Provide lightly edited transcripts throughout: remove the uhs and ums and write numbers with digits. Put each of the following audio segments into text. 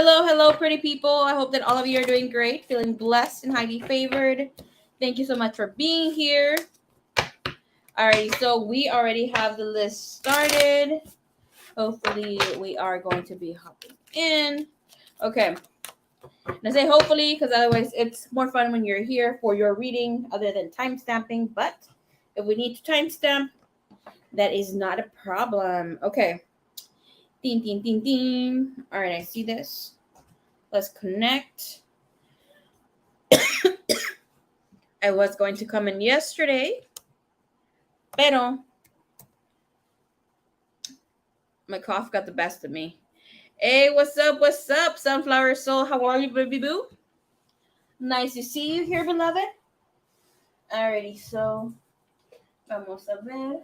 Hello, pretty people. I hope that all of you are doing great, feeling blessed and highly favored. Thank you so much for being here. Alrighty, so we already have the list started. Hopefully, we are going to be hopping in. Okay. And I say hopefully because otherwise it's more fun when you're here for your reading other than time stamping. But if we need to timestamp, that is not a problem. Okay. Ding, ding, ding, ding. All right, I see this. Let's connect. I was going to come in yesterday, pero my cough got the best of me. Hey, what's up, Sunflower Soul? How are you, baby boo? Nice to see you here, beloved. Alrighty, so vamos a ver.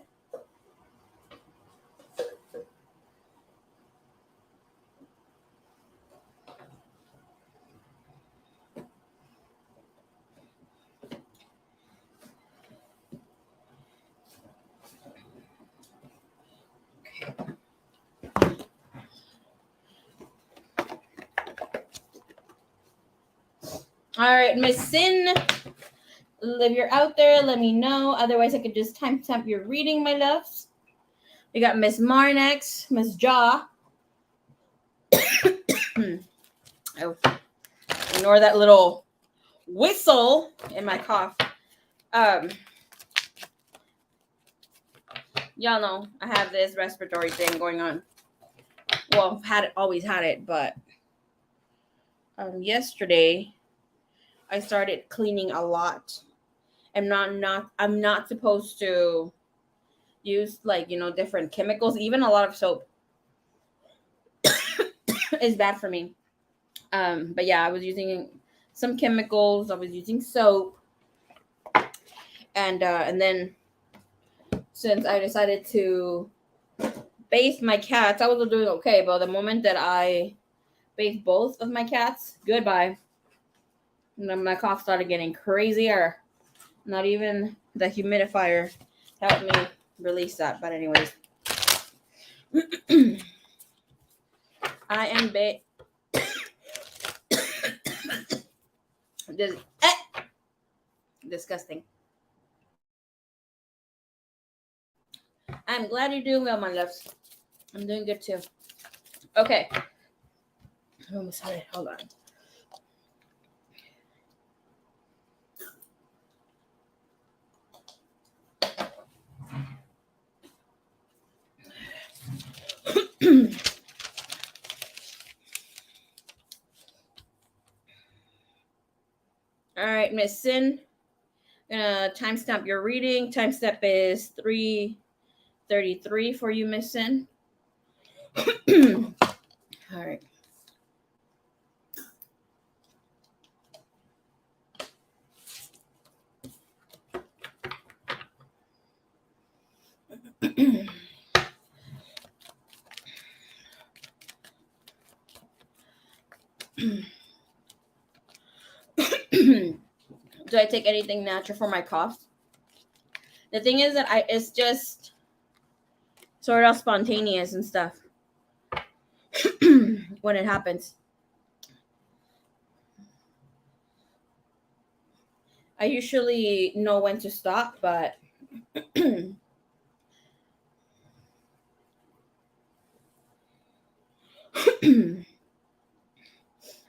All right, Miss Sin, if you're out there, let me know. Otherwise, I could just timestamp your reading, my loves. We got Miss Marnex, Miss Jaw. Oh, ignore that little whistle in my cough. Y'all know I have this respiratory thing going on. Well, I've always had it, but yesterday I started cleaning a lot. I'm not supposed to use different chemicals. Even a lot of soap is bad for me. But yeah, I was using some chemicals. I was using soap, and then since I decided to bathe my cats, I was doing okay. But the moment that I bathed both of my cats, goodbye. And then my cough started getting crazier. Not even the humidifier helped me release that. But anyways, I am disgusting. I'm glad you're doing well, my loves. I'm doing good too. Okay. I almost had it. Hold on. All right, Miss Sin. Gonna timestamp your reading. Timestamp is 3:33 for you, Miss Sin. All right. Do I take anything natural for my cough? The thing is that it's just sort of spontaneous and stuff when it happens. I usually know when to stop, but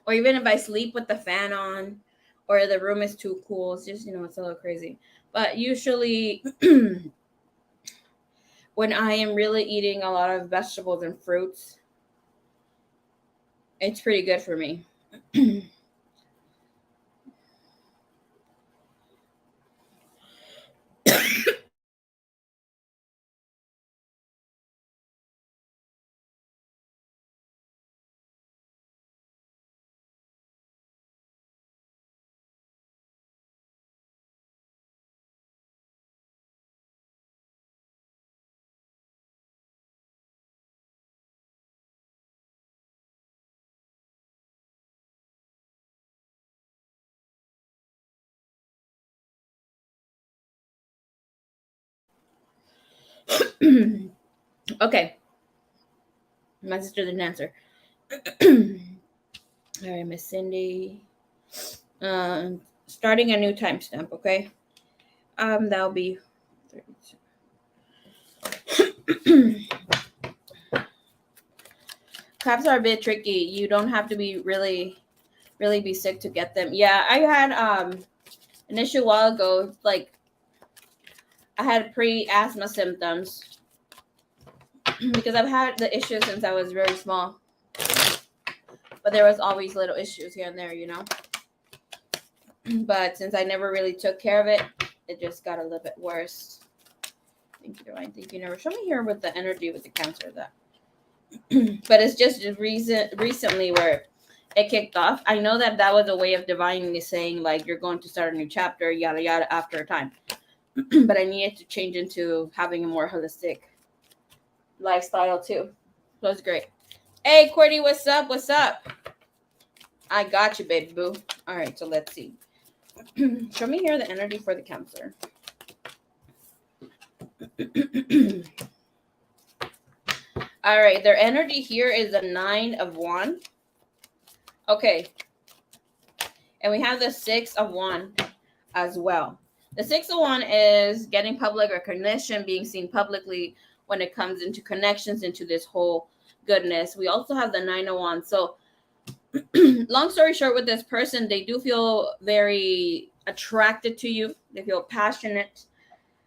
or even if I sleep with the fan on or the room is too cool, it's just, it's a little crazy. But usually when I am really eating a lot of vegetables and fruits, it's pretty good for me. Okay. My sister didn't answer. All right, Miss Cindy. Starting a new timestamp, okay? That'll be 32. Caps are a bit tricky. You don't have to be really be sick to get them. Yeah, I had an issue a while ago. Like I had pre-asthma symptoms because I've had the issue since I was very small. But there was always little issues here and there, you know. But since I never really took care of it, it just got a little bit worse. Thank you, Divine. Thank you, never. Show me here with the energy with the Cancer that. But it's just recently where it kicked off. I know that was a way of divinely saying like you're going to start a new chapter, yada yada, after a time. But I needed to change into having a more holistic lifestyle too. So it's great. Hey, Courtney, what's up? What's up? I got you, baby boo. All right, so let's see. Show me here the energy for the Cancer. All right, their energy here is a 9 of Wands. Okay. And we have the 6 of Wands as well. The 6 of Wands is getting public recognition, being seen publicly when it comes into connections, into this whole goodness. We also have the 9 of Wands. So long story short, with this person, they do feel very attracted to you. They feel passionate,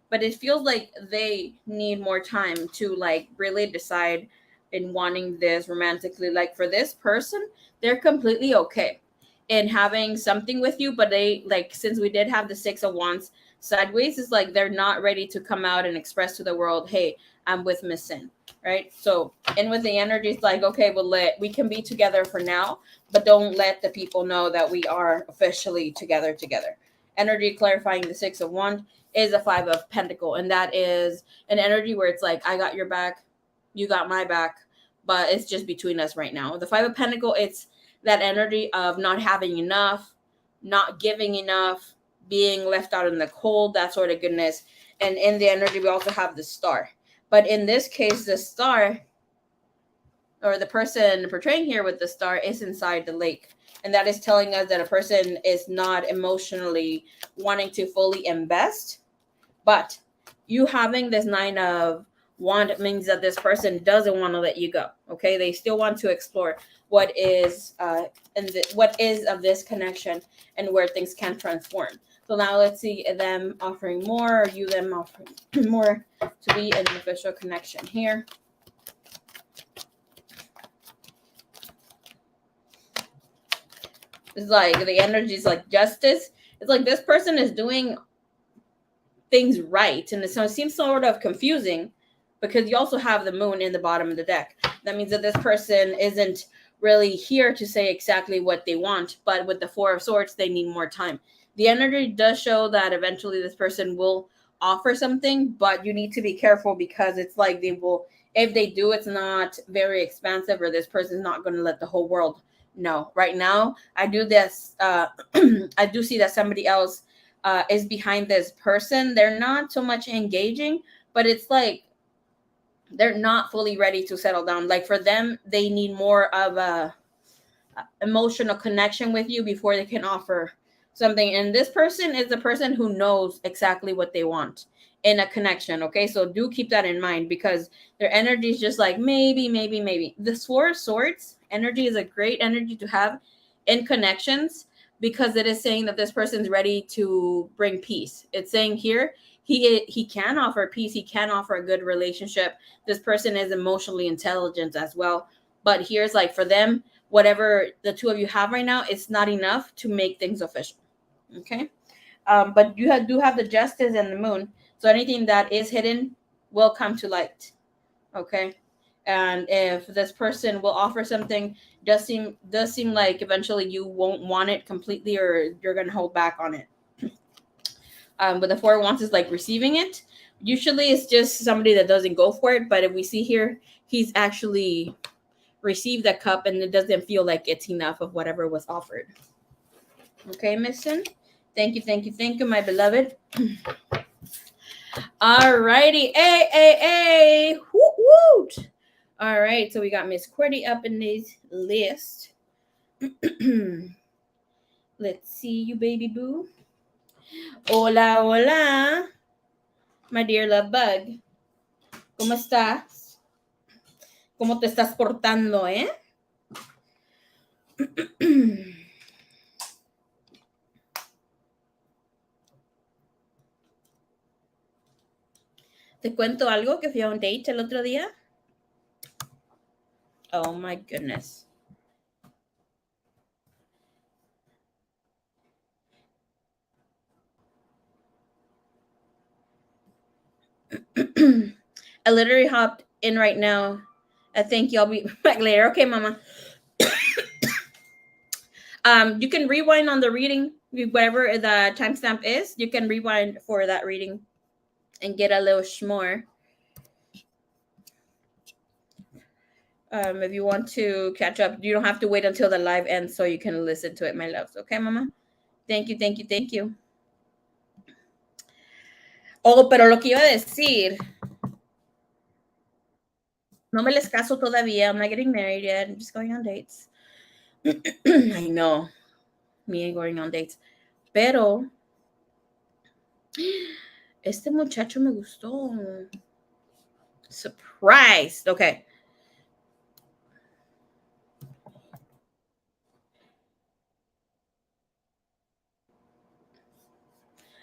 but it feels like they need more time to like really decide in wanting this romantically. Like for this person, they're completely okay in having something with you, but they like, since we did have the 6 of Wands sideways, it's like they're not ready to come out and express to the world, hey, I'm with Miss Sin, right? So, and with the energy, it's like, okay, well, we can be together for now, but don't let the people know that we are officially together. Energy clarifying the 6 of Wands is a 5 of Pentacle, and that is an energy where it's like, I got your back, you got my back, but it's just between us right now. The 5 of Pentacle, it's that energy of not having enough, not giving enough, being left out in the cold, that sort of goodness. And in the energy, we also have the Star. But in this case, the Star, or the person portraying here with the Star, is inside the lake. And that is telling us that a person is not emotionally wanting to fully invest. But you having this 9 of Wands means that this person doesn't want to let you go. Okay, they still want to explore what is what is of this connection and where things can transform. So now let's see them offering more, or you them offering more to be an official connection here. It's like the energy is like justice. It's like this person is doing things right, and so it seems sort of confusing because you also have the Moon in the bottom of the deck. That means that this person isn't really here to say exactly what they want, but with the 4 of Swords, they need more time. The energy does show that eventually this person will offer something, but you need to be careful because it's like they will, if they do, it's not very expansive, or this person is not going to let the whole world know. Right now, I do this. I do see that somebody else is behind this person. They're not so much engaging, but it's like they're not fully ready to settle down. Like for them, they need more of a emotional connection with you before they can offer something. And this person is the person who knows exactly what they want in a connection. Okay, so do keep that in mind because their energy is just like maybe. The 4 of Swords energy is a great energy to have in connections because it is saying that this person's ready to bring peace. It's saying here he can offer peace, he can offer a good relationship. This person is emotionally intelligent as well, but here's like for them, whatever the two of you have right now, it's not enough to make things official. Okay, but you do have the Justice and the Moon, so anything that is hidden will come to light. Okay, and if this person will offer something, does seem like eventually you won't want it completely, or you're gonna hold back on it. But the 4 of Wands is like receiving it. Usually it's just somebody that doesn't go for it, but if we see here, he's actually received the cup and it doesn't feel like it's enough of whatever was offered. Okay, Miss Sin? Thank you, my beloved. All righty. Hey. Woot. All right, so we got Miss Courtney up in this list. Let's see you, baby boo. Hola, hola. My dear love bug. ¿Cómo estás? ¿Cómo te estás portando, eh? Te cuento algo que fui a un date el otro día. Oh my goodness. I literally hopped in right now. I think y'all be back later. Okay, mama. You can rewind on the reading, whatever the timestamp is. You can rewind for that reading and get a little schmore. If you want to catch up, you don't have to wait until the live ends so you can listen to it, my loves. Okay, mama? Thank you, thank you, thank you. Oh, pero lo que iba a decir, no me les caso todavía. I'm not getting married yet. I'm just going on dates. I know. Me going on dates. Pero este muchacho me gustó. Surprised. Okay.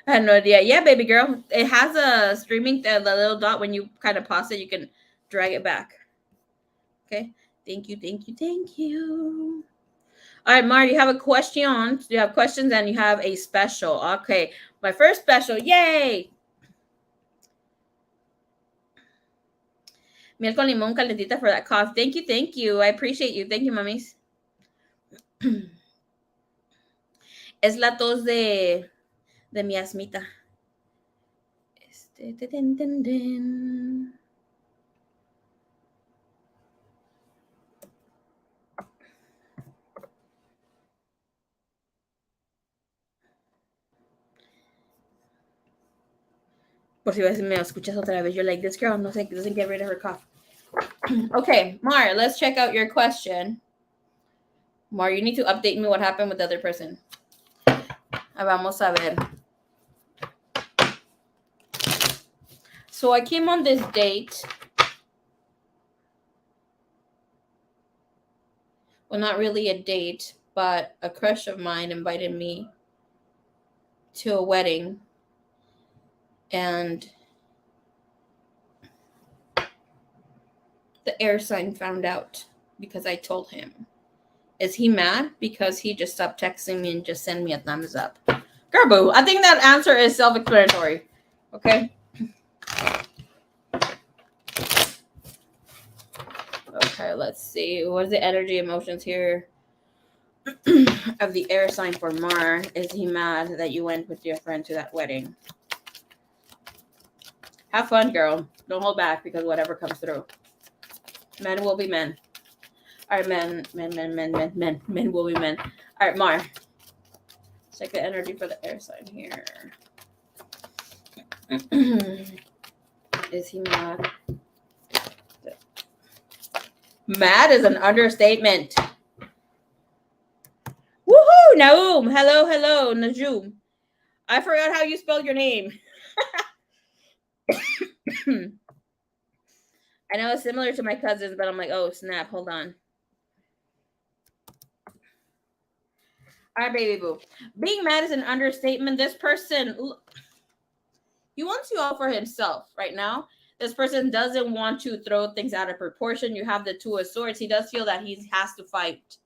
I had no idea. Yeah, baby girl. It has a streaming, the little dot. When you kind of pause it, you can drag it back. Okay. Thank you, thank you, thank you. All right, Mar, you have a question. You have questions and you have a special. Okay. My first special. Yay. Miel con limón calentita for that cough. Thank you, thank you. I appreciate you. Thank you, mummies. Es la tos de mi asmita. Ten, ten, ten. Por si me escuchas otra vez, you're like, this girl doesn't get rid of her cough. Okay, Mar, let's check out your question. Mar, you need to update me what happened with the other person. Vamos a ver. So I came on this date. Well, not really a date, but a crush of mine invited me to a wedding. And the air sign found out because I told him. Is he mad because he just stopped texting me and just sent me a thumbs up? Girl, I think that answer is self-explanatory. Okay. Okay, let's see. What is the energy emotions here of the air sign for Mar? Is he mad that you went with your friend to that wedding? Have fun, girl. Don't hold back because whatever comes through. Men will be men. All right, men will be men. All right, Mar. Check the energy for the air sign here. Is he mad? Mad is an understatement. Woohoo! Naum. Hello, Najum. I forgot how you spelled your name. I know it's similar to my cousins, but I'm like, oh, snap. Hold on. All right, baby boo. Being mad is an understatement. This person, he wants you all for himself right now. This person doesn't want to throw things out of proportion. You have the Two of Swords. He does feel that he has to fight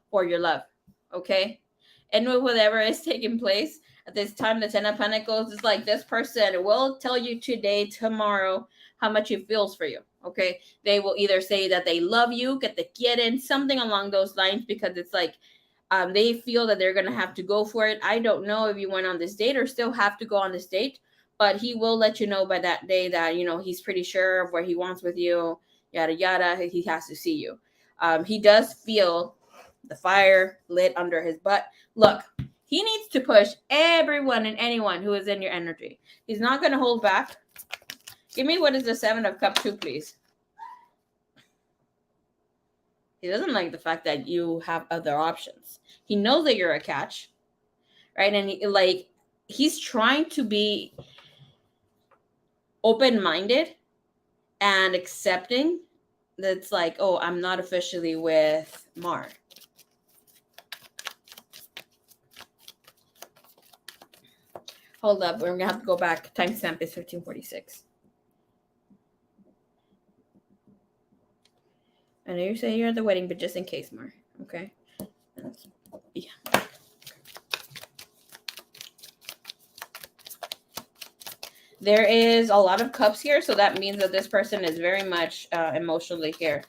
for your love. Okay? And with whatever is taking place at this time, the Ten of Pentacles is like this person will tell you today, tomorrow, how much he feels for you. Okay? They will either say that they love you, que te quieren, something along those lines, because it's like they feel that they're going to have to go for it. I don't know if you went on this date or still have to go on this date, but he will let you know by that day that, you know, he's pretty sure of where he wants with you, yada, yada. He has to see you. He does feel the fire lit under his butt. Look, he needs to push everyone and anyone who is in your energy. He's not going to hold back. Give me what is the Seven of Cups 2, please. He doesn't like the fact that you have other options. He knows that you're a catch, right? And he's trying to be open-minded and accepting. That's like, oh, I'm not officially with Mar. Hold up, we're gonna have to go back. Timestamp is 1546. I know you say you're at the wedding, but just in case, Mar. Okay. Yeah. There is a lot of cups here, so that means that this person is very much emotionally here.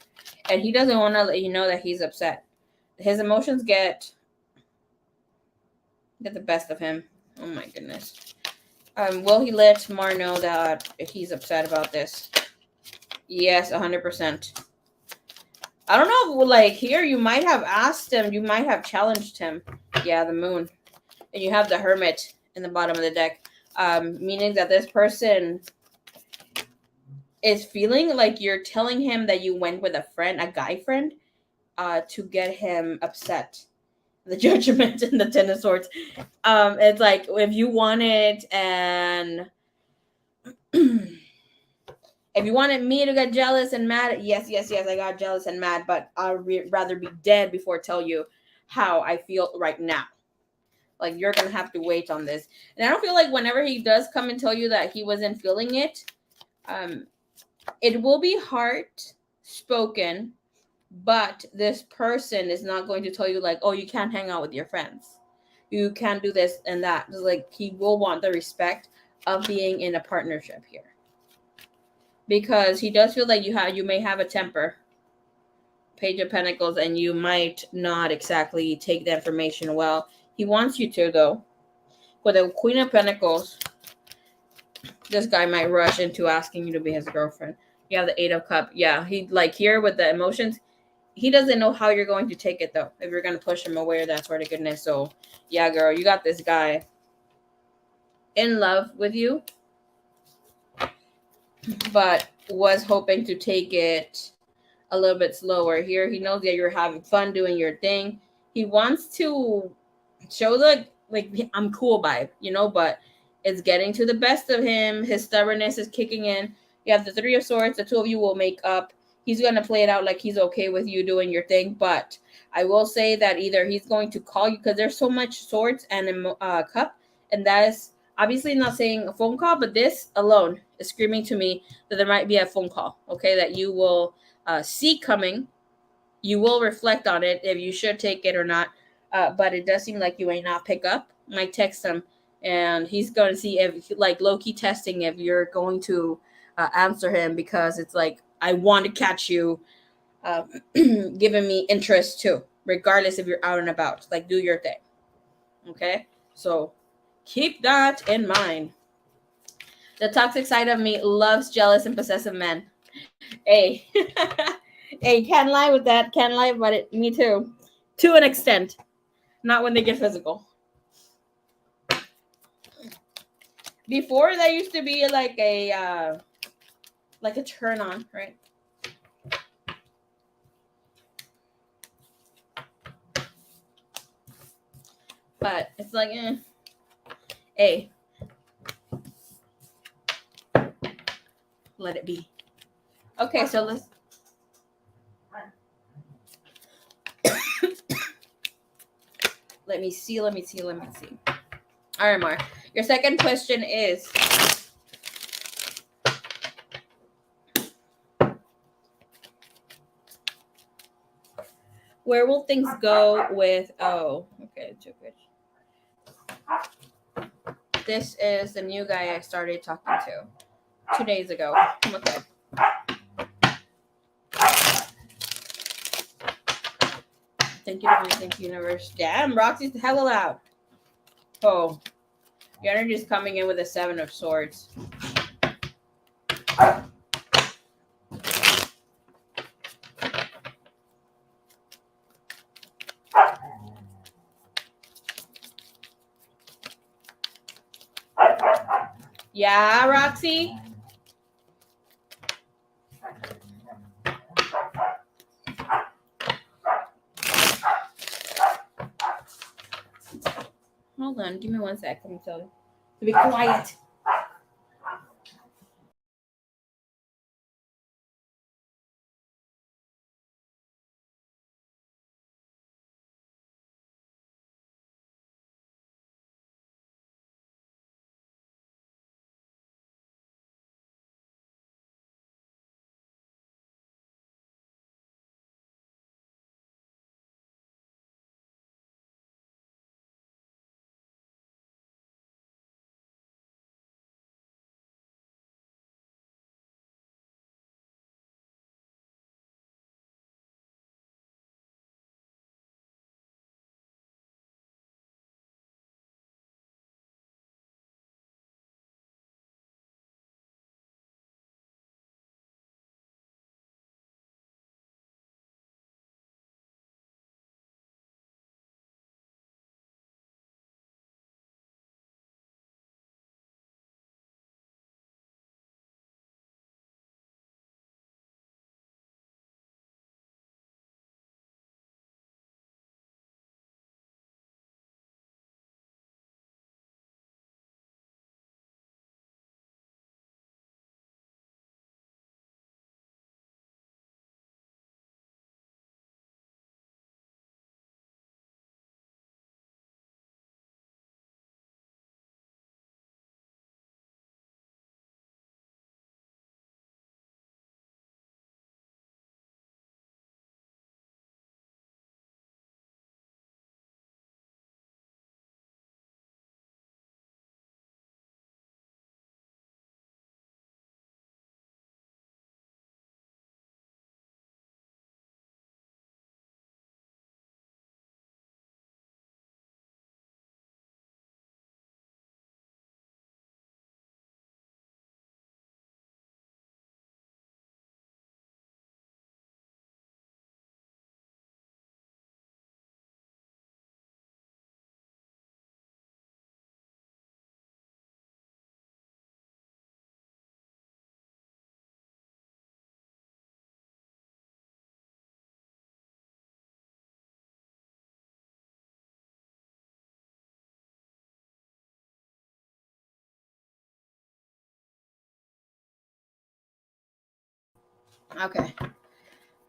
And he doesn't want to let you know that he's upset. His emotions get the best of him. Oh my goodness. Will he let Mar know that he's upset about this? Yes, 100%. I don't know, like here you might have asked him, you might have challenged him. Yeah, the moon. And you have the hermit in the bottom of the deck. Meaning that this person is feeling like you're telling him that you went with a friend, a guy friend, to get him upset. The Judgment and the Ten of Swords. It's like if you wanted and if you wanted me to get jealous and mad, yes, I got jealous and mad, but I'd rather be dead before tell you how I feel right now. Like, you're going to have to wait on this. And I don't feel like whenever he does come and tell you that he wasn't feeling it, it will be heart spoken, but this person is not going to tell you like, oh, you can't hang out with your friends. You can't do this and that. It's like, he will want the respect of being in a partnership here. Because he does feel like you may have a temper. Page of Pentacles, and you might not exactly take the information well. He wants you to, though. With the Queen of Pentacles, this guy might rush into asking you to be his girlfriend. You have the Eight of Cups. Yeah, he like here with the emotions, he doesn't know how you're going to take it, though. If you're going to push him away or that sort of goodness. So, yeah, girl, you got this guy in love with you, but was hoping to take it a little bit slower. Here he knows that you're having fun doing your thing. He wants to show the like I'm cool vibe, but it's getting to the best of him. His stubbornness is kicking in. You have the Three of Swords. The two of you will make up. He's going to play it out like he's okay with you doing your thing, but I will say that either he's going to call you, because there's so much swords and a cup, and that is obviously not saying a phone call, but this alone is screaming to me that there might be a phone call, okay, that you will see coming. You will reflect on it if you should take it or not, but it does seem like you may not pick up. Might text him, and he's going to see if, like, low-key testing if you're going to answer him, because it's like, I want to catch you giving me interest too, regardless if you're out and about. Like, do your thing, okay? So keep that in mind. The toxic side of me loves jealous and possessive men. Hey, hey, can't lie with that. Can't lie about it. Me too. To an extent. Not when they get physical. Before, that used to be like a turn on, right? But it's like, hey, let it be. Okay, so let's. Let me see. All right, Mar. Your second question is, where will things go with, okay, too good. This is the new guy I started talking to 2 days ago. Okay. Thank you, Divine. Thank you, Universe. Damn, Roxy's hella loud. Oh, your energy is coming in with a Seven of Swords. Yeah, Roxy? Hold on, give me 1 sec. Let me tell you. To be quiet. Okay.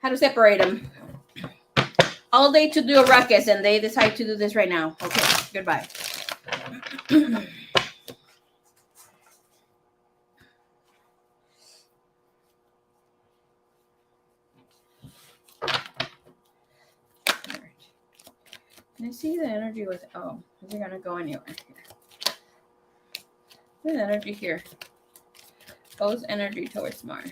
How to separate them. All day to do a ruckus, and they decide to do this right now. Okay, goodbye. Can I see the energy with? Oh, is it gonna go anywhere? Here. There's energy here. O's energy towards Mars.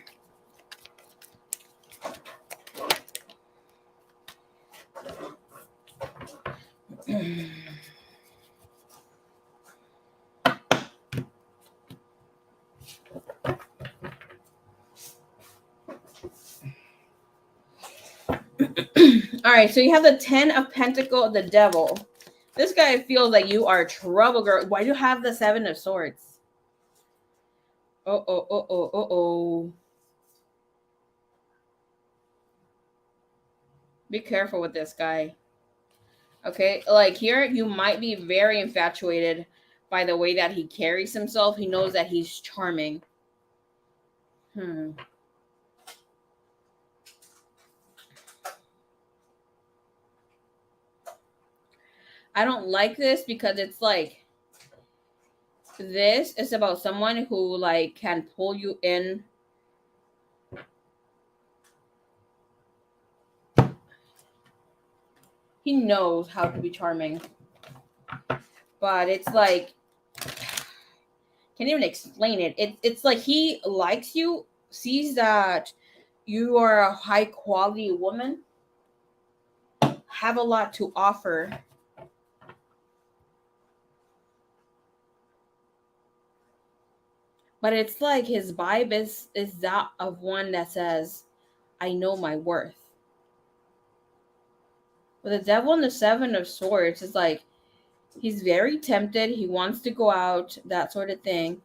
All right, so you have the 10 of Pentacles, the devil. This guy feels like you are trouble, girl. Why do you have the 7 of Swords? Oh. Be careful with this guy. Okay, like here, you might be very infatuated by the way that he carries himself. He knows that he's charming. I don't like this because it's like this is about someone who like can pull you in. He knows how to be charming, but it's like can't even explain it. It's like he likes you, sees that you are a high quality woman, have a lot to offer. But it's like his vibe is that of one that says, I know my worth. With the devil and the 7 of Swords, it's like he's very tempted. He wants to go out, that sort of thing.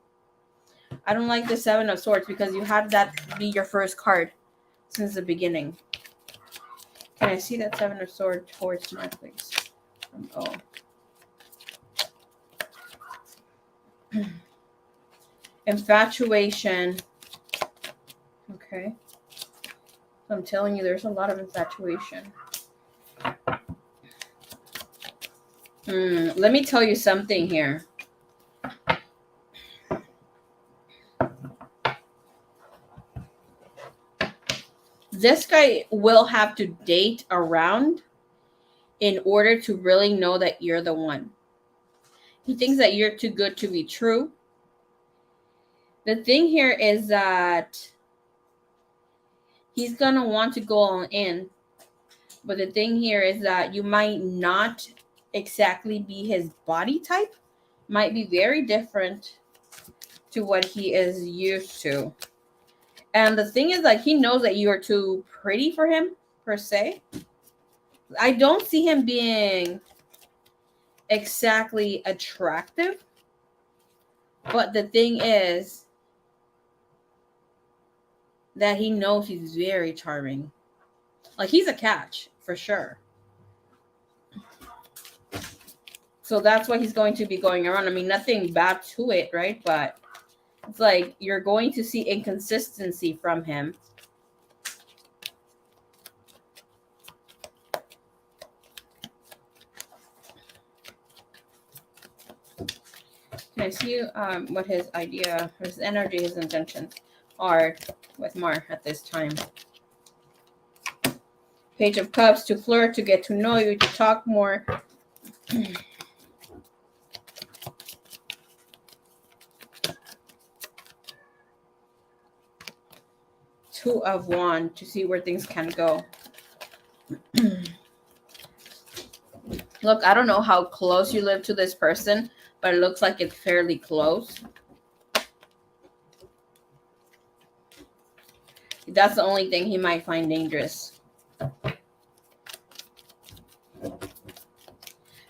I don't like the 7 of Swords because you had that be your first card since the beginning. Can I see that 7 of Swords towards my place? Oh. Infatuation. Okay. So I'm telling you, there's a lot of infatuation. Let me tell you something here. This guy will have to date around in order to really know that you're the one. He thinks that you're too good to be true. The thing here is that he's going to want to go all in. But the thing here is that you might not exactly be his body type. Might be very different to what he is used to. And the thing is that he knows that you are too pretty for him, per se. I don't see him being exactly attractive. But the thing is that he knows he's very charming. Like, he's a catch, for sure. So that's why he's going to be going around. I mean, nothing bad to it, right? But it's like you're going to see inconsistency from him. Can I see what his idea, his energy, his intentions are with Mar at this time? Page of Cups, to flirt, to get to know you, to talk more. Two of Wands, to see where things can go. Look, I don't know how close you live to this person, but it looks like it's fairly close. That's the only thing he might find dangerous.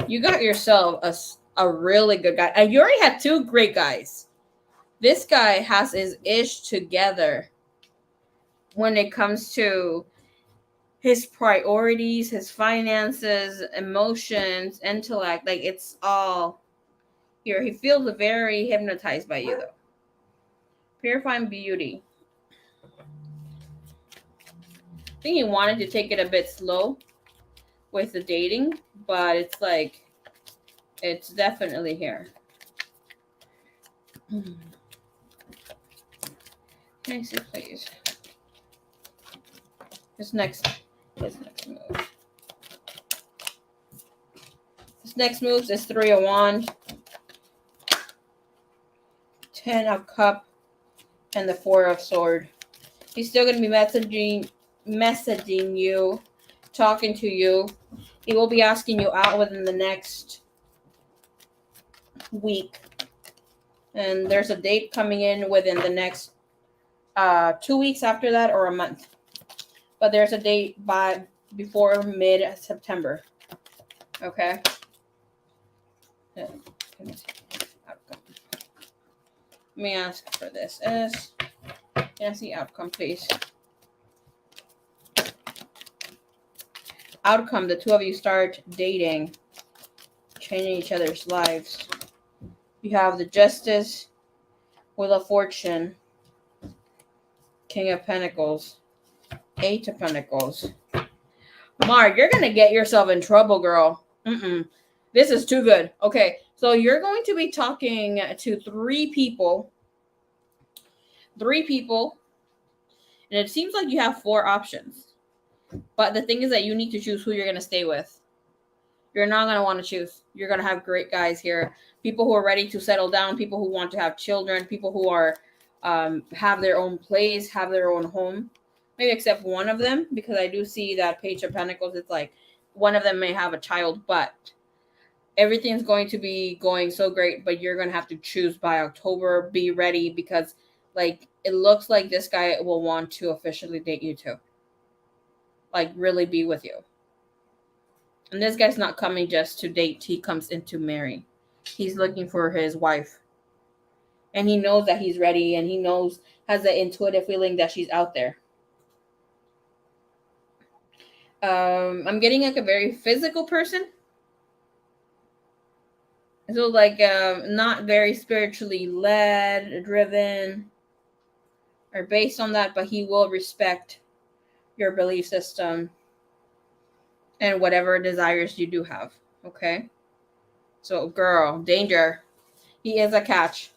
You got yourself a really good guy. And you already had two great guys. This guy has his ish together when it comes to his priorities, his finances, emotions, intellect. Like, it's all here. He feels very hypnotized by you, though. Purifying beauty. I think he wanted to take it a bit slow with the dating, but it's like, it's definitely here. Next, please. His next move. His next move is 3 of Wands, 10 of Cup, and the 4 of Sword. He's still going to be messaging you, talking to you. He will be asking you out within the next week. And there's a date coming in within the next 2 weeks after that, or a month. But there's a date before mid-September. Okay? Let me ask for this. Can I see outcome, please? Outcome, the two of you start dating, changing each other's lives. You have the Justice, Wheel of Fortune, King of Pentacles, 8 of Pentacles. Mark, you're going to get yourself in trouble, girl. This is too good. Okay, so you're going to be talking to 3 people. 3 people. And it seems like you have 4 options. But the thing is that you need to choose who you're going to stay with. You're not going to want to choose. You're going to have great guys here. People who are ready to settle down. People who want to have children. People who are have their own place, have their own home. Maybe except one of them, because I do see that Page of Pentacles. It's like one of them may have a child, but everything's going to be going so great. But you're going to have to choose by October. Be ready, because like it looks like this guy will want to officially date you too. Like, really be with you. And this guy's not coming just to date. He comes in to marry. He's looking for his wife. And he knows that he's ready, and he has the intuitive feeling that she's out there. I'm getting like a very physical person. So like not very spiritually led, driven, or based on that, but he will respect your belief system and whatever desires you do have. Okay. So girl, danger. He is a catch.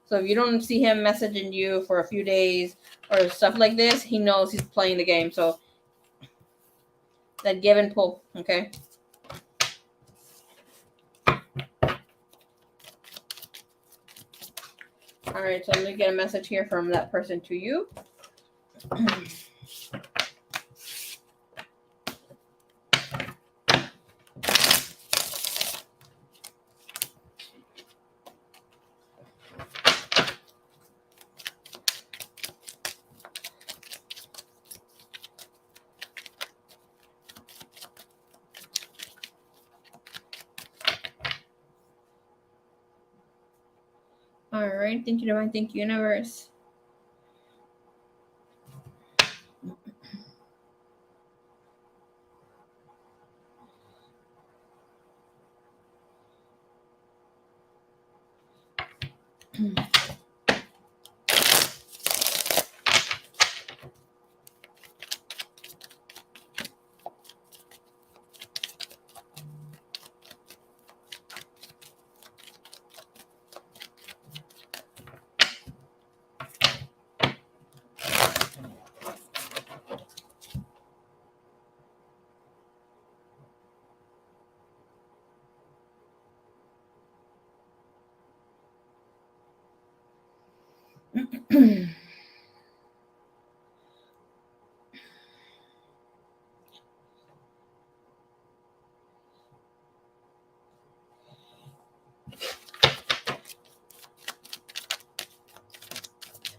So if you don't see him messaging you for a few days or stuff like this, he knows he's playing the game. So that give and pull, okay? All right, so let me get a message here from that person to you. All right, thank you, Divine. Thank you, Universe.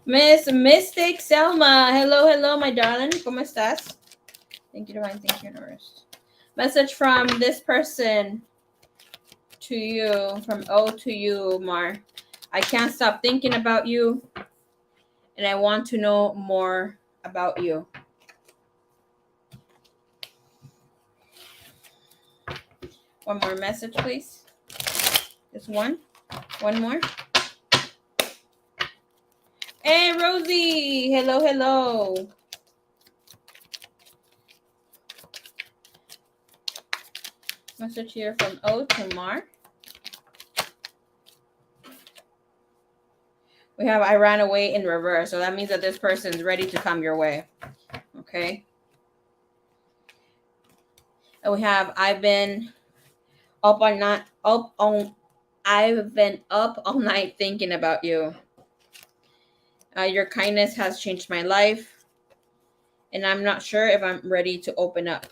Miss Mystic Selma. Hello, hello, my darling. ¿Cómo estás? Thank you, Divine. Thank you, Universe. Message from this person to you, from O to you, Mar. I can't stop thinking about you, and I want to know more about you. One more message, please. Just one. One more. Hey, Rosie. Hello, hello. Message here from O to Mar. We have I ran away in reverse. So that means that this person's ready to come your way. Okay. And we have I've been up all night I've been up all night thinking about you. Your kindness has changed my life, and I'm not sure if I'm ready to open up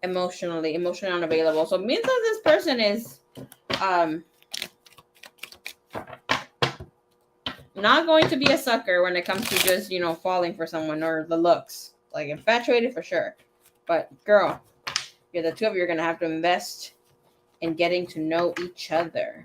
emotionally unavailable. So it means that this person is not going to be a sucker when it comes to just, falling for someone or the looks. Like infatuated for sure. But girl, you're the two of you are going to have to invest in getting to know each other.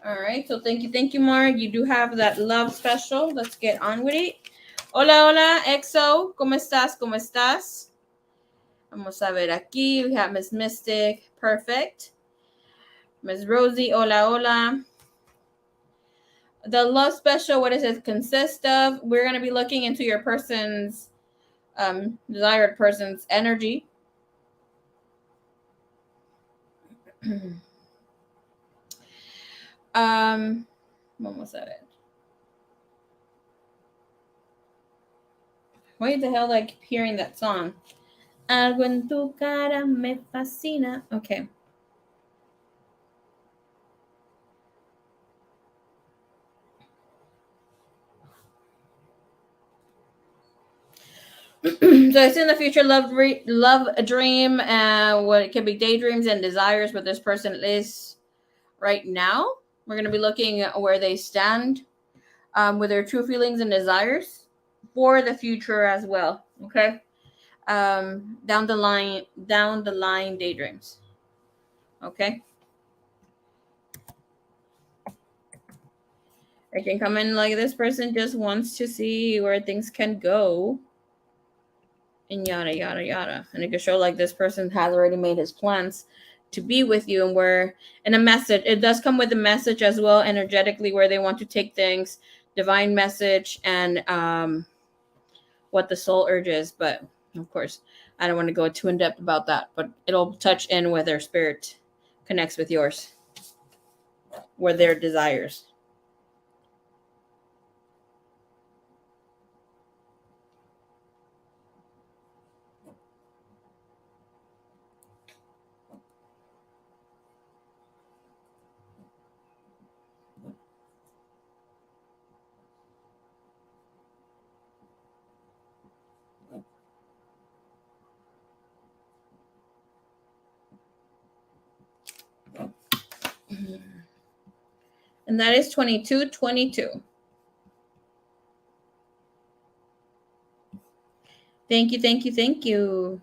All right, so thank you, Mark. You do have that love special. Let's get on with it. Hola, hola, EXO. ¿Cómo estás? ¿Cómo estás? Vamos a ver aquí. We have Miss Mystic. Perfect. Miss Rosie. Hola, hola. The love special, what does it consist of? We're going to be looking into your person's, desired person's energy. Vamos a ver. Why the hell do I keep hearing that song? Algo en tu cara me fascina. Okay. So it's in the future love a dream, what it could be daydreams and desires what this person is right now. We're going to be looking at where they stand with their true feelings and desires for the future as well. Okay. Down the line daydreams. Okay. It can come in like this person just wants to see where things can go. And yada, yada, yada. And it can show like this person has already made his plans to be with you, and where, and a message. It does come with a message as well, energetically, where they want to take things, divine message, and what the soul urges. But of course, I don't want to go too in depth about that, but it'll touch in where their spirit connects with yours, where their desires. And that is 2222. Thank you, thank you, thank you.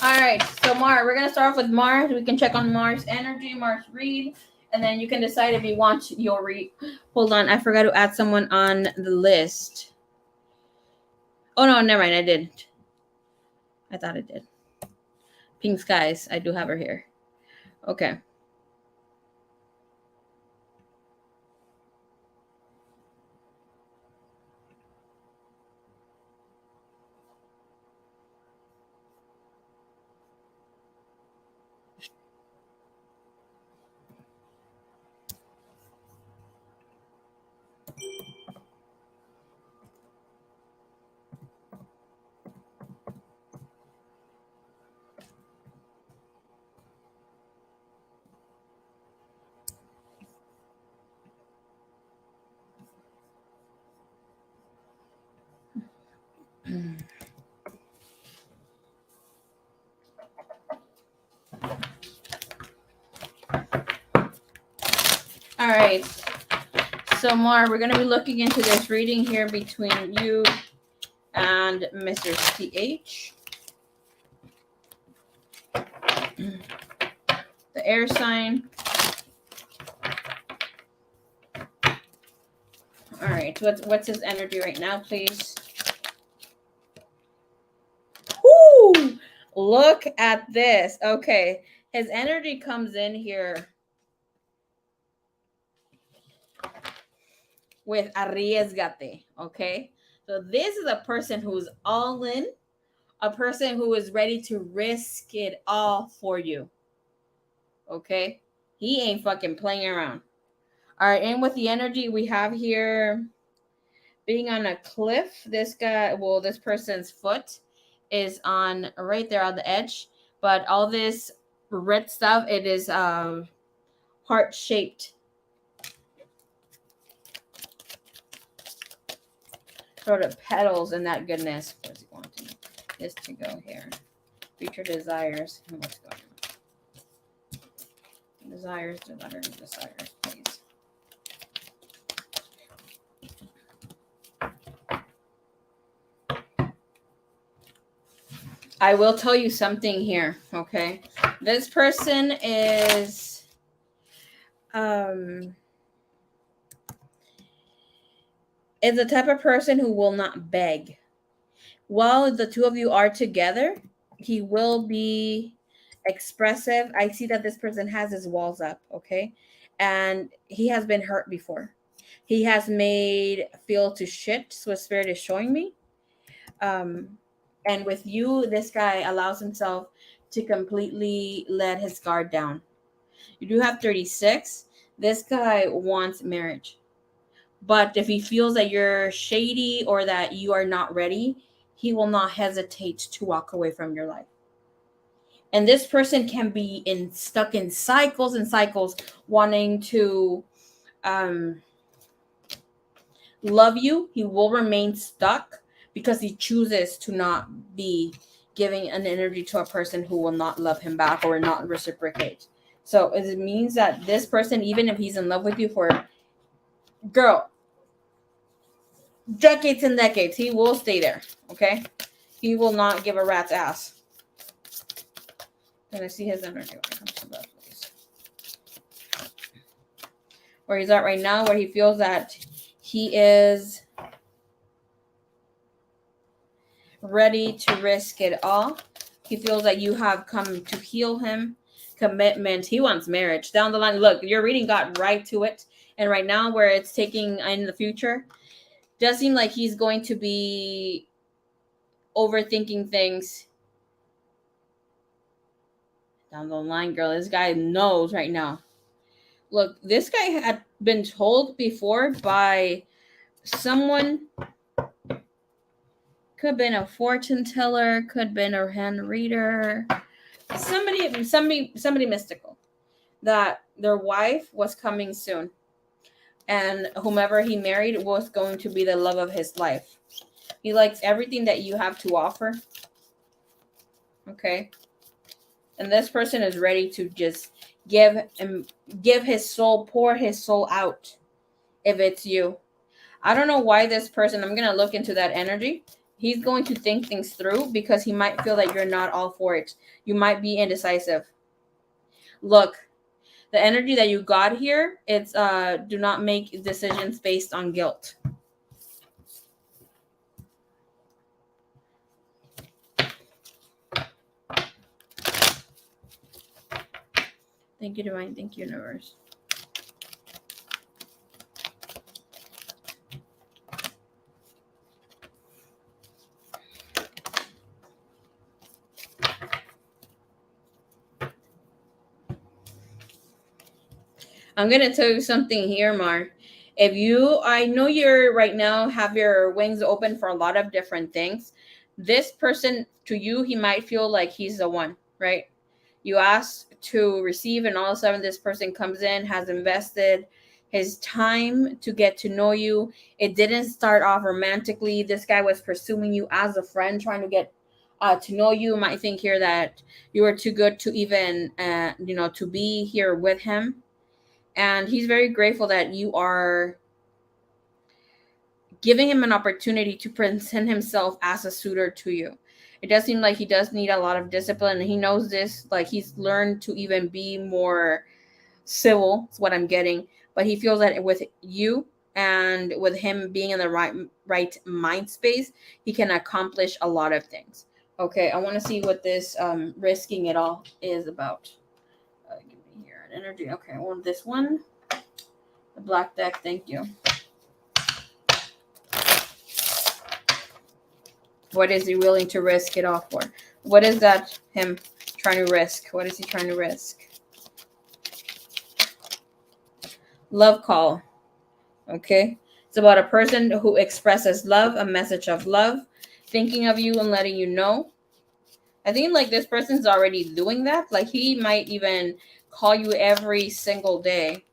All right, so Mar, we're gonna start off with Mars. We can check on Mars energy, Mars read, and then you can decide if you want your read. Hold on, I forgot to add someone on the list. Oh no, never mind, I didn't. I thought I did. Pink Skies, I do have her here. Okay. All right. So Mar, we're gonna be looking into this reading here between you and Mr. CH. The air sign. All right. What's his energy right now, please? Woo! Look at this. Okay. His energy comes in here with arriesgate. Okay. So this is a person who's all in, a person who is ready to risk it all for you. Okay. He ain't fucking playing around. All right. And with the energy we have here, being on a cliff, this person's foot is on right there on the edge, but all this red stuff, it is heart shaped. Sort of petals and that goodness. Where's he wanting this to go here? Future desires. What's going on? Desires, please. I will tell you something here, okay? This person is the type of person who will not beg. While the two of you are together, he will be expressive. I see that this person has his walls up, okay? And he has been hurt before. He has made feel to shit, so his spirit is showing me. And with you, this guy allows himself to completely let his guard down. You do have 36. This guy wants marriage. But if he feels that you're shady or that you are not ready, he will not hesitate to walk away from your life. And this person can be stuck in cycles and cycles, wanting to love you. He will remain stuck because he chooses to not be giving an energy to a person who will not love him back or not reciprocate. So it means that this person, even if he's in love with you for, girl, decades and decades, he will stay there. Okay, he will not give a rat's ass. And I see his energy when it comes to that place. Where he's at right now, where he feels that he is ready to risk it all. He feels that you have come to heal him. Commitment. He wants marriage. Down the line, look, your reading got right to it. And right now, where it's taking in the future, does seem like he's going to be overthinking things down the line, girl. This guy knows right now. Look, this guy had been told before by someone. Could have been a fortune teller, could have been a hand reader, somebody mystical, that their wife was coming soon, and whomever he married was going to be the love of his life. He likes everything that you have to offer. Okay, and this person is ready to just give his soul, pour his soul out. If it's you, I don't know why this person. I'm gonna look into that energy. He's going to think things through because he might feel that you're not all for it. You might be indecisive. Look, the energy that you got here, it's do not make decisions based on guilt. Thank you, Divine. Thank you, Universe. I'm going to tell you something here, Mar. If you, I know you're right now have your wings open for a lot of different things. This person, to you, he might feel like he's the one, right? You ask to receive, and all of a sudden this person comes in, has invested his time to get to know you. It didn't start off romantically. This guy was pursuing you as a friend, trying to get to know you. Might think here that you were too good to even, to be here with him. And he's very grateful that you are giving him an opportunity to present himself as a suitor to you. It does seem like he does need a lot of discipline, and he knows this. Like, he's learned to even be more civil, is what I'm getting. But he feels that with you and with him being in the right mind space, he can accomplish a lot of things. Okay, I want to see what this risking it all is about. Give me here an energy. Okay, I want this one. The black deck, thank you. What is he willing to risk it all for? What is that him trying to risk? What is he trying to risk? Love call. Okay. It's about a person who expresses love, a message of love, thinking of you and letting you know. I think like this person's already doing that. Like, he might even call you every single day.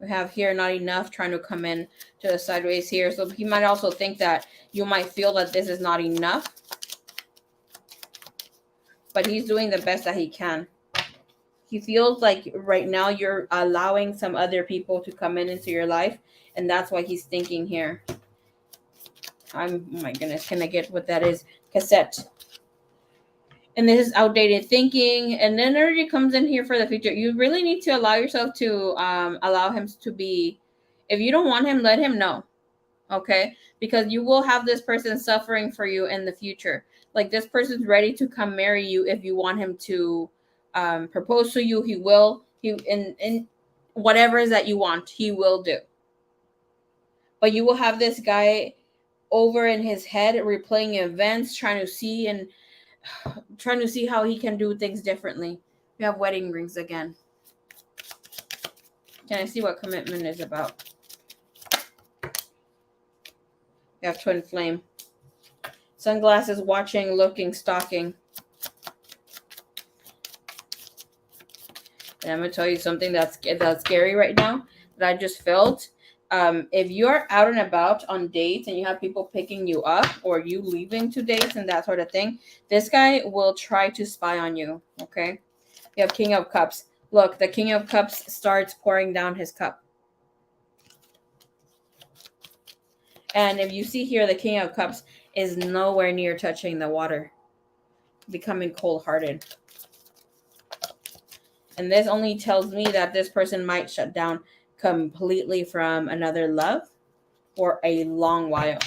We have here not enough trying to come in to the sideways here. So he might also think that you might feel that this is not enough. But he's doing the best that he can. He feels like right now you're allowing some other people to come into your life. And that's why he's thinking here. Oh my goodness, can I get what that is? Cassette. And this is outdated thinking, and then energy comes in here for the future. You really need to allow yourself to allow him to be. If you don't want him, let him know. Okay, because you will have this person suffering for you in the future. Like, this person's ready to come marry you. If you want him to propose to you, he will. He in whatever is that you want, he will do. But you will have this guy over in his head replaying events, trying to see how he can do things differently. We have wedding rings again. Can I see what commitment is about? We have twin flame. Sunglasses, watching, looking, stalking. And I'm going to tell you something that's scary right now that I just felt. If you're out and about on dates and you have people picking you up or you leaving to dates and that sort of thing, this guy will try to spy on you. Okay. You have King of Cups. Look, the King of Cups starts pouring down his cup. And if you see here, the King of Cups is nowhere near touching the water, becoming cold-hearted. And this only tells me that this person might shut down completely from another love for a long while.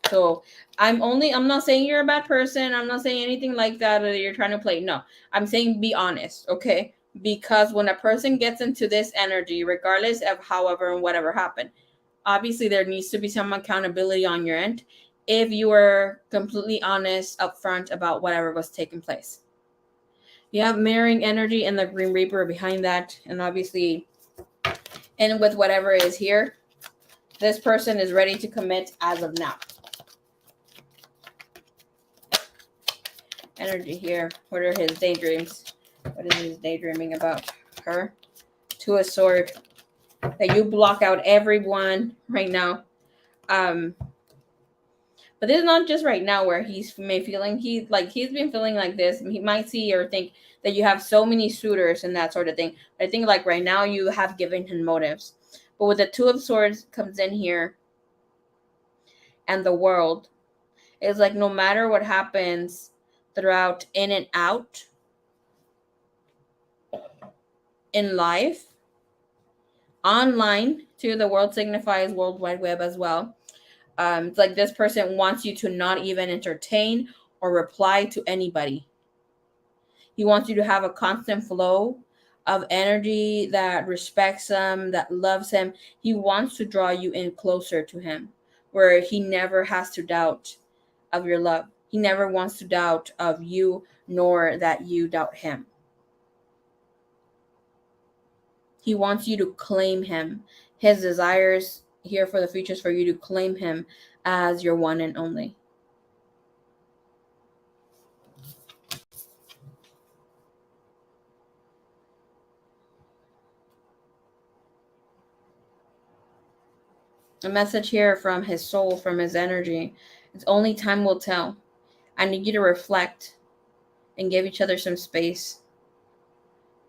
So I'm not saying you're a bad person. I'm not saying anything like that or you're trying to play. No, I'm saying be honest, okay? Because when a person gets into this energy, regardless of however and whatever happened, obviously there needs to be some accountability on your end if you were completely honest upfront about whatever was taking place. You have mirroring energy and the Green Reaper behind that, and obviously, and with whatever is here, this person is ready to commit as of now. Energy here. What are his daydreams? What is he daydreaming about? Her. Two of Swords. That you block out everyone right now. But this is not just right now where he's feeling he's been feeling like this. He might see or think that you have so many suitors and that sort of thing. I think like right now you have given him motives. But with the Two of Swords comes in here and the World, it's like no matter what happens throughout in and out in life, online too, the World signifies World Wide Web as well. It's like this person wants you to not even entertain or reply to anybody. He wants you to have a constant flow of energy that respects him, that loves him. He wants to draw you in closer to him, where he never has to doubt of your love. He never wants to doubt of you, nor that you doubt him. He wants you to claim him. His desires here for the future is for you to claim him as your one and only. A message here from his soul, from his energy. It's only time will tell. I need you to reflect and give each other some space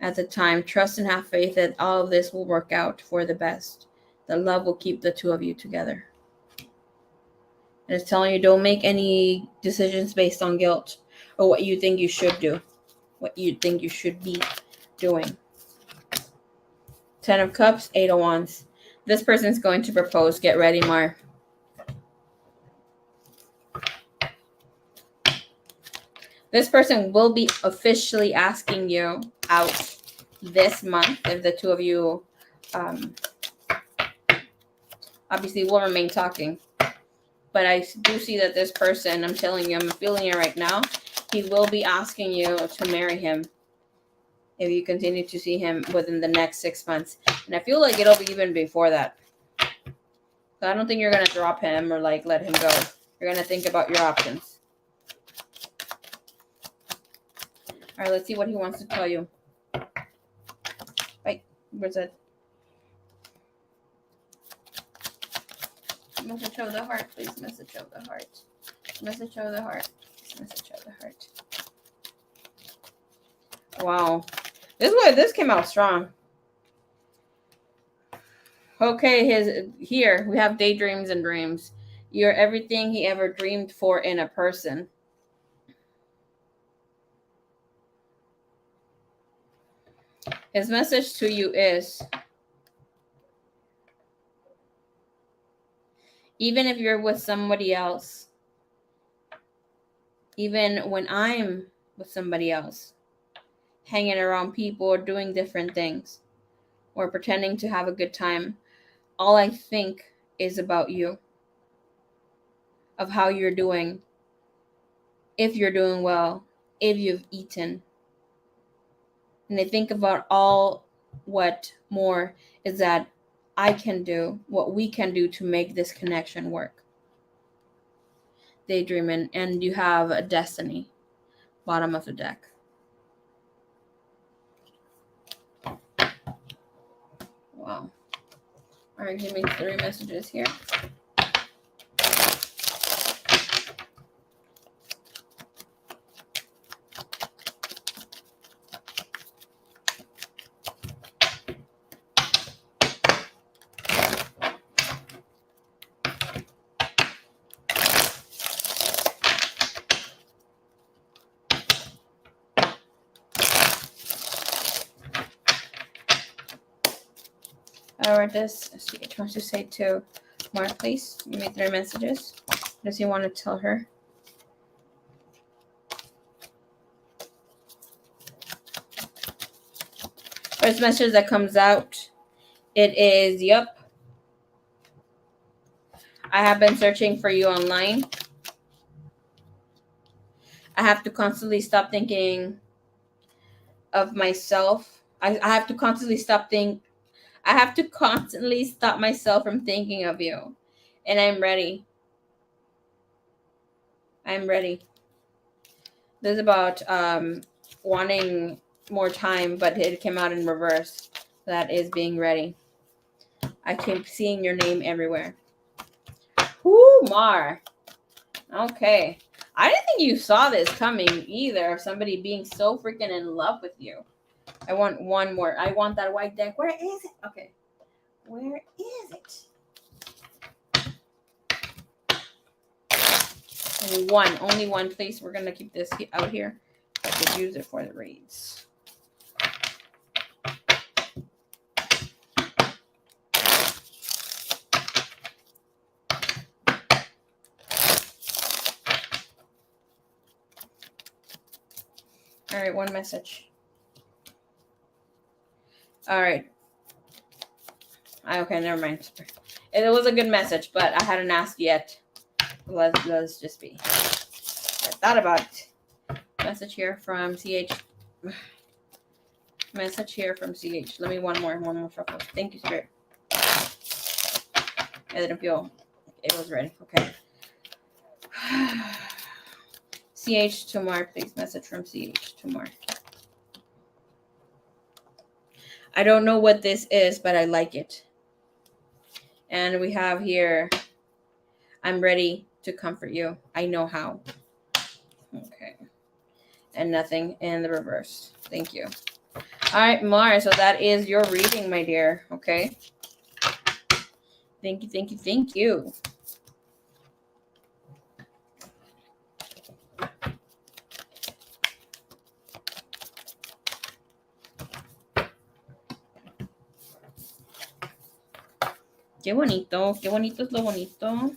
at the time. Trust and have faith that all of this will work out for the best. That love will keep the two of you together. And it's telling you don't make any decisions based on guilt or what you think you should do, what you think you should be doing. 10 of Cups, 8 of Wands. This person's going to propose. Get ready, Mar. This person will be officially asking you out this month if the two of you obviously will remain talking. But I do see that this person, I'm telling you, I'm feeling it right now, he will be asking you to marry him if you continue to see him within the next 6 months. And I feel like it'll be even before that. So I don't think you're going to drop him or like let him go. You're going to think about your options. All right, let's see what he wants to tell you. Wait, where's it? Message of the heart, please. Message of the heart. Message of the heart. Message of the heart. Wow. This came out strong. Okay, here we have daydreams and dreams. You're everything he ever dreamed for in a person. His message to you is, even if you're with somebody else, even when I'm with somebody else, hanging around people or doing different things or pretending to have a good time, all I think is about you, of how you're doing, if you're doing well, if you've eaten. And I think about all what more is that I can do, what we can do to make this connection work. Daydreaming, and you have a destiny, bottom of the deck. Wow. All right, give me 3 messages here. All right, this CH wants to say to Mark, please. Give me 3 messages. Does he want to tell her? First message that comes out, it is, yep. I have been searching for you online. I have to constantly stop thinking of myself. I have to constantly stop myself from thinking of you. And I'm ready. I'm ready. This is about wanting more time, but it came out in reverse. That is being ready. I keep seeing your name everywhere. Whoo, Mar. Okay. I didn't think you saw this coming either, of somebody being so freaking in love with you. I want one more. I want that white deck. Where is it? Okay. Where is it? Only one, please. We're going to keep this out here. I could use it for the reads. All right, one message. All right. Okay, never mind. It was a good message, but I hadn't asked yet. Let's just be. I thought about it. Message here from CH. Message here from CH. Let me one more shuffle. Thank you, Spirit. I didn't feel it was ready. Okay. CH Tomar, please. Message from CH Tomar. I don't know what this is, but I like it. And we have here, I'm ready to comfort you. I know how. Okay. And nothing in the reverse. Thank you. All right, Mar. So that is your reading, my dear. Okay. Thank you, thank you, thank you. Qué bonito es lo bonito.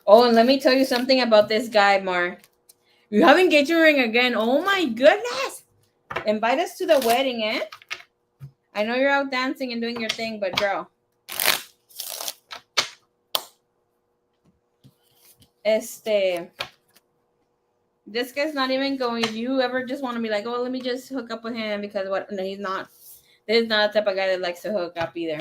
Oh, and let me tell you something about this guy, Mar. You have engagement ring again. Oh my goodness. Invite us to the wedding, eh? I know you're out dancing and doing your thing, but girl. This guy's not even going. If you ever just want to be like, oh, let me just hook up with him because what? No, he's not. This is not the type of guy that likes to hook up either.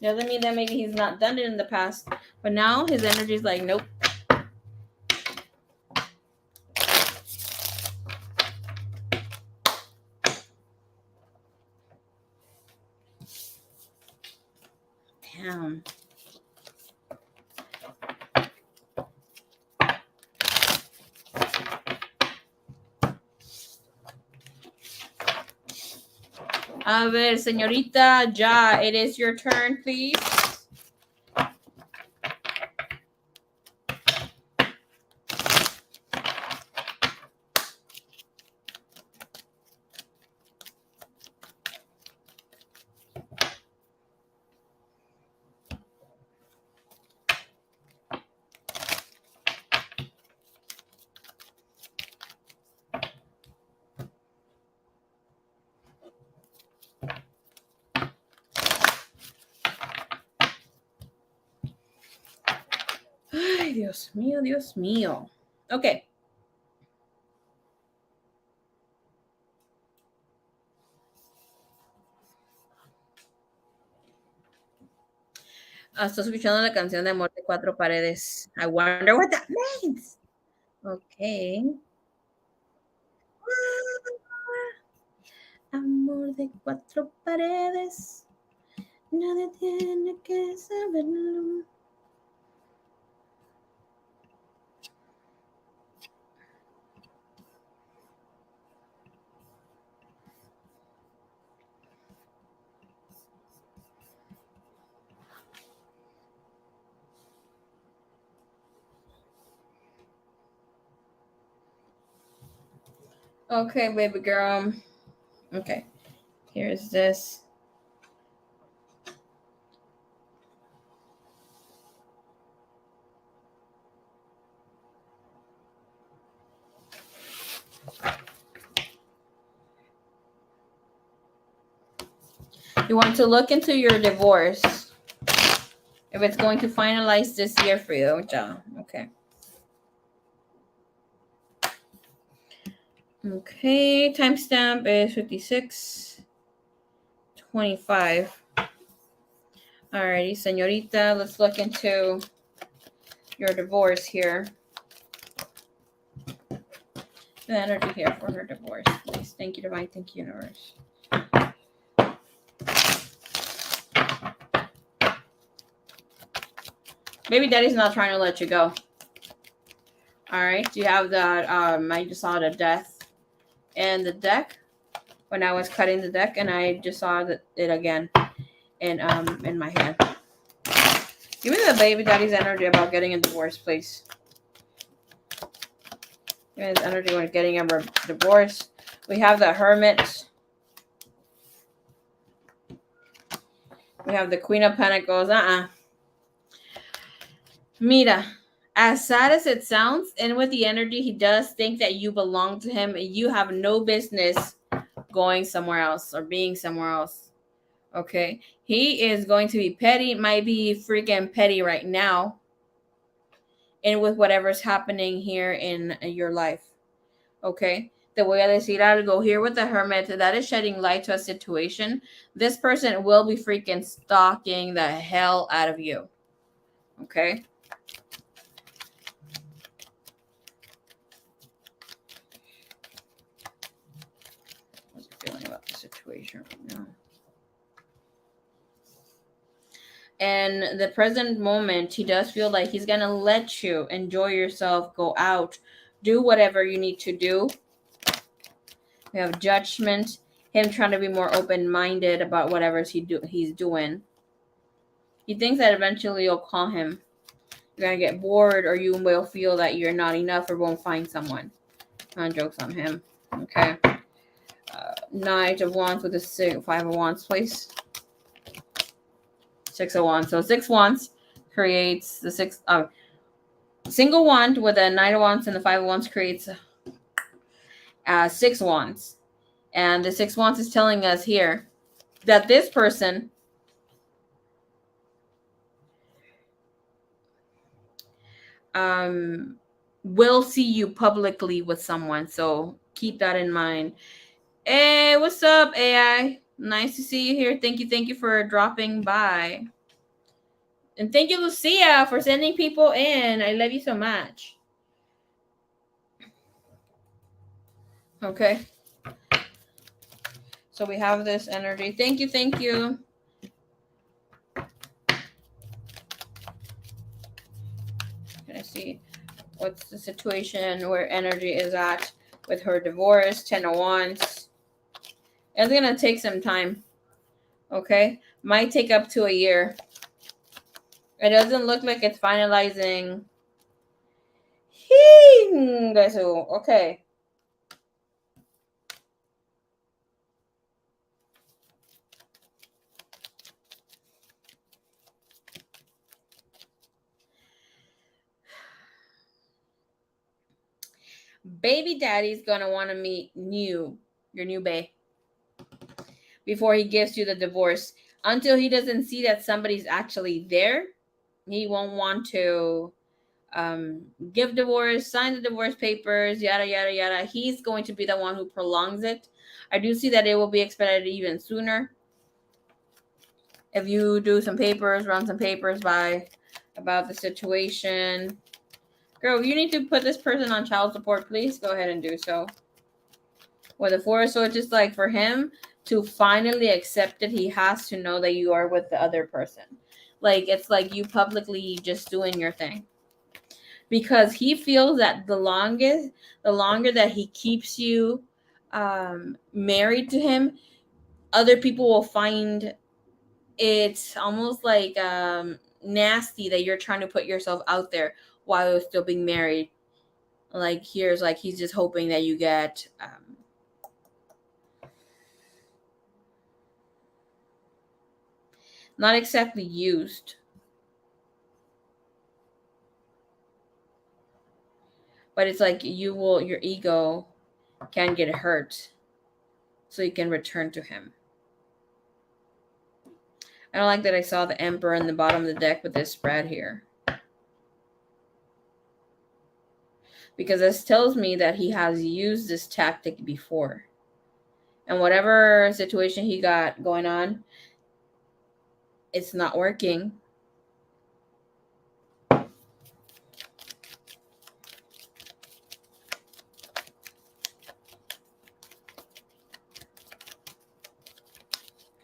Doesn't mean that maybe he's not done it in the past, but now his energy is like, nope. Damn. A ver, señorita, ya, it is your turn, please. Ay, Dios mío, Dios mío. Okay. Estoy escuchando la canción de Amor de Cuatro Paredes. I wonder what that means. Okay. Amor de cuatro paredes. Nadie tiene que saberlo. Okay, baby girl. Okay, here's this. You want to look into your divorce. If it's going to finalize this year for you. Okay. Okay, timestamp is 56:25. Alrighty, señorita, let's look into your divorce here. The energy here for her divorce, please. Thank you, divine. Thank you, universe. Baby daddy's not trying to let you go. All right, you have that. I just saw the death and the deck when I was cutting the deck, and I just saw it again in my hand. Give me the baby daddy's energy about getting a divorce, please. Give me his energy when getting a divorce. We have the Hermit. We have the Queen of Pentacles. Mira, as sad as it sounds, and with the energy, he does think that you belong to him, and you have no business going somewhere else or being somewhere else. Okay? He is going to be petty, might be freaking petty right now, and with whatever's happening here in your life. Okay? Te voy a decir algo here with the Hermit that is shedding light to a situation. This person will be freaking stalking the hell out of you. Okay? What's he feeling about the situation right now? And the present moment, he does feel like he's going to let you enjoy yourself, go out, do whatever you need to do. We have Judgment, him trying to be more open-minded about whatever he's doing. He thinks that eventually you'll call him. You're going to get bored, or you will feel that you're not enough or won't find someone. Jokes on him. Okay. Knight of Wands with the 5 of Wands, please. 6 of Wands. So 6 Wands creates the 6. Single wand with a 9 of Wands and the 5 of Wands creates 6 Wands. And the 6 Wands is telling us here that this person will see you publicly with someone. So keep that in mind. Hey, what's up, AI? Nice to see you here. Thank you for dropping by. And thank you, Lucia, for sending people in. I love you so much. Okay. So we have this energy. Thank you. Can I see what's the situation where energy is at with her divorce? 10 of Wands. It's going to take some time. Okay. Might take up to a year. It doesn't look like it's finalizing. Okay. Baby daddy's going to want to meet your new bae, before he gives you the divorce. Until he doesn't see that somebody's actually there, he won't want to give divorce, sign the divorce papers, yada, yada, yada. He's going to be the one who prolongs it. I do see that it will be expedited even sooner. If you do some papers, run some papers by about the situation. Girl, if you need to put this person on child support, please go ahead and do so. With the Four of Swords, just like for him to finally accept it, he has to know that you are with the other person. Like it's like you publicly just doing your thing. Because he feels that the longer that he keeps you married to him, other people will find it's almost like nasty that you're trying to put yourself out there while you're still being married. Like here's like he's just hoping that you get not exactly used, but it's like your ego can get hurt so you can return to him. I don't like that I saw the Emperor in the bottom of the deck with this spread here. Because this tells me that he has used this tactic before. And whatever situation he got going on, it's not working.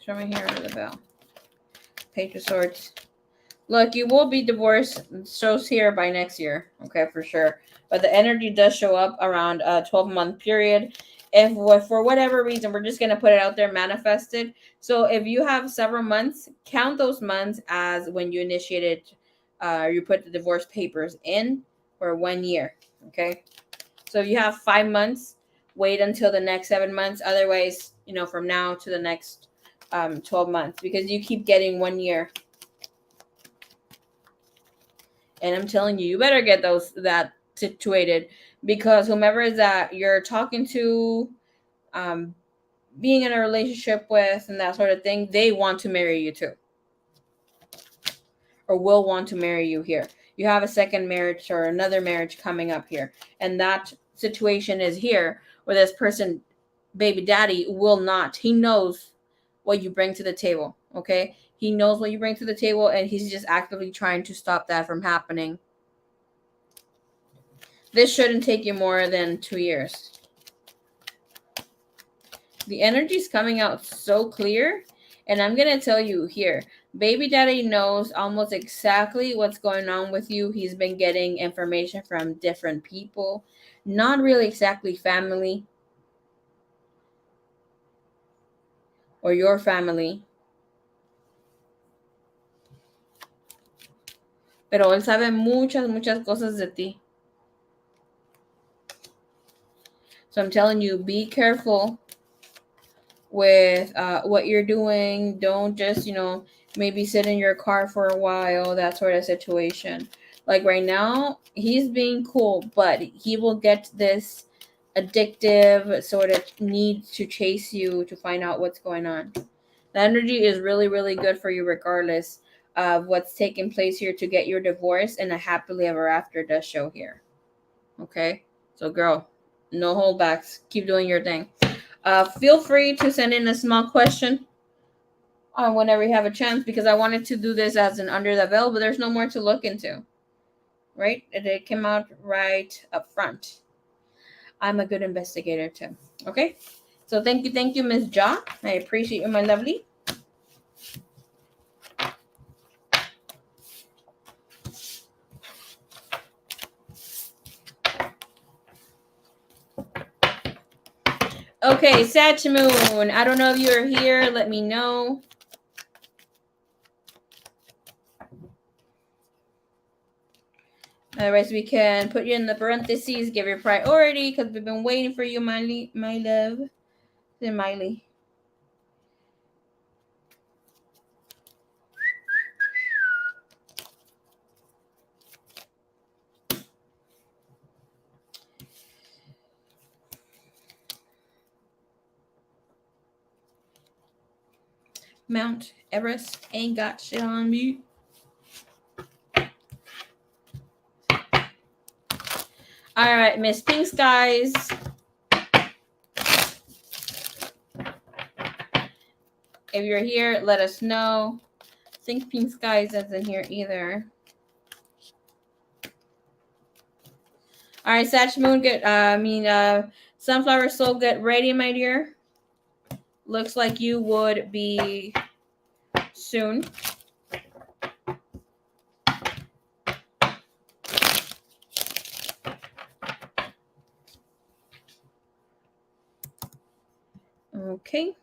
Show me here under the bell. Page of Swords. Look, you will be divorced. It shows here by next year. Okay, for sure. But the energy does show up around a 12-month period. If for whatever reason, we're just going to put it out there, manifested. So if you have several months, count those months as when you initiated, you put the divorce papers in for 1 year. Okay. So if you have 5 months, wait until the next 7 months. Otherwise, from now to the next 12 months, because you keep getting 1 year. And I'm telling you, you better get that situated, because whomever is that you're talking to, being in a relationship with, and that sort of thing, they want to marry you too, or will want to marry you here. You have a second marriage or another marriage coming up here, and that situation is here where this person, baby daddy, will not. He knows what you bring to the table. Okay, he knows what you bring to the table, and he's just actively trying to stop that from happening. This shouldn't take you more than 2 years. The energy is coming out so clear. And I'm going to tell you here, baby daddy knows almost exactly what's going on with you. He's been getting information from different people, not really exactly family or your family. Pero él sabe muchas cosas de ti. So I'm telling you, be careful with what you're doing. Don't just, maybe sit in your car for a while, that sort of situation. Like right now, he's being cool, but he will get this addictive sort of need to chase you to find out what's going on. The energy is really, really good for you regardless of what's taking place here to get your divorce, and a happily ever after does show here. Okay? So girl, no holdbacks. Keep doing your thing. Feel free to send in a small question whenever you have a chance, because I wanted to do this as an under the veil, but there's no more to look into. Right? It came out right up front. I'm a good investigator too. Okay? So thank you, Ms. Ja. I appreciate you, my lovely. Okay, Sag Moon. I don't know if you're here. Let me know. Otherwise, we can put you in the parentheses, give your priority, because we've been waiting for you, Miley, my love. Then Miley. Mount Everest ain't got shit on me. All right, Miss Pink Skies. If you're here, let us know. I think Pink Skies isn't here either. All right, Sag Moon. Sunflower Soul, get ready, my dear. Looks like you would be soon. Okay.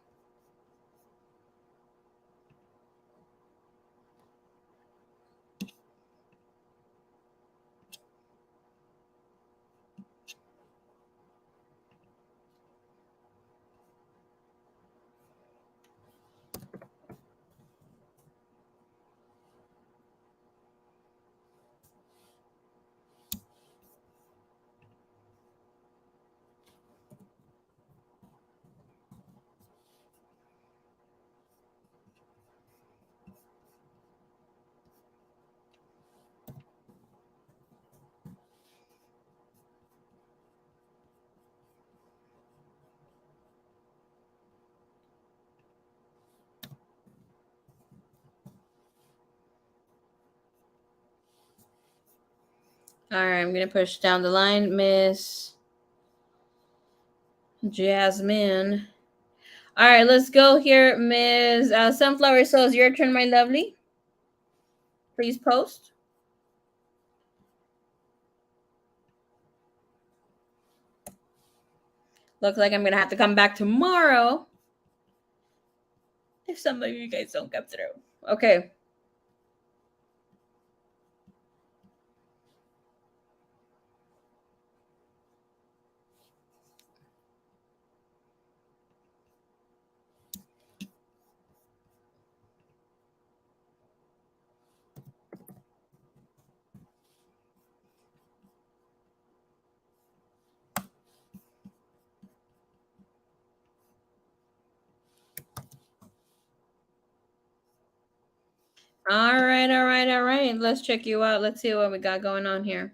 All right, I'm going to push down the line, Miss Jasmine. All right, let's go here, Miss Sunflower Soul. It's your turn, my lovely. Please post. Looks like I'm going to have to come back tomorrow if some of you guys don't come through. Okay. All right. Let's check you out. Let's see what we got going on here.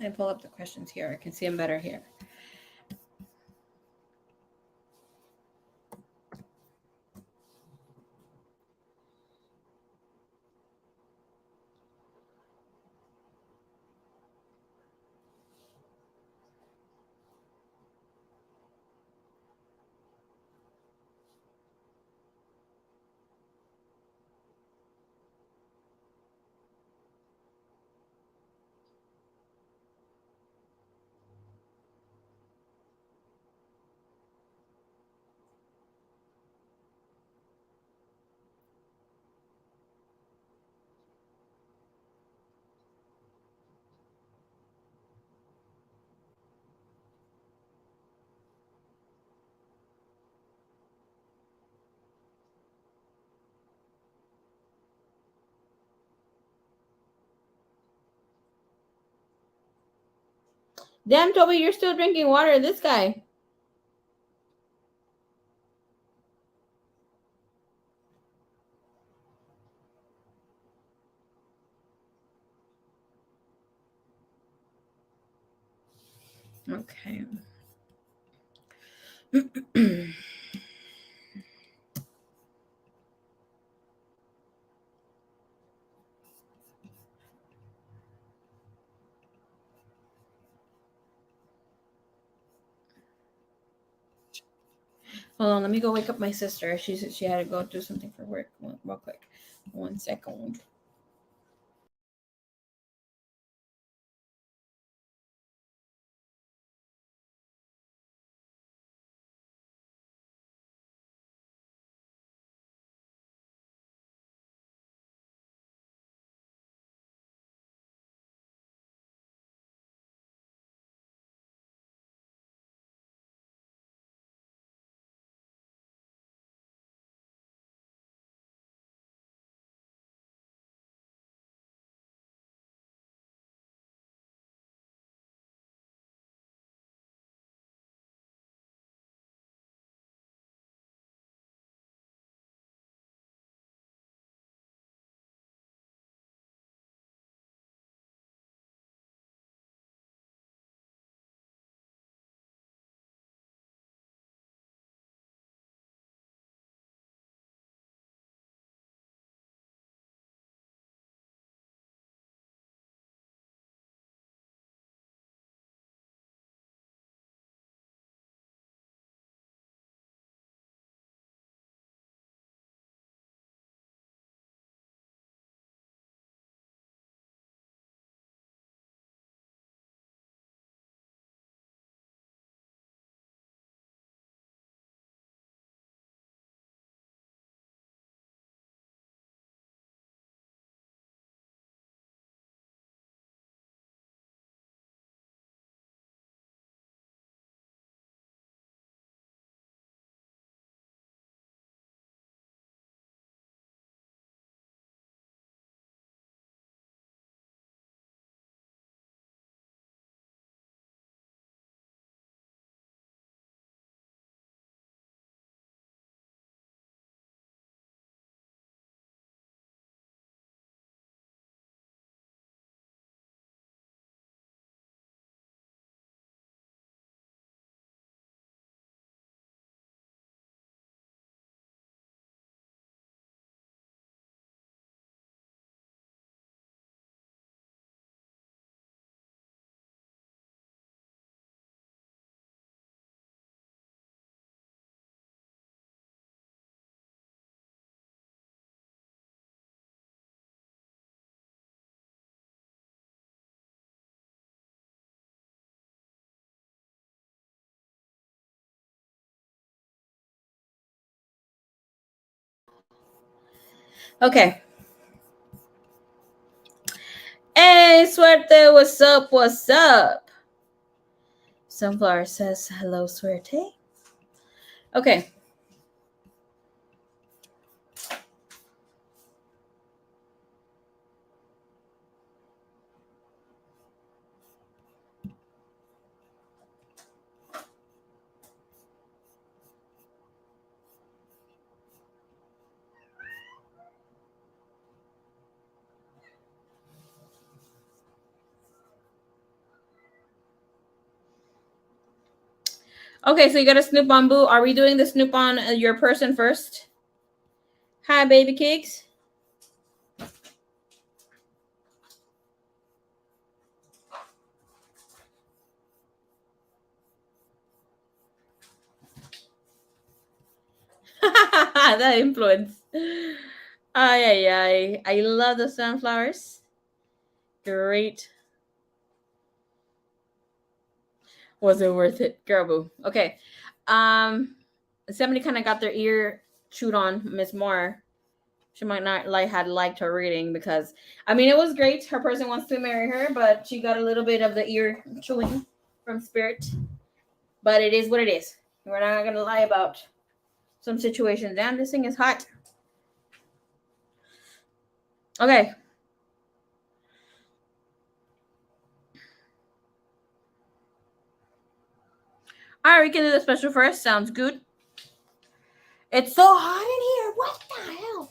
Let me pull up the questions here. I can see them better here. Damn, Toby, you're still drinking water. This guy. Okay. Hold on, let me go wake up my sister. She had to go do something for work. Real quick. 1 second. Okay. Hey, Suerte, what's up? What's up? Sunflower says hello, Suerte. Okay. Okay, so you got a Snoop on Boo. Are we doing the Snoop on your person first? Hi, baby cakes. That influence. Ay, ay, ay. I love the sunflowers. Great. Was it worth it? Girl, boo. Okay. Somebody kind of got their ear chewed on, Miss Moore. She might not had liked her reading because I mean it was great. Her person wants to marry her, but she got a little bit of the ear chewing from Spirit. But it is what it is. We're not gonna lie about some situations. Damn, this thing is hot. Okay. All right, we can do the special first. Sounds good. It's so hot in here. What the hell?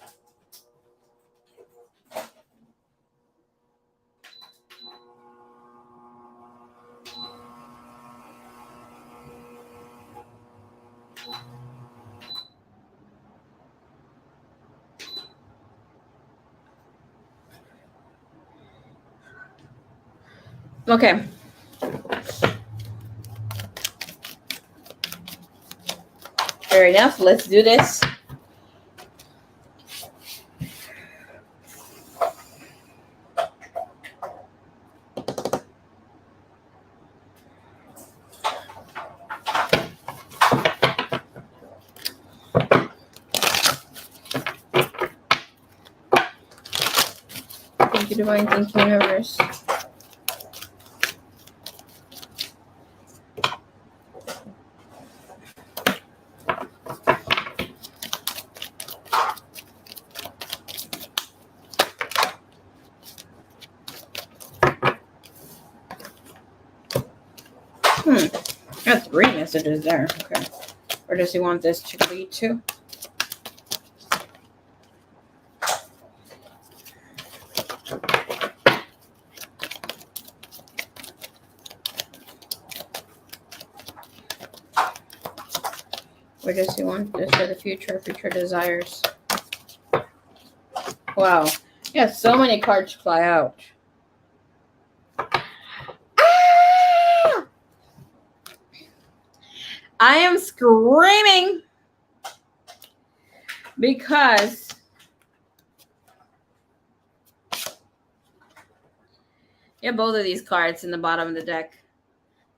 Okay. Fair enough. Let's do this. Thank you, Divine. Thank you, Universe. Got 3 messages there. Okay. Or does he want this to be 2? Or does he want this for the future desires? Wow. Yeah, so many cards fly out. Ah! I am screaming because you have both of these cards in the bottom of the deck.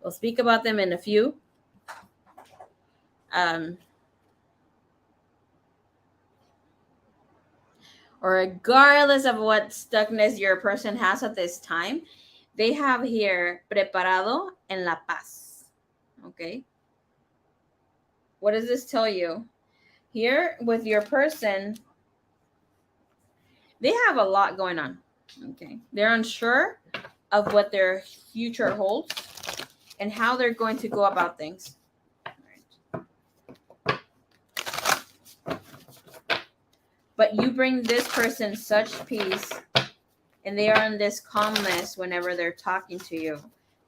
We'll speak about them in a few. Regardless of what stuckness your person has at this time, they have here preparado en la paz. Okay. What does this tell you? Here with your person, they have a lot going on. Okay. They're unsure of what their future holds and how they're going to go about things. But you bring this person such peace and they are in this calmness whenever they're talking to you.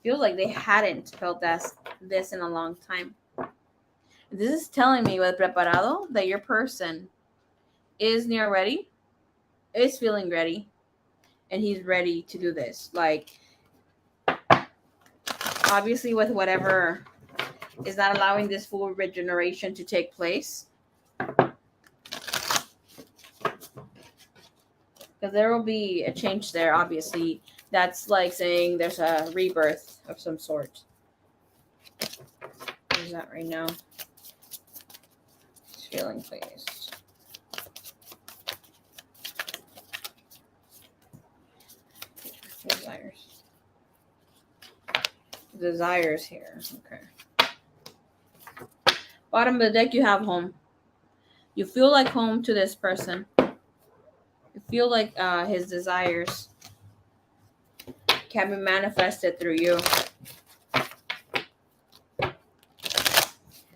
Feel like they hadn't felt this in a long time. This is telling me with preparado that your person is near ready, is feeling ready, and he's ready to do this. Like, obviously with whatever is not allowing this full regeneration to take place. Because there will be a change there, obviously. That's like saying there's a rebirth of some sort. What is that right now? It's feeling pleased. Desires here. Okay. Bottom of the deck, you have home. You feel like home to this person. You feel like his desires can be manifested through you.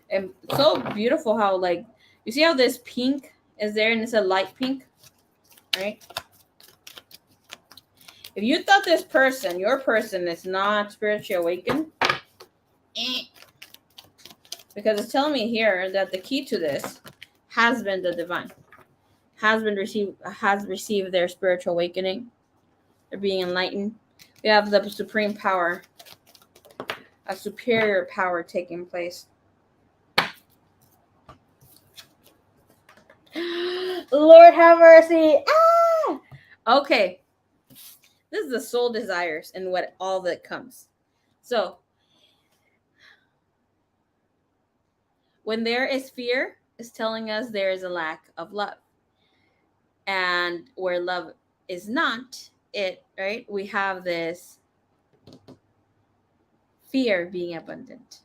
And so beautiful how, like, you see how this pink is there and it's a light pink, right? If you thought this person, your person, is not spiritually awakened, because it's telling me here that the key to this has been the divine, has received their spiritual awakening. They're being enlightened. We have the supreme power, a superior power taking place. Lord have mercy. Ah! Okay. This is the soul desires and what all that comes. So, when there is fear, it's telling us there is a lack of love. And where love is not it, right? We have this fear being abundant.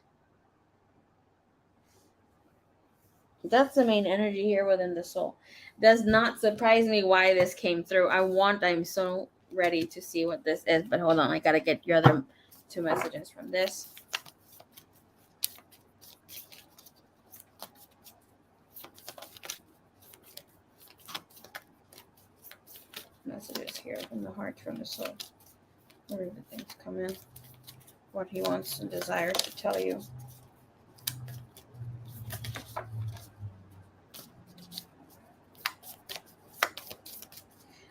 That's the main energy here within the soul. Does not surprise me why this came through. I'm so ready to see what this is, but hold on, I gotta get your other two messages from this. Messages here from the heart, from the soul. Where do the things come in? What he wants and desires to tell you.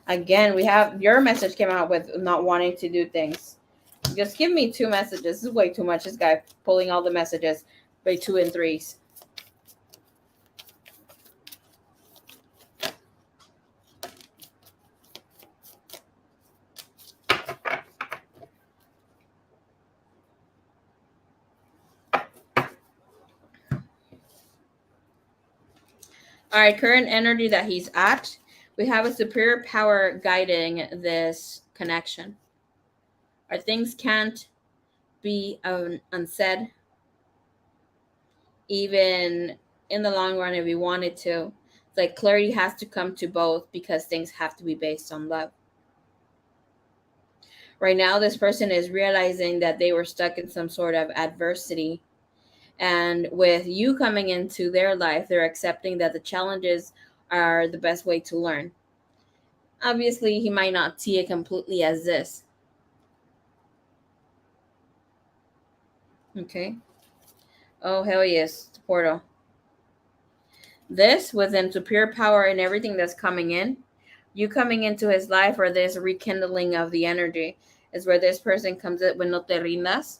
Again, we have your message came out with not wanting to do things. Just give me two messages. This is way too much. This guy pulling all the messages by 2 and 3s. All right, current energy that he's at. We have a superior power guiding this connection. Our things can't be unsaid, even in the long run if we wanted to. It's like clarity has to come to both because things have to be based on love. Right now, this person is realizing that they were stuck in some sort of adversity. And with you coming into their life, they're accepting that the challenges are the best way to learn. Obviously, he might not see it completely as this. Okay. Oh, hell yes. The portal. This, within superior power and everything that's coming in, you coming into his life or this rekindling of the energy is where this person comes in when no te rindas.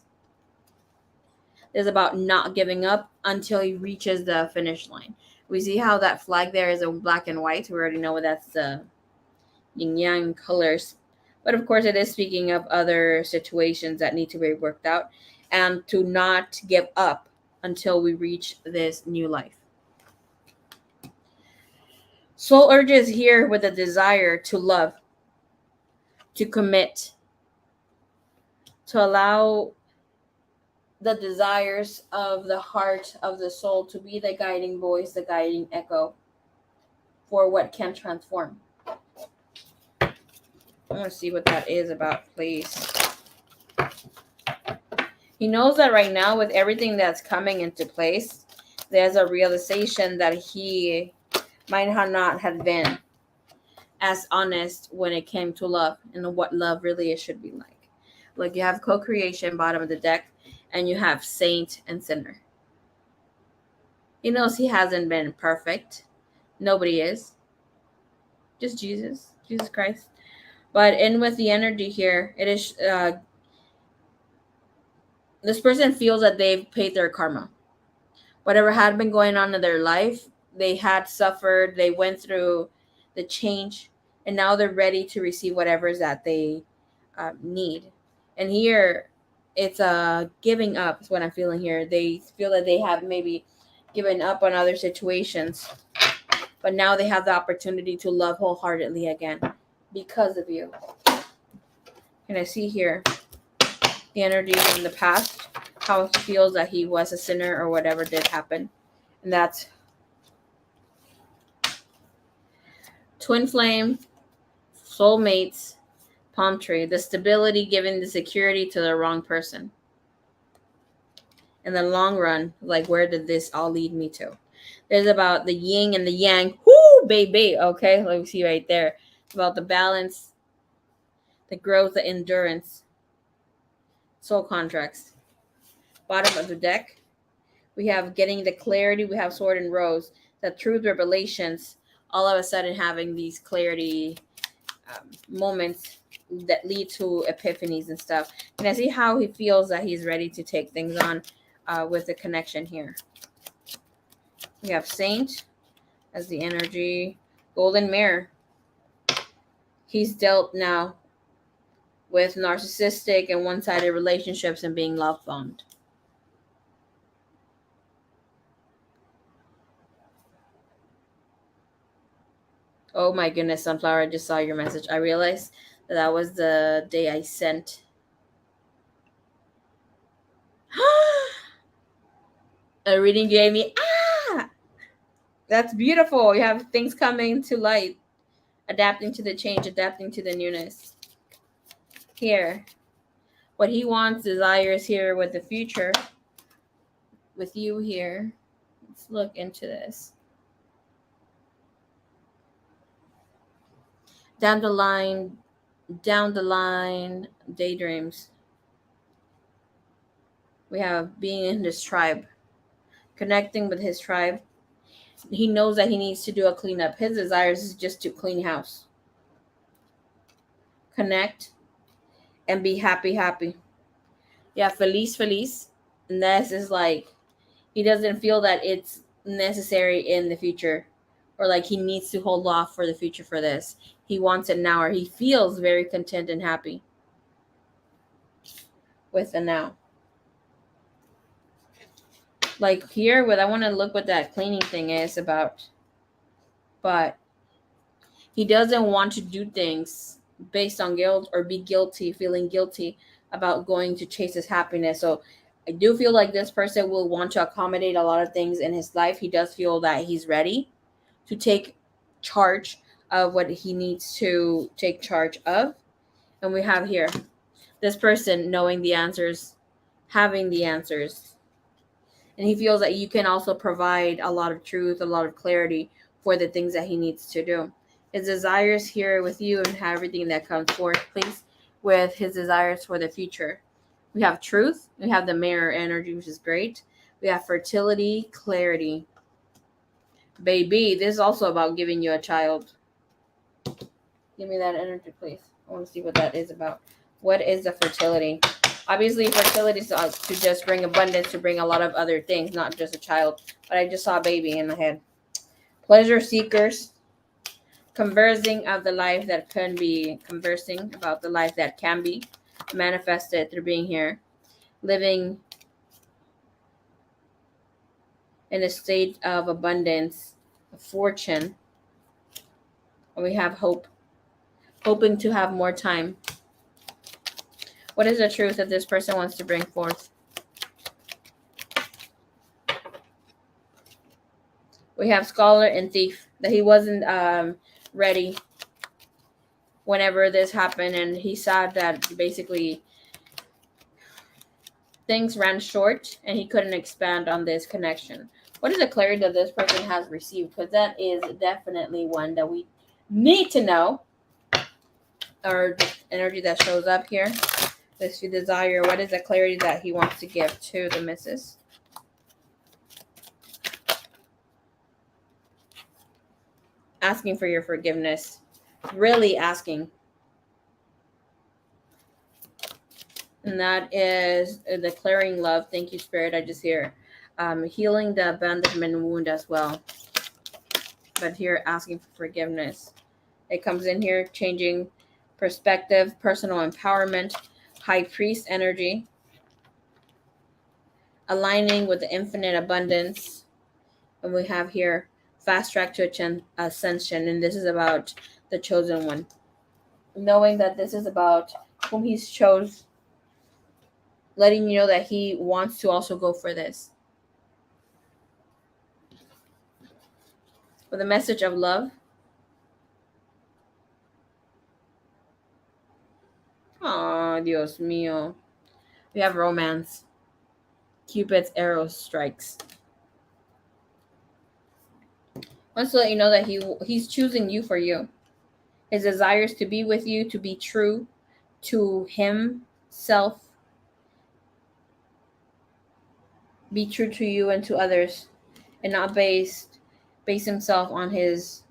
Is about not giving up until he reaches the finish line. We see how that flag there is a black and white. We already know that's the yin yang colors. But of course, it is speaking of other situations that need to be worked out and to not give up until we reach this new life. Soul urges here with a desire to love, to commit, to allow the desires of the heart of the soul to be the guiding voice, the guiding echo for what can transform. I want to see what that is about, please. He knows that right now, with everything that's coming into place, there's a realization that he might have not have been as honest when it came to love and what love really should be like. Like you have co-creation, bottom of the deck, and you have saint and sinner. He knows he hasn't been perfect. Nobody is. Just Jesus Christ. But in with the energy here, it is this person feels that they've paid their karma. Whatever had been going on in their life, they had suffered, they went through the change, and now they're ready to receive whatever is that they need. And here, it's giving up is what I'm feeling here. They feel that they have maybe given up on other situations, but now they have the opportunity to love wholeheartedly again because of you. And I see here the energy from the past, how he feels that he was a sinner or whatever did happen. And that's twin flame, soulmates, palm tree, the stability giving the security to the wrong person. In the long run, like, where did this all lead me to? There's about the yin and the yang. Whoo, baby. Okay, let me see right there. About the balance, the growth, the endurance, soul contracts. Bottom of the deck, we have getting the clarity. We have sword and rose, the truth revelations. All of a sudden, having these clarity moments that lead to epiphanies and stuff. And I see how he feels that he's ready to take things on with the connection here. We have Saint as the energy, golden mirror. He's dealt now with narcissistic and one-sided relationships and being love bombed. Oh my goodness, Sunflower, I just saw your message. I realized that was the day I sent. A reading gave me, that's beautiful. You have things coming to light, adapting to the change, adapting to the newness. Here, what he wants, desires here with the future, with you here. Let's look into this. Down the line, daydreams. We have being in his tribe, connecting with his tribe. He knows that he needs to do a cleanup. His desires is just to clean house, connect, and be happy. Yeah, feliz. And this is like, he doesn't feel that it's necessary in the future, or like he needs to hold off for the future for this. He wants it now, or he feels very content and happy with the now. Like here, what I want to look what that cleaning thing is about. But he doesn't want to do things based on guilt or be guilty, feeling guilty about going to chase his happiness. So I do feel like this person will want to accommodate a lot of things in his life. He does feel that he's ready to take charge of what he needs to take charge of. And we have here this person knowing the answers, having the answers. And he feels that you can also provide a lot of truth, a lot of clarity for the things that he needs to do. His desires here with you and have everything that comes forth, please, with his desires for the future. We have truth. We have the mirror energy, which is great. We have fertility, clarity. Baby, this is also about giving you a child. Give me that energy, please. I want to see what that is about. What is the fertility? Obviously, fertility is to just bring abundance, to bring a lot of other things, not just a child. But I just saw a baby in my head. Pleasure seekers. Conversing of the life that can be. Conversing about the life that can be manifested through being here. Living in a state of abundance, of fortune. And we have hope. Hoping to have more time. What is the truth that this person wants to bring forth? We have scholar and thief, that he wasn't ready whenever this happened, and he saw that basically things ran short and he couldn't expand on this connection. What is the clarity that this person has received? Because that is definitely one that we need to know, or the energy that shows up here. This desire, what is the clarity that he wants to give to the missus? Asking for your forgiveness. Really asking. And that is declaring love. Thank you, Spirit. I just hear healing the abandonment wound as well. But here, asking for forgiveness. It comes in here, changing perspective, personal empowerment, high priest energy, aligning with the infinite abundance. And we have here fast track to ascension. And this is about the chosen one. Knowing that this is about whom he's chose, letting you know that he wants to also go for this. With a message of love. Oh, Dios mío. We have romance. Cupid's arrow strikes. Wants to let you know that he's choosing you for you. His desires to be with you, to be true to himself, be true to you and to others, and not base himself on his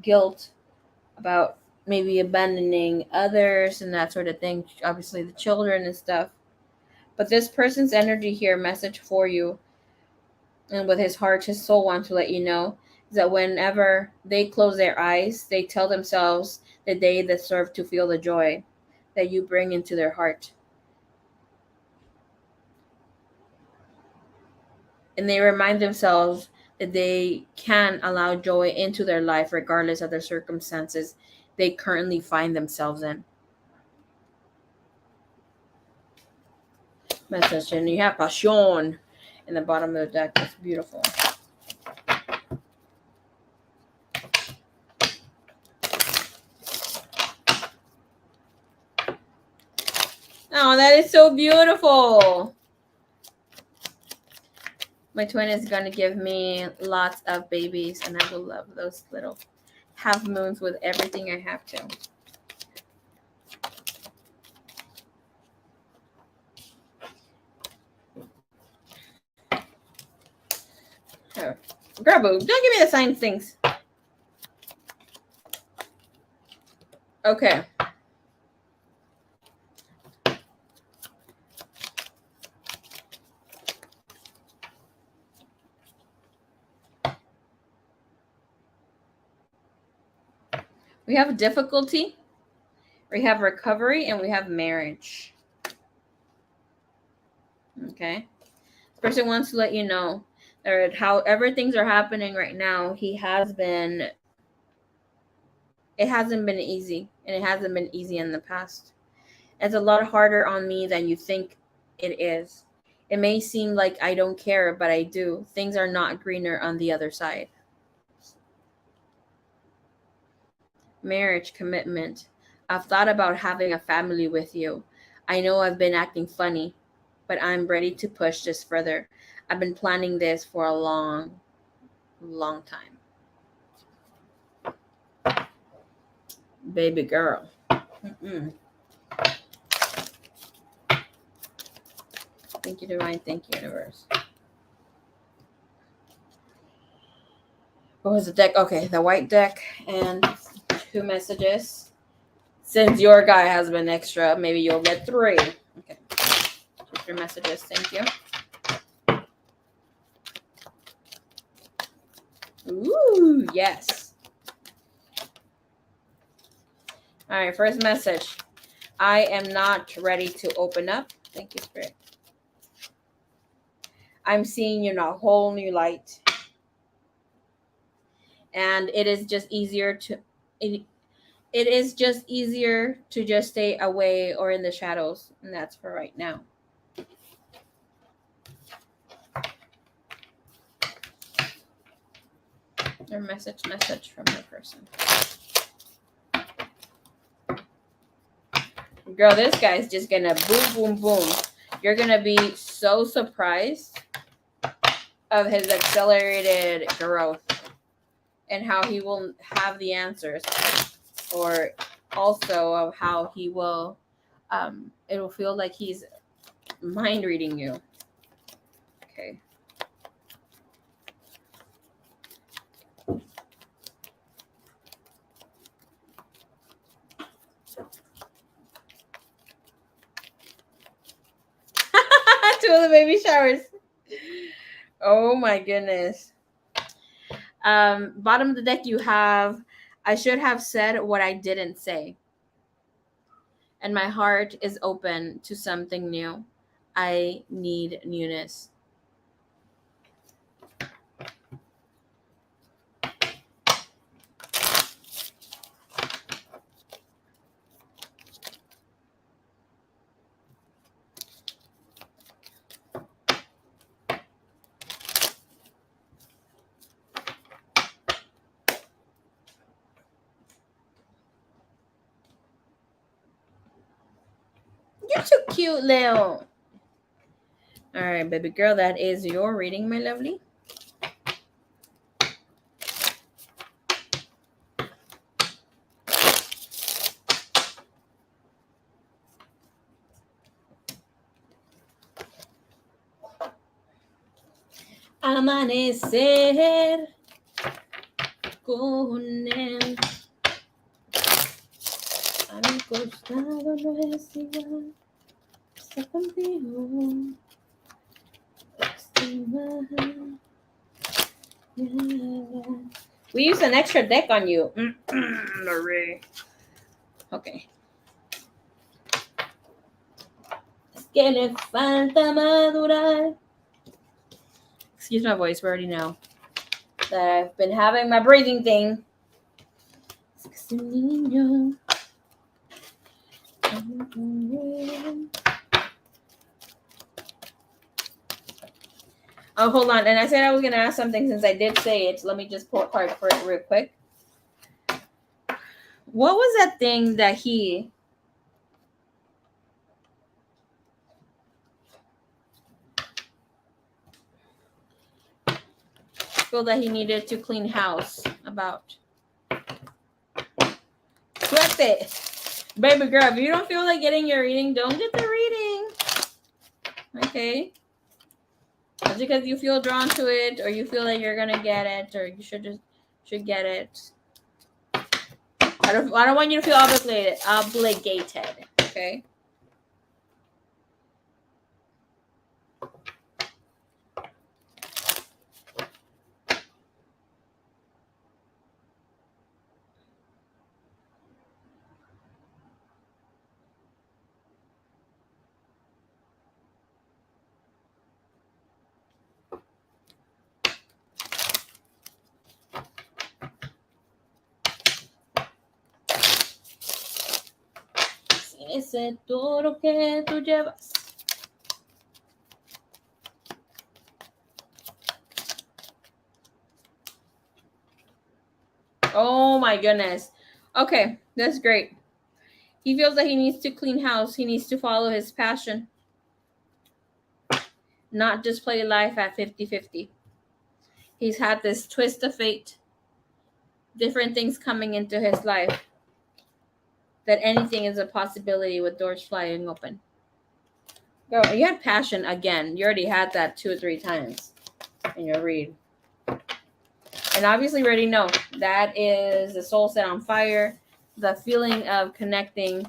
guilt about maybe abandoning others and that sort of thing. Obviously, the children and stuff. But this person's energy here, message for you, and with his heart, his soul wants to let you know is that whenever they close their eyes, they tell themselves that they deserve to feel the joy that you bring into their heart. And they remind themselves that they can allow joy into their life regardless of the circumstances they currently find themselves in. Message, and you have passion in the bottom of the deck. It's beautiful. Oh, that is so beautiful. My twin is going to give me lots of babies, and I will love those little half moons with everything I have to. Oh, girl boob, don't give me the sign things. Okay. We have difficulty, we have recovery, and we have marriage. Okay. This person wants to let you know that however things are happening right now, it hasn't been easy, and it hasn't been easy in the past. It's a lot harder on me than you think it is. It may seem like I don't care, but I do. Things are not greener on the other side. Marriage, commitment. I've thought about having a family with you. I know I've been acting funny, but I'm ready to push this further. I've been planning this for a long, long time. Baby girl. Mm-mm. Thank you, Divine. Thank you, Universe. What was the deck? Okay, the white deck and 2 messages. Since your guy has been extra, maybe you'll get 3. Okay. Just your messages. Thank you. Ooh, yes. All right, first message. I am not ready to open up. Thank you, Spirit. I'm seeing you in a whole new light. And it is just easier to it is just easier to just stay away or in the shadows, and that's for right now. Or message from my person. Girl, this guy's just gonna boom, boom, boom. You're gonna be so surprised of his accelerated growth and how he will have the answers, or also of how he will it'll feel like he's mind reading you. Okay. Two of the baby showers. Oh my goodness. Bottom of the deck you have, I should have said what I didn't say. And my heart is open to something new. I need newness. You're too cute, Leo. All right, baby girl, that is your reading, my lovely. Amanecer con él a mi costado no es igual. Está contigo. We used an extra deck on you. Marie. Okay. Es que le falta madurar. Excuse my voice, we already know that I've been having my breathing thing. Oh, hold on. And I said I was going to ask something since I did say it. So let me just pull a card for it real quick. What was that thing that he... feel that he needed to clean house about? Flip it. Baby girl, if you don't feel like getting your reading, don't get the reading. Okay? Just because you feel drawn to it or you feel like you're going to get it or you should get it. I don't want you to feel obligated. Okay? Ese toro que tú llevas. Oh my goodness. Okay, that's great. He feels that he needs to clean house. He needs to follow his passion. Not just play life at 50-50. He's had this twist of fate. Different things coming into his life. That anything is a possibility with doors flying open. Girl, you had passion again. You already had that 2 or 3 times in your read. And obviously you already know that is the soul set on fire. The feeling of connecting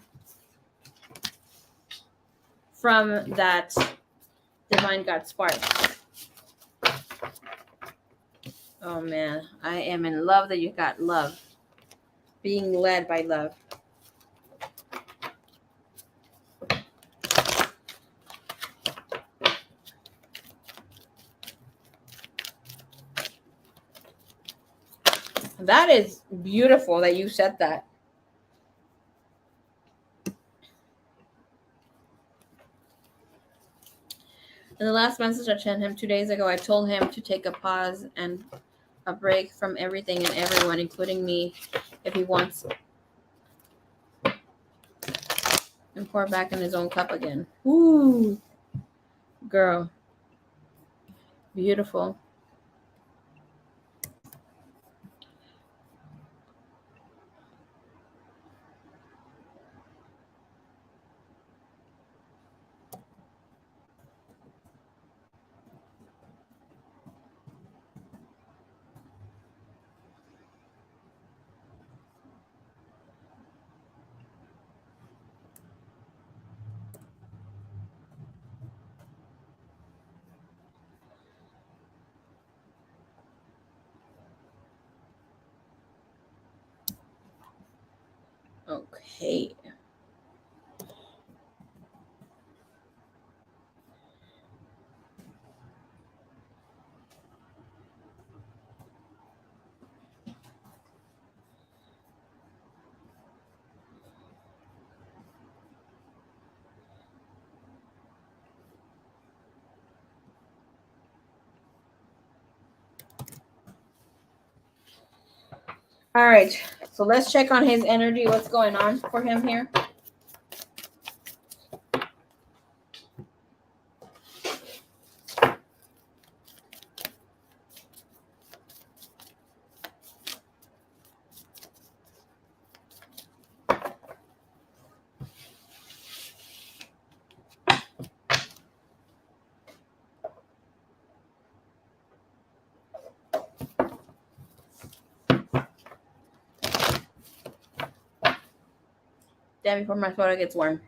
from that divine God spark. Oh man, I am in love that you got love. Being led by love. That is beautiful that you said that. In the last message I sent him 2 days ago, I told him to take a pause and a break from everything and everyone, including me, if he wants, and pour back in his own cup again. Ooh, girl. Beautiful. Okay. All right. So let's check on his energy. What's going on for him here? Damn, before my sweater gets warm.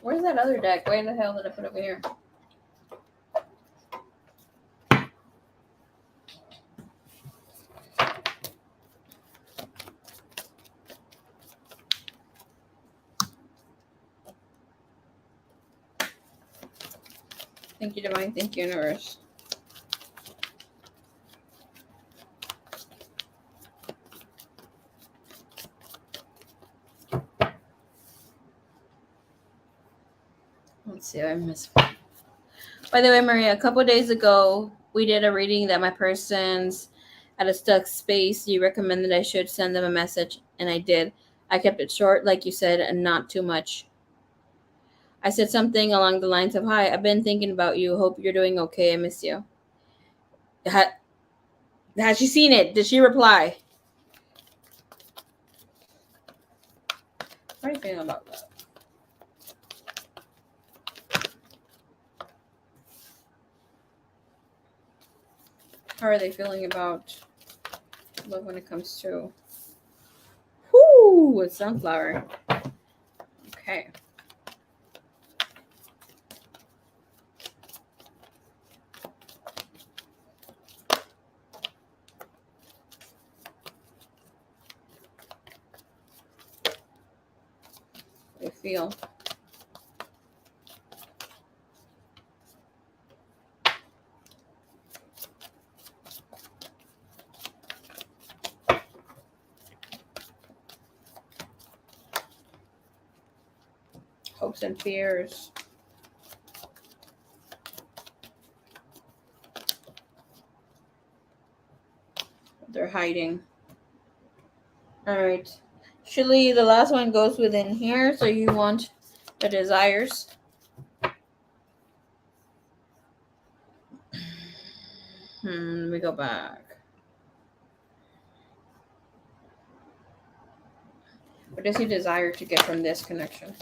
Where's that other deck? Where the hell did I put it over here? Thank you, Divine. Thank you, Universe. Let's see. I missed. By the way, Maria, a couple days ago, we did a reading that my person's at a stuck space. You recommended I should send them a message, and I did. I kept it short, like you said, and not too much. I said something along the lines of, "Hi, I've been thinking about you. Hope you're doing okay. I miss you." Has she seen it? Did she reply? How are you feeling about that? How are they feeling about love when it comes to with sunflower? Okay. They feel. Hopes and fears. They're hiding. All right. Actually, the last one goes within here, so you want the desires. Let me go back. What does he desire to get from this connection,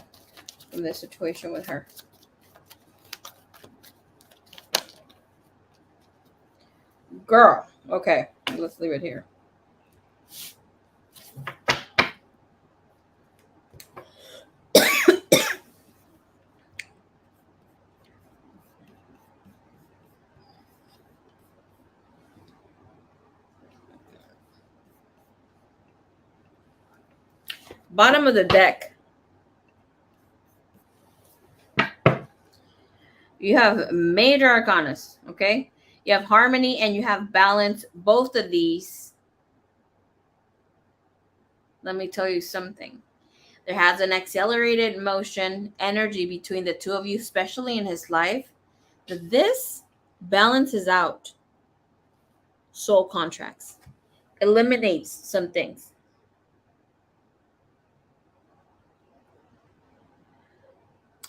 from this situation with her? Girl. Okay, let's leave it here. Bottom of the deck. You have major arcanas, okay? You have harmony and you have balance. Both of these, let me tell you something. There has an accelerated motion energy between the two of you, especially in his life. But this balances out soul contracts, eliminates some things.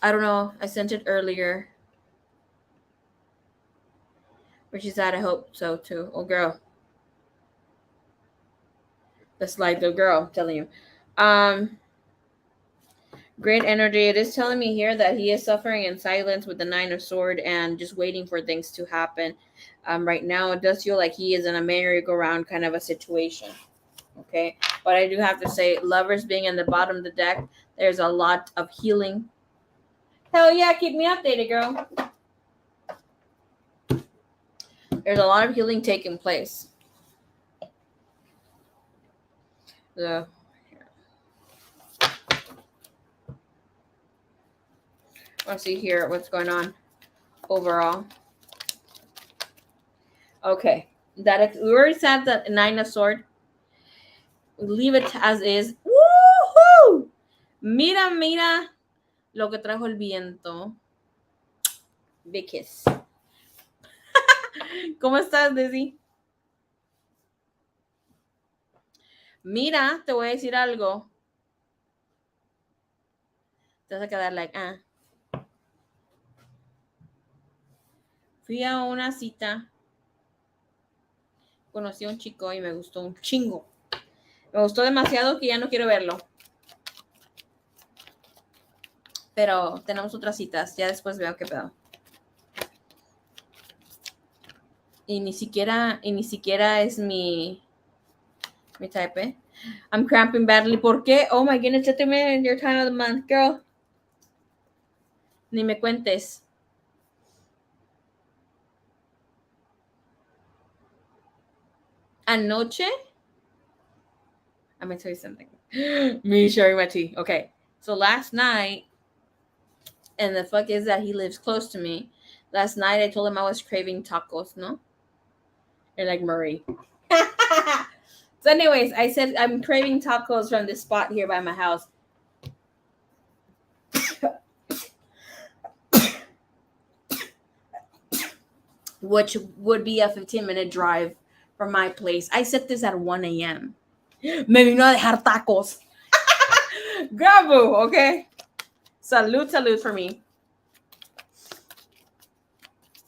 I don't know. I sent it earlier. Where she's at, I hope so too. Oh, girl. That's like the girl, I'm telling you. Great energy. It is telling me here that he is suffering in silence with the Nine of Sword and just waiting for things to happen. Right now, it does feel like he is in a merry-go-round kind of a situation. Okay, but I do have to say, lovers being in the bottom of the deck, there's a lot of healing. Hell yeah, keep me updated, girl. There's a lot of healing taking place. Let's see here what's going on overall. Okay, that we already said that Nine of Sword. Leave it as is. Woohoo! Mira, mira lo que trajo el viento. Big kiss. ¿Cómo estás, Desi? Mira, te voy a decir algo. Te vas a quedar like, Fui a una cita, conocí a un chico y me gustó un chingo. Me gustó demasiado que ya no quiero verlo. Pero tenemos otras citas, ya después veo qué pedo. Y ni siquiera es mi type, ¿eh? I'm cramping badly. ¿Por qué? Oh my goodness, ya terminé your time of the month, girl. Ni me cuentes. Anoche, I'm gonna tell you something. Me sharing my tea. Okay. So last night, and the fuck is that he lives close to me. Last night I told him I was craving tacos, no? You're like, Murray. So anyways, I said I'm craving tacos from this spot here by my house. Which would be a 15-minute drive from my place. I said this at 1 a.m. Me vino a dejar tacos. Grabu, okay? Salud for me.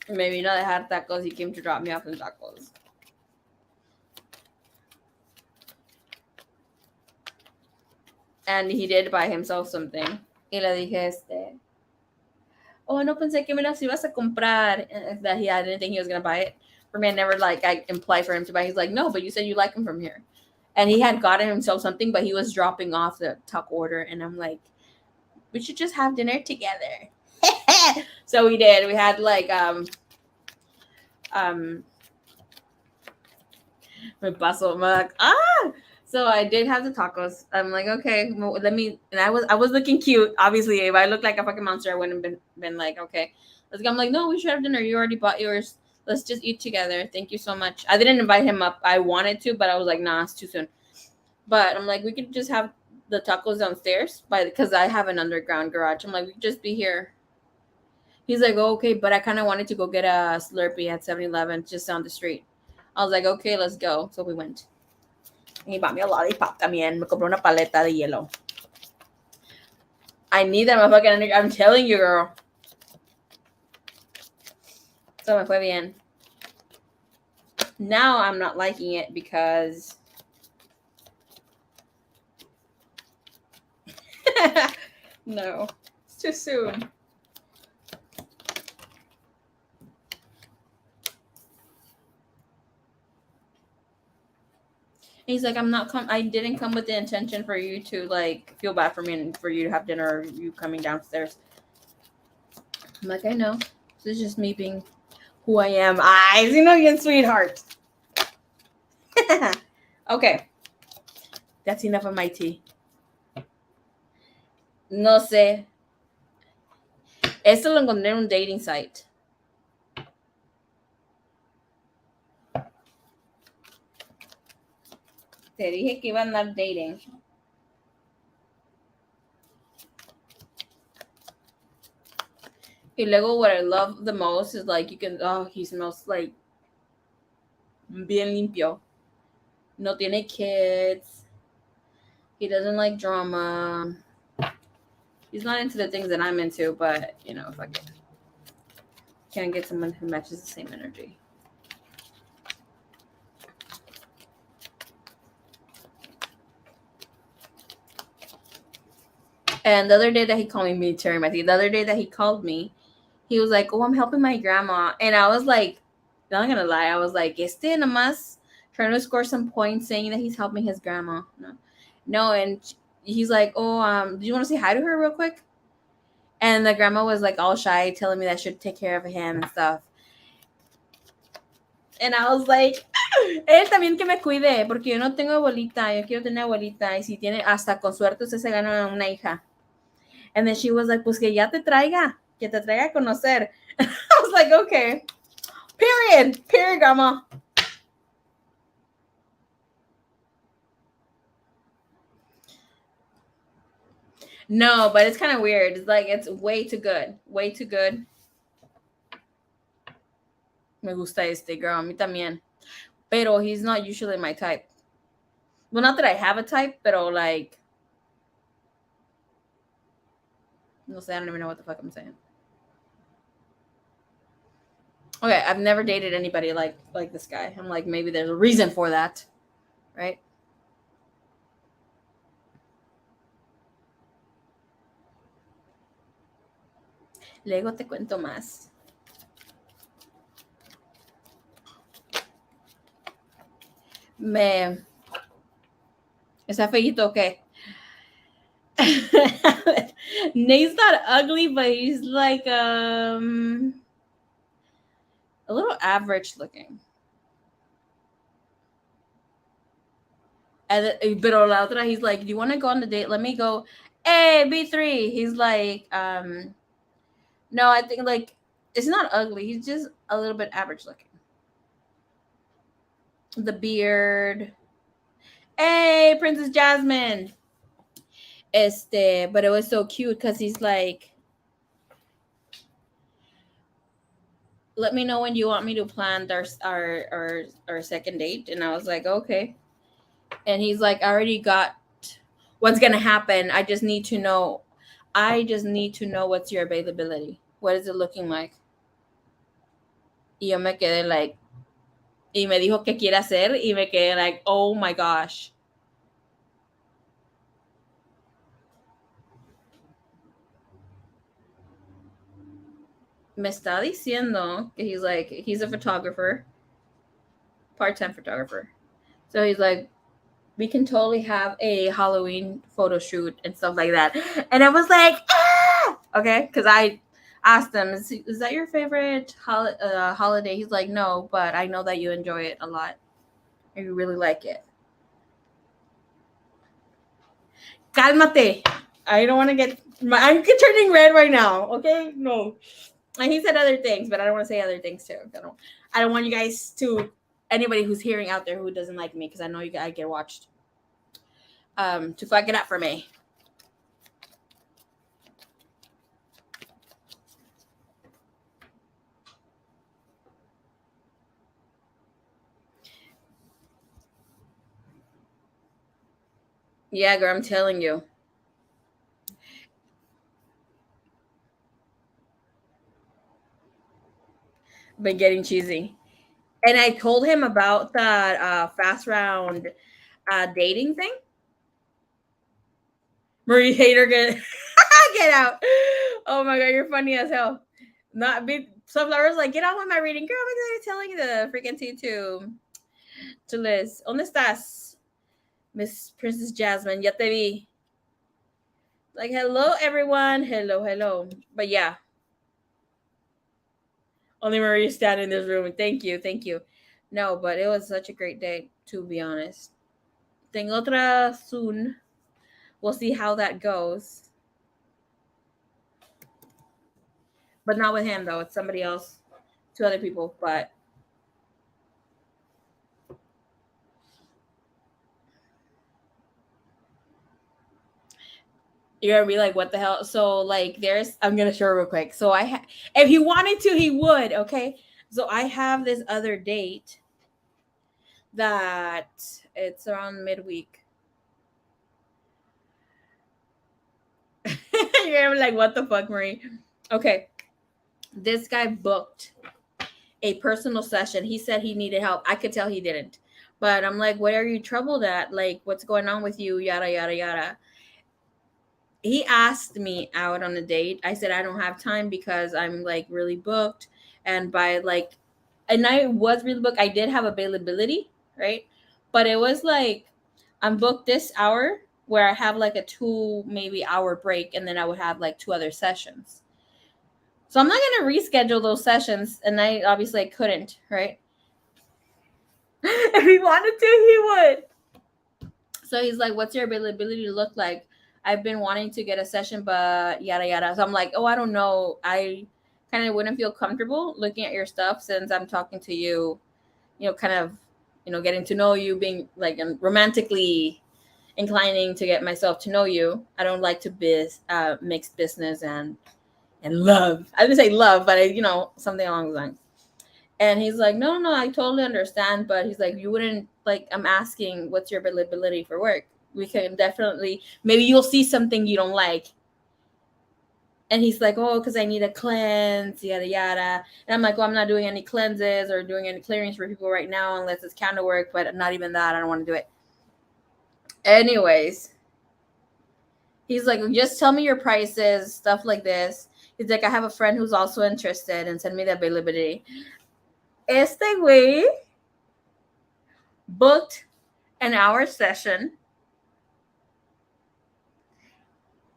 Me vino a dejar tacos. He came to drop me off in tacos. And he did buy himself something. Y le dije, oh, no pensé que me las ibas a comprar. That I didn't think he was going to buy it. For me, I never, I implied for him to buy. He's like, no, but you said you like him from here. And he had gotten himself something, but he was dropping off the taco order. And I'm like, we should just have dinner together. So we did. We had, me paso. So I did have the tacos. I'm like, okay, well, let me. And I was looking cute. Obviously, if I looked like a fucking monster, I wouldn't have been like, okay, let's go. I'm like, no, we should have dinner. You already bought yours. Let's just eat together. Thank you so much. I didn't invite him up. I wanted to, but I was like, nah, it's too soon. But I'm like, we could just have the tacos downstairs because I have an underground garage. I'm like, we could just be here. He's like, oh, okay, but I kind of wanted to go get a Slurpee at 7-Eleven just down the street. I was like, okay, let's go. So we went. He bought me a lollipop también. Me compró una paleta de hielo. I need that motherfucking. I'm telling you, girl. So me fue bien. Now I'm not liking it because no, it's too soon. He's like, I didn't come with the intention for you to feel bad for me and for you to have dinner or you coming downstairs. I'm like, I know. This is just me being who I am. Eyes, you sweetheart. Okay. That's enough of my tea. No sé. Esto lo encontré en un dating site. Te dije que iba a andar dating. Y luego what I love the most is he smells like bien limpio. No tiene kids. He doesn't like drama. He's not into the things that I'm into, but if I can't get someone who matches the same energy. And the other day that he called me, Terry Matthew, the other day that he called me, he was like, oh, I'm helping my grandma. And I was like, not gonna lie, I was like, nomás trying to score some points saying that he's helping his grandma. No, and he's like, oh, do you want to say hi to her real quick? And the grandma was like all shy, telling me that I should take care of him and stuff. And I was like, él también que me cuide, porque yo no tengo abuelita, yo quiero tener abuelita, y si tiene, hasta con suerte usted se gana una hija. And then she was like, pues que ya te traiga a conocer. I was like, okay. Period, grandma. No, but it's kind of weird. It's way too good. Way too good. Me gusta girl. A mí también. Pero he's not usually my type. Well, not that I have a type, pero No sé, I don't even know what the fuck I'm saying. Okay, I've never dated anybody like this guy. I'm like, maybe there's a reason for that, right? Luego te cuento más. Me está feíto, okay. Nate's not ugly, but he's like a little average looking. And pero la otra, he's like, do you want to go on the date? Let me go. Hey, B3. He's like, no, I think like it's not ugly. He's just a little bit average looking. The beard. Hey, Princess Jasmine. But it was so cute because he's like, let me know when you want me to plan our second date. And I was like, okay. And he's like, I already got what's gonna happen. I just need to know what's your availability. What is it looking like? Y yo me quedé like, y me dijo qué quiere hacer, y me quedé like, oh my gosh. Me está diciendo que he's a photographer, part-time photographer. So he's like, we can totally have a Halloween photo shoot and stuff like that. And I was like, ah! Okay, because I asked him, is that your favorite holiday? He's like, no, but I know that you enjoy it a lot. And you really like it. Cálmate. I don't want to get, I'm turning red right now. Okay, no. And he said other things, but I don't want to say other things too. I don't want you guys to, anybody who's hearing out there who doesn't like me, because I know I get watched, to fuck it up for me. Yeah, girl, I'm telling you. Been getting cheesy. And I told him about that fast round dating thing. Marie Hater, get get out. Oh my god, you're funny as hell. Not be Sunflower's like, get on with my reading. Girl, I'm telling you the freaking tea to Liz. ¿Dónde estás? Miss Princess Jasmine, ya te vi. Like, hello everyone. Hello. But yeah. Only Marie stand in this room. Thank you. No, but it was such a great day, to be honest. Tengo otra soon. We'll see how that goes. But not with him though. It's somebody else, two other people. But you're gonna be like, what the hell? So like, I'm gonna show real quick. So if he wanted to, he would. Okay. So I have this other date that it's around midweek. You're gonna be like, what the fuck, Marie? Okay. This guy booked a personal session. He said he needed help. I could tell he didn't. But I'm like, what are you troubled at? Like, what's going on with you? Yada, yada, yada. He asked me out on a date. I said, I don't have time because I'm like really booked. And and I was really booked. I did have availability, right? But it was like, I'm booked this hour where I have like a 2 maybe hour break. And then I would have like 2 other sessions. So I'm not going to reschedule those sessions. And I obviously couldn't, right? If he wanted to, he would. So he's like, what's your availability look like? I've been wanting to get a session, but yada, yada. So I'm like, oh, I don't know. I kind of wouldn't feel comfortable looking at your stuff since I'm talking to you, kind of, getting to know you, being like romantically inclining to get myself to know you. I don't like to mix business and love. I didn't say love, but something along those lines. And he's like, no, I totally understand. But he's like, you wouldn't like, I'm asking what's your availability for work? We can definitely, maybe you'll see something you don't like. And he's like, oh, because I need a cleanse, yada yada. And I'm like, well, I'm not doing any cleanses or doing any clearings for people right now unless it's candle work, but not even that. I don't want to do it. Anyways, he's like, just tell me your prices, stuff like this. He's like, I have a friend who's also interested, and send me the availability. Este güey booked an hour session.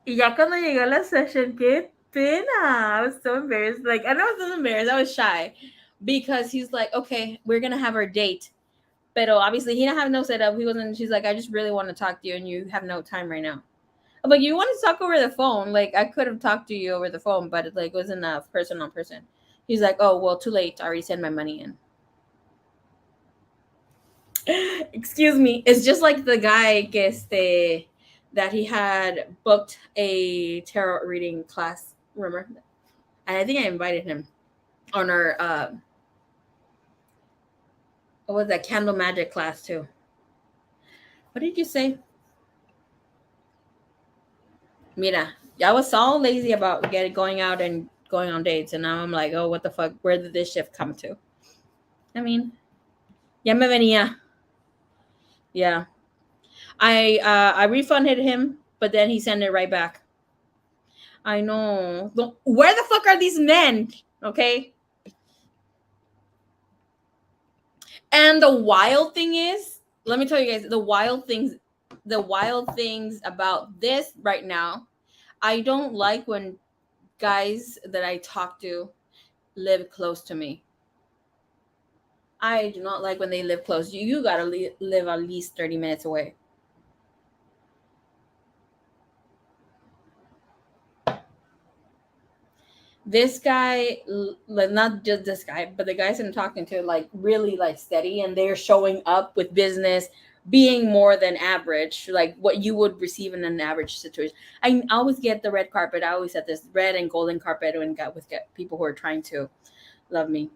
Y ya cuando llegué a la session, qué pena. I was so embarrassed. Like, I know I was embarrassed. I was shy. Because he's like, okay, we're going to have our date. Pero obviously, he didn't have no setup. He wasn't, she's like, I just really want to talk to you, and you have no time right now. I'm like, you want to talk over the phone? Like, I could have talked to you over the phone, but it like wasn't a person on person. He's like, oh, well, too late. I already sent my money in. Excuse me. It's just like the guy that he had booked a tarot reading class. Remember? And I think I invited him on our what was that, candle magic class too. What did you say? Mira, I was so lazy about going out and going on dates, and now I'm like, oh, what the fuck? Where did this shift come to? I mean, ya me venía. Yeah, I refunded him, but then he sent it right back. I know. Where the fuck are these men? Okay. And the wild thing is, let me tell you guys, the wild things about this right now. I don't like when guys that I talk to live close to me. I do not like when they live close. You gotta live at least 30 minutes away. This guy, like, not just this guy, but the guys I'm talking to, like, really like steady, and they're showing up with business, being more than average, like what you would receive in an average situation. I always get the red carpet. I always had this red and golden carpet when get people who are trying to love me,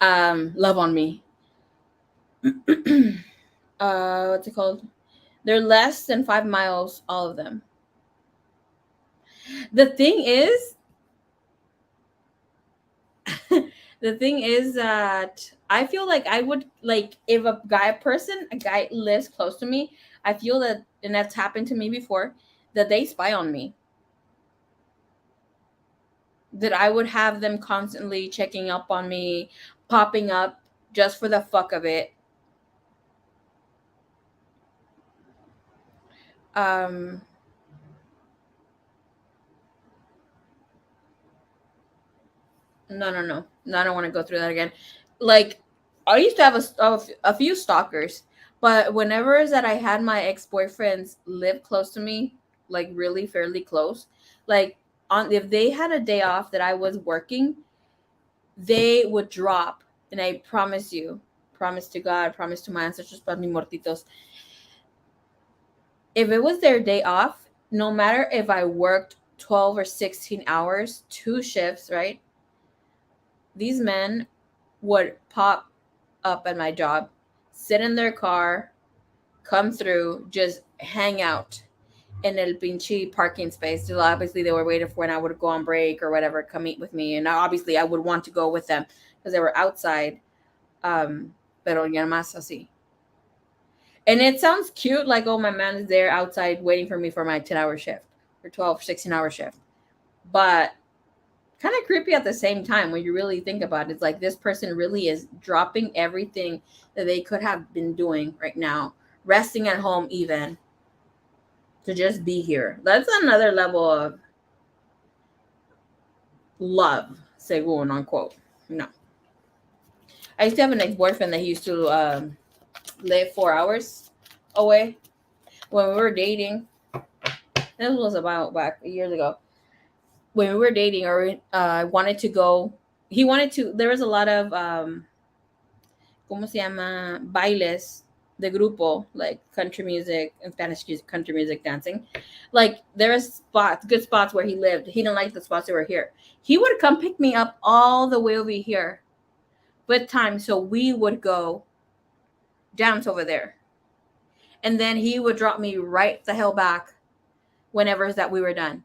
love on me. What's it called? They're less than 5 miles, all of them. The thing is, the thing is that I feel like I would, like, if a guy lives close to me, I feel that, and that's happened to me before, that they spy on me. That I would have them constantly checking up on me, popping up just for the fuck of it. Um no. I don't want to go through that again. Like, I used to have a few stalkers, but whenever is that I had my ex-boyfriends live close to me, like really fairly close, like, on if they had a day off that I was working, they would drop. And I promise to God, promise to my ancestors, para mis mortitos, if it was their day off, no matter if I worked 12 or 16 hours, 2 shifts, right? These men would pop up at my job, sit in their car, come through, just hang out in el pinche parking space. So obviously, they were waiting for when I would go on break or whatever, come eat with me. And obviously, I would want to go with them because they were outside. Pero ya más así. And it sounds cute, like, oh, my man is there outside waiting for me for my 10-hour shift or 12, 16-hour shift. But kind of creepy at the same time when you really think about it. It's like this person really is dropping everything that they could have been doing right now, resting at home even, to just be here. That's another level of love, según unquote. No. I used to have an ex-boyfriend that he used to live 4 hours away when we were dating. This was about back years ago. When we were dating, or I wanted to go, he wanted to. There was a lot of ¿cómo se llama? Bailes de grupo, like country music and Spanish music, country music dancing. Like, there are spots, good spots where he lived. He didn't like the spots that were here. He would come pick me up all the way over here with time, so we would go dance over there, and then he would drop me right the hell back whenever that we were done.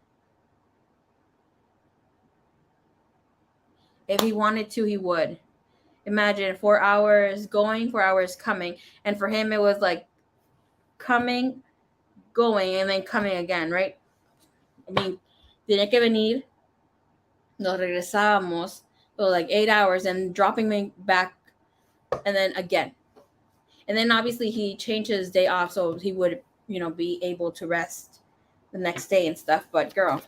If he wanted to, he would. Imagine 4 hours going, 4 hours coming. And for him, it was like coming, going, and then coming again, right? I mean, tenía que venir, nos regresábamos, so like 8 hours, and dropping me back, and then again. And then obviously he changed his day off so he would, be able to rest the next day and stuff. But girl.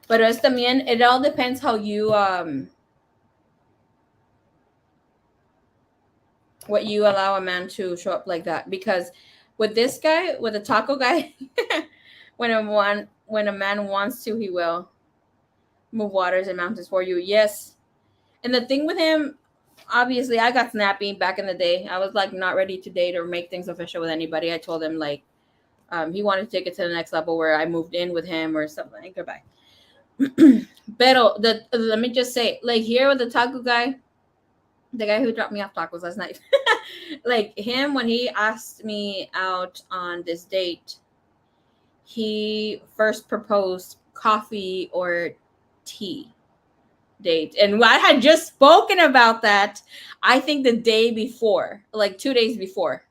But es también, it all depends how you, what you allow a man to show up like that. Because with this guy, with the taco guy, when a man wants to, he will move waters and mountains for you. Yes. And the thing with him, obviously, I got snappy back in the day. I was like not ready to date or make things official with anybody. I told him like he wanted to take it to the next level where I moved in with him or something. Like, goodbye. Pero let me just say, like here with the taco guy, the guy who dropped me off tacos last night, like him, when he asked me out on this date, he first proposed coffee or tea date. And I had just spoken about that, I think the day before, like 2 days before.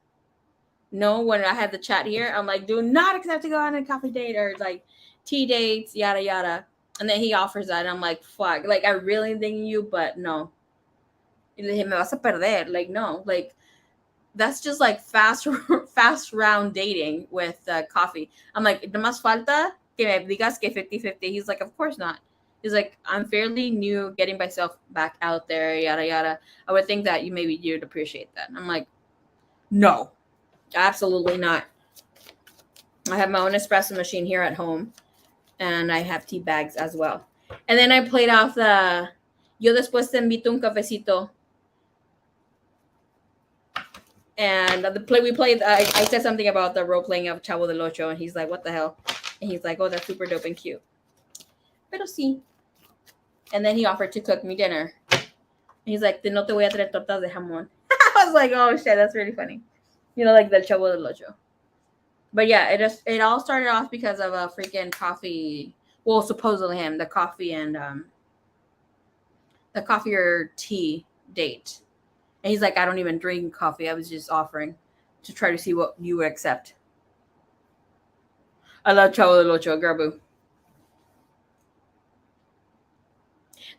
No, when I had the chat here, I'm like, do not accept to go on a coffee date or like tea dates, yada, yada. And then he offers that. And I'm like, fuck. Like, I really think you, but no. Y le dije, me vas a perder. Like, no. Like, that's just like fast round dating with coffee. I'm like, no más falta que me digas que 50-50. He's like, of course not. He's like, I'm fairly new getting myself back out there, yada, yada. I would think that you'd appreciate that. I'm like, no, absolutely not. I have my own espresso machine here at home, and I have tea bags as well. And then I played off the, yo después te invito un cafecito. And we played, I said something about the role playing of Chavo del Ocho, and he's like, what the hell? And he's like, oh, that's super dope and cute. Pero sí. And then he offered to cook me dinner. And he's like, no te voy a traer tortas de jamón. I was like, oh shit, that's really funny. Like the Chavo del Ocho. But yeah, it all started off because of a freaking coffee. Well, supposedly him, the coffee and the coffee or tea date. And he's like, I don't even drink coffee. I was just offering to try to see what you would accept. I love Chavo del Ocho, Garbu.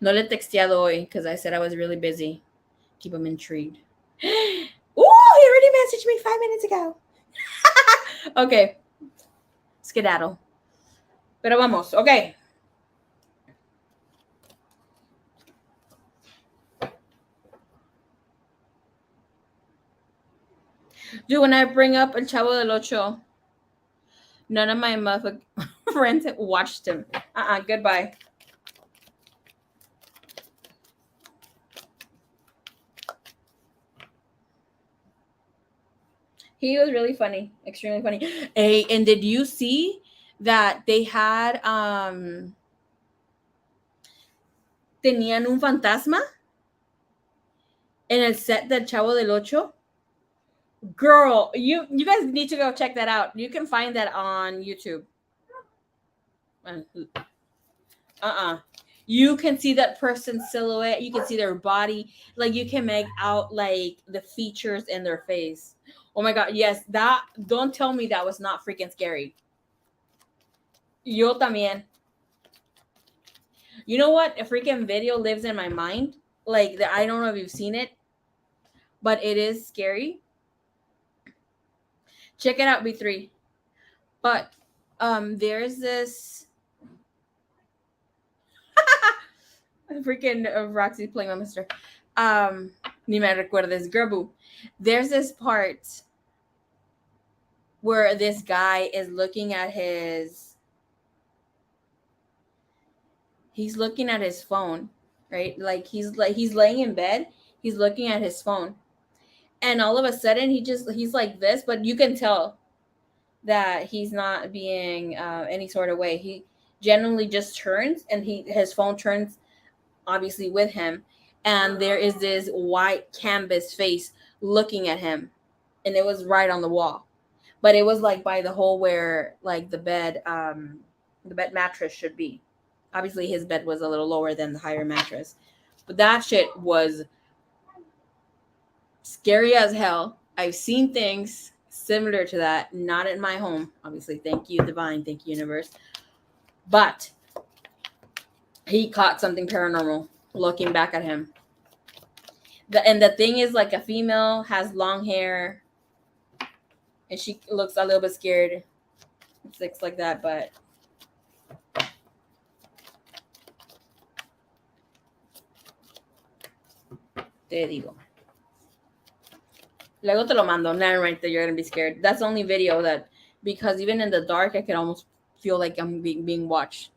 No le texteado hoy because I said I was really busy. Keep him intrigued. Ooh, he already messaged me 5 minutes ago. Okay. Skedaddle. Pero vamos. Okay. Dude, when I bring up El Chavo del Ocho, none of my mother friends watched him. Goodbye. He was really funny, extremely funny. Hey, and did you see that they had tenían un fantasma en el set del Chavo del Ocho? Girl, you guys need to go check that out. You can find that on YouTube. You can see that person's silhouette. You can see their body. Like, you can make out like the features in their face. Oh my god, yes, that, don't tell me that was not freaking scary. Yo también. You know what? A freaking video lives in my mind. Like, I don't know if you've seen it, but it is scary. Check it out, B3. But there's this freaking Roxy playing my mister. Ni me recuerdes, Gerbu. There's this part where this guy is looking at he's looking at his phone, right? Like he's laying in bed, he's looking at his phone. And all of a sudden he's like this, but you can tell that he's not being any sort of way. He generally just turns, and his phone turns obviously with him, and there is this white canvas face looking at him, and it was right on the wall, but it was like by the hole where like the bed mattress should be. Obviously, his bed was a little lower than the higher mattress. But that shit was scary as hell. I've seen things similar to that, not in my home. Obviously, thank you, Divine. Thank you, Universe. But he caught something paranormal looking back at him. And the thing is, like, a female has long hair and she looks a little bit scared. It's like that, but te digo. Luego te lo mando. Now right there, you're gonna be scared. That's the only video that, because even in the dark, I can almost feel like I'm being watched.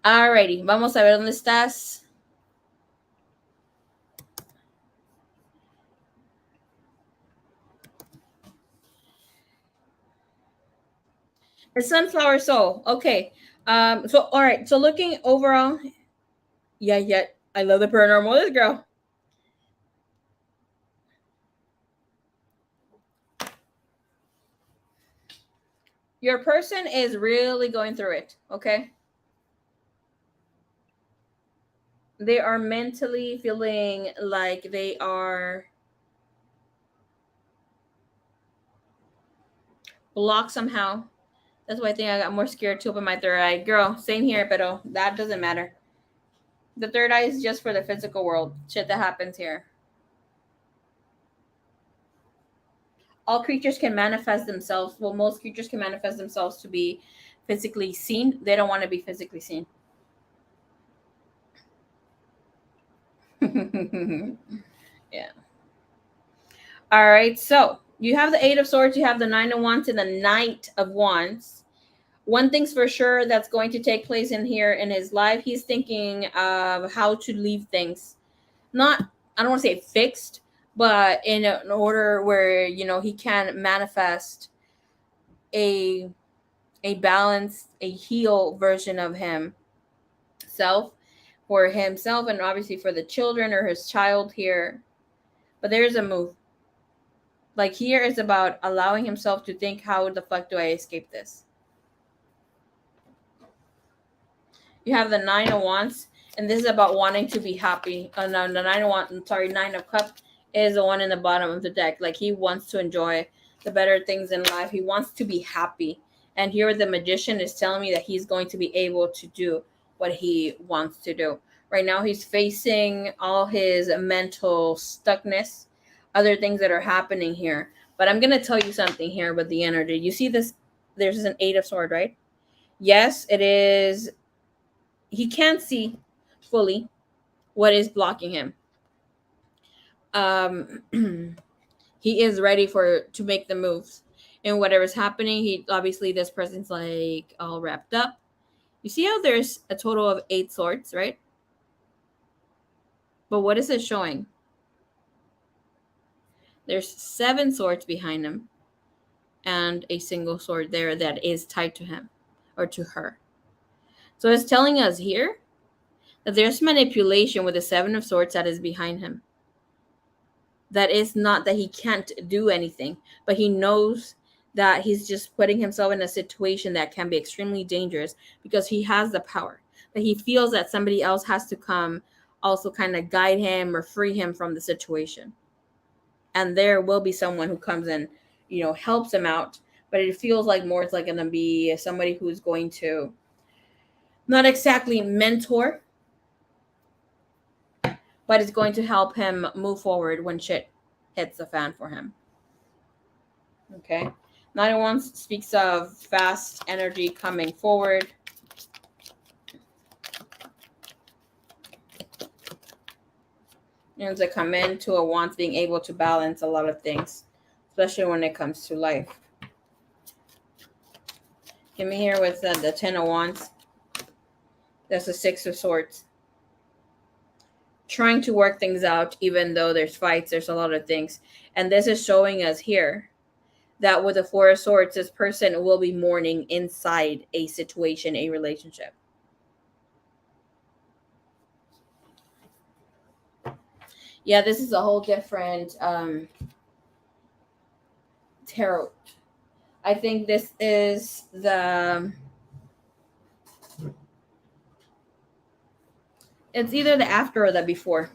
Alrighty, vamos a ver dónde estás. The sunflower soul. Okay. So all right. So looking overall, yeah. I love the paranormal. This girl. Your person is really going through it. Okay. They are mentally feeling like they are blocked somehow. That's why I think I got more scared to open my third eye. Girl, same here, but that doesn't matter. The third eye is just for the physical world. Shit that happens here. All creatures can manifest themselves. Well, most creatures can manifest themselves to be physically seen. They don't want to be physically seen. Yeah. All right. So you have the Eight of Swords, you have the Nine of Wands, and the Knight of Wands. One thing's for sure that's going to take place in here in his life. He's thinking of how to leave things, not, I don't want to say fixed, but in an order where, you know, he can manifest a balanced, a heal version of himself, for himself, and obviously for the children or his child here. But there's a move. Like, here is about allowing himself to think, how the fuck do I escape this? You have the Nine of Wands, and this is about wanting to be happy. No, the Nine of Wands, sorry, Nine of Cups is the one in the bottom of the deck. Like, he wants to enjoy the better things in life. He wants to be happy. And here the Magician is telling me that he's going to be able to do what he wants to do. Right now, he's facing all his mental stuckness, other things that are happening here. But I'm going to tell you something here with the energy. You see this? There's an Eight of Swords, right? Yes, it is. He can't see fully what is blocking him. He is ready to make the moves. And whatever's happening, he obviously, this person's like all wrapped up. You see how there's a total of 8 swords, right? But what is it showing? There's 7 swords behind him and a single sword there that is tied to him or to her. So it's telling us here that there's manipulation with the 7 of swords that is behind him. That is not that he can't do anything, but he knows that he's just putting himself in a situation that can be extremely dangerous because he has the power. But he feels that somebody else has to come, also kind of guide him or free him from the situation. And there will be someone who comes in, you know, helps him out. But it feels like more it's like going to be somebody who's going to not exactly mentor, but it's going to help him move forward when shit hits the fan for him. Okay. Nine of Wands speaks of fast energy coming forward. And to come into a Wands being able to balance a lot of things, especially when it comes to life. Give me here with the Ten of Wands. That's the Six of Swords. Trying to work things out, even though there's fights, there's a lot of things. And this is showing us here that with the Four of Swords, this person will be mourning inside a situation, a relationship. Yeah, this is a whole different tarot. I think this is it's either the after or the before.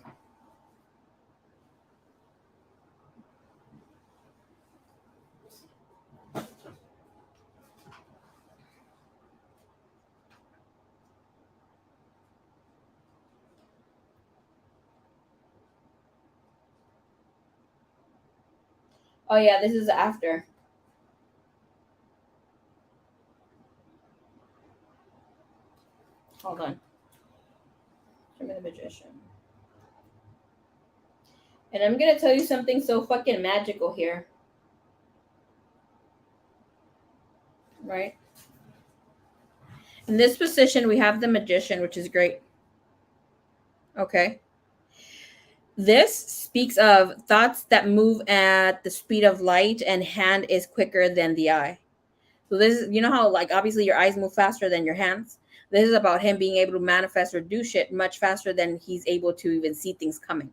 Oh yeah, this is the after. Hold on. Show me the magician. And I'm gonna tell you something so fucking magical here. Right? In this position, we have the magician, which is great. Okay. This speaks of thoughts that move at the speed of light and hand is quicker than the eye. So this is, you know how like obviously your eyes move faster than your hands. This is about him being able to manifest or do shit much faster than he's able to even see things coming.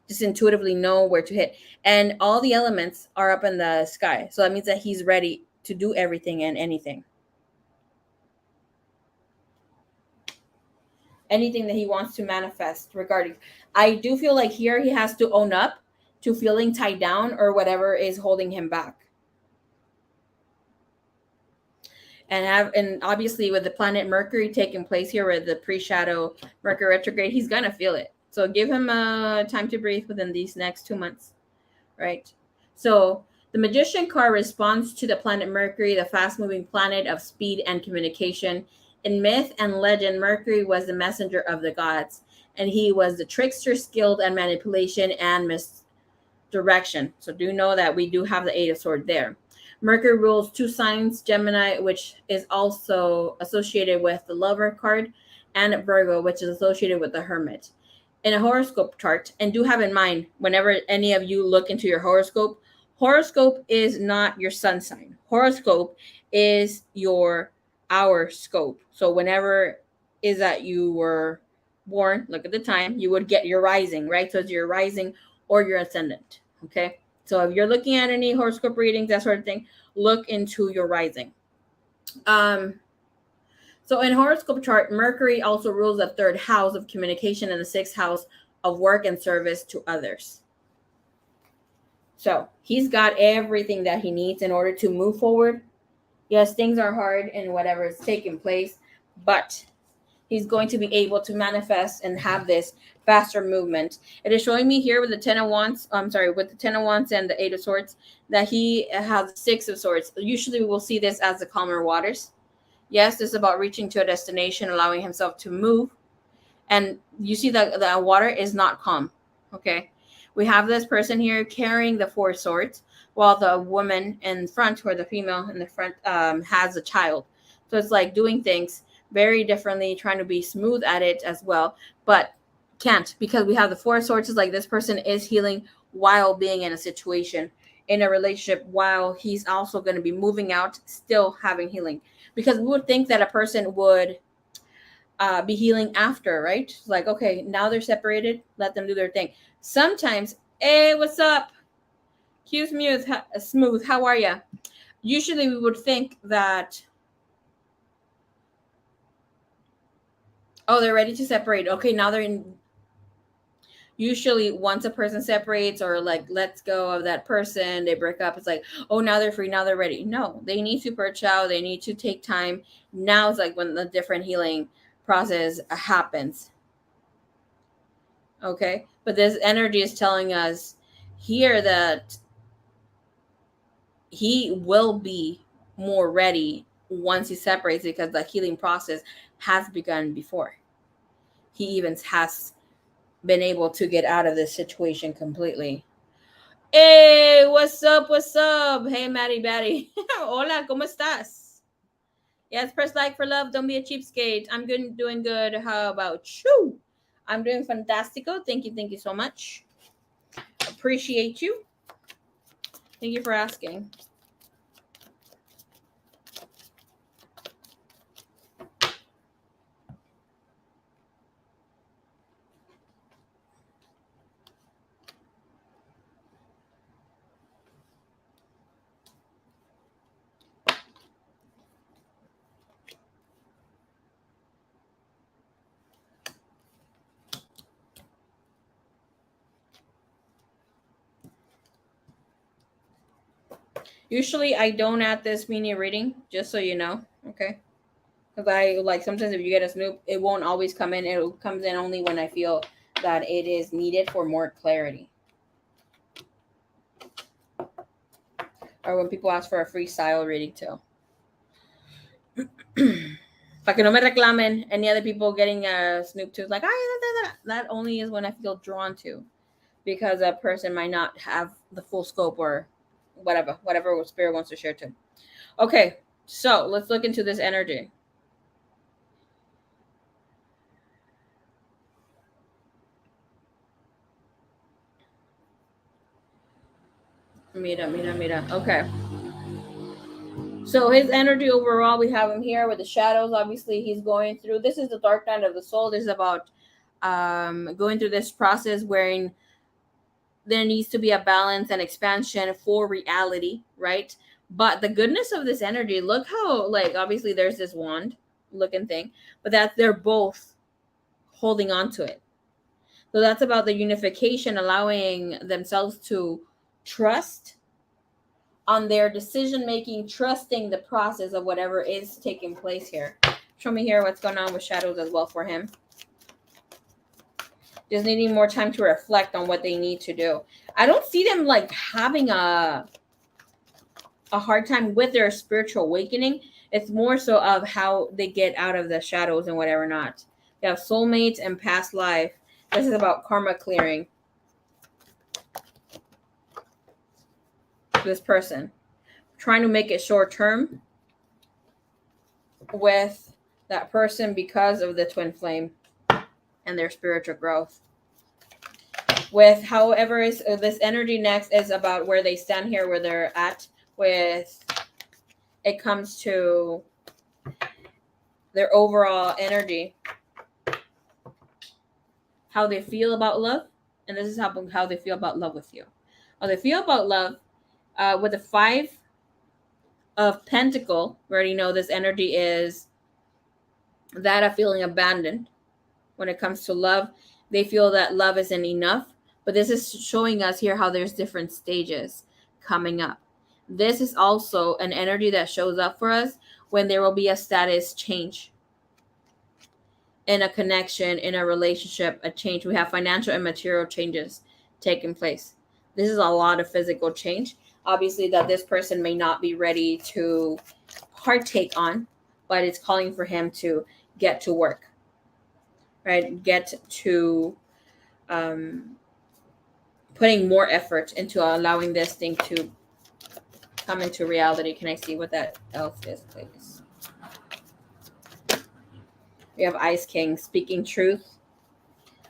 Just intuitively know where to hit. And all the elements are up in the sky. So that means that he's ready to do everything and anything. Anything that he wants to manifest regarding. I do feel like here he has to own up to feeling tied down or whatever is holding him back. And obviously with the planet Mercury taking place here with the pre-shadow Mercury retrograde, he's gonna feel it. So give him time to breathe within these next 2 months, right? So the Magician card responds to the planet Mercury, the fast-moving planet of speed and communication. In myth and legend, Mercury was the messenger of the gods, and he was the trickster skilled at manipulation and misdirection. So do know that we do have the Eight of Swords there. Mercury rules two signs, Gemini, which is also associated with the Lover card, and Virgo, which is associated with the Hermit. In a horoscope chart, and do have in mind, whenever any of you look into your horoscope is not your sun sign. Horoscope is your hour scope. So whenever is that you were born, look at the time, you would get your rising, right? So it's your rising or your ascendant, okay? So if you're looking at any horoscope readings, that sort of thing, look into your rising. So in horoscope chart, Mercury also rules the third house of communication and the sixth house of work and service to others. So he's got everything that he needs in order to move forward. Yes, things are hard and whatever is taking place, but he's going to be able to manifest and have this faster movement. It is showing me here with the Ten of Wands, with the Ten of Wands and the Eight of Swords, that he has Six of Swords. Usually we will see this as the calmer waters. Yes, this is about reaching to a destination, allowing himself to move. And you see that the water is not calm. Okay. We have this person here carrying the Four Swords, while the woman in front, or the female in the front, has a child. So it's like doing things very differently, trying to be smooth at it as well, but can't, because we have the Four Swords. Is like this person is healing while being in a situation, in a relationship, while he's also going to be moving out, still having healing. Because we would think that a person would be healing after, right? Like, okay, now they're separated, let them do their thing. Sometimes, hey, what's up? Q Smooth, how are ya? Usually we would think that, oh, they're ready to separate. Okay, now they're in. Usually, once a person separates or like lets go of that person, they break up. It's like, oh, now they're free. Now they're ready. No, they need to perch out. They need to take time. Now it's like when the different healing process happens. Okay, but this energy is telling us here that he will be more ready once he separates, because the healing process has begun before he even has been able to get out of this situation completely. Hey, what's up? What's up? Hey, Maddie Batty. Hola, ¿cómo estás? Yes, press like for love. Don't be a cheapskate. I'm good, doing good. How about you? I'm doing fantastico. Thank you so much. Appreciate you. Thank you for asking. Usually I don't add this mini reading, just so you know, okay? Because I like sometimes if you get a snoop, it won't always come in. It comes in only when I feel that it is needed for more clarity. Or when people ask for a freestyle reading too. Para que no me reclamen any other people getting a Snoop too. Like, that only is when I feel drawn to. Because a person might not have the full scope or whatever spirit wants to share to. Okay, so let's look into this energy. Mira. Okay. So his energy overall, we have him here with the shadows. Obviously, he's going through. This is the dark night of the soul. This is about going through this process wherein there needs to be a balance and expansion for reality, right? But the goodness of this energy, look how, like, obviously there's this wand looking thing, but that they're both holding on to it. So that's about the unification, allowing themselves to trust on their decision making, trusting the process of whatever is taking place here. Show me here what's going on with shadows as well for him. Just needing more time to reflect on what they need to do. I don't see them like having a hard time with their spiritual awakening. It's more so of how they get out of the shadows and whatever not. They have soulmates and past life. This is about karma clearing. This person trying to make it short term with that person because of the twin flame and their spiritual growth. With however is this energy next is about where they stand here, where they're at with it comes to their overall energy, how they feel about love, and this is how they feel about love with you. How they feel about love with the 5 of Pentacle. We already know this energy is that of feeling abandoned. When it comes to love, they feel that love isn't enough, but this is showing us here how there's different stages coming up. This is also an energy that shows up for us when there will be a status change in a connection, in a relationship, a change. We have financial and material changes taking place. This is a lot of physical change. Obviously, that this person may not be ready to partake on, but it's calling for him to get to work, right? Get to putting more effort into allowing this thing to come into reality. Can I see what that else is, please? We have Ice King speaking truth,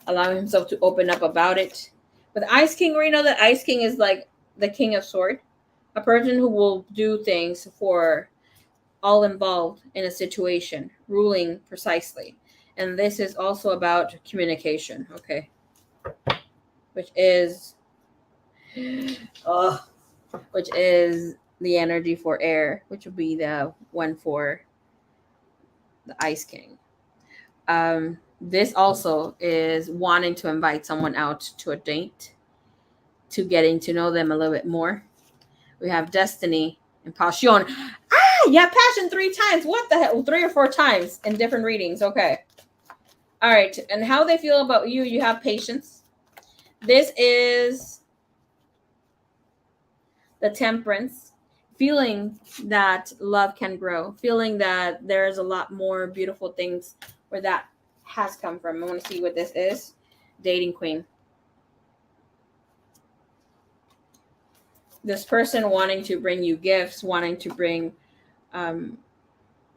allowing himself to open up about it. With Ice King, we know that Ice King is like the King of Sword, a person who will do things for all involved in a situation, ruling precisely. And this is also about communication, okay? Which is which is the energy for air, which would be the one for the Ice King. This also is wanting to invite someone out to a date, to getting to know them a little bit more. We have Destiny and Passion. Yeah, Passion 3 times. What the hell? 3 or 4 times in different readings. Okay. All right. And how they feel about you, you have patience. This is the Temperance, feeling that love can grow, feeling that there's a lot more beautiful things where that has come from. I want to see what this is. Dating Queen. This person wanting to bring you gifts, wanting to bring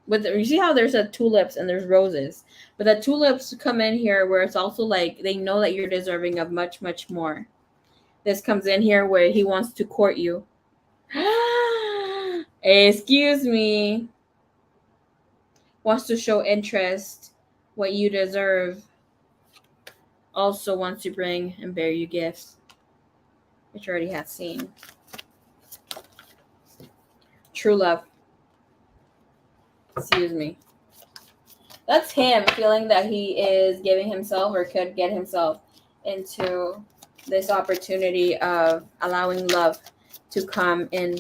you see how there's a tulips and there's roses, but the tulips come in here where it's also like they know that you're deserving of much, much more. This comes in here where he wants to court you. Excuse me. Wants to show interest, what you deserve. Also wants to bring and bear you gifts, which you already have seen. True love. Excuse me. That's him feeling that he is giving himself or could get himself into this opportunity of allowing love to come in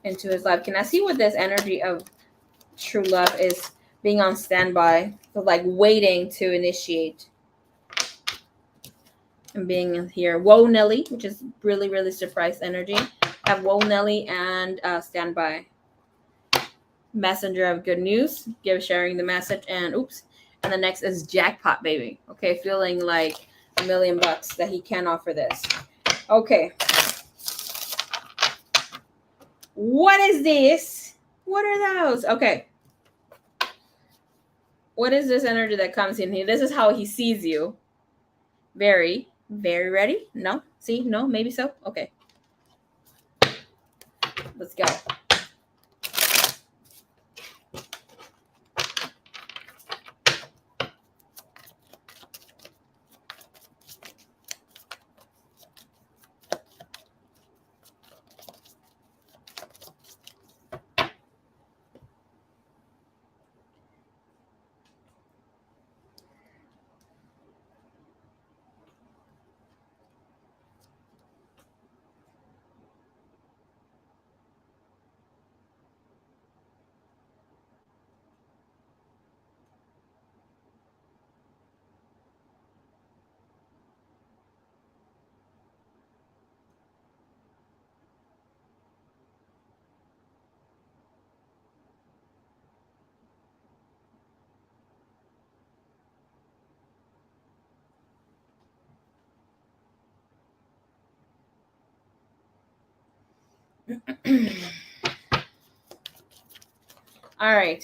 into his life. Can I see what this energy of true love is being on standby, so like waiting to initiate and being here? Whoa, Nelly, which is really, really surprise energy. Have Whoa, Nelly and standby. Messenger of good news, give sharing the message, and oops. And the next is jackpot, baby. Okay, feeling like $1,000,000 that he can offer this. Okay. What is this? What are those? Okay. What is this energy that comes in here? This is how he sees you. Very, very ready? No? See? No? Maybe so? Okay. Let's go. All right.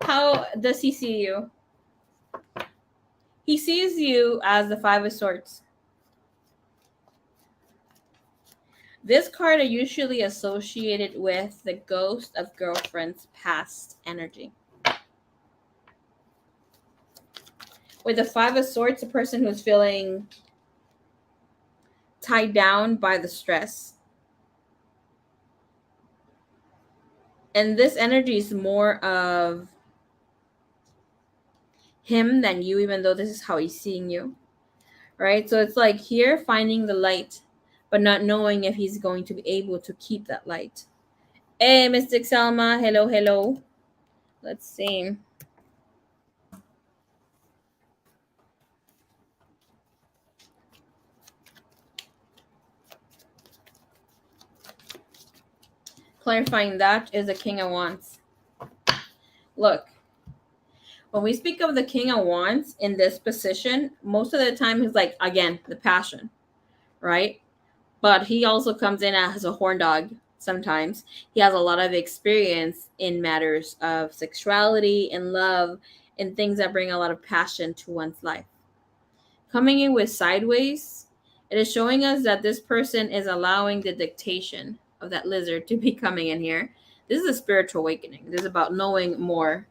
How does he see you? He sees you as the Five of Swords. This card are usually associated with the ghost of girlfriend's past energy. With the Five of Swords, a person who's feeling tied down by the stress. And this energy is more of him than you, even though this is how he's seeing you. Right? So it's like here finding the light, but not knowing if he's going to be able to keep that light. Hey, Mystic Selma. Hello, hello. Let's see. Clarifying that is the King of Wands. Look, when we speak of the King of Wands in this position, most of the time he's like, again, the passion, right? But he also comes in as a horn dog sometimes. He has a lot of experience in matters of sexuality and love and things that bring a lot of passion to one's life. Coming in with sideways, it is showing us that this person is allowing the dictation of that lizard to be coming in here. This is a spiritual awakening. This is about knowing more,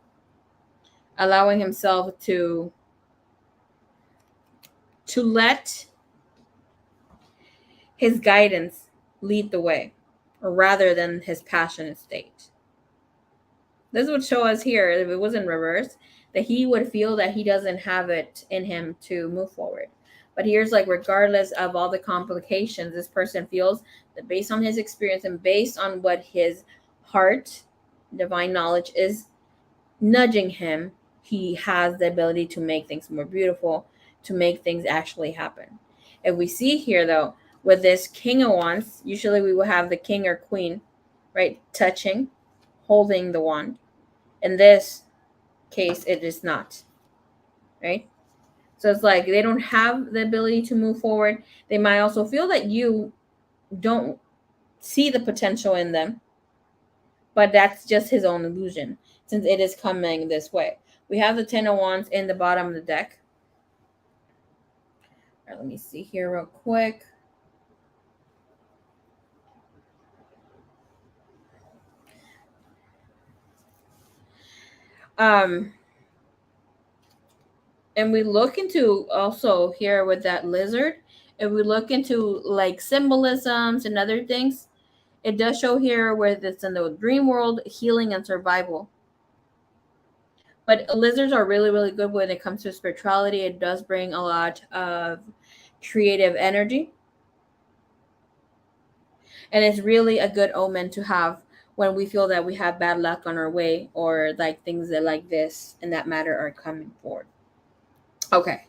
allowing himself to let his guidance lead the way rather than his passionate state. This would show us here, if it was in reverse, that he would feel that he doesn't have it in him to move forward. But here's like, regardless of all the complications, this person feels that based on his experience and based on what his heart, divine knowledge, is nudging him, he has the ability to make things more beautiful, to make things actually happen. If we see here, though, with this King of Wands, usually we will have the king or queen, right, touching, holding the wand. In this case, it is not, right? So it's like they don't have the ability to move forward. They might also feel that you don't see the potential in them, but that's just his own illusion since it is coming this way. We have the Ten of Wands in the bottom of the deck. All right, let me see here real quick. And we look into also here with that lizard, if we look into like symbolisms and other things, it does show here where it's in the dream world, healing and survival. But lizards are really, really good when it comes to spirituality. It does bring a lot of creative energy. And it's really a good omen to have when we feel that we have bad luck on our way, or like things that like this and that matter are coming forward. Okay.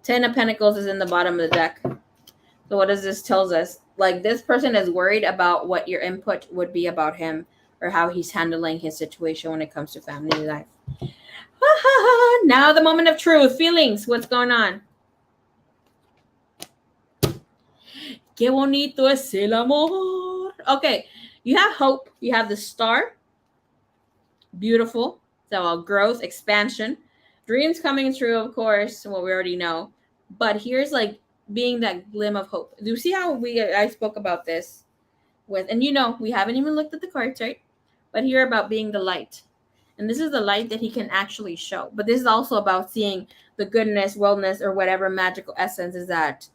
10 of Pentacles is in the bottom of the deck. So what does this tells us? Like, this person is worried about what your input would be about him, or how he's handling his situation when it comes to family life. Now the moment of truth. Feelings. What's going on? Qué bonito es el amor. Okay. You have hope. You have the star. Beautiful. So growth, expansion, dreams coming true, of course, what we already know. But here's like being that glim of hope. Do you see how I spoke about this with, and we haven't even looked at the cards, right? But here about being the light. And this is the light that he can actually show. But this is also about seeing the goodness, wellness, or whatever magical essence is that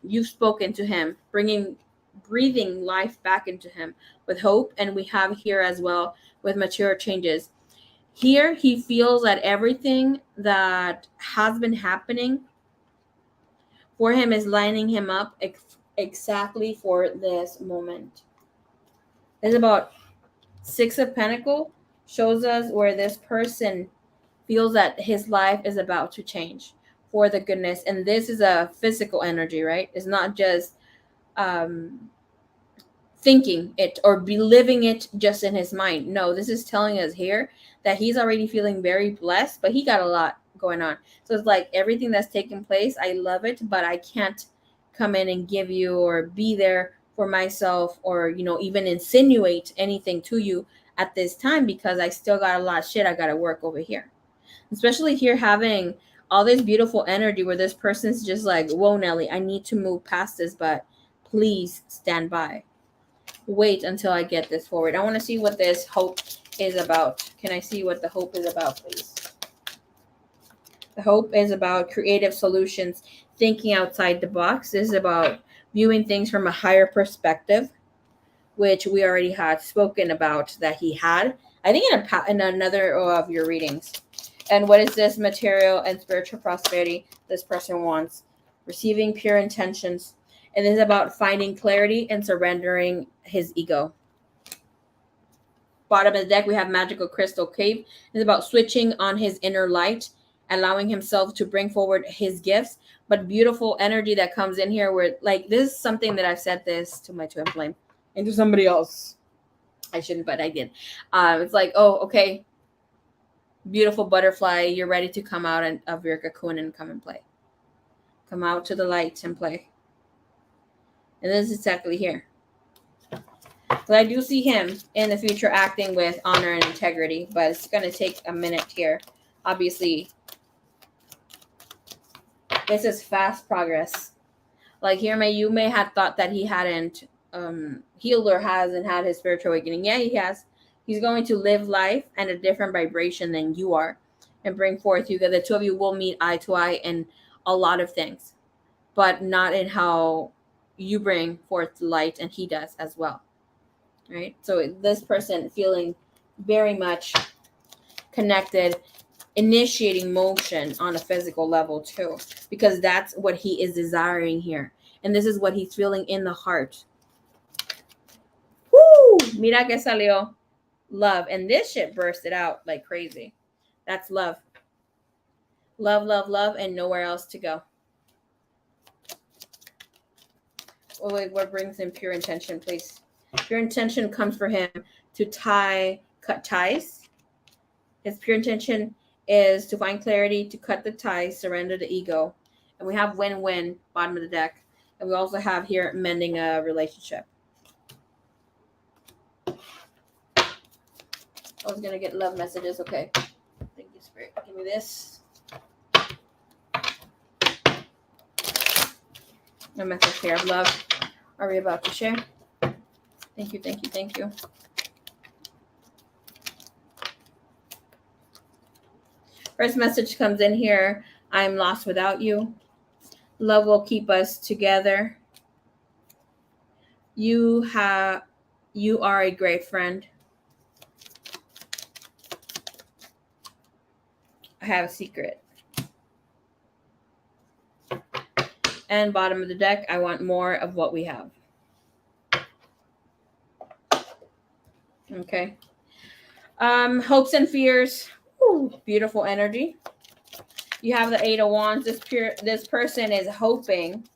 you've spoken to him, breathing life back into him with hope. And we have here as well with mature changes. Here he feels that everything that has been happening for him is lining him up exactly for this moment. It's about 6 of Pentacles, shows us where this person feels that his life is about to change for the goodness. And this is a physical energy, right? It's not just thinking it or be living it just in his mind. No, this is telling us here that he's already feeling very blessed, but he got a lot going on. So it's like everything that's taking place, I love it, but I can't come in and give you or be there for myself, or even insinuate anything to you at this time, because I still got a lot of shit I got to work over here. Especially here having all this beautiful energy where this person's just like, whoa, Nelly, I need to move past this, but please stand by. Wait until I get this forward. I want to see what this hope is about. Can I see what the hope is about, please? The hope is about creative solutions, thinking outside the box. This is about viewing things from a higher perspective, which we already had spoken about that he had, I think, in another of your readings. And what is this? Material and spiritual prosperity this person wants. Receiving pure intentions. And this is about finding clarity and surrendering his ego. Bottom of the deck, we have Magical Crystal Cave. It's about switching on his inner light, allowing himself to bring forward his gifts. But beautiful energy that comes in here where, like, this is something that I've said this to my twin flame and to somebody else. I shouldn't, but I did. It's like, oh, okay, beautiful butterfly, you're ready to come out of your cocoon and come and play. Come out to the light and play. And this is exactly here. But I do see him in the future acting with honor and integrity, but it's going to take a minute here. Obviously, this is fast progress. Like here, you may have thought that he hadn't healed or hasn't had his spiritual awakening. Yeah, he has. He's going to live life at a different vibration than you are and bring forth you. The two of you will meet eye to eye in a lot of things, but not in how you bring forth light and he does as well. Right? So this person feeling very much connected, initiating motion on a physical level too, because that's what he is desiring here. And this is what he's feeling in the heart. Woo! Mira que salió. Love. And this shit bursted out like crazy. That's love. Love, love, love, and nowhere else to go. Oh, wait, what brings in pure intention, please? Pure intention comes for him to cut ties. His pure intention is to find clarity, to cut the ties, surrender the ego. And we have win-win, bottom of the deck. And we also have here mending a relationship. I was going to get love messages. Okay. Thank you, Spirit. Give me this. A message here of love. Are we about to share? Thank you, thank you, thank you. First message comes in here. I'm lost without you. Love will keep us together. You are a great friend. I have a secret. And bottom of the deck, I want more of what we have. Okay. Hopes and fears. Ooh, beautiful energy. You have the Eight of Wands. This person is hoping.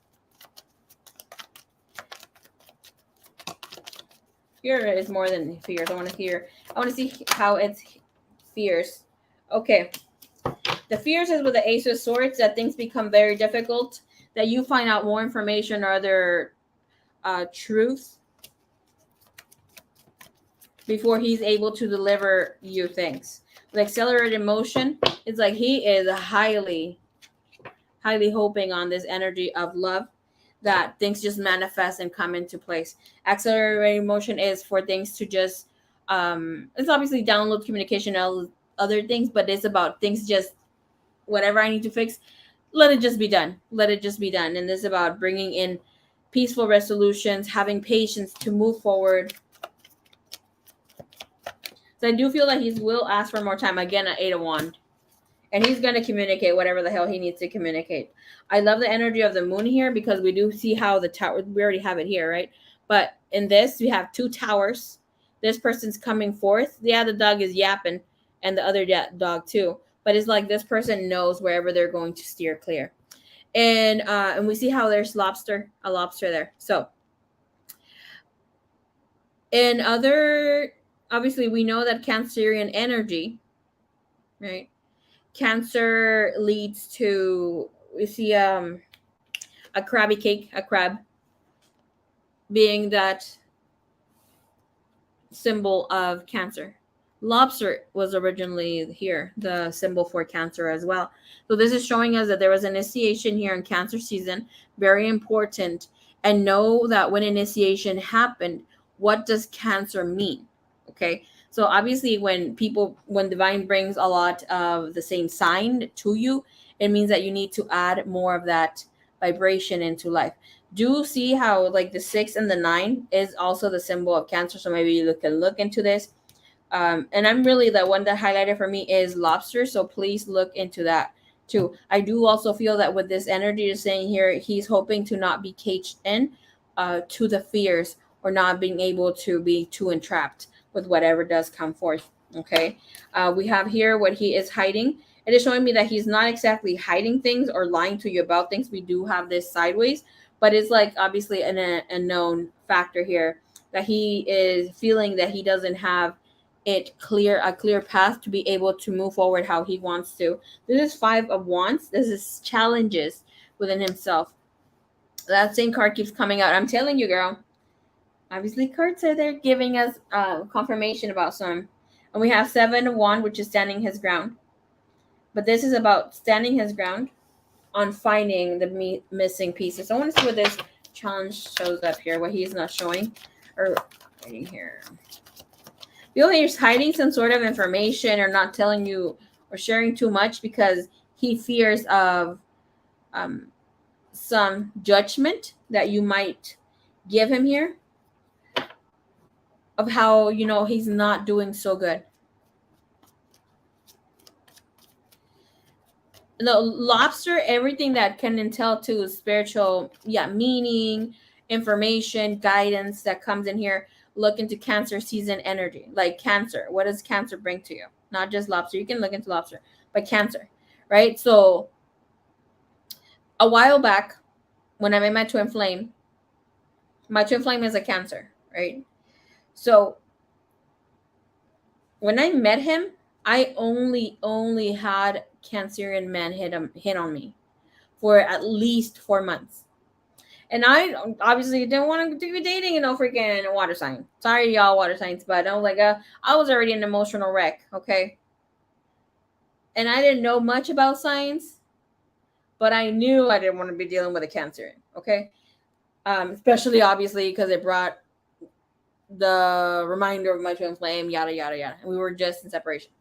Fear is more than fears. I want to see how it's fears. Okay. The fears is with the Ace of Swords, that things become very difficult, that you find out more information or other truths before he's able to deliver you things. With accelerated motion, it's like he is highly hoping on this energy of love, that things just manifest and come into place. Accelerated motion is for things to just it's obviously download communication and other things, but it's about things just whatever I need to fix, let it just be done. Let it just be done. And this is about bringing in peaceful resolutions, having patience to move forward. So I do feel that he will ask for more time. Again, an Eight of Wands. And he's going to communicate whatever the hell he needs to communicate. I love the energy of the moon here, because we do see how the tower, we already have it here, right? But in this, we have two towers. This person's coming forth. Yeah, the dog is yapping, and the other dog too. But it's like this person knows wherever they're going to steer clear. And we see how there's a lobster there. So in other, obviously we know that Cancerian energy, right? Cancer leads to, we see a crabby cake, a crab being that symbol of Cancer. Lobster was originally here, the symbol for Cancer as well. So this is showing us that there was initiation here in Cancer season, very important. And know that when initiation happened, what does Cancer mean? Okay. So obviously when divine brings a lot of the same sign to you, it means that you need to add more of that vibration into life. Do see how like the 6 and the 9 is also the symbol of Cancer. So maybe you can look into this. And I'm really, the one that highlighted for me is lobster. So please look into that too. I do also feel that with this energy is saying here, he's hoping to not be caged in to the fears, or not being able to be too entrapped with whatever does come forth. Okay. We have here what he is hiding. It is showing me that he's not exactly hiding things or lying to you about things. We do have this sideways, but it's like obviously a known factor here, that he is feeling that he doesn't have a clear path to be able to move forward how he wants to. This is 5 of Wands. This is challenges within himself. That same card keeps coming out. I'm telling you, girl. Obviously, cards are there giving us confirmation about some. And we have 7 of Wands, which is standing his ground. But this is about standing his ground on finding the missing pieces. I want to see what this challenge shows up here, what he's not showing or writing here. Feel like he's hiding some sort of information or not telling you or sharing too much because he fears of some judgment that you might give him here, of how, he's not doing so good. The lobster, everything that can entail to spiritual, meaning, information, guidance that comes in here. Look into Cancer season energy. Like Cancer, what does Cancer bring to you? Not just lobster. You can look into lobster, but Cancer, right? So a while back, when I met my twin flame is a Cancer, right? So when I met him, I only had Cancerian men hit on me for at least 4 months. And I obviously didn't want to be dating freaking water sign. Sorry, y'all, water signs, but I was like, I was already an emotional wreck, okay? And I didn't know much about science, but I knew I didn't want to be dealing with a Cancer, okay? Especially, obviously, because it brought the reminder of my twin flame, yada, yada, yada. And we were just in separation.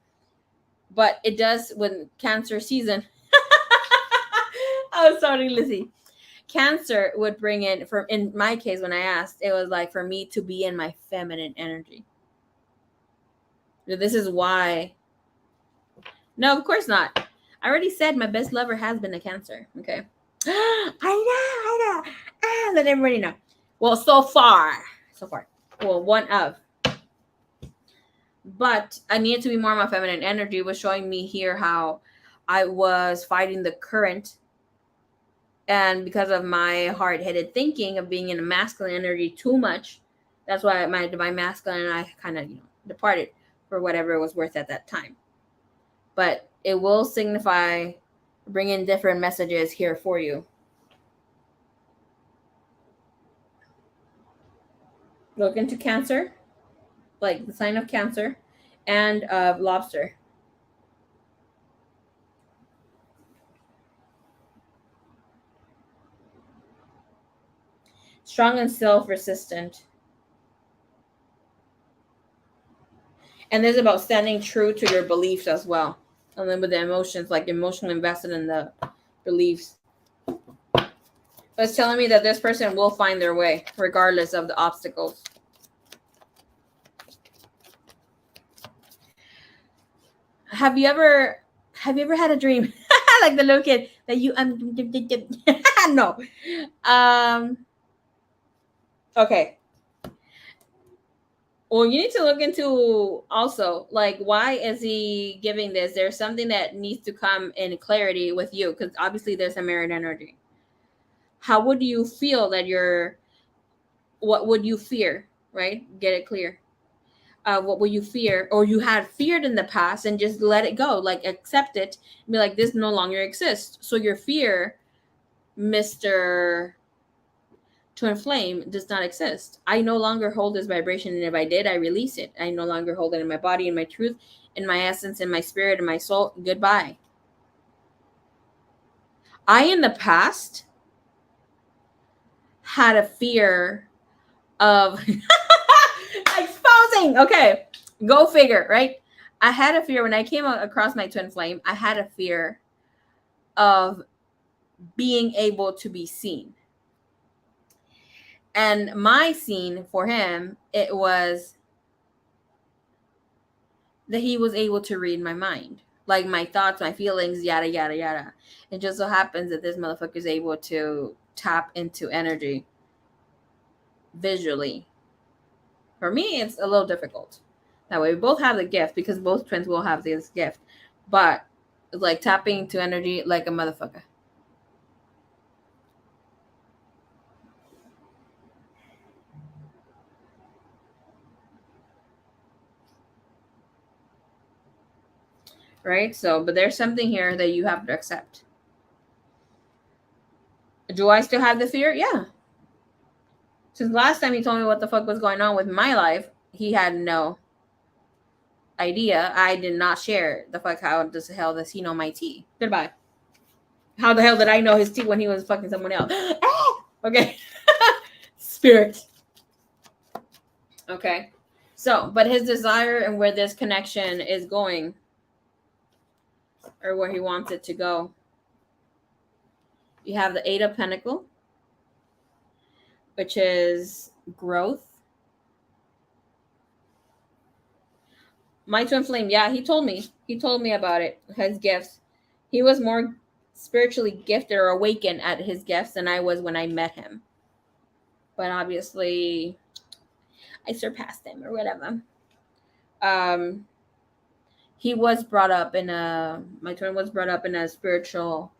But it does, when Cancer season, I'm sorry, Lizzie. Cancer would bring in my case, when I asked, it was like for me to be in my feminine energy. This is why. No, of course not. I already said my best lover has been a Cancer. Okay. I know. Let everybody know. Well, so far. Well, one of. But I needed to be more of my feminine energy was showing me here how I was fighting the current. And because of my hard-headed thinking of being in a masculine energy too much, that's why my divine masculine and I kind of, departed for whatever it was worth at that time. But it will signify bringing different messages here for you. Look into Cancer, like the sign of Cancer, and of Lobster. Strong and self-resistant. And this is about standing true to your beliefs as well. And then with the emotions, like emotionally invested in the beliefs. But it's telling me that this person will find their way regardless of the obstacles. Have you ever had a dream like the little kid that you no. Okay. Well, you need to look into also, like, why is he giving this? There's something that needs to come in clarity with you, because obviously there's a mirrored energy. How would you feel that what would you fear, right? Get it clear. What would you fear, or you had feared in the past, and just let it go, like accept it, be like, this no longer exists. So your fear, Mr. Twin Flame, does not exist. I no longer hold this vibration, and if I did, I release it. I no longer hold it in my body, in my truth, in my essence, in my spirit, in my soul. Goodbye. I, in the past, had a fear of exposing. Okay, go figure, right? I had a fear when I came across my twin flame. I had a fear of being able to be seen. And my scene for him, it was that he was able to read my mind, like my thoughts, my feelings, yada, yada, yada. It just so happens that this motherfucker is able to tap into energy visually. For me, it's a little difficult. That way, we both have the gift, because both twins will have this gift. But it's like tapping into energy like a motherfucker. Right? So, but there's something here that you have to accept. Do I still have the fear? Yeah. Since last time he told me what the fuck was going on with my life, he had no idea. I did not share the fuck. How the hell does he know my tea? Goodbye. How the hell did I know his tea when he was fucking someone else? Okay. Spirit. Okay. So, but his desire and where this connection is going, or where he wants it to go, you have the Eight of Pentacle, which is growth. My twin flame, yeah, he told me about it, his gifts. He was more spiritually gifted or awakened at his gifts than I was when I met him. But obviously I surpassed him or whatever. Um he was brought up in a my twin was brought up in a spiritually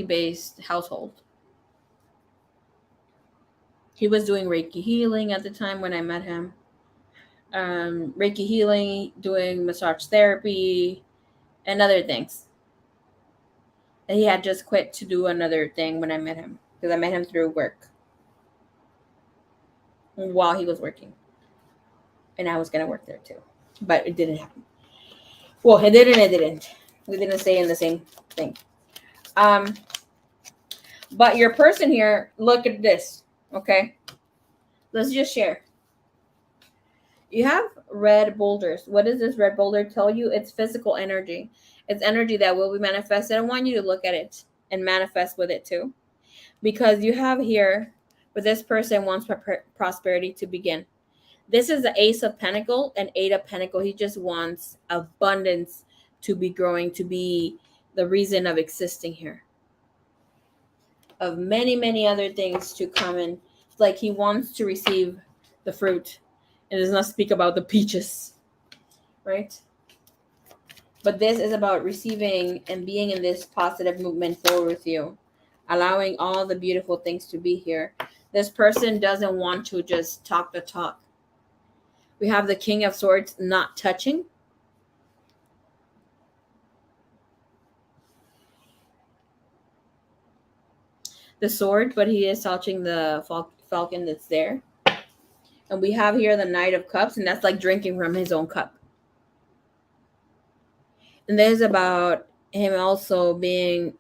based household. He was doing Reiki healing at the time when I met him. Reiki healing, doing massage therapy, and other things. And he had just quit to do another thing when I met him, because I met him through work while he was working. And I was going to work there too. But it didn't happen. Well, it did and it didn't. We didn't stay in the same thing. But your person here, look at this. Okay. Let's just share. You have red boulders. What does this red boulder tell you? It's physical energy. It's energy that will be manifested. I want you to look at it and manifest with it too. Because you have here, where this person wants prosperity to begin. This is the Ace of Pentacle and Eight of Pentacle. He just wants abundance to be growing, to be the reason of existing here, of many, many other things to come in. It's like he wants to receive the fruit. It does not speak about the peaches, right? But this is about receiving and being in this positive movement forward with you, allowing all the beautiful things to be here. This person doesn't want to just talk the talk. We have the King of Swords not touching. The sword, but he is touching the falcon that's there. And we have here the Knight of Cups, and that's like drinking from his own cup. And this is about him also being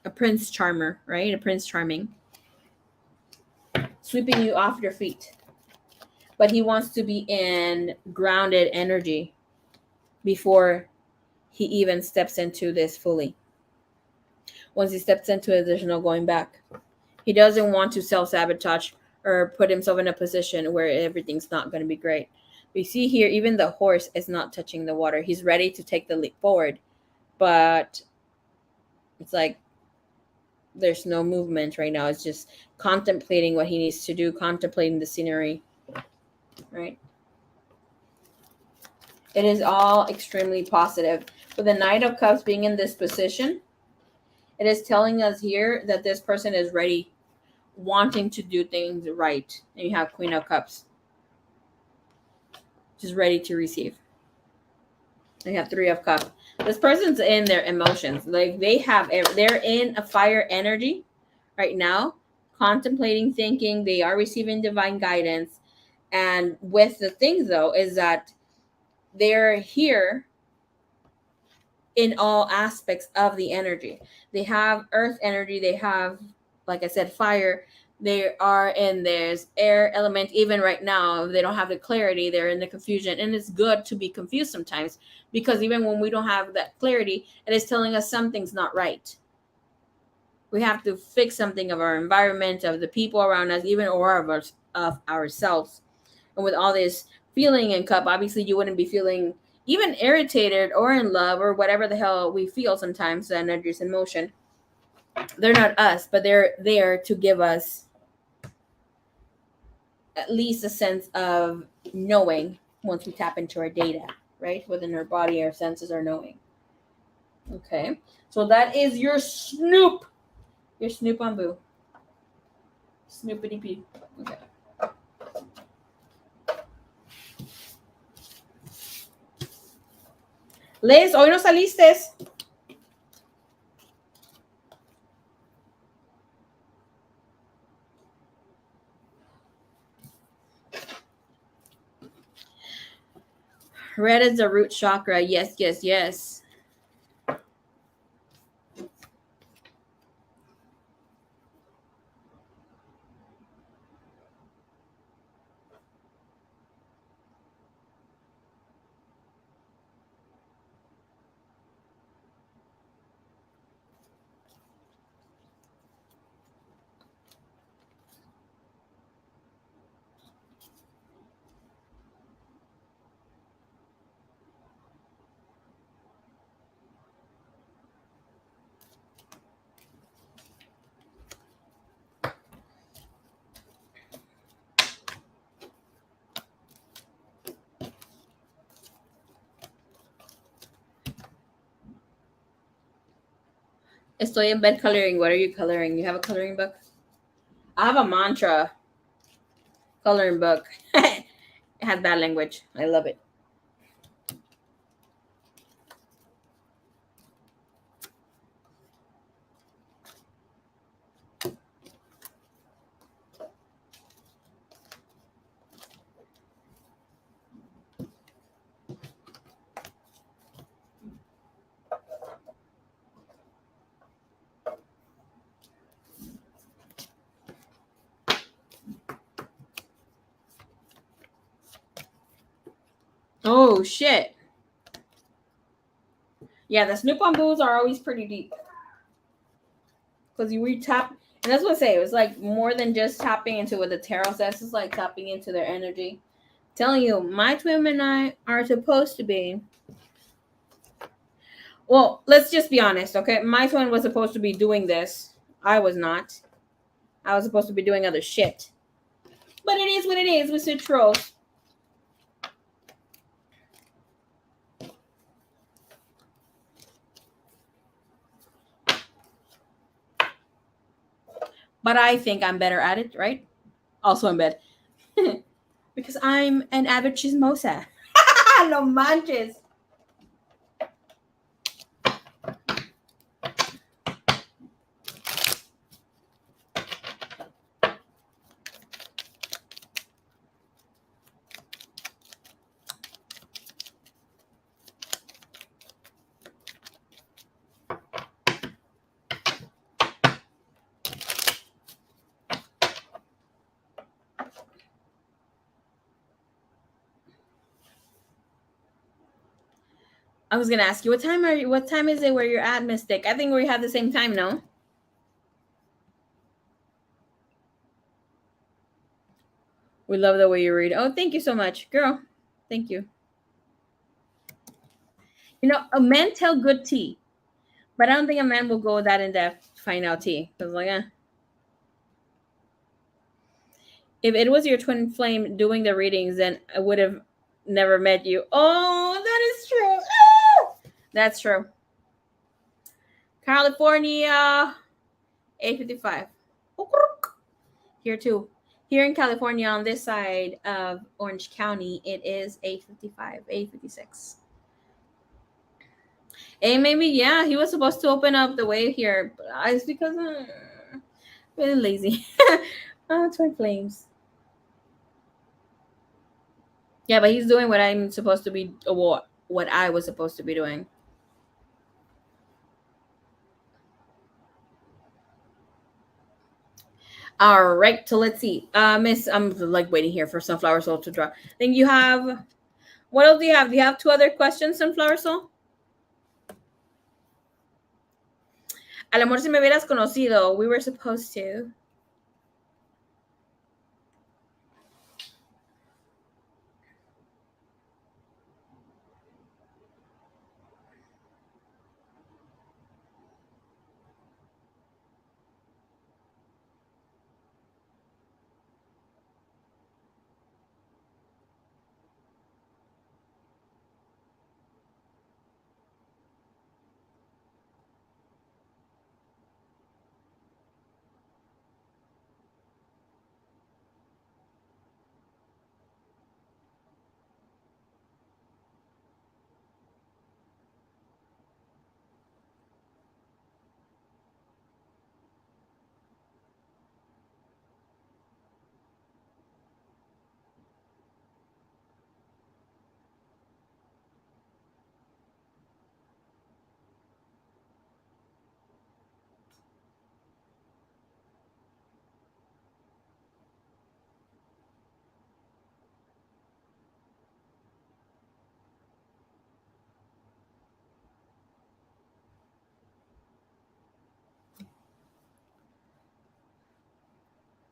a prince charmer, right? A prince charming. Sweeping you off your feet. But he wants to be in grounded energy before he even steps into this fully. Once he steps into it, there's no going back. He doesn't want to self-sabotage or put himself in a position where everything's not going to be great. We see here, even the horse is not touching the water. He's ready to take the leap forward, but it's like there's no movement right now. It's just contemplating what he needs to do, contemplating the scenery, right? It is all extremely positive. With the Knight of Cups being in this position, it is telling us here that this person is ready, wanting to do things right. And you have Queen of Cups, just ready to receive. And you have Three of Cups. This person's in their emotions. Like they're in a fire energy right now, contemplating, thinking. They are receiving divine guidance. And with the thing, though, is that they're here in all aspects of the energy. They have earth energy. They have, like I said, fire. They are in there's air element. Even right now, they don't have the clarity. They're in the confusion. And it's good to be confused sometimes, because even when we don't have that clarity, it is telling us something's not right. We have to fix something of our environment, of the people around us, even or of ourselves. And with all this feeling in cup, obviously you wouldn't be feeling even irritated or in love or whatever the hell we feel sometimes. The energies in motion, they're not us, but they're there to give us at least a sense of knowing once we tap into our data, right? Within our body, our senses are knowing. Okay, so that is your Snoop on Boo. Snoopity pee. Okay. Liz, hoy no saliste. Red is the root chakra. Yes, yes, yes. Estoy en bed coloring. What are you coloring? You have a coloring book? I have a mantra coloring book. It has bad language. I love it. Oh shit. Yeah, the Snoop on Boos are always pretty deep. Because you re-tap, and that's what I say, it was like more than just tapping into what the tarot says. It's like tapping into their energy. Telling you, my twin and I are supposed to be Well, let's just be honest, okay? My twin was supposed to be doing this. I was not. I was supposed to be doing other shit. But it is what it is with Switch Rolls. But I think I'm better at it, right? Also in bed. Because I'm an avid chismosa. No manches. I was gonna ask you what time are you? What time is it where you're at, Mystic? I think we have the same time, no? We love the way you read. Oh, thank you so much, girl. Thank you. You know, a men tell good tea, but I don't think a man will go that in depth to find out tea. Cause like, if it was your twin flame doing the readings, then I would have never met you. Oh, that is true. Ah! That's true. California, 8:55. Here too. Here in California, on this side of Orange County, it is 8:55, 8:56. And maybe yeah, he was supposed to open up the way here, but it's because really lazy. Oh, twin flames. Yeah, but he's doing what I'm supposed to be, or what I was supposed to be doing. All right, so let's see. Miss, I'm like waiting here for Sunflower Soul to draw. Then you have, what else do you have? Do you have two other questions, Sunflower Soul? Al amor si me hubieras conocido. We were supposed to.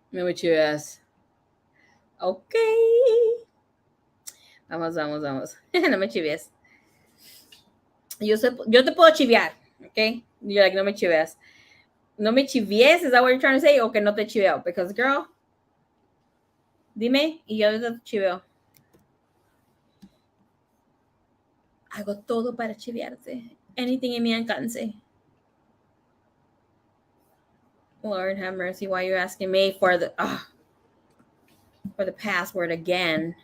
No me chives. Ok. Vamos, vamos, vamos. No me chives. Yo te puedo chivear, okay? You're like, no me chiveas. No me chivies, is that what you're trying to say? O que no te chiveo? Because, girl, dime y yo te chiveo. Hago todo para chiviarte. Anything in me alcance. Lord have mercy. Why are you asking me for the password again?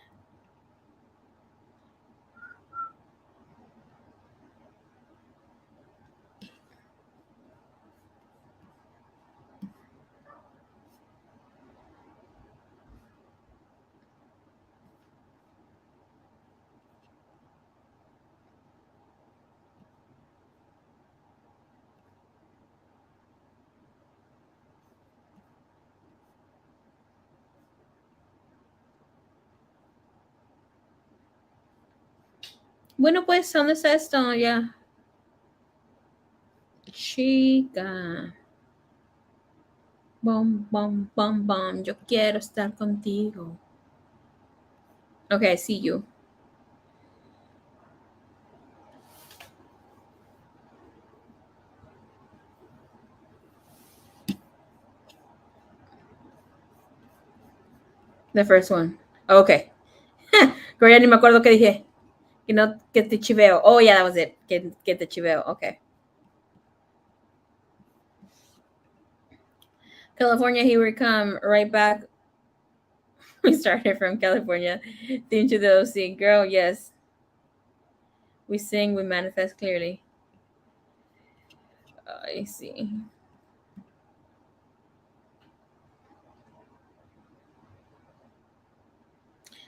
Bueno, pues, ¿dónde está esto? Ya. Chica. Bom, bom, bom, bom. Yo quiero estar contigo. Okay, I see you. The first one. Okay. Girl, ya ni me acuerdo que dije. Que no, que te chiveo. Oh, yeah, that was it. Que te chiveo. Okay. California, here we come. Right back. We started from California. Theme to the OC. Girl, yes. We sing, we manifest clearly. I see.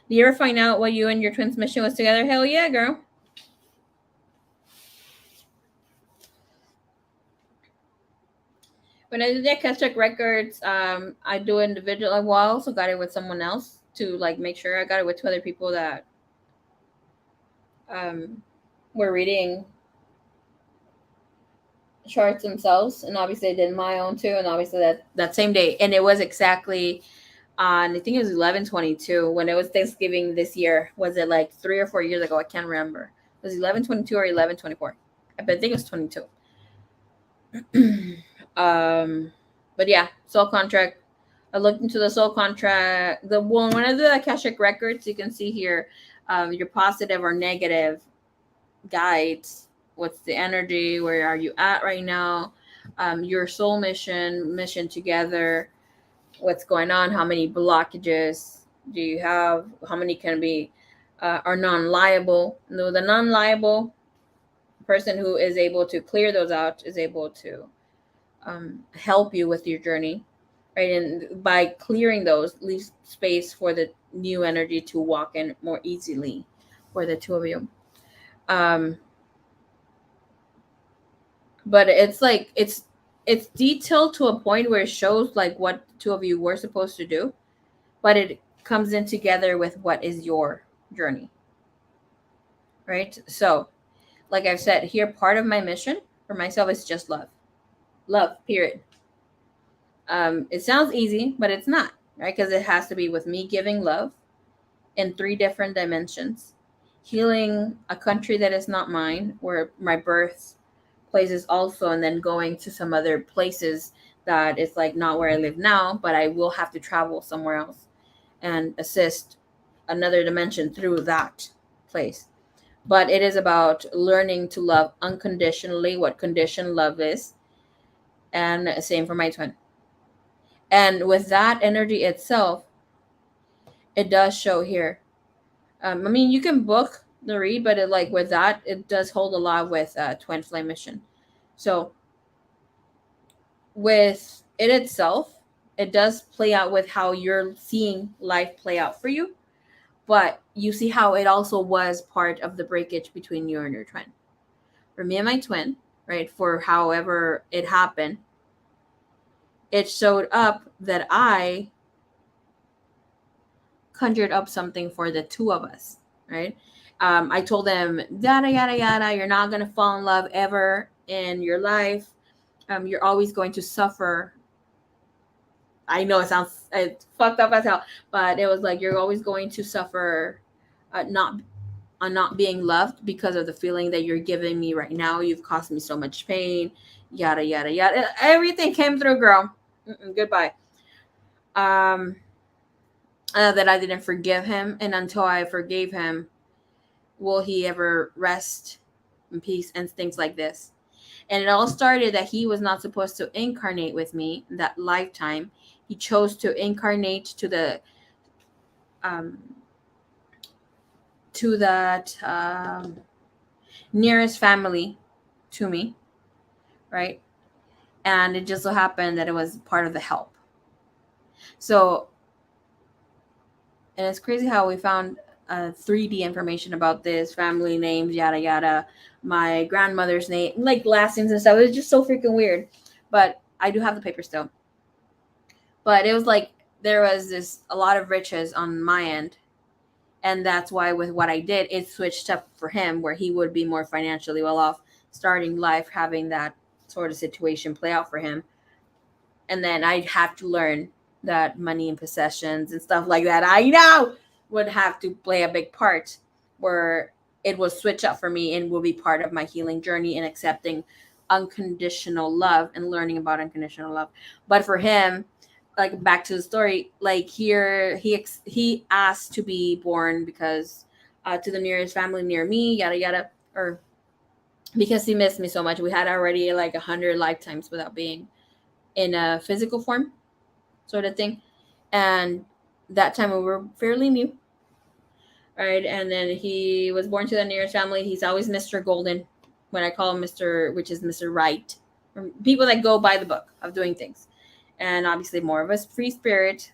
Did you ever find out what you and your twins' mission was together? Hell yeah, girl. When I did the Keswick Records, I do it individual. Well, I also got it with someone else to like make sure. I got it with two other people that um, were reading charts themselves, and obviously I did my own too, and obviously that same day, and it was exactly on I think it was 11/22 when it was Thanksgiving this year. Was it like 3 or 4 years ago? I can't remember. It was 11/22 or 11/24. I think it was 22. But yeah, soul contract. I looked into the soul contract. The one when I do the Akashic records, you can see here your positive or negative guides. What's the energy? Where are you at right now? Your soul mission together. What's going on? How many blockages do you have? How many can be are non-liable? No, the non-liable person who is able to clear those out is able to help you with your journey, right? And by clearing those, leaves space for the new energy to walk in more easily for the two of you. Um, but it's like it's detailed to a point where it shows like what the two of you were supposed to do, but it comes in together with what is your journey, right? So, like I've said here, part of my mission for myself is just love, period. It sounds easy, but it's not, right? Because it has to be with me giving love in three different dimensions, healing a country that is not mine, where my birth place is also, and then going to some other places that is like not where I live now, but I will have to travel somewhere else and assist another dimension through that place. But it is about learning to love unconditionally, what conditioned love is, and same for my twin. And with that energy itself, it does show here. I mean, you can book the read, but it like with that, it does hold a lot with twin flame mission. So with it itself, it does play out with how you're seeing life play out for you, but you see how it also was part of the breakage between you and your twin. For me and my twin, right? For however it happened, it showed up that I conjured up something for the two of us, right? I told them, yada, yada, yada, you're not going to fall in love ever in your life. You're always going to suffer. I know it's fucked up as hell, but it was like, you're always going to suffer not on not being loved because of the feeling that you're giving me right now. You've caused me so much pain, yada, yada, yada. Everything came through, girl. Goodbye. Um, that I didn't forgive him, and until I forgave him, will he ever rest in peace and things like this. And it all started that he was not supposed to incarnate with me that lifetime. He chose to incarnate um, to that nearest family to me, right? And it just so happened that it was part of the help. So, and it's crazy how we found 3D information about this family names, yada yada, my grandmother's name, like last names and stuff. It was just so freaking weird. But I do have the paper still. But it was like there was this a lot of riches on my end, and that's why with what I did, it switched up for him where he would be more financially well off, starting life, having that sort of situation play out for him, and then I'd have to learn that money and possessions and stuff like that, I know, would have to play a big part where it will switch up for me and will be part of my healing journey and accepting unconditional love and learning about unconditional love. But for him, like back to the story, like here he asked to be born because to the nearest family near me, yada yada, or because he missed me so much. We had already like 100 lifetimes without being in a physical form, sort of thing. And that time we were fairly new, right? And then he was born to the nearest family. He's always Mr. Golden when I call him Mr., which is Mr. Right. People that go by the book of doing things. And obviously more of a free spirit.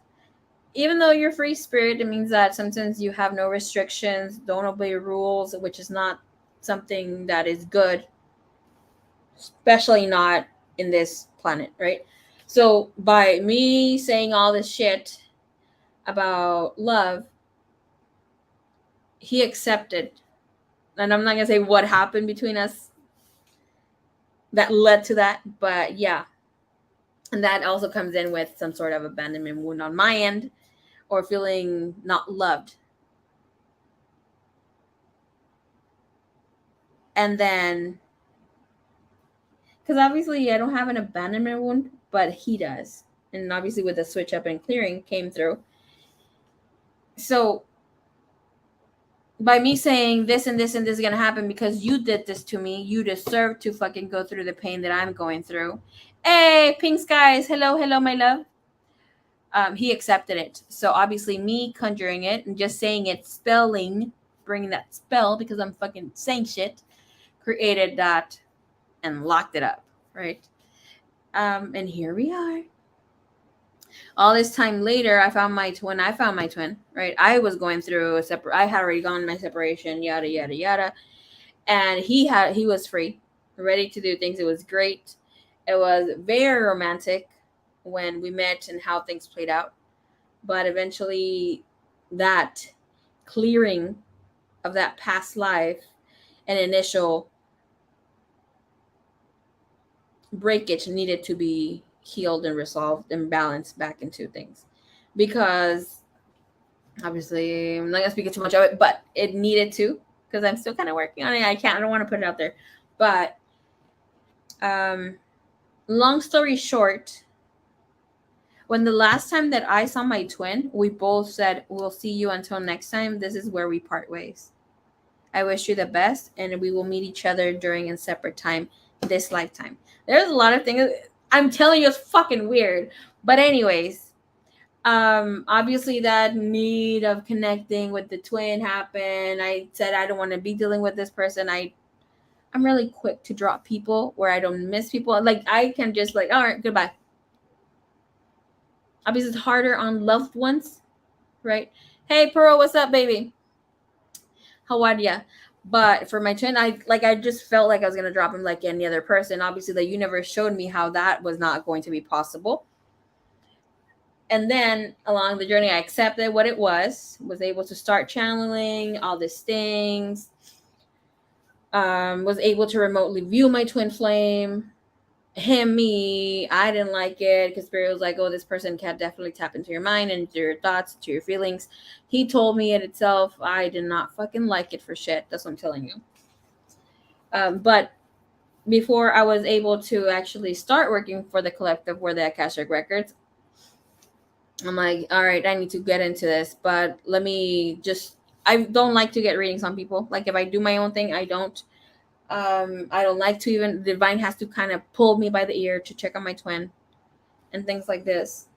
Even though you're free spirit, it means that sometimes you have no restrictions, don't obey rules, which is not something that is good, especially not in this planet, right? So by me saying all this shit about love, he accepted. And I'm not gonna say what happened between us that led to that, but yeah. And that also comes in with some sort of abandonment wound on my end, or feeling not loved. And then, because obviously I don't have an abandonment wound, but he does. And obviously, with the switch up and clearing came through. So, by me saying this and this and this is going to happen because you did this to me, you deserve to fucking go through the pain that I'm going through. Hey, pink skies. Hello, hello, my love. He accepted it. So obviously, me conjuring it and just saying it, spelling, bringing that spell because I'm fucking saying shit, created that and locked it up, right? And here we are. All this time later, I found my twin, right? I was going through I had already gone my separation, yada yada yada, and he was free, ready to do things. It was great. It was very romantic when we met and how things played out. But eventually, that clearing of that past life and initial breakage needed to be healed and resolved and balanced back into things, because obviously I'm not gonna speak too much of it, but it needed to, because I'm still kind of working on it. I don't want to put it out there, but um long story short, when the last time that I saw my twin, we both said, we'll see you until next time. This is where we part ways. I wish you the best, and we will meet each other during a separate time this lifetime. There's a lot of things. I'm telling you, it's fucking weird. But anyways, obviously that need of connecting with the twin happened. I said I don't want to be dealing with this person. I'm really quick to drop people where I don't miss people. Like I can just like, all right, goodbye. Obviously it's harder on loved ones, right? Hey Pearl, what's up, baby? How are ya? But for my twin, I just felt like I was gonna drop him like any other person. Obviously, the universe showed me how that was not going to be possible. And then along the journey, I accepted what it was able to start channeling all these things. Was able to remotely view my twin flame. Him, me, I didn't like it because Spirit was like, oh, this person can definitely tap into your mind and into your thoughts, to your feelings. He told me it itself. I did not fucking like it for shit. That's what I'm telling you. But before I was able to actually start working for the collective where the Akashic Records, I'm like, all right, I need to get into this, but let me just, I don't like to get readings on people. Like if I do my own thing, I don't. I don't like to even, the divine has to kind of pull me by the ear to check on my twin and things like this.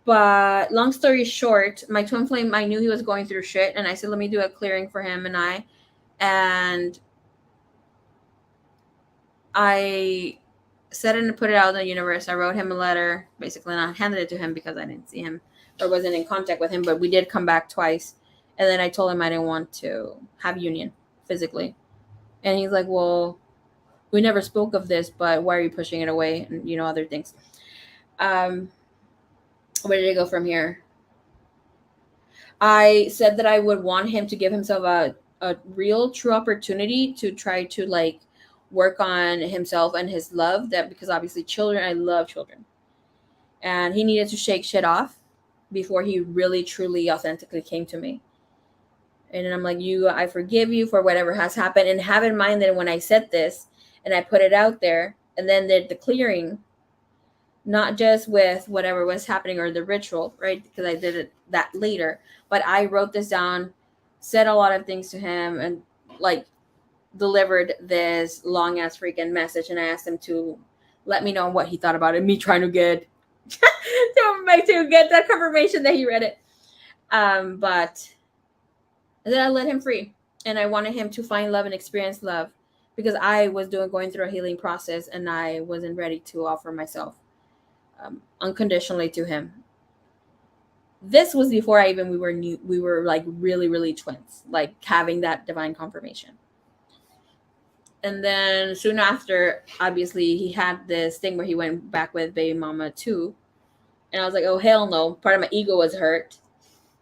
But long story short, my twin flame, I knew he was going through shit, and I said, let me do a clearing for him and I said it and put it out in the universe. I wrote him a letter, basically, and I handed it to him because I didn't see him or wasn't in contact with him, but we did come back twice. And then I told him I didn't want to have union physically. And he's like, well, we never spoke of this, but why are you pushing it away? And, other things. Where did it go from here? I said that I would want him to give himself a real true opportunity to try to like work on himself and his love, that because obviously children, I love children, and he needed to shake shit off before he really truly authentically came to me. And I'm like, I forgive you for whatever has happened, and have in mind that when I said this and I put it out there and then the clearing, not just with whatever was happening or the ritual, right? Because I did it that later, but I wrote this down, said a lot of things to him, and like delivered this long ass freaking message. And I asked him to let me know what he thought about it. Me trying to get to get that confirmation that he read it. But then I let him free, and I wanted him to find love and experience love because I was going through a healing process, and I wasn't ready to offer myself unconditionally to him. This was before I even we were like really really twins, like having that divine confirmation. And then soon after, obviously he had this thing where he went back with baby mama too, and I was like, oh hell no. Part of my ego was hurt,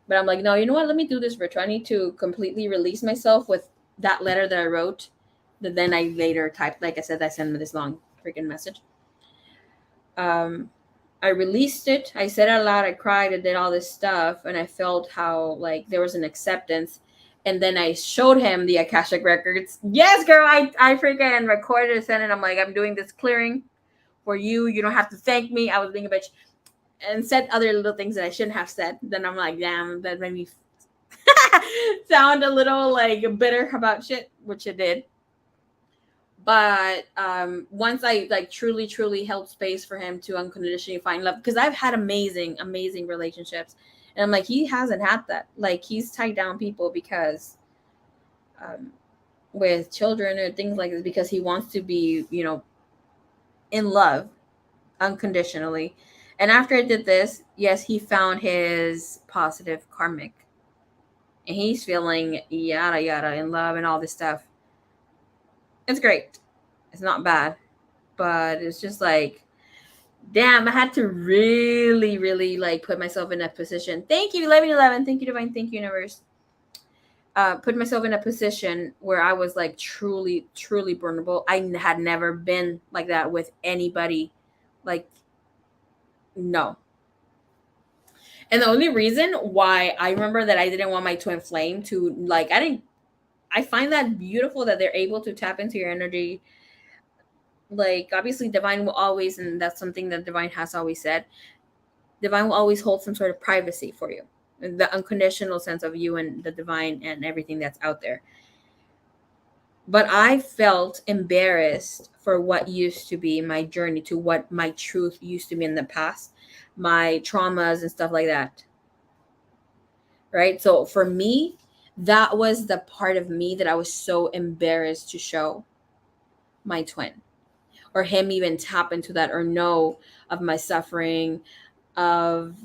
but I'm like, no, you know what, let me do this ritual. I need to completely release myself with that letter that I wrote, that then I later typed. Like I said, I sent him this long freaking message. um I released it. I said it out loud. I cried. I did all this stuff, and I felt how like there was an acceptance. And then I showed him the Akashic records. Yes, girl, I freaking recorded it, and I'm like, I'm doing this clearing for you. You don't have to thank me. I was being a bitch and said other little things that I shouldn't have said. Then I'm like, damn, that made me sound a little like bitter about shit, which it did. But once I like truly held space for him to unconditionally find love, because I've had amazing relationships, and I'm like, he hasn't had that. Like, he's tied down people because um, with children or things like this, because he wants to be, in love unconditionally. And after I did this, yes, he found his positive karmic, and he's feeling yada yada in love and all this stuff. It's great. It's not bad, but it's just like, damn, I had to really like put myself in a position. Thank you, 1111. Thank you, divine. Thank you, universe. Put myself in a position where I was like truly vulnerable. I had never been like that with anybody. Like, no. And the only reason why I remember that I didn't want my twin flame to, like, I find that beautiful that they're able to tap into your energy. Like, obviously divine will always, and that's something that divine has always said, divine will always hold some sort of privacy for you, the unconditional sense of you and the divine and everything that's out there. But I felt embarrassed for what used to be my journey, to what my truth used to be in the past, my traumas and stuff like that. Right? So for me, that was the part of me that I was so embarrassed to show my twin, or him even tap into that, or know of my suffering, of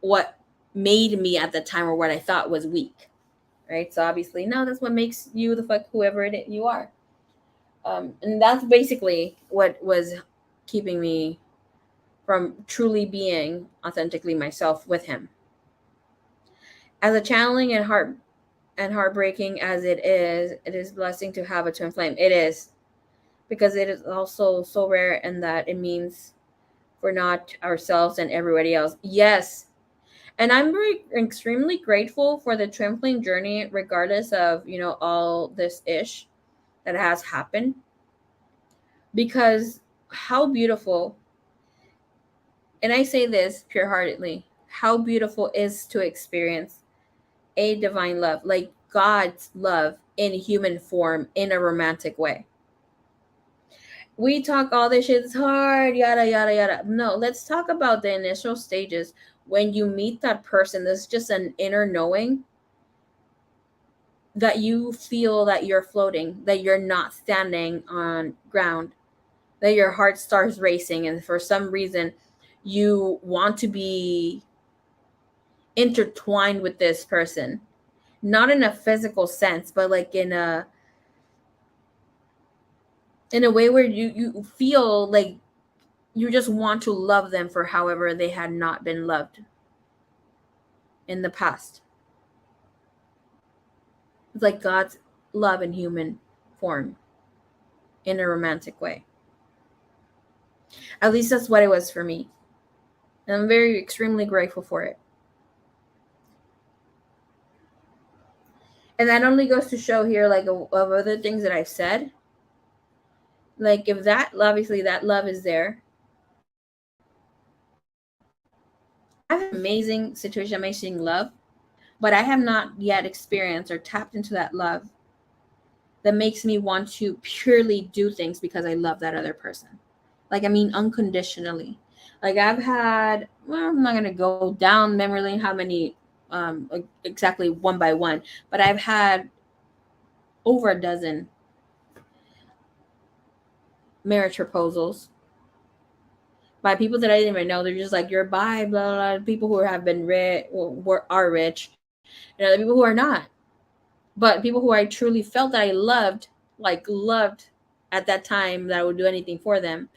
what made me at the time, or what I thought was weak. Right? So obviously, no, that's what makes you the fuck whoever you are. And that's basically what was keeping me from truly being authentically myself with him. As a channeling and heartbreaking as it is a blessing to have a twin flame. It is, because it is also so rare, in that it means we're not ourselves and everybody else. Yes. And I'm very extremely grateful for the twin flame journey, regardless of, all this ish that has happened. Because how beautiful, and I say this pure heartedly, how beautiful is to experience a divine love, like God's love in human form, in a romantic way. We talk all this shit, it's hard, yada yada yada. No, let's talk about the initial stages when you meet that person. There's just an inner knowing that you feel that you're floating, that you're not standing on ground, that your heart starts racing, and for some reason you want to be intertwined with this person, not in a physical sense, but like in a way where you feel like you just want to love them for however they had not been loved in the past. It's like God's love in human form, in a romantic way. At least that's what it was for me. And I'm very extremely grateful for it. And that only goes to show here, like, of other things that I've said. Like, if that, obviously that love is there, I have an amazing situation, amazing love, but I have not yet experienced or tapped into that love that makes me want to purely do things because I love that other person. Like, I mean, unconditionally. Like, I've had, well, I'm not going to go down memory lane how many, like exactly one by one, but I've had over a dozen marriage proposals by people that I didn't even know. They're just like, you're bi, blah, blah, blah. People who have been rich, are rich, and other people who are not. But people who I truly felt that I loved, like loved at that time, that I would do anything for them,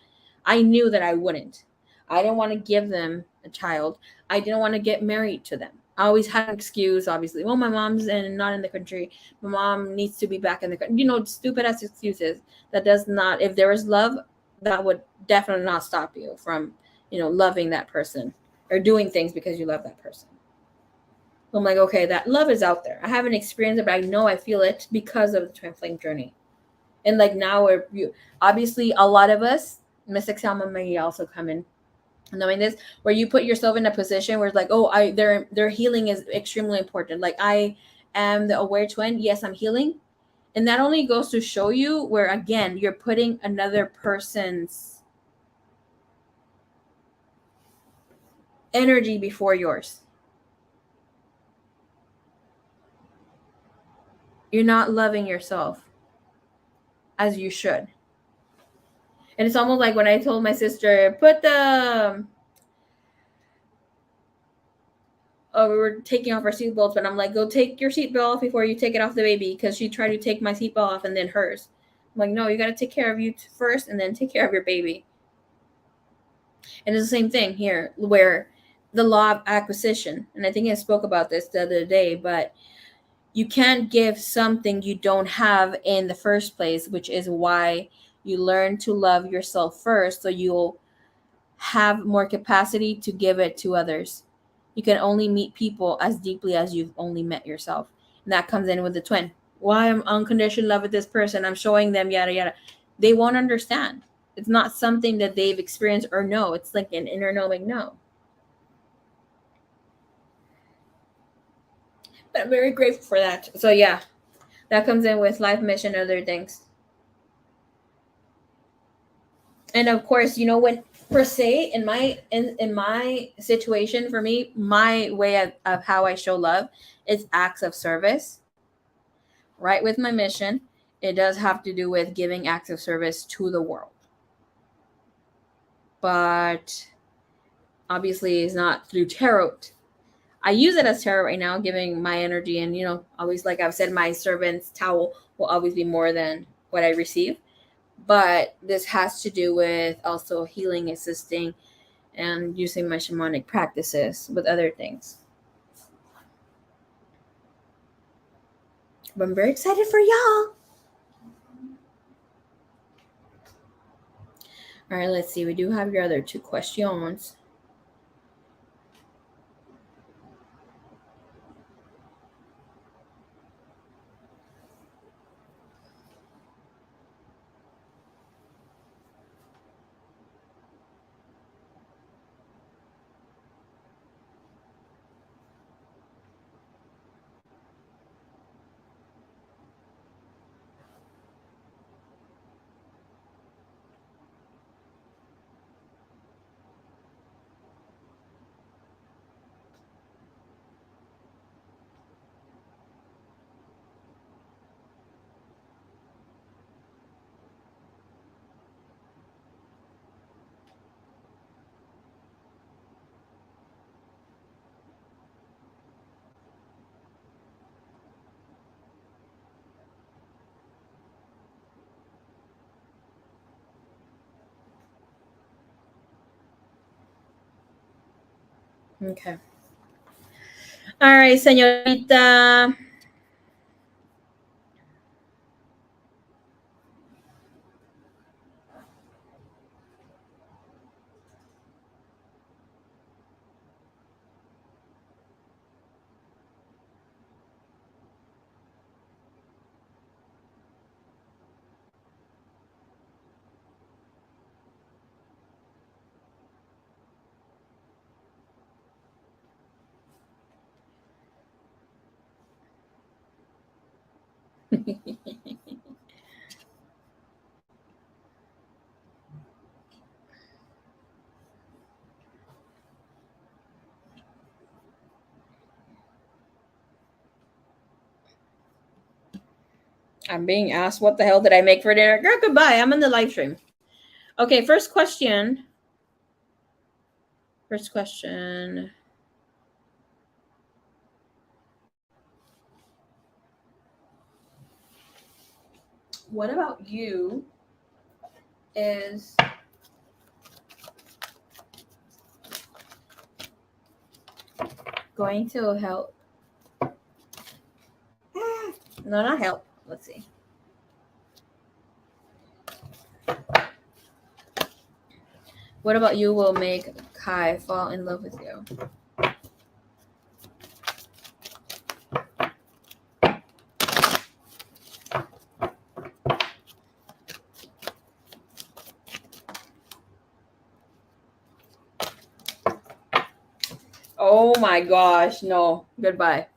I knew that I wouldn't. I didn't want to give them a child. I didn't want to get married to them. I always had an excuse, obviously. Well, my mom's not in the country. My mom needs to be back in the country. Stupid ass excuses. That does not, if there is love, that would definitely not stop you from, loving that person or doing things because you love that person. I'm like, okay, that love is out there. I haven't experienced it, but I know I feel it because of the twin flame journey. And like now, obviously a lot of us, Mystic Salma may also come in, knowing this, where you put yourself in a position where it's like, oh, their healing is extremely important. Like, I am the aware twin. Yes, I'm healing, and that only goes to show you where again you're putting another person's energy before yours. You're not loving yourself as you should. And it's almost like when I told my sister, put the we were taking off our seatbelts, but I'm like, go take your seatbelt off before you take it off the baby, because she tried to take my seatbelt off and then hers. I'm like, no, you got to take care of you first and then take care of your baby. And it's the same thing here, where the law of acquisition, and I think I spoke about this the other day, but you can't give something you don't have in the first place, which is why you learn to love yourself first, so you'll have more capacity to give it to others. You can only meet people as deeply as you've only met yourself. And that comes in with the twin. Why I'm unconditional love with this person, I'm showing them yada yada. They won't understand. It's not something that they've experienced or know. It's like an inner knowing no. But I'm very grateful for that. So yeah, that comes in with life mission and other things. And of course, when per se in my situation, for me, my way of how I show love is acts of service. Right, with my mission, it does have to do with giving acts of service to the world, but obviously it's not through tarot. I use it as tarot right now, giving my energy, and always, like I've said, my servant's towel will always be more than what I receive. But this has to do with also healing, assisting, and using my shamanic practices with other things. But I'm very excited for y'all. All right, let's see. We do have your other two questions. Okay. All right, señorita. I'm being asked, what the hell did I make for dinner? Girl, goodbye. I'm in the live stream. Okay, first question. First question. What about you is going to help? No, not help. Let's see. What about you will make Kai fall in love with you? Oh my gosh, no. Goodbye.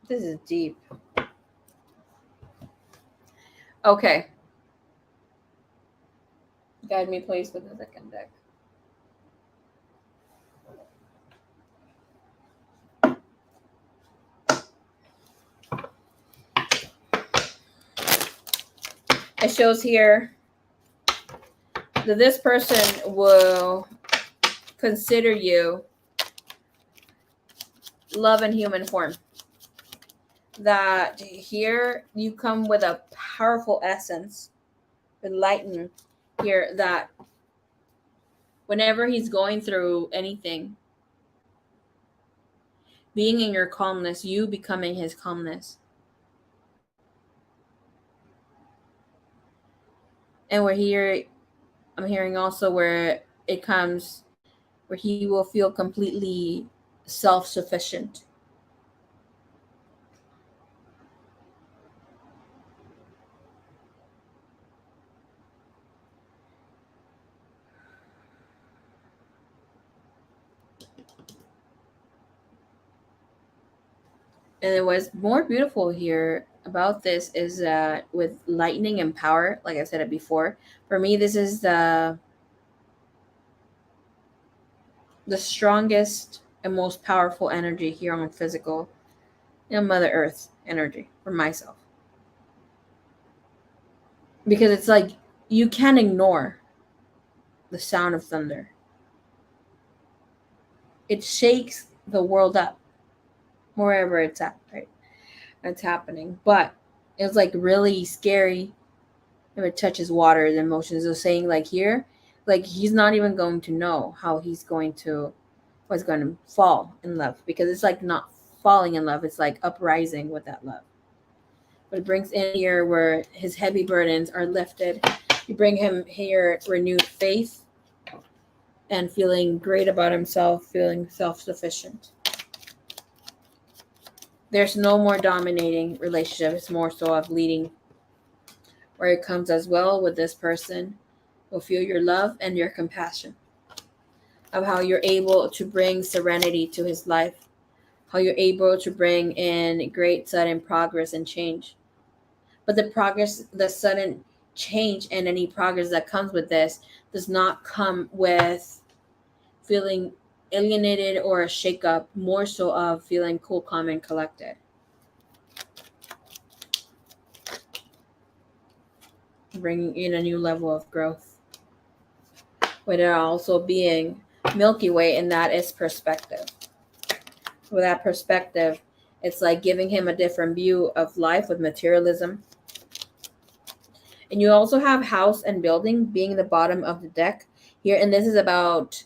This is deep. Okay. Guide me, please, with the second deck. It shows here that this person will consider you love in human form. That here you come with a powerful essence, enlighten here, that whenever he's going through anything, being in your calmness, you becoming his calmness. And we're here, I'm hearing also where it comes, where he will feel completely self-sufficient. And it was more beautiful here about this is that with lightning and power, like I said it before, for me this is the strongest and most powerful energy here on physical, Mother Earth energy for myself. Because it's like you can't ignore the sound of thunder. It shakes the world up wherever it's at, right? It's happening. But it's like really scary if it touches water, the emotions of saying like here, like he's not even going to know how he's going to what's going to fall in love, because it's like not falling in love, it's like uprising with that love. But it brings in here where his heavy burdens are lifted. You bring him here renewed faith and feeling great about himself, feeling self-sufficient. There's no more dominating relationship, it's more so of leading, where it comes as well with this person will feel your love and your compassion, of how you're able to bring serenity to his life, how you're able to bring in great sudden progress and change. But the sudden change and any progress that comes with this does not come with feeling alienated or a shakeup, more so of feeling cool, calm, and collected. bringing in a new level of growth. With it also being Milky Way, and that is perspective. With that perspective, it's like giving him a different view of life with materialism. And you also have house and building being the bottom of the deck here. And this is about,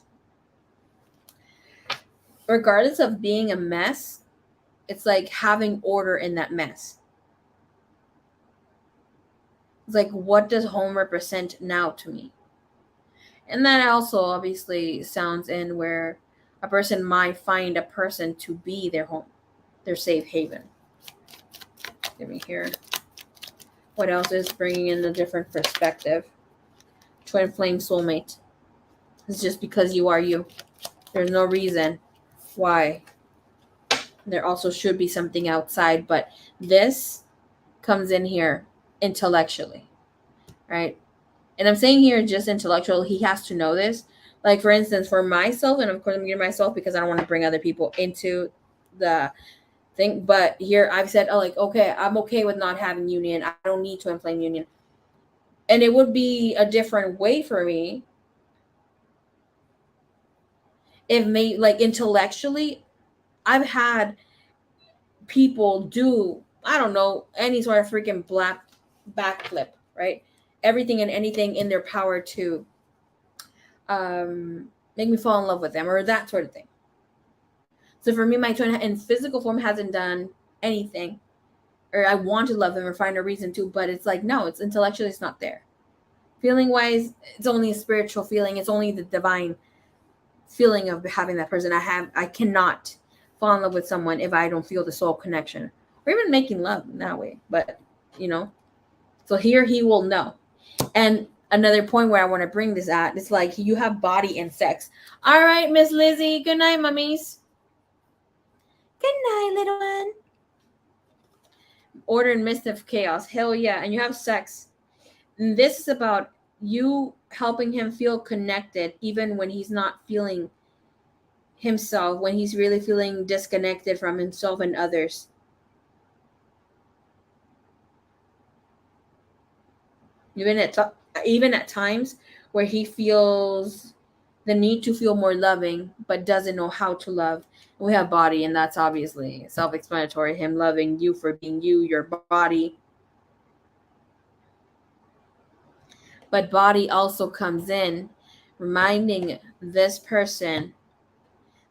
regardless of being a mess, it's like having order in that mess. It's like, what does home represent now to me? And that also obviously sounds in where a person might find a person to be their home, their safe haven. Let me hear. What else is bringing in a different perspective? Twin flame soulmate. It's just because you are you. There's no reason why. There also should be something outside, but this comes in here intellectually, right? And I'm saying here just intellectual. He has to know this. Like, for instance, for myself, and of course I'm getting myself because I don't want to bring other people into the thing. But here I've said, oh, like, okay, I'm okay with not having union. I don't need to inflame union. And it would be a different way for me if like intellectually, I've had people do, I don't know, any sort of freaking black backflip, right? Everything and anything in their power to make me fall in love with them or that sort of thing. So for me, my twin in physical form hasn't done anything, or I want to love them or find a reason to, but it's like, no, it's intellectually, it's not there. Feeling wise, it's only a spiritual feeling. It's only the divine feeling of having that person. I cannot fall in love with someone if I don't feel the soul connection or even making love in that way. But, so here he will know. And another point where I want to bring this at, it's like you have body and sex. All right, Miss Lizzie. Good night, mummies. Good night, little one. Order in midst of chaos. Hell yeah. And you have sex. And this is about you helping him feel connected even when he's not feeling himself, when he's really feeling disconnected from himself and others. Even at times where he feels the need to feel more loving but doesn't know how to love. We have body, and that's obviously self-explanatory. Him loving you for being you, your body. But body also comes in reminding this person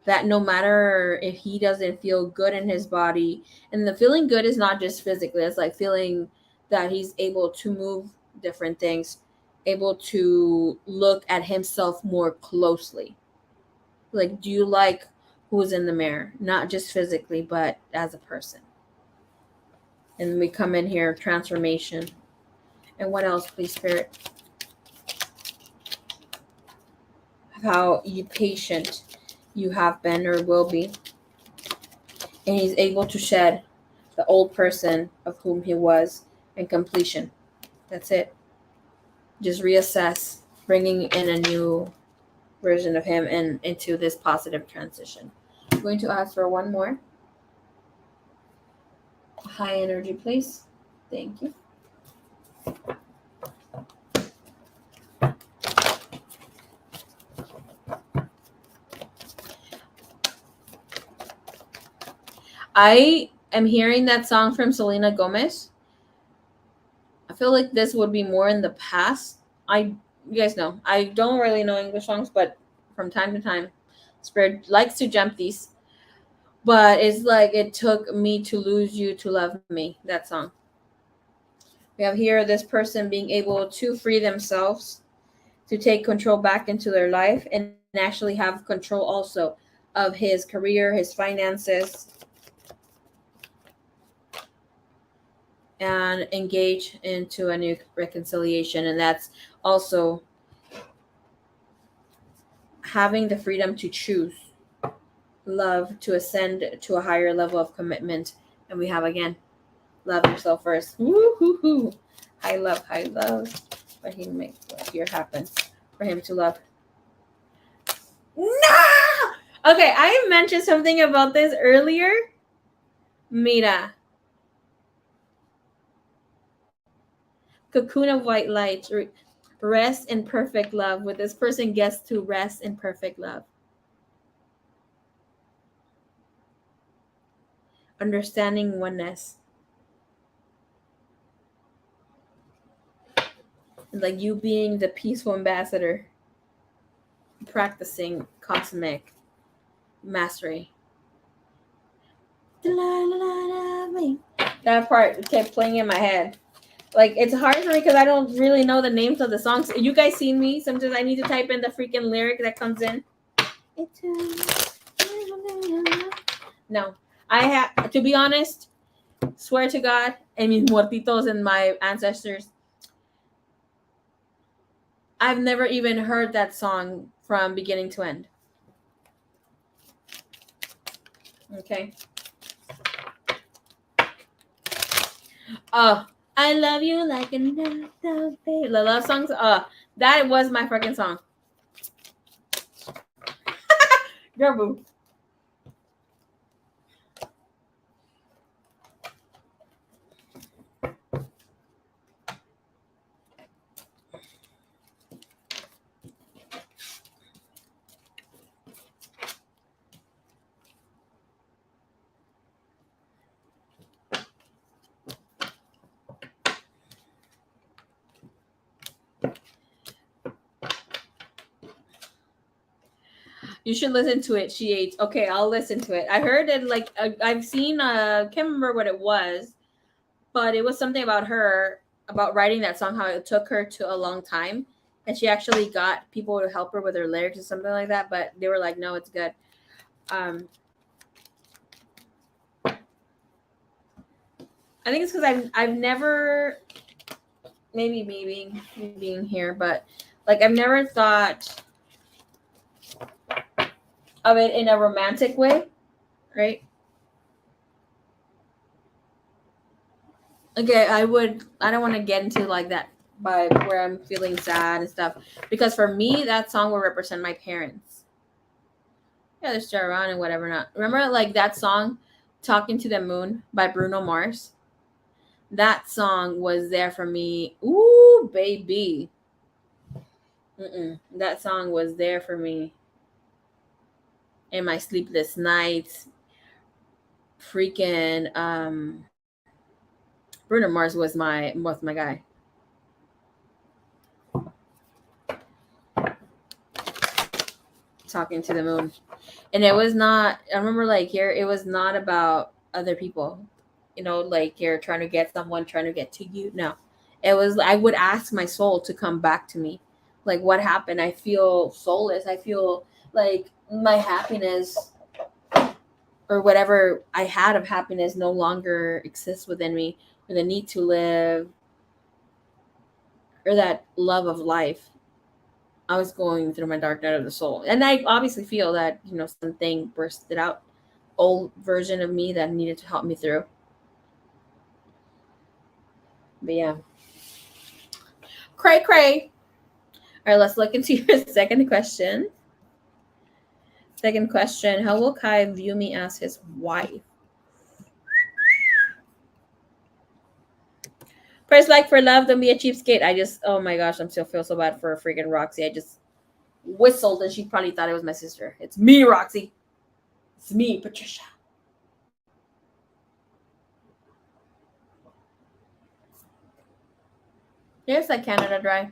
that no matter if he doesn't feel good in his body, and the feeling good is not just physically, it's like feeling that he's able to move different things, able to look at himself more closely. Like, do you like who's in the mirror? Not just physically, but as a person. And we come in here, transformation. And what else, please, Spirit? How you patient you have been or will be. And he's able to shed the old person of whom he was, and completion. That's it. Just reassess, bringing in a new version of him and into this positive transition. I'm going to ask for one more. High energy, please. Thank you. I am hearing that song from Selena Gomez. I feel like this would be more in the past. You guys know, I don't really know English songs, but from time to time, Spirit likes to jump these. But it's like, it took me to lose you to love me, that song. We have here this person being able to free themselves, to take control back into their life, and actually have control also of his career, his finances, and engage into a new reconciliation. And that's also having the freedom to choose love, to ascend to a higher level of commitment. And we have, again, love yourself first. Woo-hoo-hoo. High love. But he makes what here happens for him to love. No! Okay, I mentioned something about this earlier. Mira. Cocoon of white light. Rest in perfect love. With this person gets to rest in perfect love. Understanding oneness. Like you being the peaceful ambassador. Practicing cosmic mastery. That part kept playing in my head. Like it's hard for me because I don't really know the names of the songs. You guys seen me? Sometimes I need to type in the freaking lyric that comes in. No, I have to be honest. Swear to God, I mean muertitos and my ancestors. I've never even heard that song from beginning to end. Okay. I love you like another baby. The love songs. That was my freaking song. Girl, boo. You should listen to it. She ate. Okay, I'll listen to it. I heard it like I've seen. Can't remember what it was, but it was something about her about writing that song. How it took her to a long time, and she actually got people to help her with her lyrics or something like that. But they were like, "No, it's good." I think it's because I've never maybe me being here, but like I've never thought of it in a romantic way, right? Okay, I don't want to get into like that vibe where I'm feeling sad and stuff because for me that song will represent my parents. Yeah, they're still around and whatever not. Remember like that song Talking to the Moon by Bruno Mars? That song was there for me. Ooh, baby. That song was there for me in my sleepless nights. Freaking Bruno Mars was my guy. Talking to the Moon. And it was not, I remember like here it was not about other people. You know, like you're trying to get someone trying to get to you. No. It was I would ask my soul to come back to me. Like what happened? I feel soulless. I feel like my happiness or whatever I had of happiness no longer exists within me, or the need to live, or that love of life. I was going through my dark night of the soul. And I obviously feel that, something bursted out, old version of me that needed to help me through. But yeah. Cray cray. All right, let's look into your second question. Second question, how will Kai view me as his wife? Press like for love, don't be a cheapskate. Oh my gosh, I'm still feel so bad for freaking Roxy. I just whistled and she probably thought it was my sister. It's me, Roxy. It's me, Patricia. Here's that Canada Dry.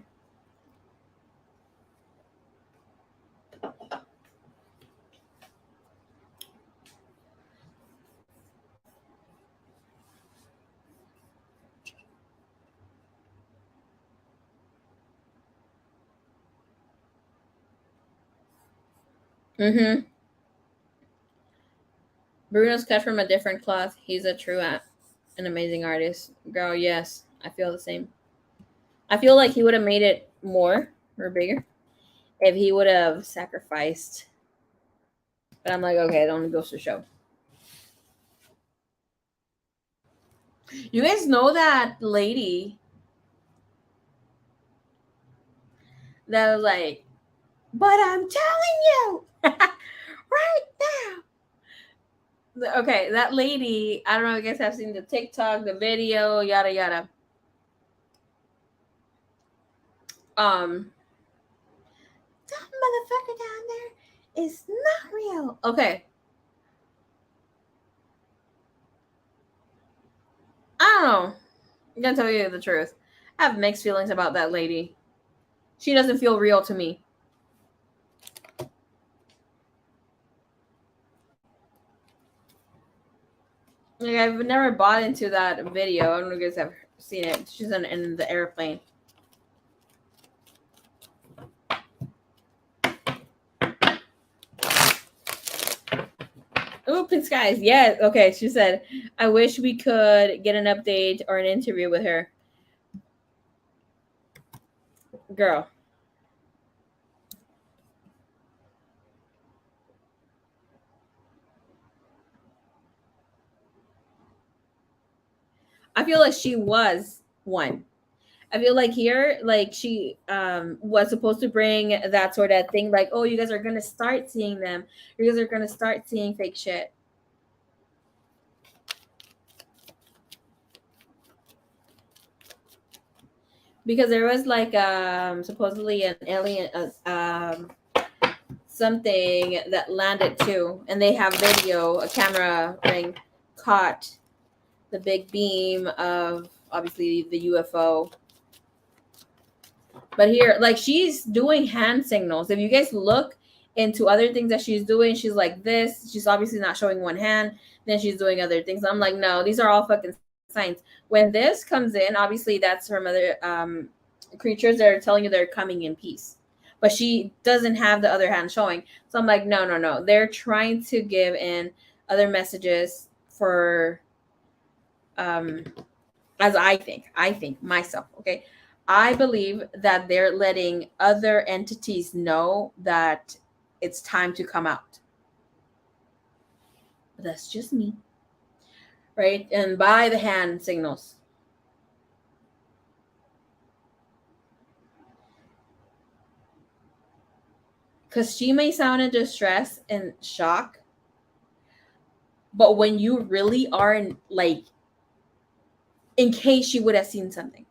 Mm-hmm. Bruno's cut from a different cloth. He's a true an amazing artist. Girl, yes. I feel the same. I feel like he would have made it more or bigger if he would have sacrificed. But I'm like, okay, it only goes to show. You guys know that lady that was like, but I'm telling you right now. Okay, that lady, I don't know, I guess I've seen the TikTok, the video, yada yada. Um, that motherfucker down there is not real. Okay. I don't know. I'm gonna tell you the truth. I have mixed feelings about that lady. She doesn't feel real to me. Like, I've never bought into that video. I don't know if you guys have seen it. She's in the airplane. Oh, Pink Skies. Yes. Okay. She said, I wish we could get an update or an interview with her. Girl. I feel like she was one. I feel like here, like she was supposed to bring that sort of thing, like, oh, you guys are gonna start seeing them. You guys are gonna start seeing fake shit. Because there was like supposedly an alien something that landed too, and they have video, a camera ring caught the big beam of obviously the UFO. But here, like, she's doing hand signals. If you guys look into other things that she's doing, she's like this. She's obviously not showing one hand. Then she's doing other things. I'm like, no, these are all fucking signs. When this comes in, obviously that's from other creatures that are telling you they're coming in peace. But she doesn't have the other hand showing. So I'm like, no, no, no. They're trying to give in other messages for as I think myself, okay? I believe that they're letting other entities know that it's time to come out. But that's just me, right? And by the hand signals. Because she may sound in distress and shock, but when you really are in, like, in case she would have seen something.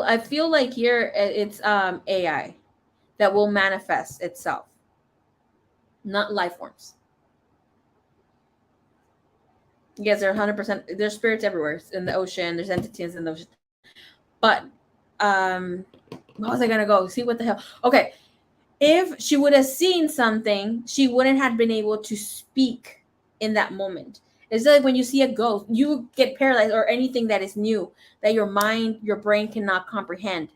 I feel like here it's AI that will manifest itself, not life forms. Yes, they're 100%. There's spirits everywhere in the ocean. There's entities in the ocean. But what was I gonna go see? What the hell? Okay, if she would have seen something, she wouldn't have been able to speak in that moment. It's like when you see a ghost, you get paralyzed, or anything that is new that your mind, your brain cannot comprehend.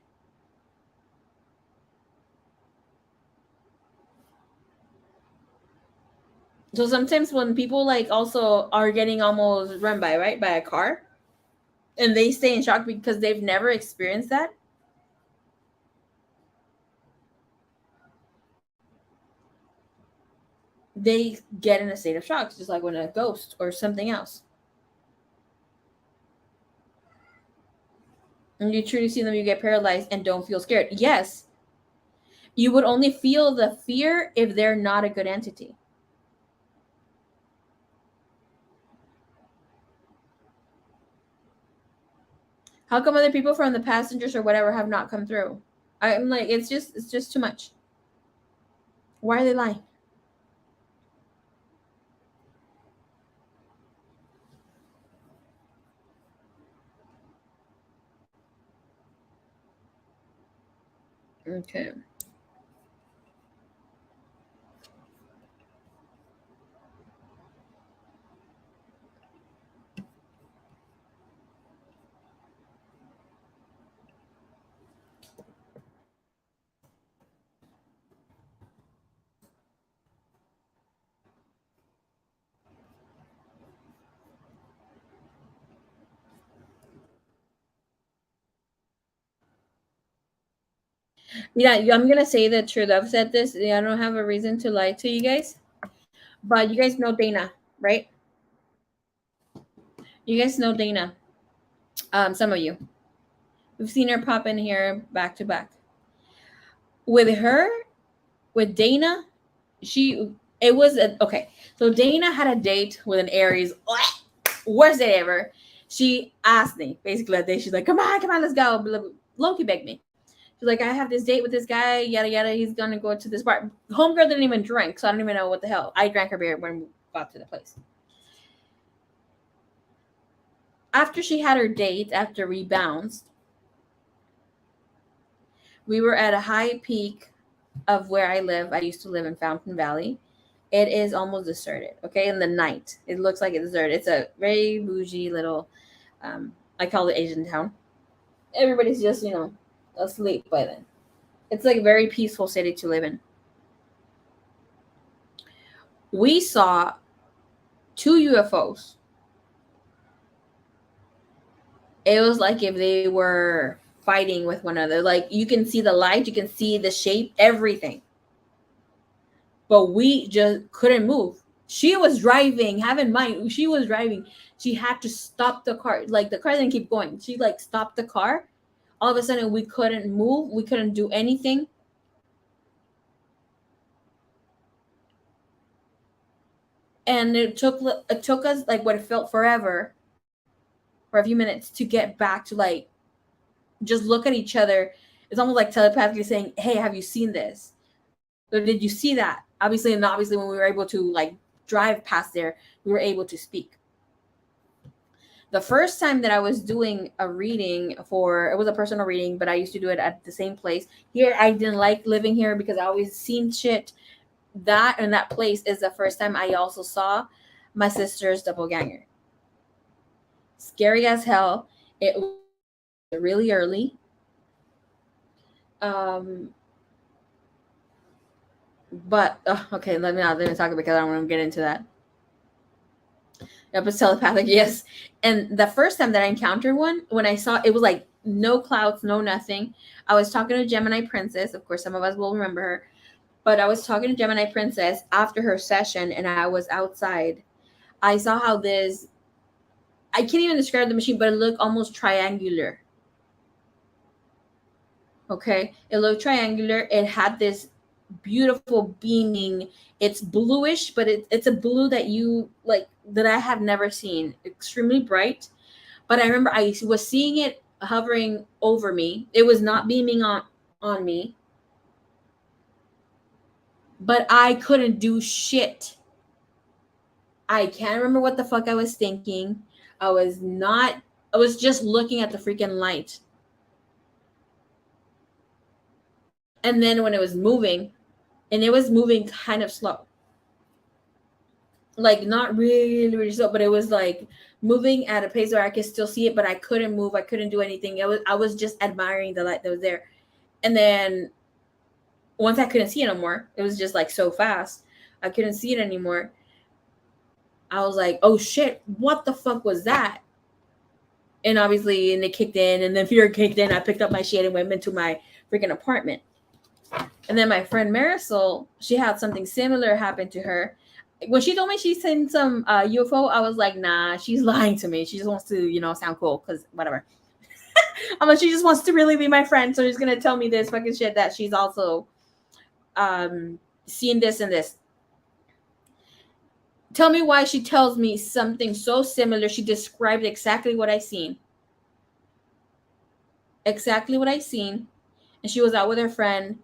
So sometimes when people like also are getting almost run by, right, by a car, and they stay in shock because they've never experienced that, they get in a state of shock, just like when a ghost or something else. And you truly see them, you get paralyzed and don't feel scared. Yes, you would only feel the fear if they're not a good entity. How come other people from the passengers or whatever have not come through? I'm like, it's just too much. Why are they lying? Okay. Yeah, I'm gonna say the truth. I've said this. I don't have a reason to lie to you guys, but you guys know Dana, right? You guys know Dana. Some of you. We've seen her pop in here back to back. With her, with Dana, she okay. So Dana had a date with an Aries. Worst date ever. She asked me basically that day. She's like, come on, let's go. Loki begged me. She's like, I have this date with this guy, yada yada. He's gonna go to this bar. Homegirl didn't even drink, so I don't even know what the hell. I drank her beer when we got to the place. After she had her date, after we bounced, we were at a high peak of where I live. I used to live in Fountain Valley. It is almost deserted. Okay, in the night, it looks like it's deserted. It's a very bougie little, I call it Asian town. Everybody's just asleep by then. It's like a very peaceful city to live in. We saw two UFOs. It was like if they were fighting with one another. Like you can see the light, you can see the shape, everything. But we just couldn't move. She was driving. Have in mind, she was driving. She had to stop the car. Like the car didn't keep going. She like stopped the car. All of a sudden, we couldn't move. We couldn't do anything. And it took us like what it felt forever, for a few minutes to get back to like just look at each other. It's almost like telepathically saying, "Hey, have you seen this? Or did you see that?" Obviously, and obviously, when we were able to like drive past there, we were able to speak. The first time that I was doing a reading it was a personal reading, but I used to do it at the same place. Here, I didn't like living here because I always seen shit. That and that place is the first time I also saw my sister's doppelganger. Scary as hell. It was really early. Um, but okay, let me talk because I don't want to get into that. Yep, it's telepathic, yes. And the first time that I encountered one, when I saw it was like no clouds, no nothing. I was talking to Gemini Princess. Of course, some of us will remember her. But I was talking to Gemini Princess after her session, and I was outside. I saw how I can't even describe the machine, but it looked almost triangular. Okay. It looked triangular. It had this beautiful beaming. It's bluish, but it's a blue that you like that I have never seen. Extremely bright. But I remember I was seeing it hovering over me. It was not beaming on me, but I couldn't do shit. I can't remember what the fuck I was thinking. I was not I was just looking at the freaking light. And then when it was moving, and it was moving kind of slow. Like not really, really slow, but it was like moving at a pace where I could still see it, but I couldn't move. I couldn't do anything. I was just admiring the light that was there. And then once I couldn't see it anymore, it was just like so fast. I couldn't see it anymore. I was like, oh shit, what the fuck was that? And obviously, and it kicked in, and then fear kicked in. I picked up my shit and went into my freaking apartment. And then my friend Marisol, she had something similar happen to her. When she told me she seen some UFO, I was like, nah, she's lying to me. She just wants to, sound cool because whatever. I'm like, she just wants to really be my friend. So she's going to tell me this fucking shit that she's also seen this and this. Tell me why she tells me something so similar. She described exactly what I seen. Exactly what I seen. And she was out with her friend.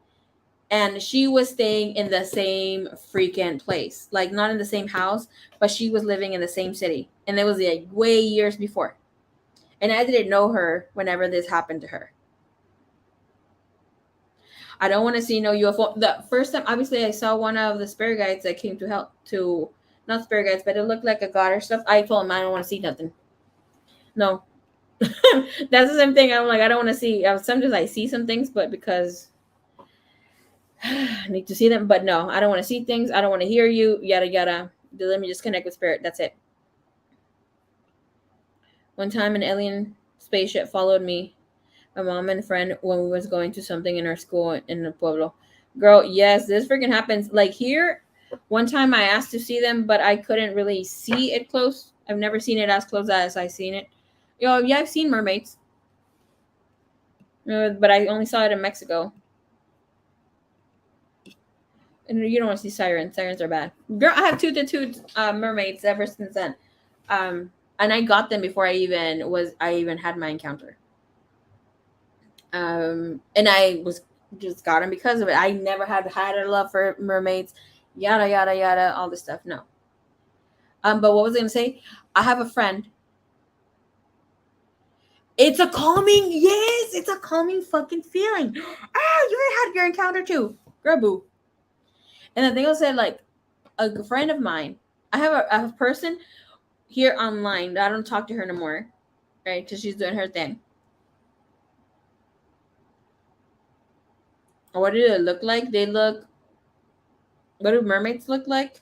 And she was staying in the same freaking place. Like, not in the same house, but she was living in the same city. And it was like way years before. And I didn't know her whenever this happened to her. I don't want to see no UFO. The first time, obviously, I saw one of the spirit guides that came to help to, not spirit guides, but it looked like a god or stuff. I told him I don't want to see nothing. No. That's the same thing. I'm like, I don't want to see. Sometimes I see some things, but because I need to see them, but no, I don't want to see things. I don't want to hear you, yada, yada. Let me just connect with spirit. That's it. One time an alien spaceship followed me, my mom and friend, when we was going to something in our school in the Pueblo. Girl, yes, this freaking happens. Like here, one time I asked to see them, but I couldn't really see it close. I've never seen it as close as I seen it. Yeah, I've seen mermaids. But I only saw it in Mexico. And you don't want to see sirens. Sirens are bad. Girl, I have two mermaids ever since then. and I got them before I even had my encounter. And I was just got them because of it. I never had a love for mermaids, yada yada yada, all this stuff. No. But what was I gonna say? I have a friend. It's a calming, yes, it's a calming fucking feeling. Ah, you had your encounter too, girl, boo. And the thing I said, like, a friend of mine, I have a person here online. I don't talk to her no more, right? Because she's doing her thing. What do they look like? They look. What do mermaids look like?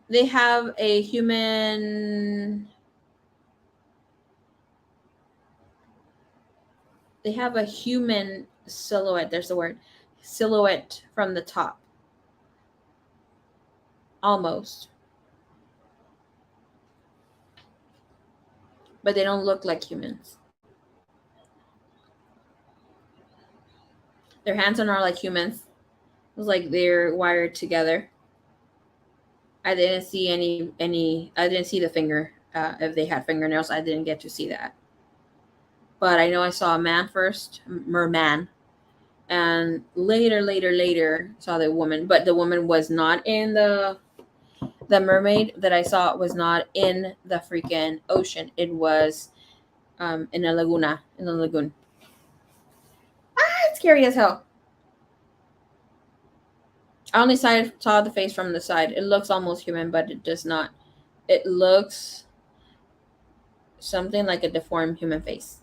They have a human. They have a human silhouette. There's the word, silhouette from the top, almost. But they don't look like humans. Their hands are not like humans. It was like they're wired together. I didn't see any. I didn't see the finger. If they had fingernails, I didn't get to see that. But I know I saw a man first, merman, and later saw the woman. But the woman was not in the mermaid that I saw was not in the freaking ocean. It was in a laguna, in the lagoon. Ah, it's scary as hell. I only saw the face from the side. It looks almost human, but it does not. It looks something like a deformed human face.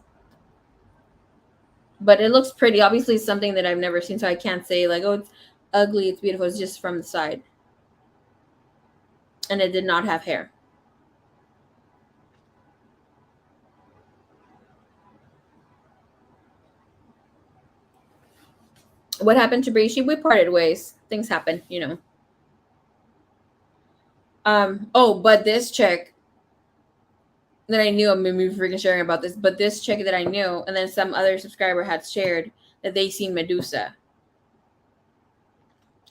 But it looks pretty. Obviously, it's something that I've never seen, so I can't say like, oh, it's ugly, it's beautiful. It's just from the side, and it did not have hair. What happened to Brishi? We parted ways. Things happen, you know. Oh, but this chick that I knew, I'm maybe freaking sharing about this, but this chick that I knew, and then some other subscriber had shared that they seen Medusa.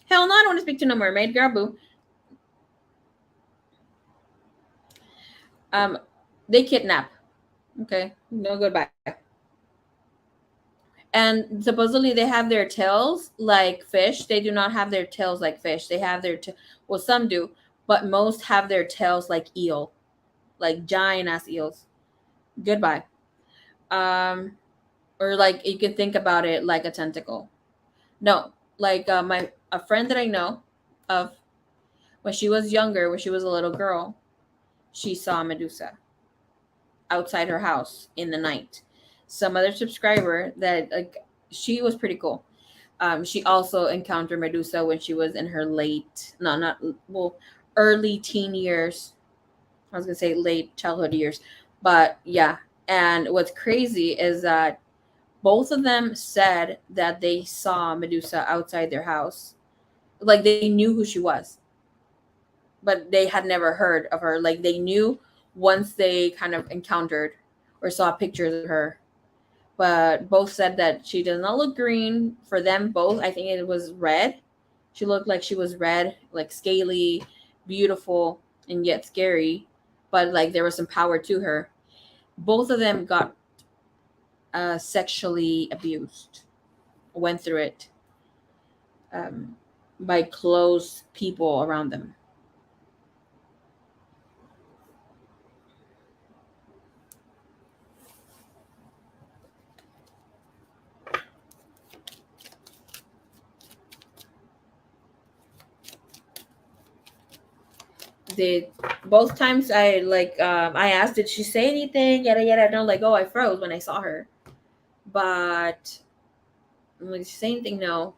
Hell no, I don't want to speak to no mermaid, girl, boo. They kidnap. Okay, no goodbye. And supposedly they have their tails like fish. They do not have their tails like fish. They have their well, some do, but most have their tails like eel, like giant ass eels. Goodbye. Um, or like you can think about it like a tentacle. No, like my a friend that I know of, when she was younger, when she was a little girl, she saw Medusa outside her house in the night. Some other subscriber that like she was pretty cool. She also encountered Medusa when she was in her late, no, not well, early teen years. I was gonna say late childhood years, but yeah. And what's crazy is that both of them said that they saw Medusa outside their house. Like they knew who she was, but they had never heard of her. Like they knew once they kind of encountered or saw pictures of her. But both said that she does not look green. For them both, I think it was red. She looked like she was red, like scaly, beautiful, and yet scary. But like there was some power to her. Both of them got sexually abused, went through it um, by close people around them. They both times I asked, did she say anything? Yada yada. No, like, oh, I froze when I saw her. But did she say anything? No.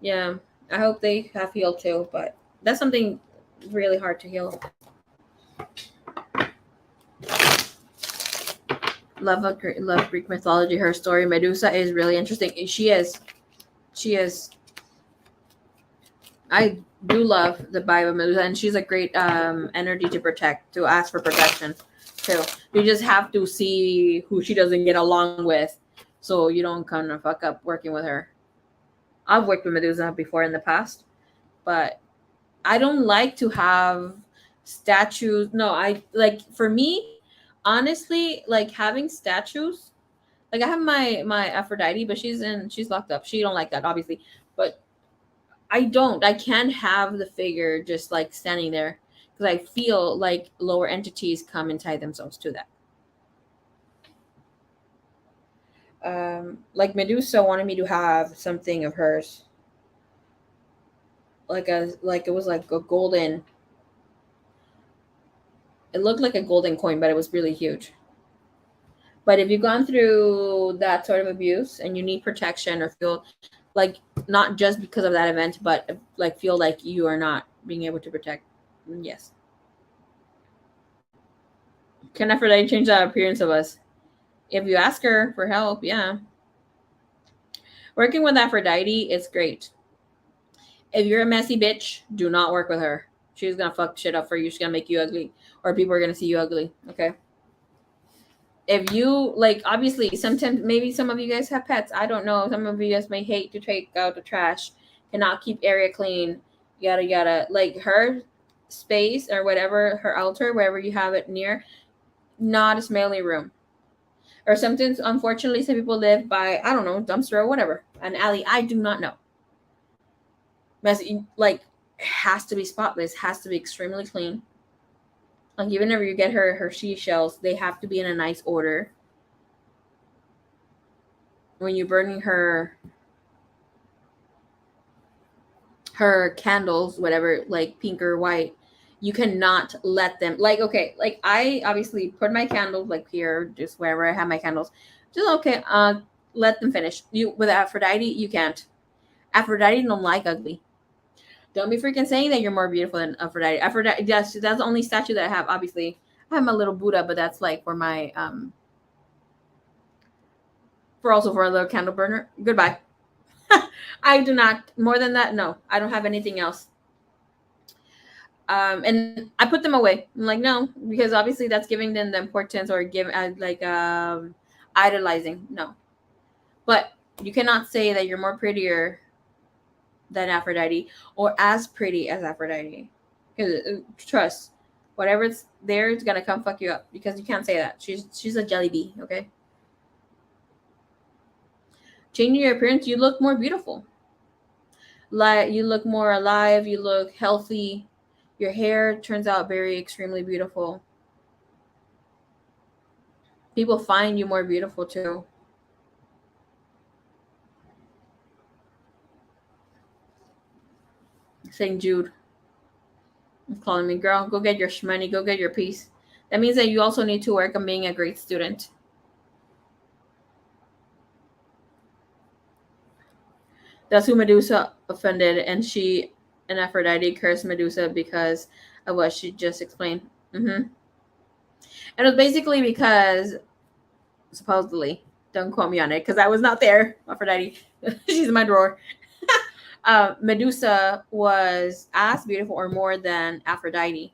Yeah, I hope they have healed too. But that's something really hard to heal. Love Greek mythology. Her story, Medusa, is really interesting. She is. She is. I do love the Bible Medusa, and she's a great energy to protect, to ask for protection too. You just have to see who she doesn't get along with, so you don't kind of fuck up working with her. I've worked with Medusa before in the past, but I don't like to have Statues. No, I like, for me, honestly, like having statues. Like I have my Aphrodite, but she's locked up. She don't like that, obviously. But I can't have the figure just like standing there because I feel like lower entities come and tie themselves to that. Like Medusa wanted me to have something of hers, like it was like a golden. It looked like a golden coin, but it was really huge. But if you've gone through that sort of abuse and you need protection or feel like, not just because of that event, but like feel like you are not being able to protect, yes. Can Aphrodite change the appearance of us? If you ask her for help, yeah. Working with Aphrodite is great. If you're a messy bitch, do not work with her. She's gonna fuck shit up for you. She's gonna make you ugly, or people are gonna see you ugly. Okay. If you like, obviously, sometimes maybe some of you guys have pets. I don't know. Some of you guys may hate to take out the trash, cannot keep area clean, yada yada. Like her space or whatever, her altar, wherever you have it near, not a smelly room. Or sometimes, unfortunately, some people live by, I don't know, dumpster or whatever, an alley. I do not know. Messy, like, has to be spotless, has to be extremely clean. Like even if you get her seashells, they have to be in a nice order. When you're burning her candles, whatever, like pink or white, you cannot let them, like, okay, like I obviously put my candles like here, just wherever I have my candles, just okay, let them finish. You with Aphrodite, you can't. Aphrodite don't like ugly. Don't be freaking saying that you're more beautiful than Aphrodite. Aphrodite, that's the only statue that I have. Obviously, I have my little Buddha, but that's like for my for also for a little candle burner. Goodbye. I do not, more than that. No, I don't have anything else. And I put them away. I'm like, no, because obviously that's giving them the importance or give like idolizing. No, but you cannot say that you're more prettier than Aphrodite or as pretty as Aphrodite. Because trust, whatever's there, it's gonna come fuck you up because you can't say that. She's a jelly bee. Okay, changing your appearance, you look more beautiful. Like you look more alive. You look healthy. Your hair turns out very extremely beautiful. People find you more beautiful too. St. Jude is calling me, girl. Go get your money. Go get your piece. That means that you also need to work on being a great student. That's who Medusa offended, and she and Aphrodite cursed Medusa because of what she just explained. And it was basically because, supposedly, don't quote me on it because I was not there. Aphrodite, she's in my drawer. Medusa was as beautiful or more than Aphrodite.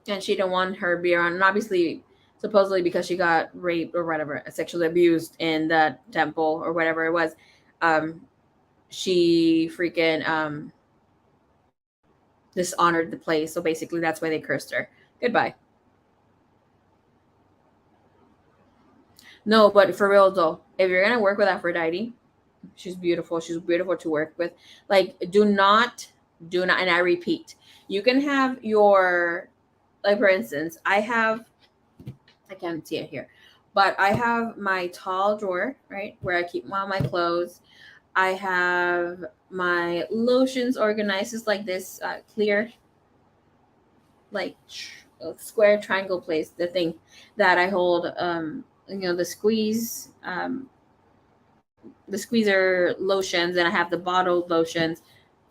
And she didn't want her to be around. And obviously, supposedly because she got raped or whatever, sexually abused in the temple or whatever it was, um, she freaking dishonored the place. So basically, that's why they cursed her. Goodbye. No, but for real though, if you're gonna work with Aphrodite, she's beautiful. She's beautiful to work with. Like, do not, and I repeat, you can have your, like for instance, I can't see it here, but I have my tall drawer, right, where I keep all my clothes. I have my lotions organized just like this clear, like square triangle place, the thing that I hold, the squeezer lotions, and I have the bottled lotions,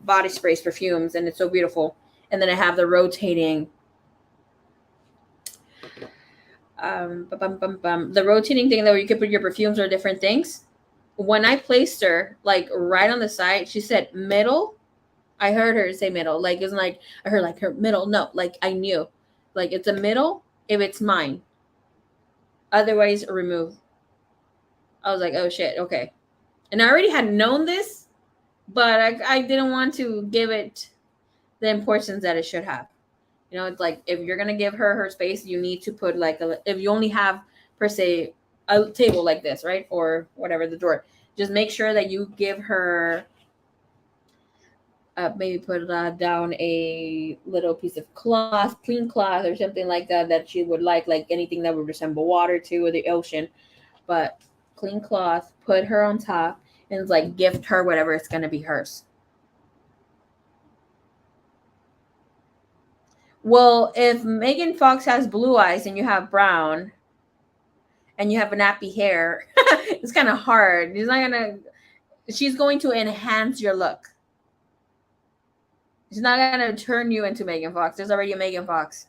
body sprays, perfumes, and it's so beautiful. And then I have the rotating the rotating thing that where you could put your perfumes or different things. When I placed her like right on the side, she said middle. I heard her say middle. Like it's like I heard like her middle. No, like I knew. Like it's a middle if it's mine. Otherwise remove. I was like, oh shit, okay. And I already had known this, but I didn't want to give it the importance that it should have. You know, it's like if you're gonna give her her space, you need to put like if you only have per se a table like this, right, or whatever the drawer, just make sure that you give her maybe put down a little piece of cloth, clean cloth, or something like that that she would like anything that would resemble water to or the ocean, but clean cloth, put her on top, and it's like gift her whatever it's gonna be hers. Well, if Megan Fox has blue eyes and you have brown and you have nappy hair, it's kind of hard. She's not gonna. She's going to enhance your look. She's not gonna turn you into Megan Fox. There's already a Megan Fox.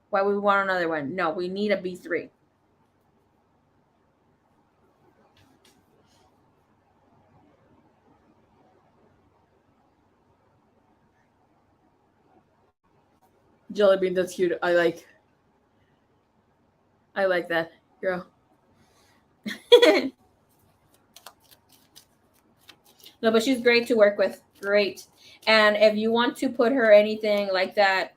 Why would we want another one? No, we need a B3. Jelly bean, that's cute. I like that, girl. No, but she's great to work with. Great. And if you want to put her anything like that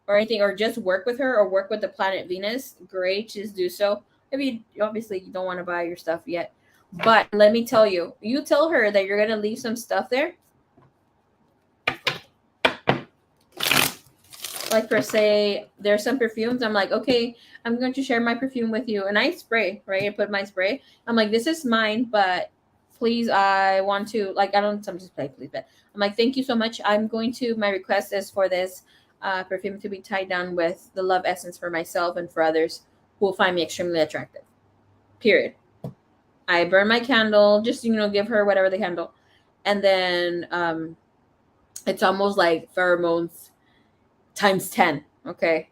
or anything, or just work with her or work with the planet Venus, great, just do so. If you obviously you don't want to buy your stuff yet. But let me tell you, you tell her that you're gonna leave some stuff there. Like per se, there's some perfumes. I'm like, okay, I'm going to share my perfume with you. And I spray, right? I put my spray. I'm like, this is mine, but please, I want to like I don't sometimes play please, but I'm like, thank you so much. I'm going to my request is for this perfume to be tied down with the love essence for myself and for others who will find me extremely attractive. Period. I burn my candle, just give her whatever the candle. And then it's almost like pheromones times 10. Okay.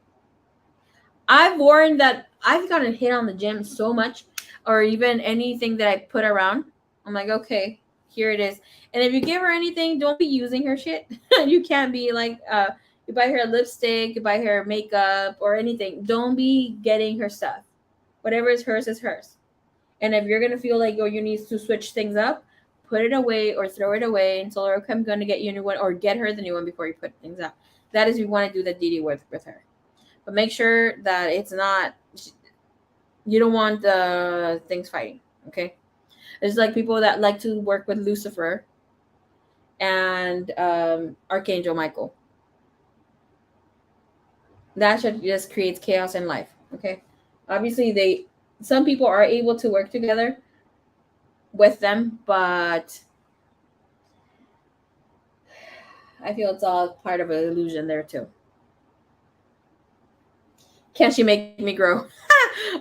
I've worn that I've gotten hit on the gym so much, or even anything that I put around. I'm like, okay, here it is. And if you give her anything, don't be using her shit. You can't be like, you buy her lipstick, you buy her makeup or anything. Don't be getting her stuff. Whatever is hers is hers. And if you're gonna feel like, oh, you need to switch things up, put it away or throw it away and tell her, okay, I'm gonna get you a new one, or get her the new one before you put things up. That is, we want to do the DD with her, but make sure that it's not. You don't want the things fighting. Okay, it's like people that like to work with Lucifer and Archangel Michael. That should just creates chaos in life. Okay, obviously some people are able to work together with them, but I feel it's all part of an illusion there too. Can she make me grow?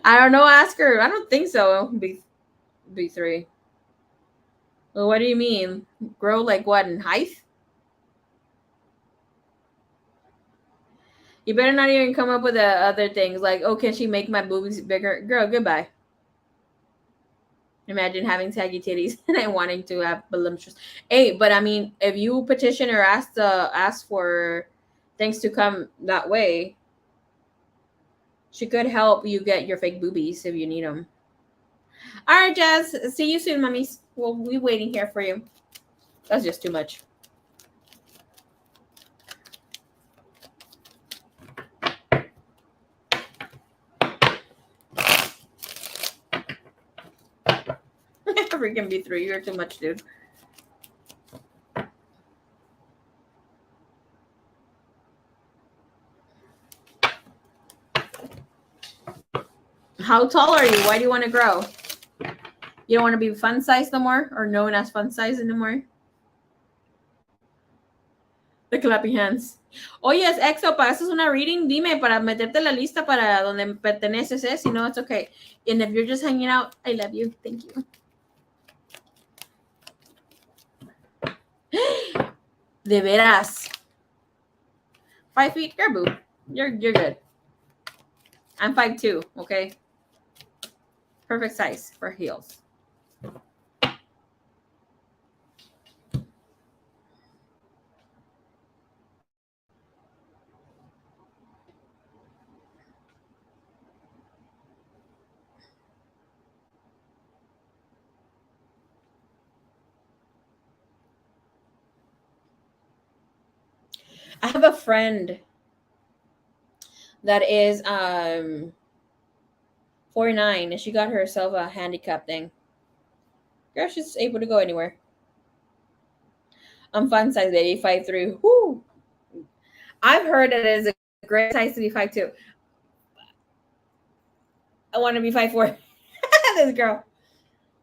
I don't know. Ask her. I don't think so. B3. Well, what do you mean? Grow like what, in height? You better not even come up with other things like, oh, can she make my boobies bigger? Girl, goodbye. Imagine having saggy titties and wanting to have voluptuous. Hey, but I mean, if you petition or ask for things to come that way, she could help you get your fake boobies if you need them. All right, Jazz. See you soon, mummies. We'll be waiting here for you. That's just too much. Freaking B3, you're too much, dude. How tall are you? Why do you want to grow? You don't want to be fun size no more, or known as fun size anymore? The clapping hands. Oye, es Exo, ¿pasas una reading? Dime para meterte en la lista para donde perteneces, ¿eh? Si no, it's okay. And if you're just hanging out, I love you. Thank you. De veras. 5 feet? You're boo. You're good. I'm 5'2", okay? Perfect size for heels. I have a friend that is 49 and she got herself a handicap thing. Girl, she's able to go anywhere. I'm fun size baby, 5'3". Whoo! I've heard that it is a great size to be 5'2". I want to be 5'4". This girl.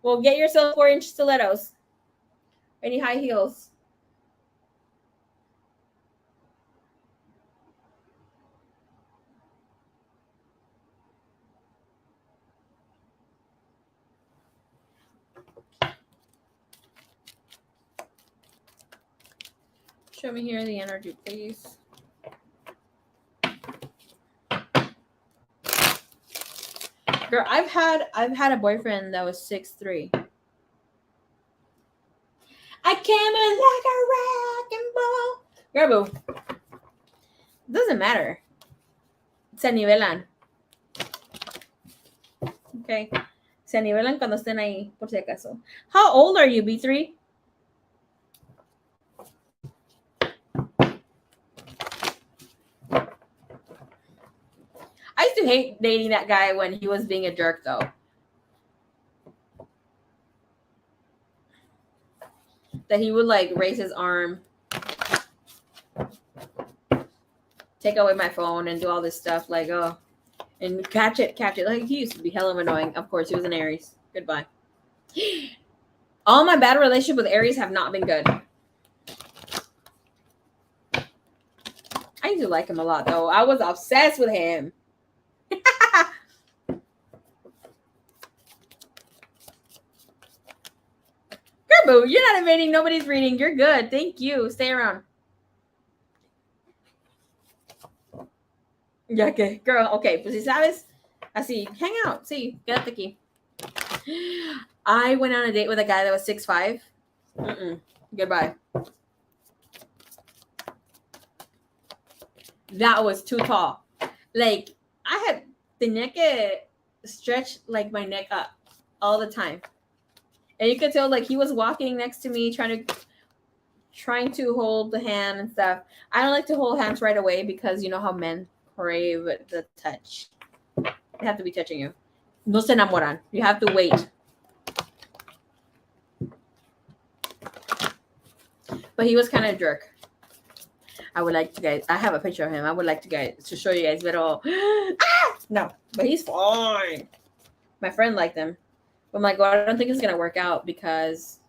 Well, get yourself 4-inch stilettos. Any high heels. Show me here the energy, please. Girl, I've had a boyfriend that was 6'3". I came in like a wrecking ball. Girl, boo. Doesn't matter. Se nivelan. Okay. Se nivelan cuando estén ahí, por si acaso. How old are you, B3? I used to hate dating that guy when he was being a jerk, though. That he would like raise his arm, take away my phone, and do all this stuff. Like, oh, and catch it. Like, he used to be hella annoying. Of course, he was an Aries. Goodbye. All my bad relationships with Aries have not been good. I used to like him a lot, though. I was obsessed with him. Boo, you're not invading. Nobody's reading. You're good. Thank you. Stay around. Ya que, girl, okay, pues si sabes, así, hang out, sí, quédate aquí. I went on a date with a guy that was 6'5". Goodbye. That was too tall. Like, I had tenía que stretch like my neck up all the time. And you could tell like he was walking next to me trying to hold the hand and stuff. I don't like to hold hands right away because you know how men crave the touch. They have to be touching you. No se enamoran. You have to wait. But he was kind of a jerk. I would like to guys. I have a picture of him. I would like to show you guys, but no. But he's fine. My friend liked him. But I'm like, well, I don't think it's gonna work out because,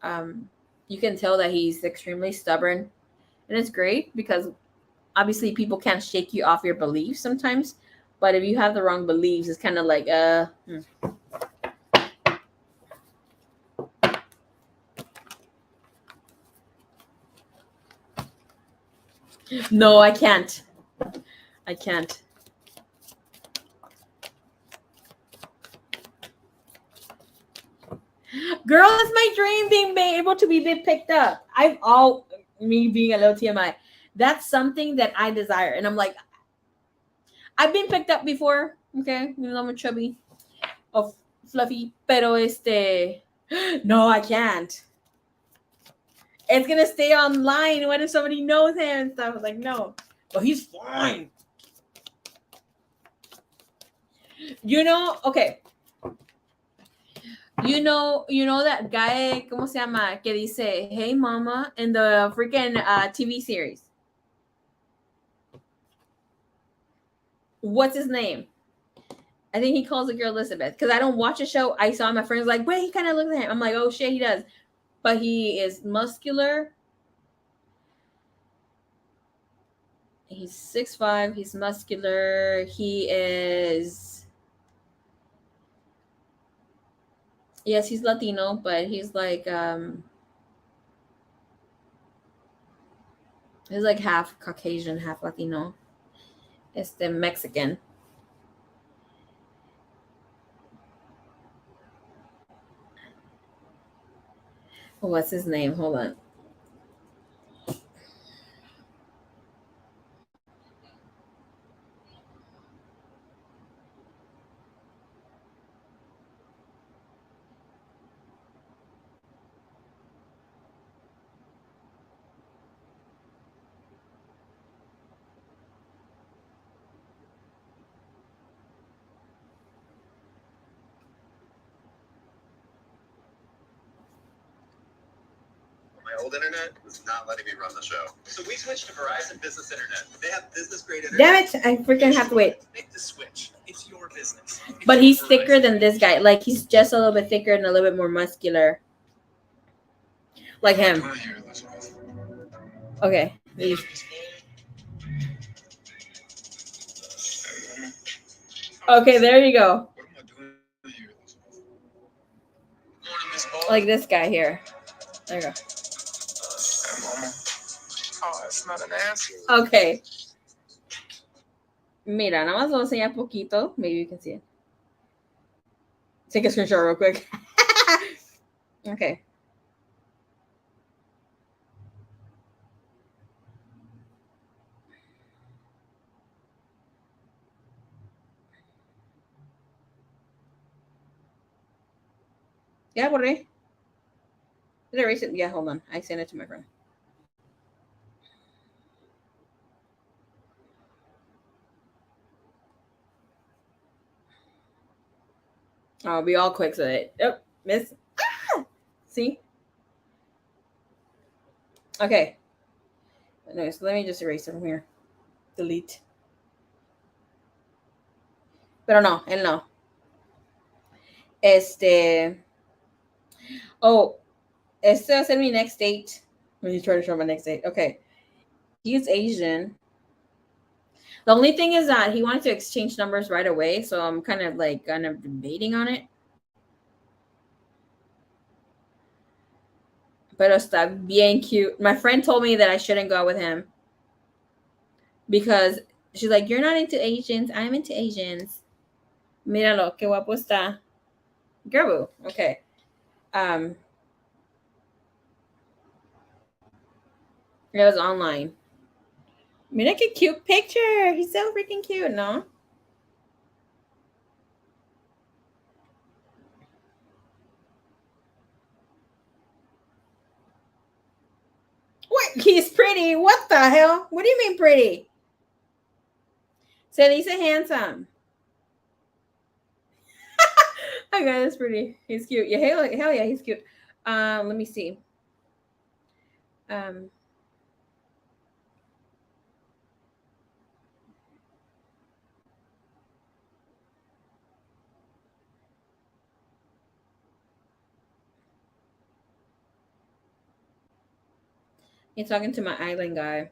you can tell that he's extremely stubborn, and it's great because obviously people can't shake you off your beliefs sometimes. But if you have the wrong beliefs, it's kind of like No, I can't. I can't. Girl, it's my dream being able to be picked up. Me being a little TMI. That's something that I desire. And I'm like, I've been picked up before. Okay. You know, I'm a chubby of fluffy. Pero no, I can't. It's gonna stay online. What if somebody knows him and stuff? I was like, no. But he's fine. You know, okay. You know that guy, ¿cómo se llama? Que dice, hey mama, in the freaking TV series. What's his name? I think he calls the girl Elizabeth. Because I don't watch a show. I saw my friends like, wait, he kind of looks at him. I'm like, oh shit, he does. But he is muscular. He's 6'5". He's muscular. He is... Yes, he's Latino, but he's like he's like half Caucasian, half Latino. It's the Mexican. What's his name? Hold on. My old internet was not letting me run the show. So we switched to Verizon Business Internet. They have business-grade internet. Damn it, I freaking have to wait. Make the switch. It's your business. But he's thicker than this guy. Like, he's just a little bit thicker and a little bit more muscular. Like him. Okay. Okay, there you go. Like this guy here. There you go. Oh, that's not an answer. Okay. Mira, nada más vamos a enseñar poquito. Maybe you can see it. Take a screenshot real quick. Okay. Yeah, borré. Did I erase it? Yeah, hold on. I sent it to my friend. I'll be all quick with it. Yep, miss. Ah! See? Okay. No, so let me just erase it from here. Delete. Pero no, él no. Oh, este va a ser mi next date. When you try to show my next date. Okay. He's Asian. The only thing is that he wanted to exchange numbers right away, so I'm kind of debating on it. Pero está bien cute. My friend told me that I shouldn't go out with him because she's like, you're not into Asians. I'm into Asians. Míralo, qué guapo está. Girl, okay. It was online. Mira qué cute picture. He's so freaking cute, no? What? He's pretty. What the hell? What do you mean pretty? Se dice handsome. Okay, that's pretty. He's cute. Yeah, hell yeah, he's cute. Let me see. He's talking to my island guy.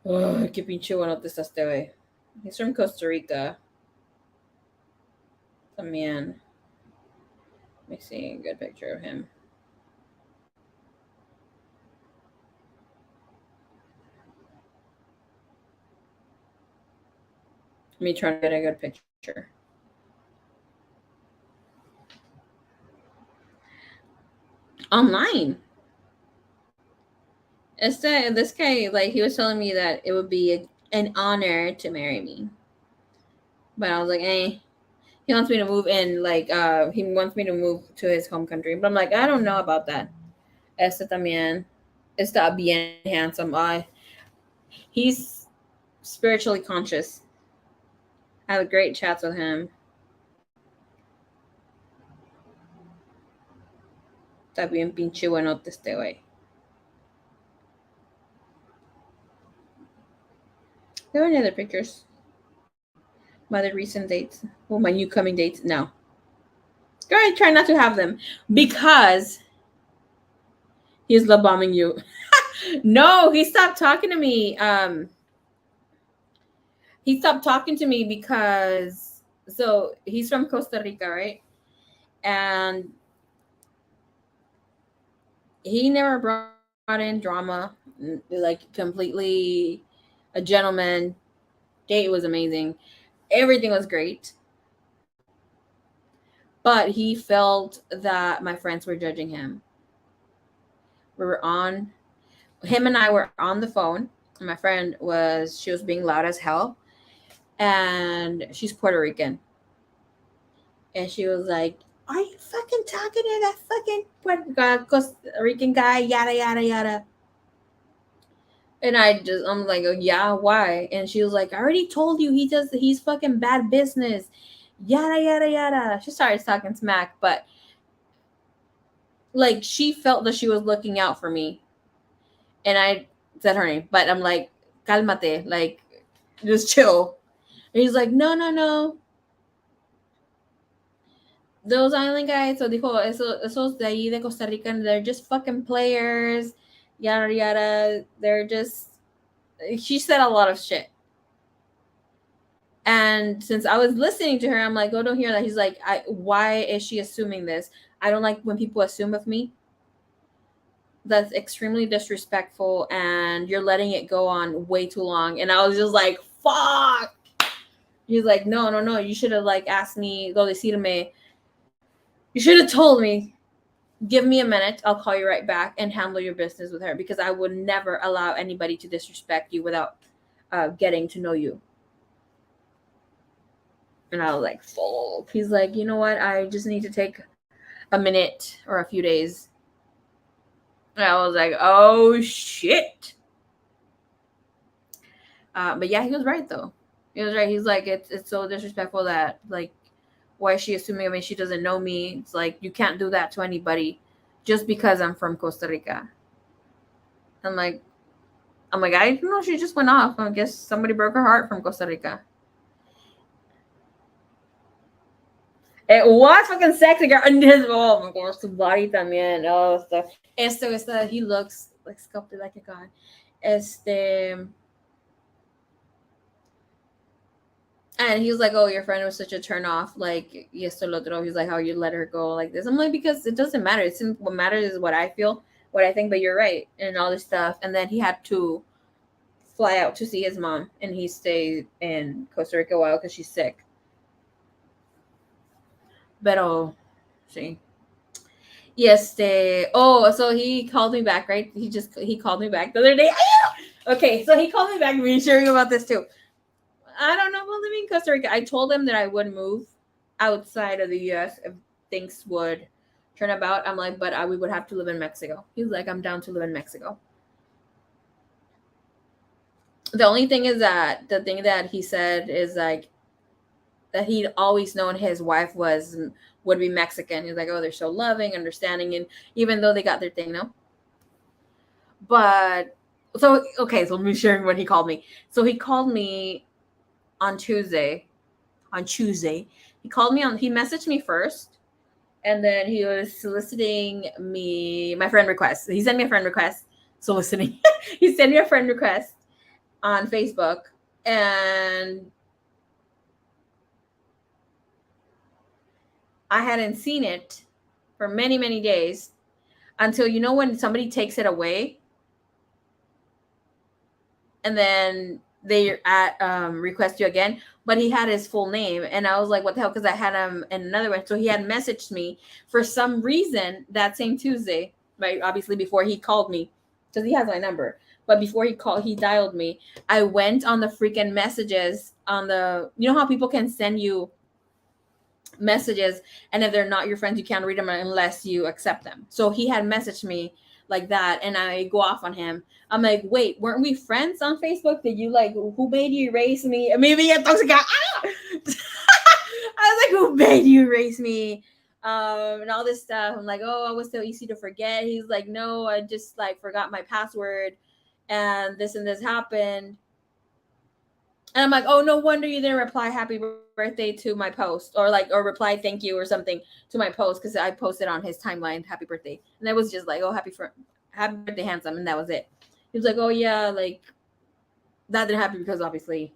Oh, qué pinche bueno te estás este way. He's from Costa Rica. También. Let me see a good picture of him. Let me try to get a good picture. Online. This guy, like, he was telling me that it would be an honor to marry me. But I was like, eh. He wants me to move in, like, he wants me to move to his home country. But I'm like, I don't know about that. También está bien handsome. He's spiritually conscious. I have great chats with him. Está bien pinche buenote este güey. Do you have any other pictures? My other recent dates? Well, my new coming dates? No. Girl, I try not to have them because he's love bombing you. No, he stopped talking to me. He stopped talking to me because so he's from Costa Rica, right? And he never brought in drama, like completely a gentleman. Date was amazing. Everything was great. But he felt that my friends were judging him. Him and I were on the phone. And my friend she was being loud as hell. And she's Puerto Rican. And she was like, are you fucking talking to that fucking Costa Rican guy? Yada, yada, yada. And I'm like, oh, yeah, why? And she was like, I already told you he's fucking bad business. Yada, yada, yada. She started talking smack, but like she felt that she was looking out for me, and I said her name, but I'm like, "Cálmate, like, just chill." And he's like, "No, no, no. Those island guys, so dijo, esos de ahí de Costa Rica, they're just fucking players, yada yada. They're just." She said a lot of shit. And since I was listening to her, I'm like, "Oh, don't hear that." He's like, "Why is she assuming this? I don't like when people assume of me. That's extremely disrespectful, and you're letting it go on way too long." And I was just like, "Fuck." He's like, "No, no, no. You should have like asked me, go decirme. You should have told me. Give me a minute. I'll call you right back and handle your business with her, because I would never allow anybody to disrespect you without getting to know you." And I was like, "Fuck." He's like, "You know what? I just need to take a minute or a few days." And I was like, "Oh shit." But yeah, he was right though. He was right. He's like, it's so disrespectful that like, why is she assuming? I mean, she doesn't know me. It's like you can't do that to anybody just because I'm from Costa Rica. I'm like, I didn't know she just went off. I guess somebody broke her heart from Costa Rica. It was fucking sexy, girl. And his, oh my gosh, su body también. Oh, esta, he looks like sculpted like a god. And he was like, "Oh, your friend was such a turn off. Like, yes, lo otro." He's like, "How you let her go like this?" I'm like, "Because it doesn't matter. It's what matters is what I feel, what I think." But you're right, and all this stuff. And then he had to fly out to see his mom, and he stayed in Costa Rica a while because she's sick. Pero, sí. Yes, they. Oh, so he called me back, right? He called me back the other day. Okay, so he called me back. Me sharing about this too. I don't know about living in Costa Rica. I told him that I would move outside of the U.S. if things would turn about. I'm like, but we would have to live in Mexico. He's like, "I'm down to live in Mexico." The only thing is that the thing that he said is like that he'd always known his wife would be Mexican. He's like, "Oh, they're so loving, understanding," and even though they got their thing, no. But so okay, so let me sharing what he called me. So he called me on Tuesday. On Tuesday, he messaged me first, and then he was soliciting my friend request. He sent me a friend request, soliciting. He sent me a friend request on Facebook, and I hadn't seen it for many, many days until, when somebody takes it away and then they request you again. But he had his full name, and I was like, "What the hell?" Because I had him in another one. So he had messaged me for some reason that same Tuesday, right? Obviously before he called me, because he has my number. But before he dialed me. I went on the freaking messages on the. You know how people can send you messages, and if they're not your friends, you can't read them unless you accept them. So he had messaged me like that, and I go off on him. I'm like, "Wait, weren't we friends on Facebook? Did you like, who made you erase me? Maybe a toxic guy." I was like, "Who made you erase me?" And all this stuff. I'm like, "Oh, I was so easy to forget." He's like, "No, I just like forgot my password, and this happened." And I'm like, "Oh, no wonder you didn't reply happy birthday to my post, or reply thank you or something to my post, because I posted on his timeline happy birthday." And it was just like, "Oh, happy birthday, handsome," and that was it. He was like, "Oh yeah, like that didn't happen because obviously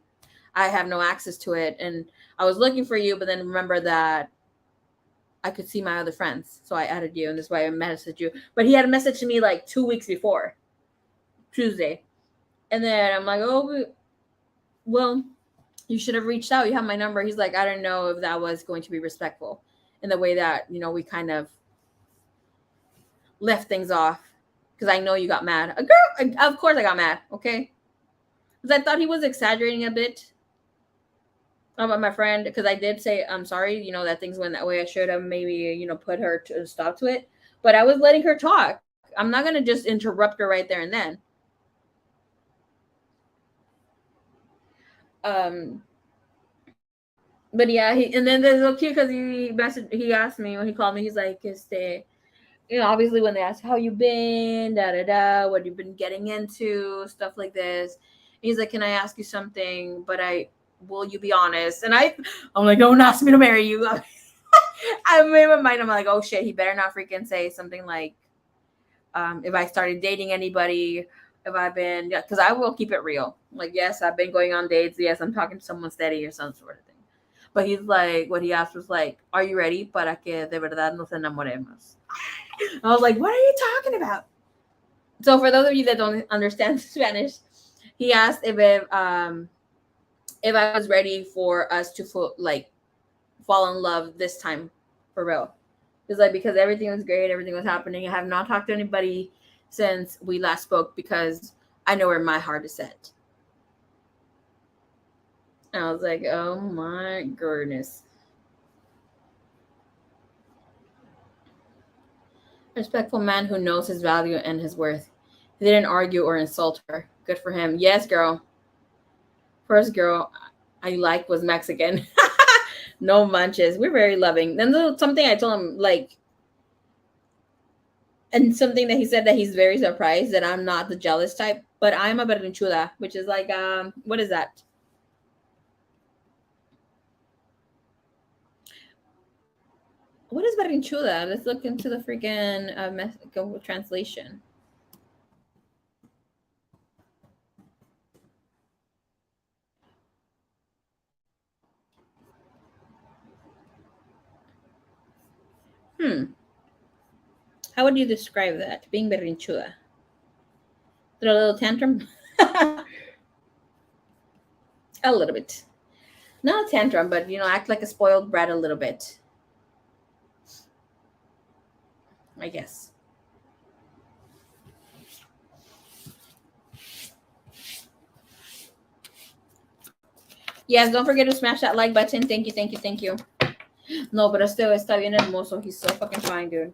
I have no access to it, and I was looking for you, but then remember that I could see my other friends, so I added you, and that's why I messaged you." But he had a message to me like 2 weeks before Tuesday, and then I'm like, "Oh, well, you should have reached out. You have my number." He's like, "I don't know if that was going to be respectful in the way that, we kind of left things off, because I know you got mad." A girl, of course I got mad, okay? Because I thought he was exaggerating a bit about my friend, because I did say, "I'm sorry, that things went that way. I should have maybe, put her to stop to it." But I was letting her talk. I'm not going to just interrupt her right there and then. But yeah, and then there's so cute because he asked me when he called me. He's like, you know, obviously when they ask how you been, da da da, what you've been getting into, stuff like this. He's like, "Can I ask you something? But will you be honest?" And I'm like, "Don't ask me to marry you." I made my mind. I'm like, "Oh shit, he better not freaking say something like, if I started dating anybody, if I've been, yeah, because I will keep it real. Like, yes, I've been going on dates. Yes, I'm talking to someone steady or some sort of thing." But he's like, what he asked was like, "Are you ready para que de verdad nos enamoremos?" I was like, "What are you talking about?" So for those of you that don't understand Spanish, he asked if I was ready for us to fall in love this time for real. It's like, because everything was great, everything was happening. I have not talked to anybody since we last spoke because I know where my heart is set. And I was like, oh my goodness. Respectful man who knows his value and his worth. He didn't argue or insult her. Good for him. Yes, girl. First girl I liked was Mexican. No manches. We're very loving. Then something I told him, like, and something that he said, that he's very surprised that I'm not the jealous type, but I'm a berrinchuda, which is like, what is that? What is berrinchuda? Let's look into the freaking Mexico translation. How would you describe that? Being berrinchuda? Throw a little tantrum? A little bit. Not a tantrum, but act like a spoiled brat a little bit. I guess. Yes, don't forget to smash that like button. Thank you, thank you, thank you. No, pero still está bien hermoso. He's so fucking fine, dude.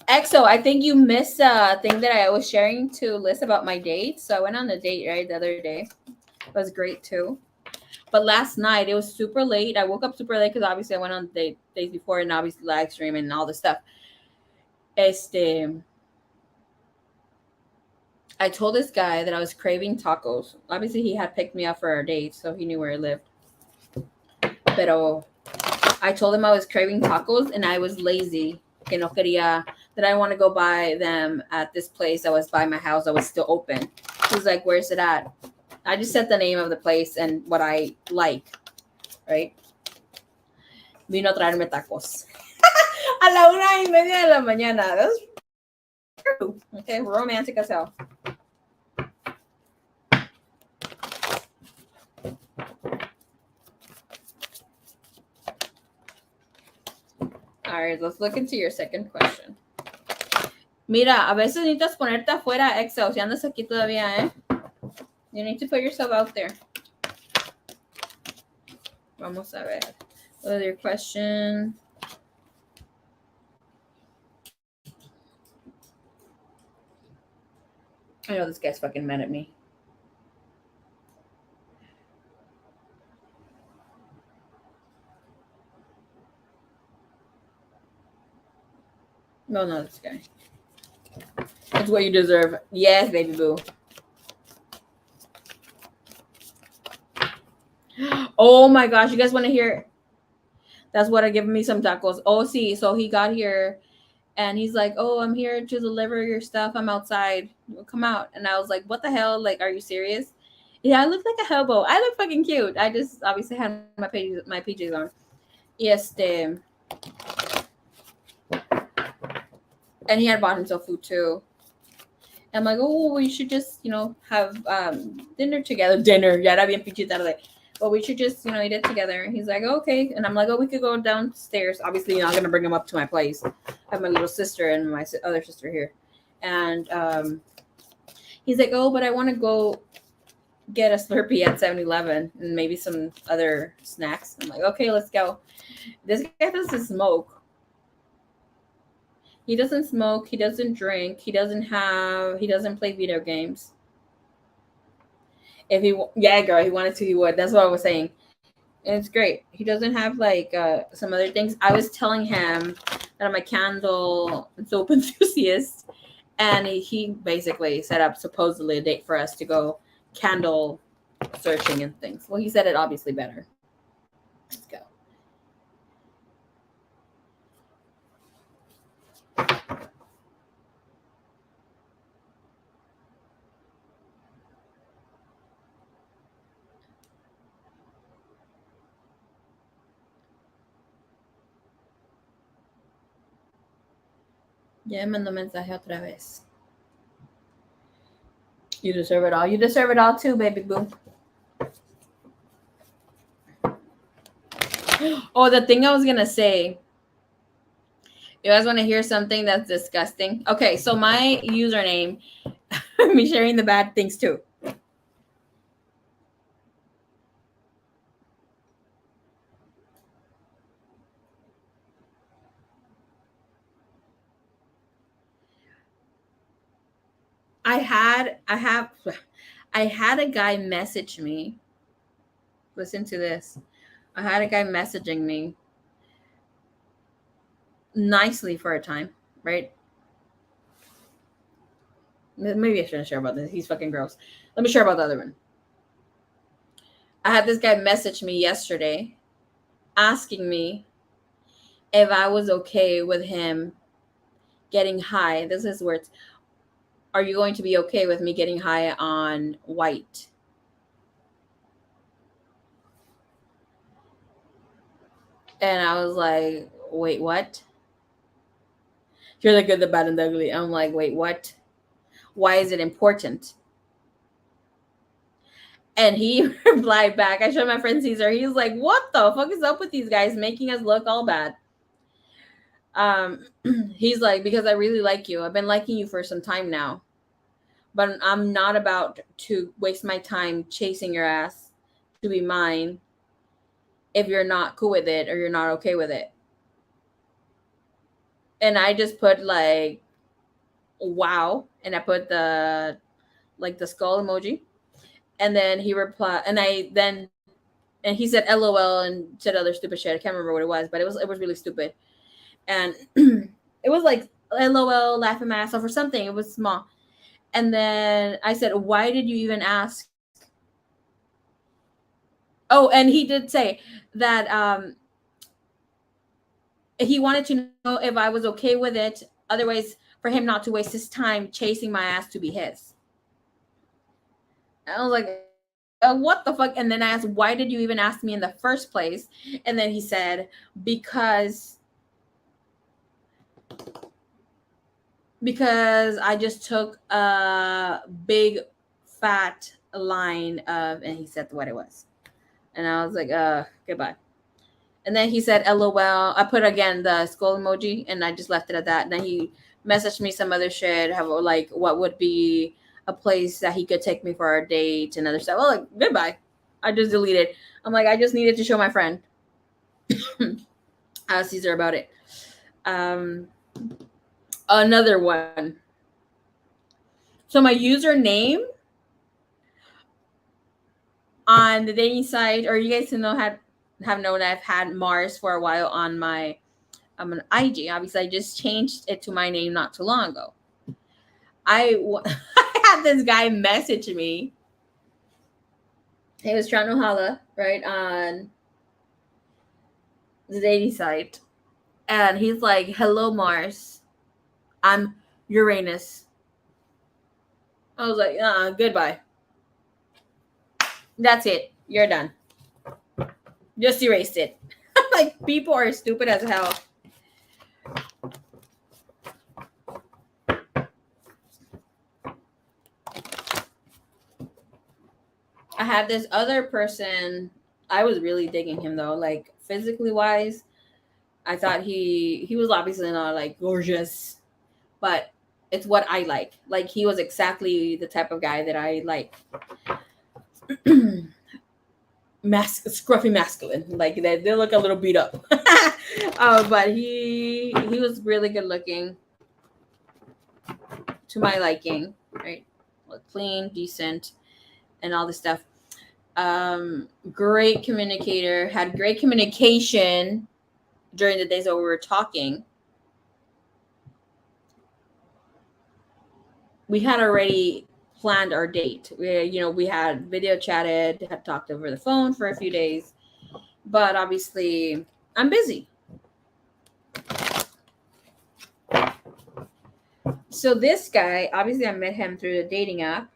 EXO, I think you missed a thing that I was sharing to Liz about my date. So I went on a date, right, the other day. It was great too. But last night it was super late. I woke up super late because obviously I went on the days before and obviously live stream and all this stuff. I told this guy that I was craving tacos. Obviously he had picked me up for our date, so he knew where I lived. Pero I told him I was craving tacos and I was lazy. Que no quería, that I want to go buy them at this place that was by my house that was still open. He's like, "Where's it at?" I just said the name of the place and what I like, right? Vino a traerme tacos. A la 1:30 de la mañana. That's true. Okay, romantic as hell. All right, let's look into your second question. Mira, a veces necesitas ponerte afuera, EXO, si andas aquí todavía, ¿eh? You need to put yourself out there. Vamos a ver. What is your question? I know this guy's fucking mad at me. No, not this guy. That's what you deserve. Yes, baby boo. Oh my gosh, you guys want to hear? That's what giving me some tacos. Oh, see, so he got here and he's like, "Oh, I'm here to deliver your stuff. I'm outside. Come out." And I was like, "What the hell? Like, are you serious?" Yeah, I look like a hobo. I look fucking cute. I just obviously had my PJs on. And he had bought himself food too. I'm like, "Oh, we should just, have dinner together." Dinner. Ya era bien pinche tarde. But we should just, eat it together. And he's like, "Okay." And I'm like, "Oh, we could go downstairs." Obviously, I'm going to bring him up to my place. I have my little sister and my other sister here. And he's like, "Oh, but I want to go get a Slurpee at 7-Eleven and maybe some other snacks." I'm like, "Okay, let's go." This guy doesn't smoke. He doesn't smoke. He doesn't drink. He doesn't play video games. If he, yeah, girl, he wanted to, he would. That's what I was saying. And it's great. He doesn't have like some other things. I was telling him that I'm a candle soap enthusiast, and he basically set up supposedly a date for us to go candle searching and things. Well, he said it obviously better. Let's go. Ya me mandó mensaje otra vez. You deserve it all. You deserve it all too, baby boo. Oh, the thing I was gonna say. You guys want to hear something that's disgusting? Okay, so my username, me sharing the bad things too. I had a guy message me. Listen to this. I had a guy messaging me nicely for a time, right? Maybe I shouldn't share about this. He's fucking gross. Let me share about the other one. I had this guy message me yesterday asking me if I was okay with him getting high. This is words. Are you going to be okay with me getting high on white? And I was like, wait, what? You're the good, the bad, and the ugly. I'm like, wait, what? Why is it important? And he replied back. I showed my friend Caesar. He was like, what the fuck is up with these guys making us look all bad? He's like, because I really like you. I've been liking you for some time now. But I'm not about to waste my time chasing your ass to be mine if you're not cool with it or you're not okay with it. And I just put like, wow. And I put the skull emoji. And then he replied, and he said LOL and said other stupid shit. I can't remember what it was, but it was really stupid. And it was like LOL, laughing my ass off or something. It was small. And then I said, why did you even ask? Oh, and he did say that he wanted to know if I was okay with it. Otherwise, for him not to waste his time chasing my ass to be his. And I was like, what the fuck? And then I asked, why did you even ask me in the first place? And then he said, because I just took a big fat line of, and he said what it was. And I was like, goodbye. And then he said, LOL. I put again the skull emoji and I just left it at that. And then he messaged me some other shit, have like what would be a place that he could take me for our date and other stuff. Well, like, goodbye. I just deleted. I'm like, I just needed to show my friend Caesar about it. Another one. So my username on the dating site, or you guys have known I've had Mars for a while on my an IG. Obviously, I just changed it to my name not too long ago. I had this guy message me. He was trying to holla right on the dating site, and he's like, "Hello, Mars. I'm Uranus." I was like, goodbye. That's it. You're done. Just erased it. Like, people are stupid as hell. I had this other person. I was really digging him though, like physically wise. I thought he was obviously not like gorgeous, but it's what I like. Like, he was exactly the type of guy that I like. Scruffy masculine, like they look a little beat up. But he was really good looking to my liking, right? Look clean, decent, and all this stuff. Great communicator, had great communication during the days that we were talking. We had already planned our date. We had video chatted, had talked over the phone for a few days, but obviously I'm busy. So this guy, obviously I met him through the dating app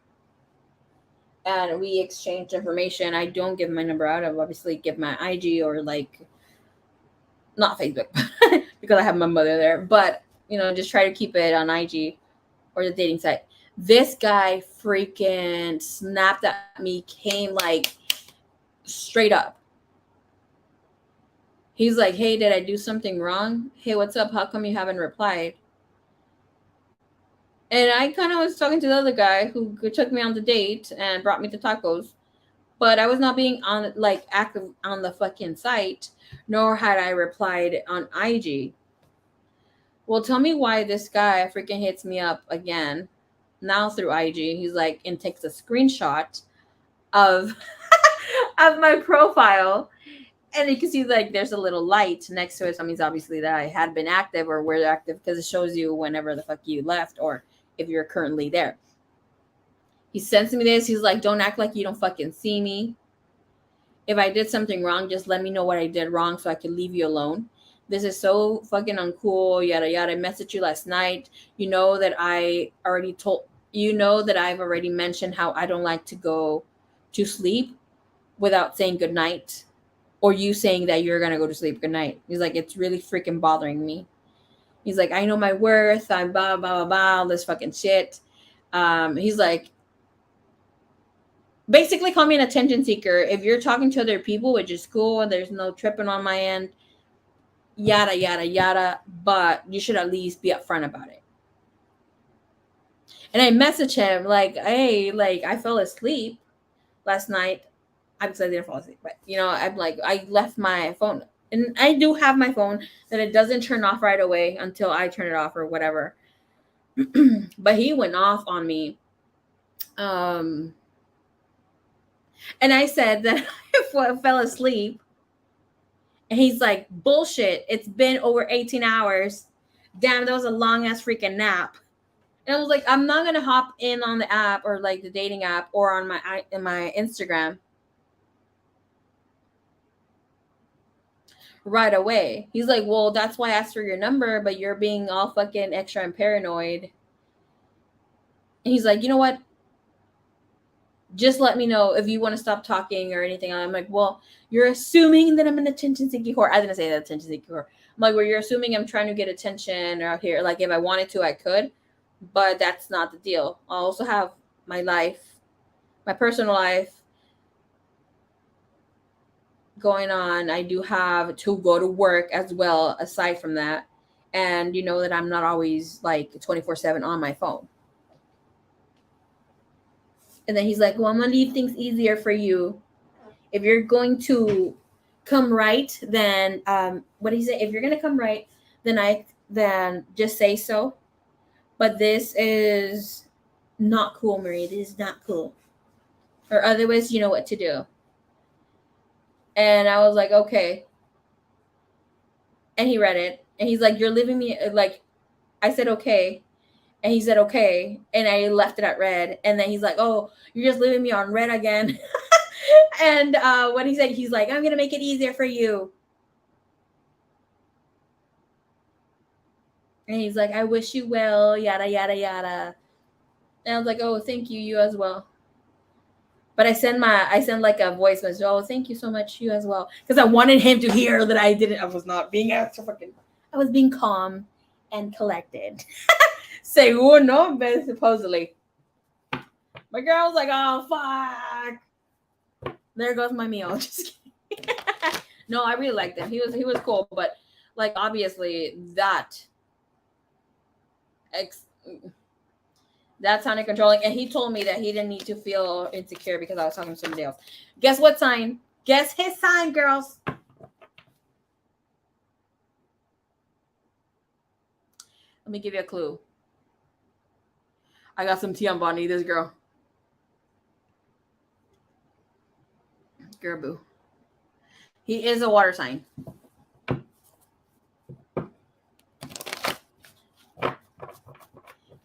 and we exchanged information. I don't give my number out. I obviously give my IG or like not Facebook because I have my mother there, but just try to keep it on IG or the dating site. This guy freaking snapped at me, came like straight up. He's like, "Hey, did I do something wrong? Hey, what's up? How come you haven't replied?" And I kind of was talking to the other guy who took me on the date and brought me to tacos, but I was not being on like active on the fucking site, nor had I replied on IG. Well, tell me why this guy freaking hits me up again now through IG. He's like, and takes a screenshot of of my profile, and you can see like there's a little light next to it. So that means obviously that I had been active or were active because it shows you whenever the fuck you left or if you're currently there. He sends me this. He's like, "Don't act like you don't fucking see me. If I did something wrong, just let me know what I did wrong so I can leave you alone. This is so fucking uncool, yada yada. I messaged you last night. You know that I've already mentioned how I don't like to go to sleep without saying good night or you saying that you're gonna go to sleep good night." He's like, "It's really freaking bothering me." He's like, "I know my worth. I'm blah blah blah blah, all this fucking shit." He's like, basically call me an attention seeker. If you're talking to other people, which is cool, and there's no tripping on my end, yada yada yada, but you should at least be upfront about it. And I message him like, "Hey, like I fell asleep last night." Obviously I didn't fall asleep, but I'm like, I left my phone, and I do have my phone that it doesn't turn off right away until I turn it off or whatever. But he went off on me. And I said that I fell asleep. And he's like, "Bullshit. It's been over 18 hours. Damn, that was a long ass freaking nap." And I was like, "I'm not gonna hop in on the app or like the dating app or on my Instagram right away." He's like, "Well, that's why I asked for your number, but you're being all fucking extra and paranoid." And he's like, "You know what? Just let me know if you want to stop talking or anything." I'm like, "Well, you're assuming that I'm an attention seeking whore." I didn't say that, attention seeking whore. I'm like, "Well, you're assuming I'm trying to get attention out here. Like, if I wanted to, I could, but that's not the deal. I also have my life, my personal life going on. I do have to go to work as well, aside from that. And you know that I'm not always like 24/7 on my phone." And then he's like, "Well, I'm gonna leave things easier for you. If you're going to come right, then what did he say? If you're gonna come right, then just say so. But this is not cool, Marie. This is not cool. Or otherwise, you know what to do." And I was like, "Okay." And he read it, and he's like, "You're leaving me like." I said, "Okay." And he said, "Okay." And I left it at red. And then he's like, "Oh, you're just leaving me on red again." And what he said, he's like, "I'm going to make it easier for you." And he's like, "I wish you well, yada, yada, yada." And I was like, "Oh, thank you. You as well." But I send like a voice message. "Oh, thank you so much. You as well." Because I wanted him to hear that I was not being extra fucking, I was being calm and collected. Say, "Oh, no, but supposedly." My girl was like, "Oh, fuck. There goes my meal." Just kidding. No, I really liked him. He was cool, but like obviously that sounded controlling, and he told me that he didn't need to feel insecure because I was talking to somebody else. Guess what sign? Guess his sign, girls. Let me give you a clue. I got some tea on Bonnie, this girl. Scaraboo. He is a water sign.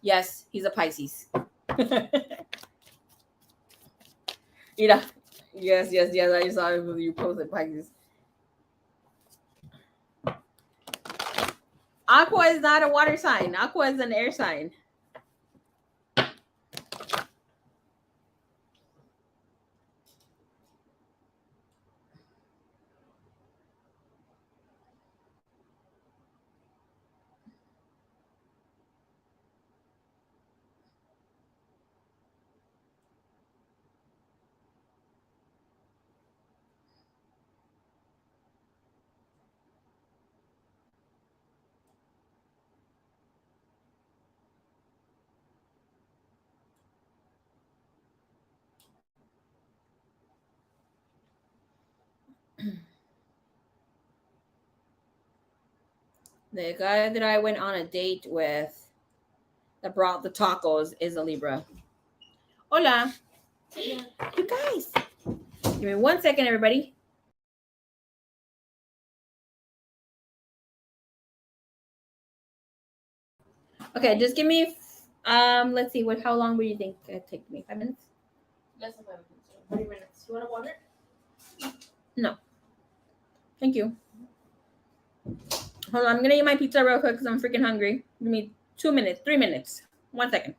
Yes, he's a Pisces. Yes. I saw it when you posted Pisces. Aqua is not a water sign. Aqua is an air sign. The guy that I went on a date with that brought the tacos is a Libra. Hola. You guys. Give me 1 second, everybody. Okay, just give me let's see how long would you think it take me? 5 minutes? Less than 5 minutes. 30 minutes. You want a water? No. Thank you. Hold on, I'm gonna eat my pizza real quick because I'm freaking hungry. Give me 2 minutes, 3 minutes. 1 second.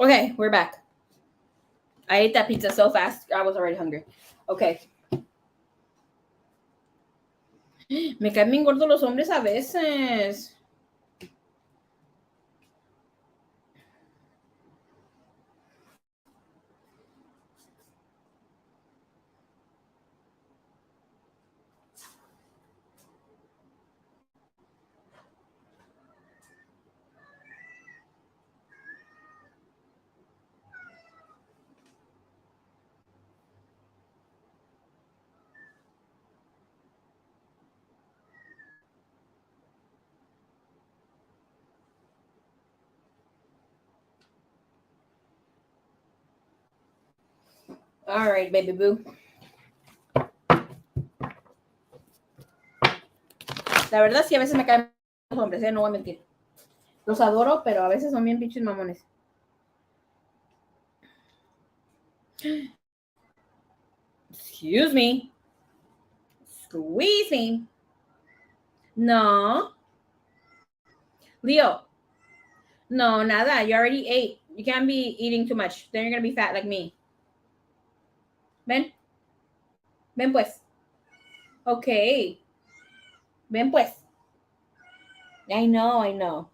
Okay, we're back. I ate that pizza so fast, I was already hungry. Okay. Me caen bien gordos los hombres a veces. All right, baby boo. La verdad, sí, a veces me caen los hombres, no voy a mentir. Los adoro, pero a veces son bien pinches mamones. Excuse me. Squeeze me. No. Leo. No, nada. You already ate. You can't be eating too much. Then you're going to be fat like me. Ven. Ven pues. Okay. Ven pues. I know.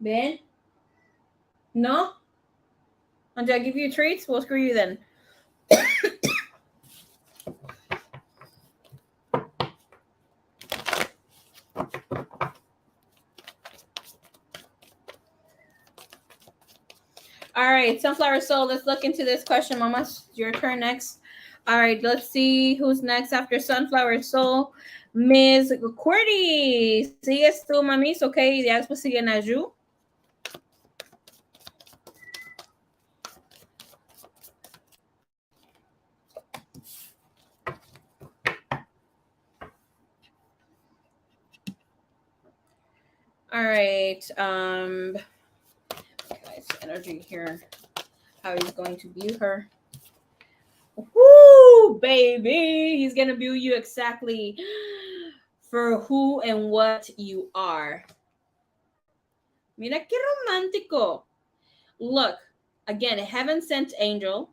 Ven. No? Until I give you treats, we'll screw you then. All right, Sunflower Soul, let's look into this question, Mama. It's your turn next. All right, let's see who's next after Sunflower Soul. Ms. Qwerty. Sigues tú, mamis, okay? Ya después sigue Naju. All right. Guys, energy here. How he's going to view her. Woo, baby. He's going to view you exactly for who and what you are. Mira qué romántico. Look, again, a heaven sent angel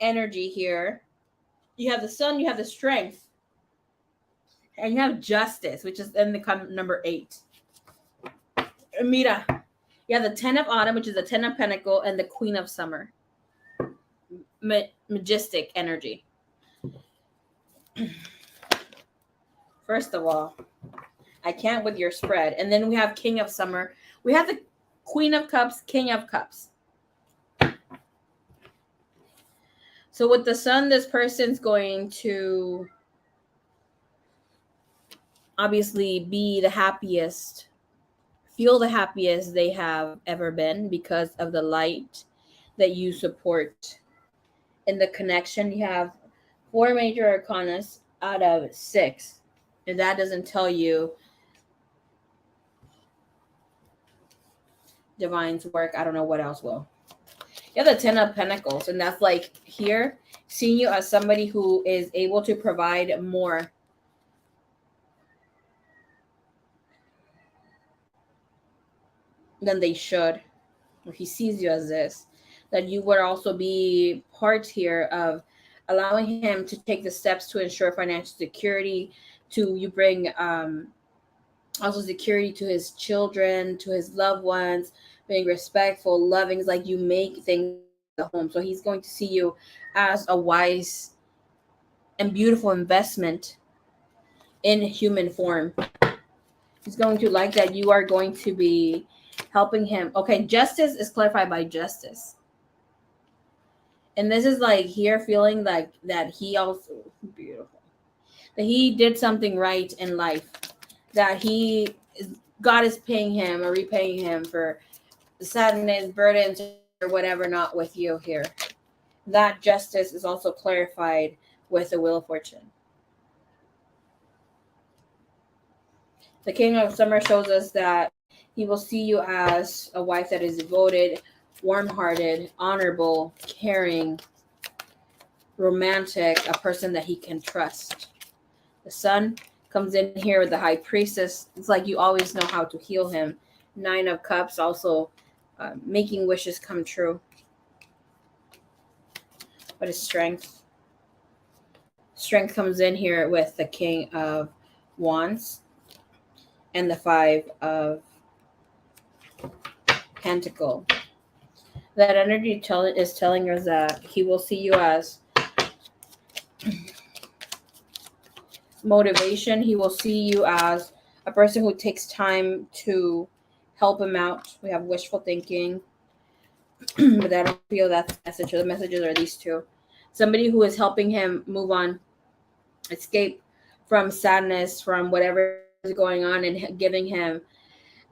energy here. You have the sun, you have the strength, and you have justice, which is in the number 8. Mira, you have the 10 of autumn, which is the 10 of pentacle, and the queen of summer. Majestic energy. First of all, I can't with your spread. And then we have king of summer. We have the queen of cups, king of cups. So with the sun, this person's going to obviously be the happiest, feel the happiest they have ever been because of the light that you support. In the connection, you have 4 major arcanas out of 6. And that doesn't tell you divine's work. I don't know what else will. You have the 10 of pentacles, and that's like here, seeing you as somebody who is able to provide more. Than they should. Or he sees you as this. That you would also be part here of allowing him to take the steps to ensure financial security, to you bring also security to his children, to his loved ones, being respectful, loving. It's like you make things at home. So he's going to see you as a wise and beautiful investment in human form. He's going to like that you are going to be helping him. Okay, justice is clarified by justice. And this is like here feeling like that he also beautiful. That he did something right in life. That God is paying him or repaying him for the sadness, burdens, or whatever not with you here. That justice is also clarified with the Wheel of Fortune. The King of Summer shows us that he will see you as a wife that is devoted, warm-hearted, honorable, caring, romantic, a person that he can trust. The Sun comes in here with the High Priestess. It's like you always know how to heal him Nine of Cups, also making wishes come true. What is strength? Strength comes in here with the King of Wands and the Five of Pentacle. That energy is telling us that he will see you as motivation. He will see you as a person who takes time to help him out. We have wishful thinking, but I don't feel that's the message. The messages are these two. Somebody who is helping him move on, escape from sadness, from whatever is going on, and giving him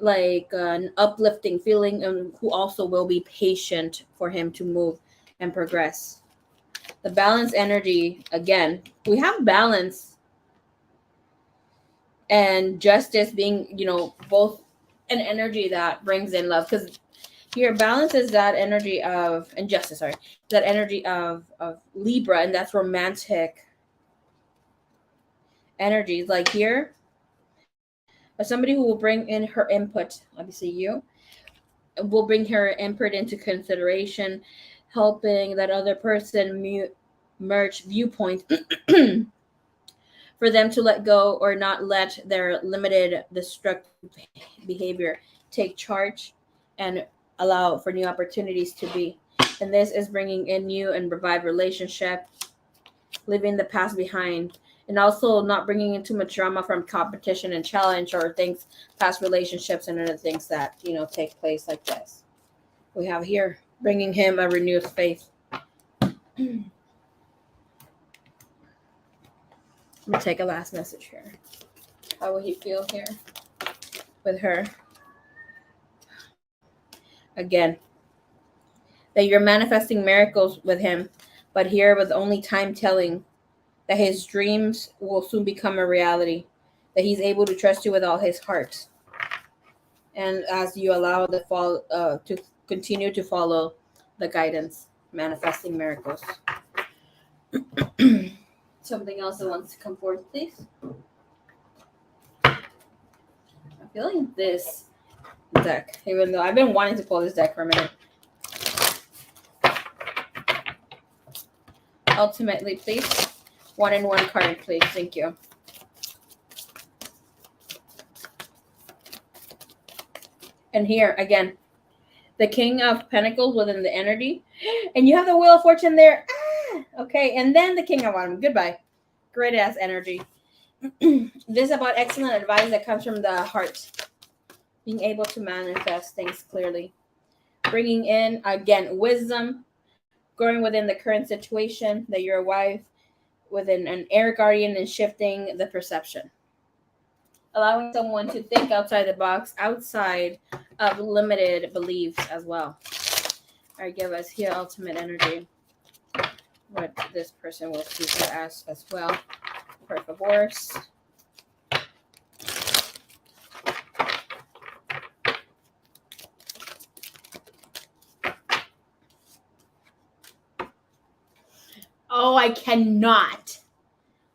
like an uplifting feeling, and who also will be patient for him to move and progress. The balance energy, again, we have balance and justice being, both an energy that brings in love, because here balance is that energy of, and justice, sorry, that energy of Libra, and that's romantic energies. Like here, somebody who will bring in her input, obviously you will bring her input into consideration, helping that other person merge viewpoints for them to let go or not let their limited destructive behavior take charge and allow for new opportunities to be. And this is bringing in new and revived relationship, leaving the past behind, and also not bringing in too much drama from competition and challenge or things, past relationships and other things that, take place like this. We have here bringing him a renewed faith. Let me take a last message here. How will he feel here with her? Again, that you're manifesting miracles with him, but here with only time telling that his dreams will soon become a reality, that he's able to trust you with all his heart. And as you allow the fall to continue to follow the guidance, manifesting miracles. Something else that wants to come forth, please. I'm feeling this deck, even though I've been wanting to pull this deck for a minute. Ultimately, please. 1 and 1 card, please. Thank you. And here, again, the King of Pentacles within the energy. And you have the Wheel of Fortune there. Okay, and then the King of Autumn. Goodbye. Great ass energy. This is about excellent advice that comes from the heart. Being able to manifest things clearly. Bringing in, again, wisdom. Growing within the current situation that you're a wife, within an air guardian, and shifting the perception. Allowing someone to think outside the box, outside of limited beliefs as well. All right, give us here ultimate energy. What this person will see her as well. Por favor. Oh, I cannot.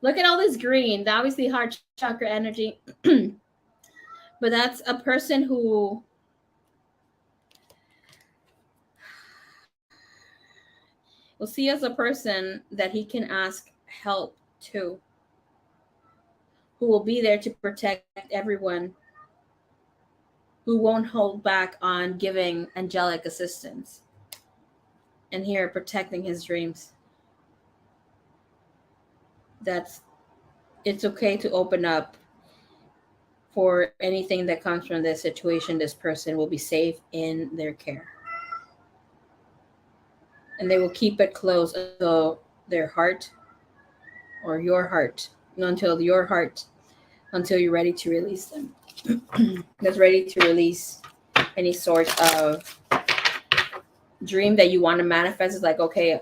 Look at all this green. That was the heart chakra energy. But that's a person who will see as a person that he can ask help to, who will be there to protect everyone, who won't hold back on giving angelic assistance, and here protecting his dreams. It's okay to open up for anything that comes from this situation. This person will be safe in their care. And they will keep it close until their heart or your heart, until you're ready to release them. That's ready to release any sort of dream that you want to manifest. It's like, okay,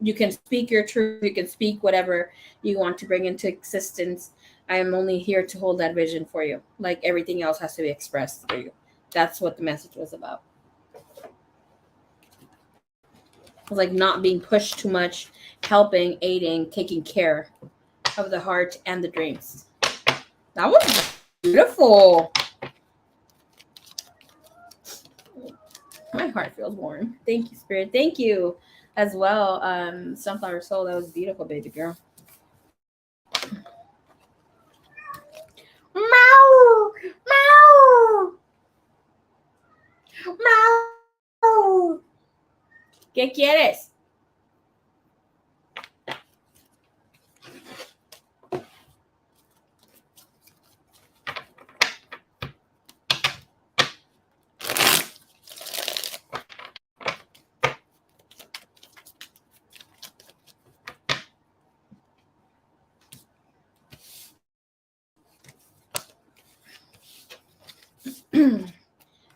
you can speak your truth. You can speak whatever you want to bring into existence. I am only here to hold that vision for you. Like everything else has to be expressed through you. That's what the message was about. It was like not being pushed too much, helping, aiding, taking care of the heart and the dreams. That was beautiful. My heart feels warm. Thank you, Spirit. Thank you as well. Sunflower Soul, that was beautiful, baby girl. Meow! Meow! Meow! ¿Qué quieres?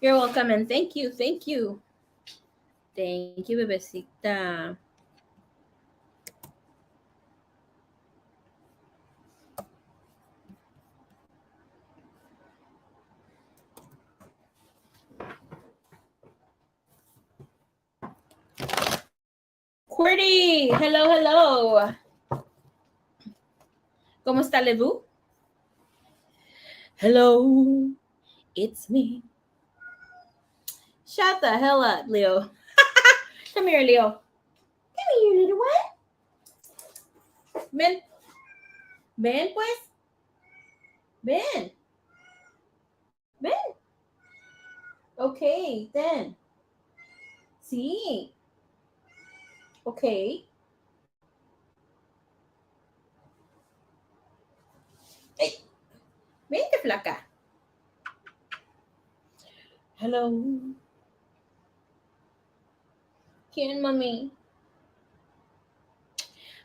You're welcome and thank you. Thank you. Thank you, bebecita. Qwerty, hello, hello. ¿Cómo está, Lebu? Hello, it's me. Shut the hell up, Leo. Come here, Leo. Come here, little what? Ven. Ven, pues. Ven. Ven. Okay, then. Sí. Okay. Hey. Vente, flaca. Hello. ¿Quién, mami?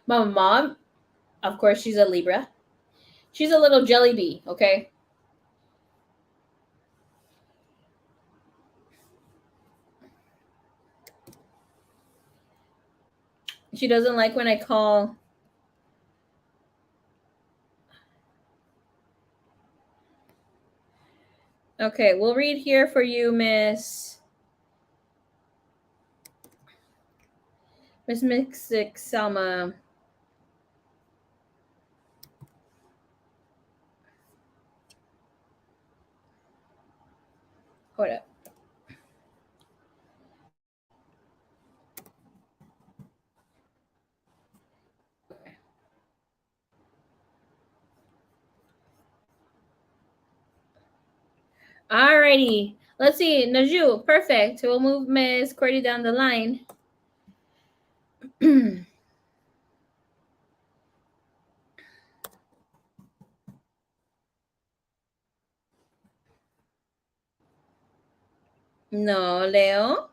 My mom, of course, she's a Libra. She's a little jelly bee, okay? She doesn't like when I call. Okay, we'll read here for you, Miss Mixix Selma. Hold up. Alrighty. Let's see. Naju, perfect. We'll move Miss Qwerty down the line. No, Leo.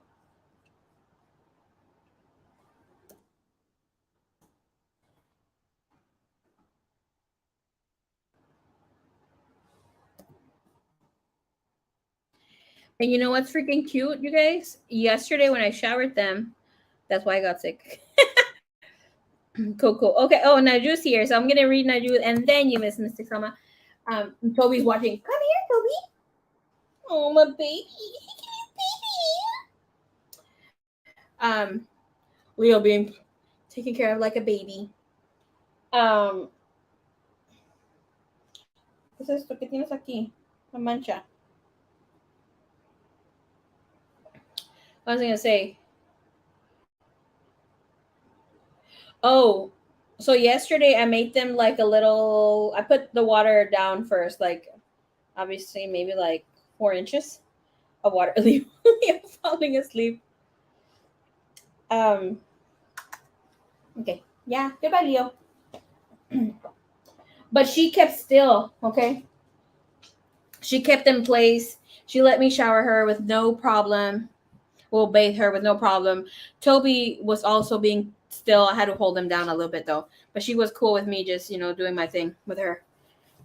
And you know what's freaking cute, you guys? Yesterday when I showered them, that's why I got sick. Cool. Okay. Oh, Naju's here, so I'm gonna read Naju, and then you, Miss Mystic Selma. Toby's watching. Come here, Toby. Oh, my baby. Leo being taken care of like a baby. ¿Qué es esto? ¿Qué tienes aquí? Una mancha. I was gonna say. Oh, so yesterday I made them like a little. I put the water down first, like obviously maybe like 4 inches of water. Leo falling asleep. Okay. Yeah. Goodbye, Leo. But she kept still. Okay. She kept in place. She let me shower her with no problem. We'll bathe her with no problem. Toby was also being still. I had to hold him down a little bit though, but she was cool with me just, doing my thing with her.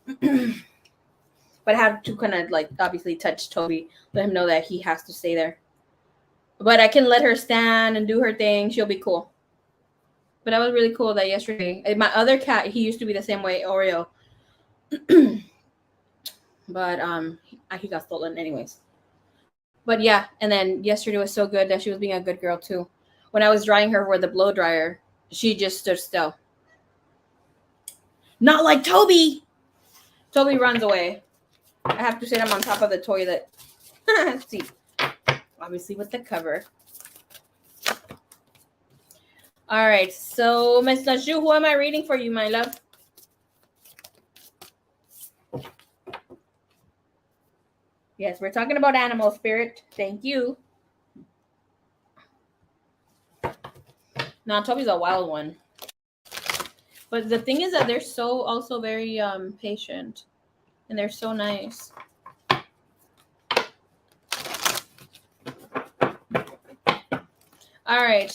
But I had to kind of like obviously touch Toby, let him know that he has to stay there. But I can let her stand and do her thing. She'll be cool. But that was really cool that yesterday. And my other cat, he used to be the same way, Oreo. But he got stolen anyways. But yeah, and then yesterday was so good that she was being a good girl too. When I was drying her with the blow dryer, she just stood still. Not like Toby. Toby runs away. I have to sit him on top of the toilet. See. obviously with the cover. All right, so Miss Najou, who am I reading for you, my love? Yes, we're talking about animal spirit. Thank you. Now, Toby's a wild one. But the thing is that they're so also very patient. And they're so nice. All right.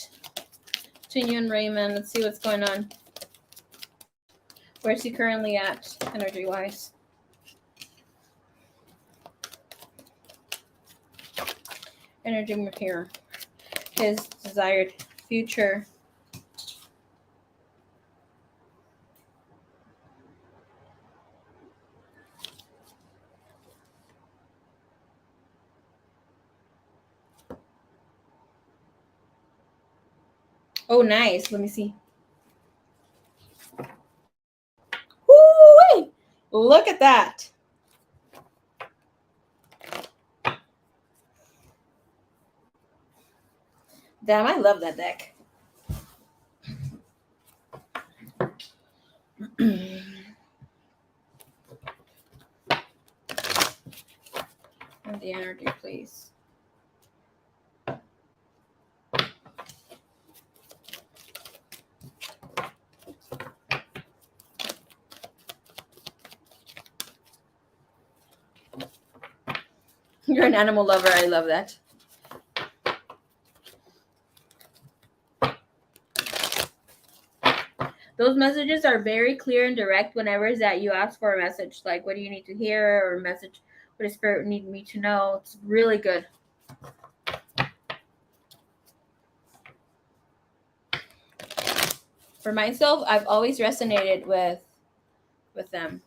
Between you and Raymond, let's see what's going on. Where's he currently at, energy-wise? Energy here. His desired future. Oh, nice. Let me see. Woo-wee! Look at that. Damn, I love that deck. And the energy, please. You're an animal lover. I love that. Those messages are very clear and direct whenever it's that you ask for a message. Like, what do you need to hear? Or a message, what does Spirit need me to know? It's really good. For myself, I've always resonated with them.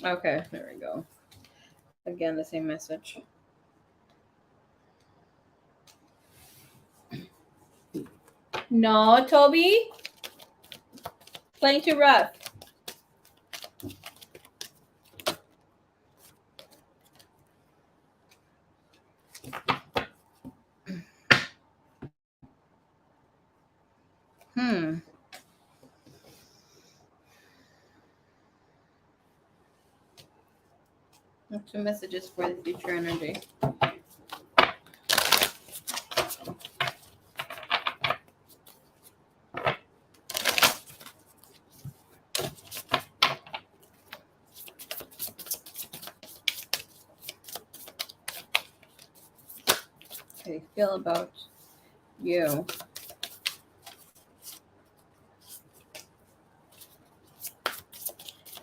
Okay, there we go. Again, the same message. No, Toby. Playing too rough. Two messages for the future energy. How you feel about you?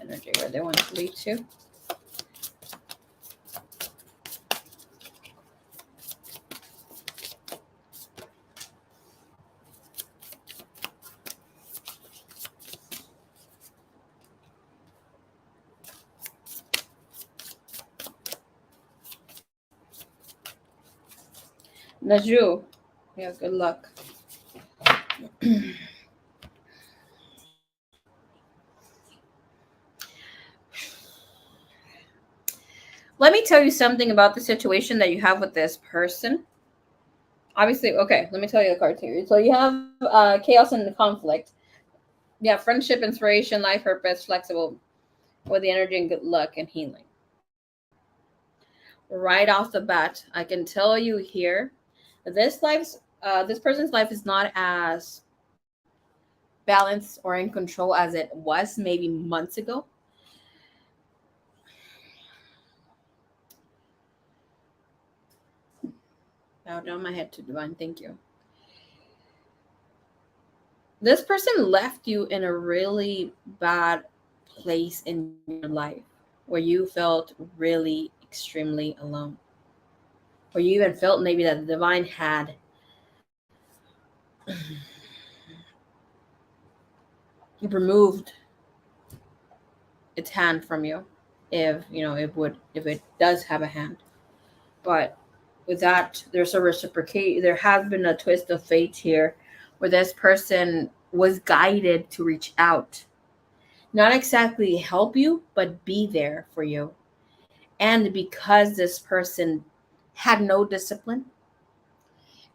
Energy, where they want to lead to. Najou, yeah, good luck. Let me tell you something about the situation that you have with this person. Obviously, okay, let me tell you the cards here. So you have chaos and conflict. Yeah, friendship, inspiration, life purpose, flexible with the energy and good luck and healing. Right off the bat, I can tell you here, this person's life is not as balanced or in control as it was maybe months ago. Bow down my head to divine. Thank you. This person left you in a really bad place in your life where you felt really extremely alone. Or you even felt maybe that the divine had removed its hand from you, if if it does have a hand. But with that, there's a reciprocate. There has been a twist of fate here, where this person was guided to reach out, not exactly help you, but be there for you. And because this person had no discipline,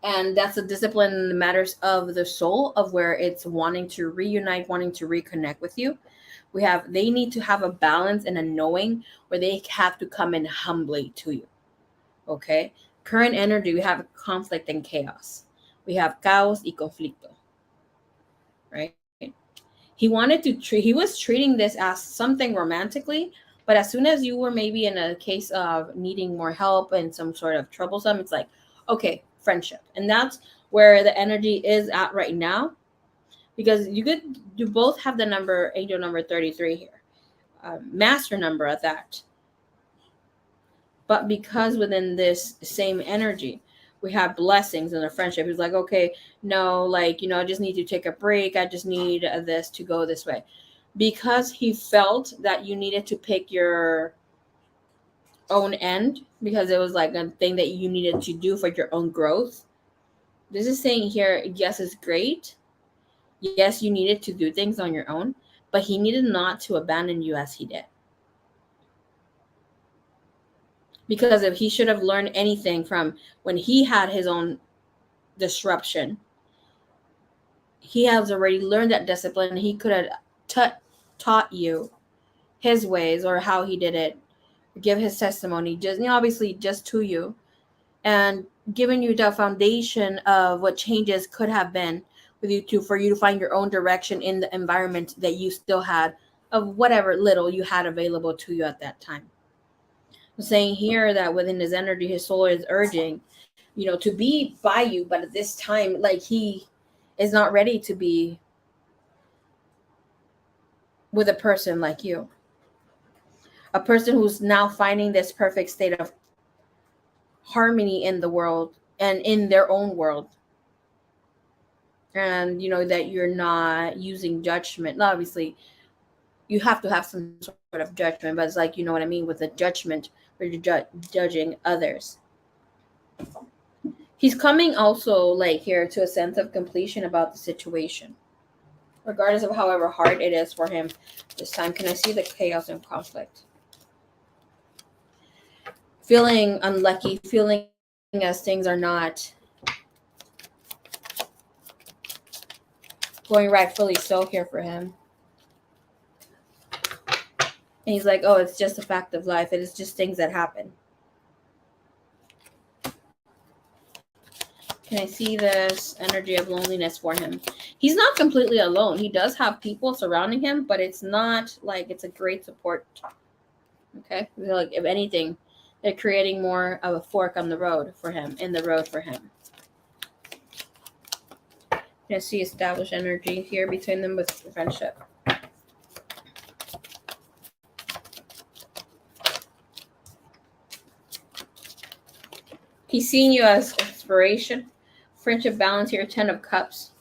and that's a discipline in the matters of the soul, of where it's wanting to reunite, wanting to reconnect with you, they need to have a balance and a knowing where they have to come in humbly to you. Okay, current energy, we have conflict and chaos, we have caos y conflicto, right? He was treating this as something romantically, but as soon as you were maybe in a case of needing more help and some sort of troublesome, it's like, okay, friendship. And that's where the energy is at right now, because you both have the number, angel number 33 here, master number at that. But because within this same energy, we have blessings in the friendship. He's like, okay, no, like, I just need to take a break. I just need this to go this way. Because he felt that you needed to pick your own end, because it was like a thing that you needed to do for your own growth. This is saying here, yes, it's great. Yes, you needed to do things on your own, but he needed not to abandon you as he did. Because if he should have learned anything from when he had his own disruption, he has already learned that discipline. He could have taught you his ways, or how he did it, give his testimony, just obviously just to you, and giving you the foundation of what changes could have been with you to, for you to find your own direction in the environment that you still had, of whatever little you had available to you at that time. I'm saying here that within his energy, his soul is urging, to be by you, but at this time, like, he is not ready to be with a person like you. A person who's now finding this perfect state of harmony in the world and in their own world. And, that you're not using judgment. Now, obviously, you have to have some sort of judgment, but it's like, what I mean with the judgment, where you're judging others. He's coming also, like, here to a sense of completion about the situation, regardless of however hard it is for him this time. Can I see the chaos and conflict? Feeling unlucky, feeling as things are not going rightfully so here for him. And he's like, oh, it's just a fact of life. It is just things that happen. Can I see this energy of loneliness for him? He's not completely alone. He does have people surrounding him, but it's not like it's a great support. Okay? Like, if anything, they're creating more of a fork on the road for him, in the road for him. Can I see established energy here between them with friendship? He's seeing you as inspiration. Friendship balance here, 10 of Cups.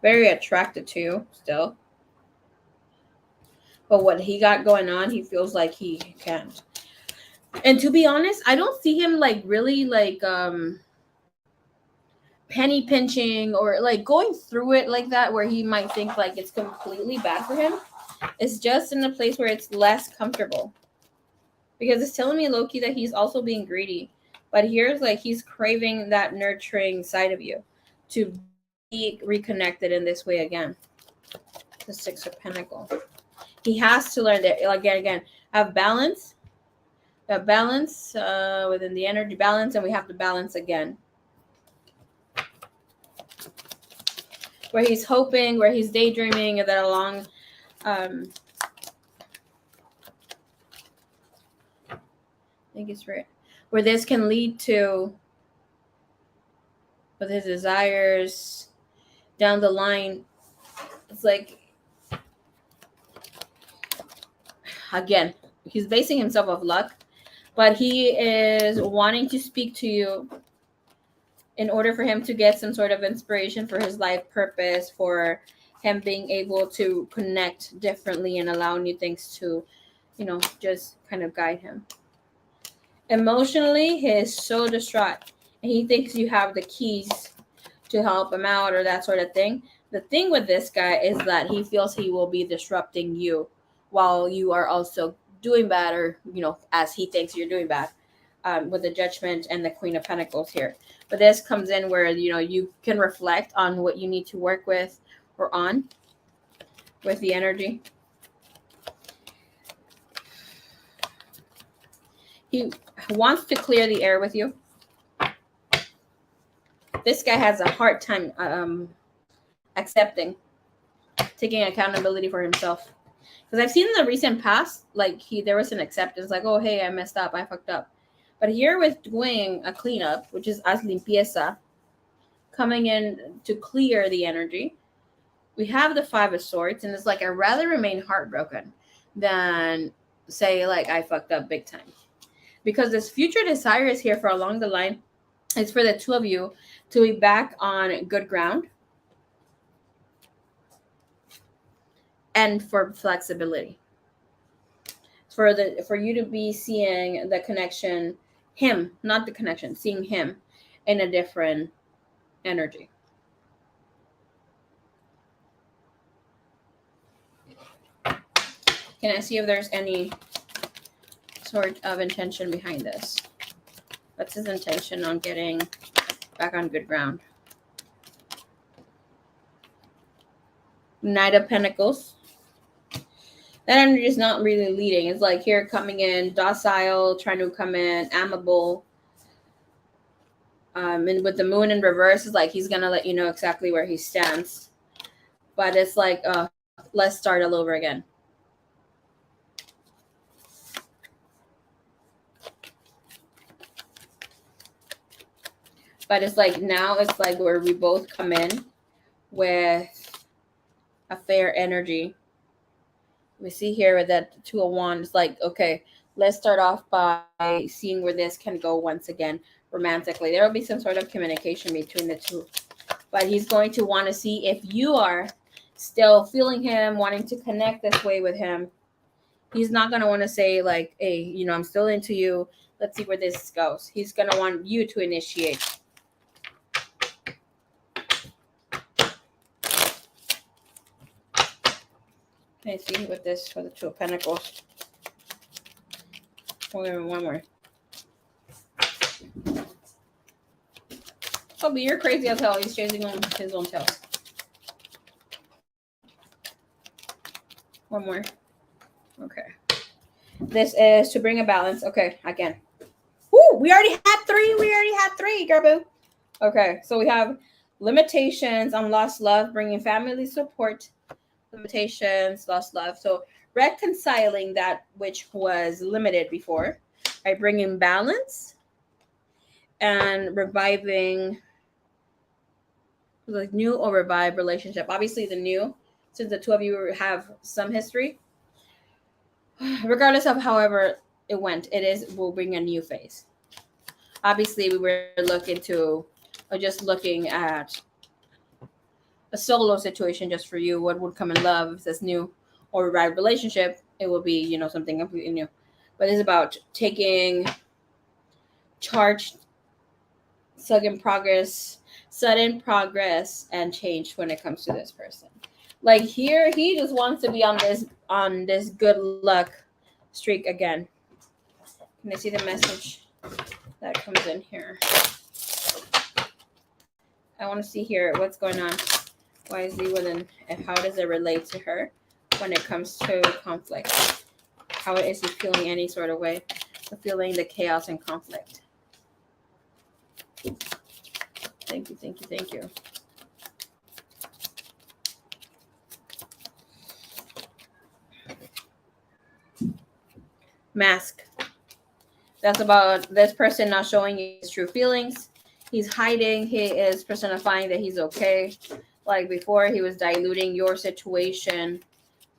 Very attracted to you still. But what he got going on, he feels like he can't. And to be honest, I don't see him like really like penny pinching or like going through it like that, where he might think like it's completely bad for him. It's just in a place where it's less comfortable. Because it's telling me, low-key, that he's also being greedy. But here's like he's craving that nurturing side of you to be reconnected in this way again. The Six of Pentacles. He has to learn that, again, have balance. Have balance within the energy balance, and we have to balance again. Where he's hoping, where he's daydreaming that along I think it's right, where this can lead to, with his desires down the line. It's like, again, he's basing himself off luck, but he is wanting to speak to you in order for him to get some sort of inspiration for his life purpose, for him being able to connect differently and allow new things to, just kind of guide him. Emotionally, he is so distraught and he thinks you have the keys to help him out or that sort of thing. The thing with this guy is that he feels he will be disrupting you while you are also doing bad, or as he thinks you're doing bad, with the Judgment and the Queen of Pentacles here. But this comes in where you can reflect on what you need to work with or on with the energy. He wants to clear the air with you. This guy has a hard time accepting, taking accountability for himself. Because I've seen in the recent past, like there was an acceptance, like, oh, hey, I messed up, I fucked up. But here with doing a cleanup, which is as limpieza, coming in to clear the energy, we have the Five of Swords, and it's like I'd rather remain heartbroken than say like I fucked up big time. Because this future desire is here for along the line. It's for the two of you to be back on good ground and for flexibility. For you to be seeing the connection, him, not the connection, seeing him in a different energy. Can I see if there's any sort of intention behind this? What's his intention on getting back on good ground? Knight of Pentacles. That energy is not really leading. It's like here coming in docile, trying to come in amable. And with the Moon in reverse, it's like he's gonna let you know exactly where he stands. But it's like, let's start all over again. But it's like now it's like where we both come in with a fair energy. We see here with that Two of Wands, like, okay, let's start off by seeing where this can go once again romantically. There will be some sort of communication between the two. But he's going to want to see if you are still feeling him, wanting to connect this way with him. He's not going to want to say like, hey, I'm still into you. Let's see where this goes. He's going to want you to initiate. Can I see with this for the Two of Pentacles? One more. Oh, but you're crazy as hell. He's chasing on his own tail. One more. Okay. This is to bring a balance. Okay, again. Woo! We already had three, girl boo. Okay, so we have limitations on lost love, bringing family support. Limitations, lost love. So reconciling that which was limited before, by bringing balance and reviving like new or revived relationship. Obviously the new, since the two of you have some history, regardless of however it went, will bring a new phase. Obviously we were looking at a solo situation just for you. What would come in love if this new or revived relationship? It will be, something completely new. But it's about taking charge, sudden progress and change when it comes to this person. Like here, he just wants to be on this good luck streak again. Can I see the message that comes in here? I want to see here what's going on. Why is he willing, and how does it relate to her when it comes to conflict? How is he feeling any sort of way? Feeling the chaos and conflict. Thank you. Mask. That's about this person not showing you his true feelings. He's hiding. He is personifying that he's okay. Like before, he was diluting your situation,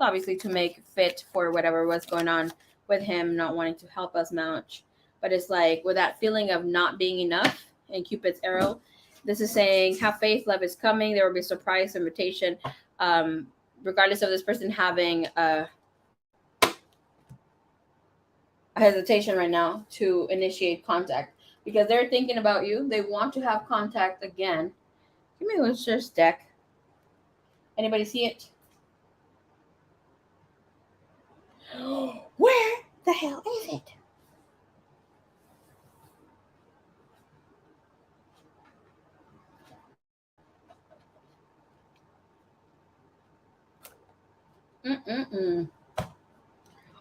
obviously to make fit for whatever was going on with him, not wanting to help us much. But it's like with that feeling of not being enough and Cupid's arrow, This is saying, have faith, love is coming. There will be a surprise invitation, regardless of this person having a hesitation right now to initiate contact because they're thinking about you. They want to have contact again. Give me a Witcher's deck. Anybody see it? Where the hell is it?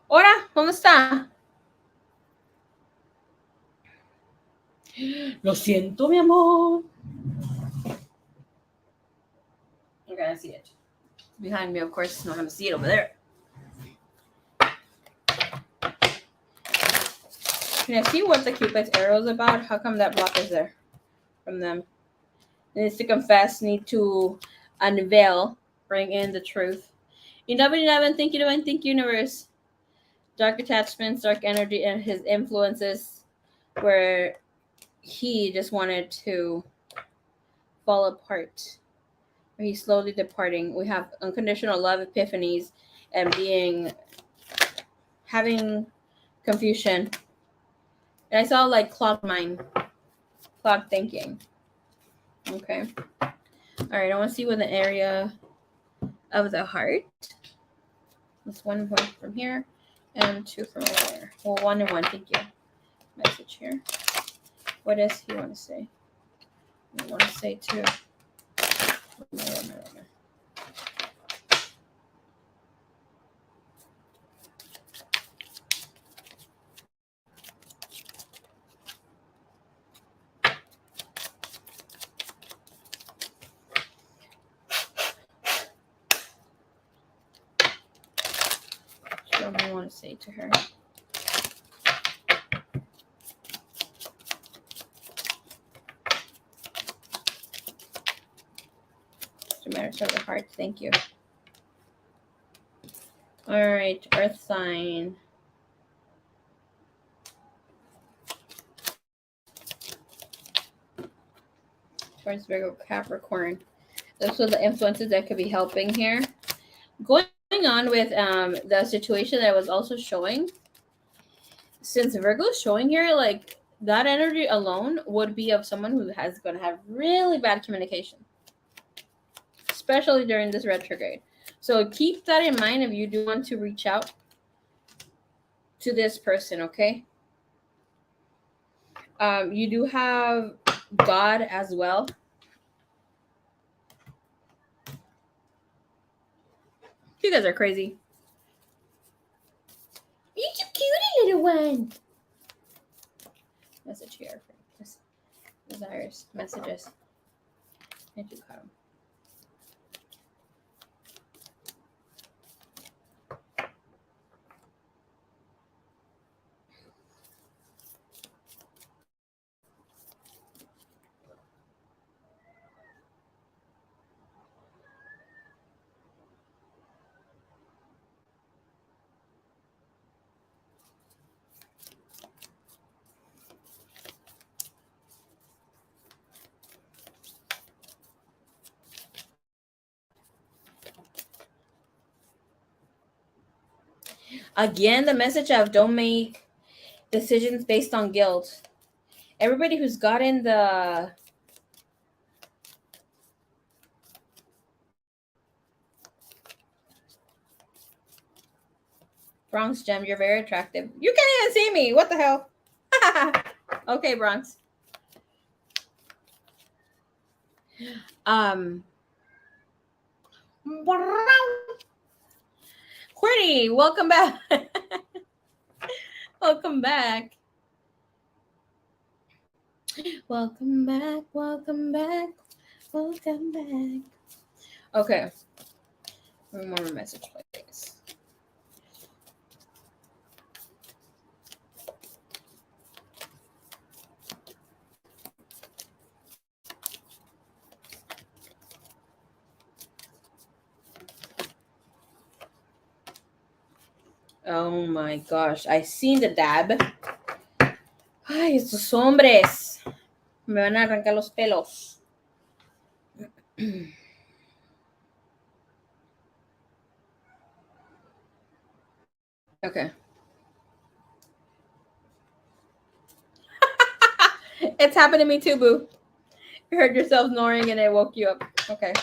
Hola, ¿dónde está? Lo siento, mi amor. I'm gonna see it. Behind me, of course, it's not gonna see it over there. Can I see what the Cupid's arrow is about? How come that block is there from them? Needs to confess, need to unveil, bring in the truth. In W11, thank you, Divine, thank you, Universe. Dark attachments, dark energy, and his influences where he just wanted to fall apart. Where he's slowly departing. We have unconditional love epiphanies and having confusion. And I saw like cloud thinking. Okay. All right, I want to see what the area of the heart. That's 1 point from here and 2 from over there. Well, 1 and 1. Thank you. Message here. What does he want to say? I want to say too. What do I want to say to her? Matters of the heart. Thank you. All right, Earth sign. Taurus, Virgo, Capricorn. Those are the influences that could be helping here. Going on with the situation that I was also showing. Since Virgo is showing here, like that energy alone would be of someone who has going to have really bad communication, especially during this retrograde. So keep that in mind if you do want to reach out to this person, okay? You do have God as well. You guys are crazy. You're too cute, little one. Message here for desires, messages. And you cut them. Again, the message of don't make decisions based on guilt. Everybody who's gotten the Bronx Gem, you're very attractive. You can't even see me. What the hell? Okay, Bronx. Courtney, welcome back. Welcome back. Welcome back. Welcome back. Welcome back. Okay. One more message, please. Oh my gosh, I seen the dab. Ay, estos hombres. Me van a arrancar los pelos. Okay. It's happened to me too, boo. You heard yourself snoring and it woke you up. Okay.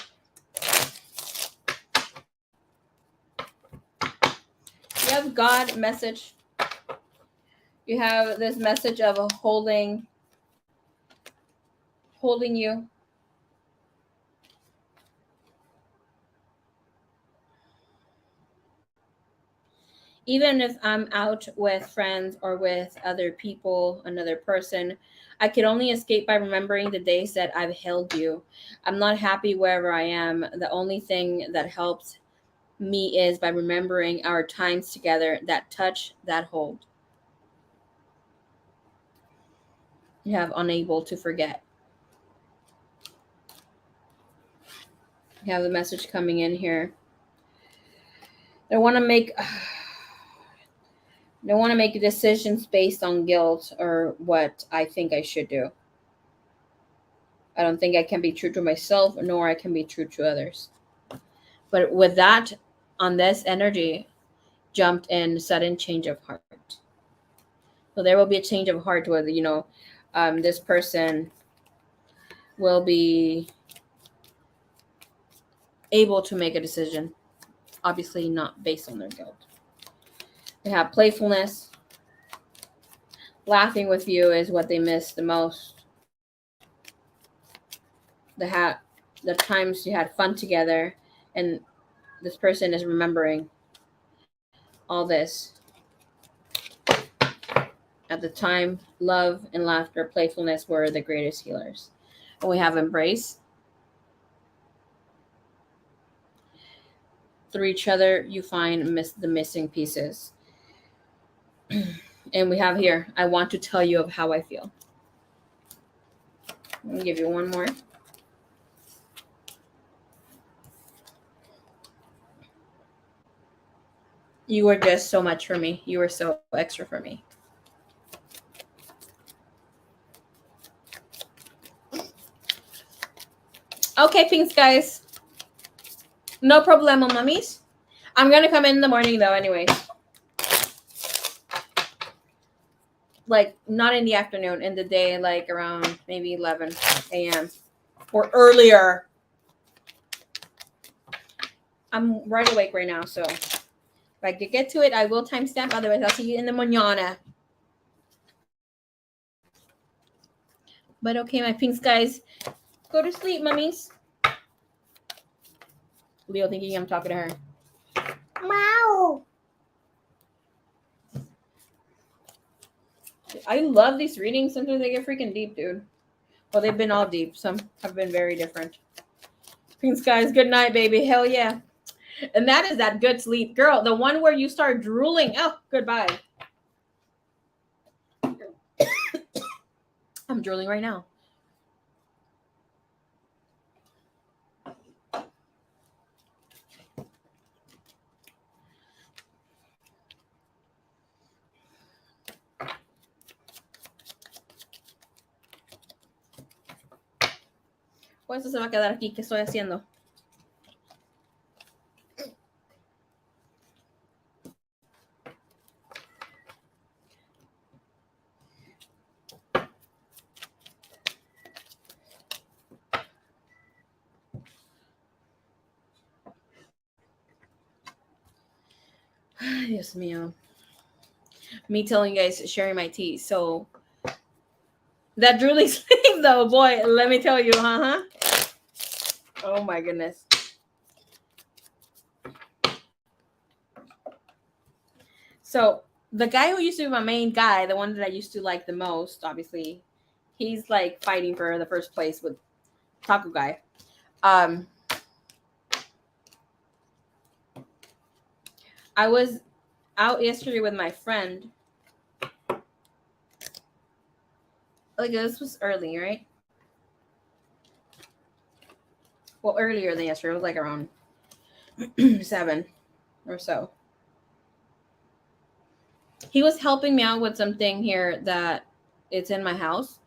You have God message. You have this message of holding you. Even if I'm out with friends or with other people, another person, I can only escape by remembering the days that I've held you. I'm not happy wherever I am. The only thing that helps me is by remembering our times together, that touch, that hold. You have unable to forget. You have the message coming in here. They want to make decisions based on guilt or what I think I should do. I don't think I can be true to myself, nor I can be true to others. But with that, on this energy, jumped in sudden change of heart. So there will be a change of heart where this person will be able to make a decision, obviously not based on their guilt. They have playfulness. Laughing with you is what they miss the most. The times you had fun together, and this person is remembering all this. At the time, love and laughter, playfulness were the greatest healers. And we have embrace. Through each other, you find the missing pieces. And we have here, I want to tell you of how I feel. Let me give you one more. You were just so much for me. You were so extra for me. Okay, thanks, guys. No problemo, mummies. I'm going to come in the morning, though, anyways. Like, not in the afternoon, in the day, like around maybe 11 a.m. or earlier. I'm right awake right now, so if I could get to it, I will timestamp. Otherwise, I'll see you in the mañana. But okay, my pinks, guys. Go to sleep, mummies. Leo thinking I'm talking to her. Meow. I love these readings. Sometimes they get freaking deep, dude. Well, they've been all deep. Some have been very different. Pinks, guys. Good night, baby. Hell yeah. And that is that good sleep. Girl, the one where you start drooling. Oh, goodbye. I'm drooling right now. Pues esto se va a quedar aquí. ¿Qué estoy haciendo? Dios mío. Me telling you guys, sharing my tea. So, that drooling sleep, though, boy, let me tell you, Oh my goodness. So, the guy who used to be my main guy, the one that I used to like the most, obviously, he's like fighting for the first place with Taco Guy. I was out yesterday with my friend. Like, this was early, right? Well, earlier than yesterday. It was like around 7 or so. He was helping me out with something here that it's in my house.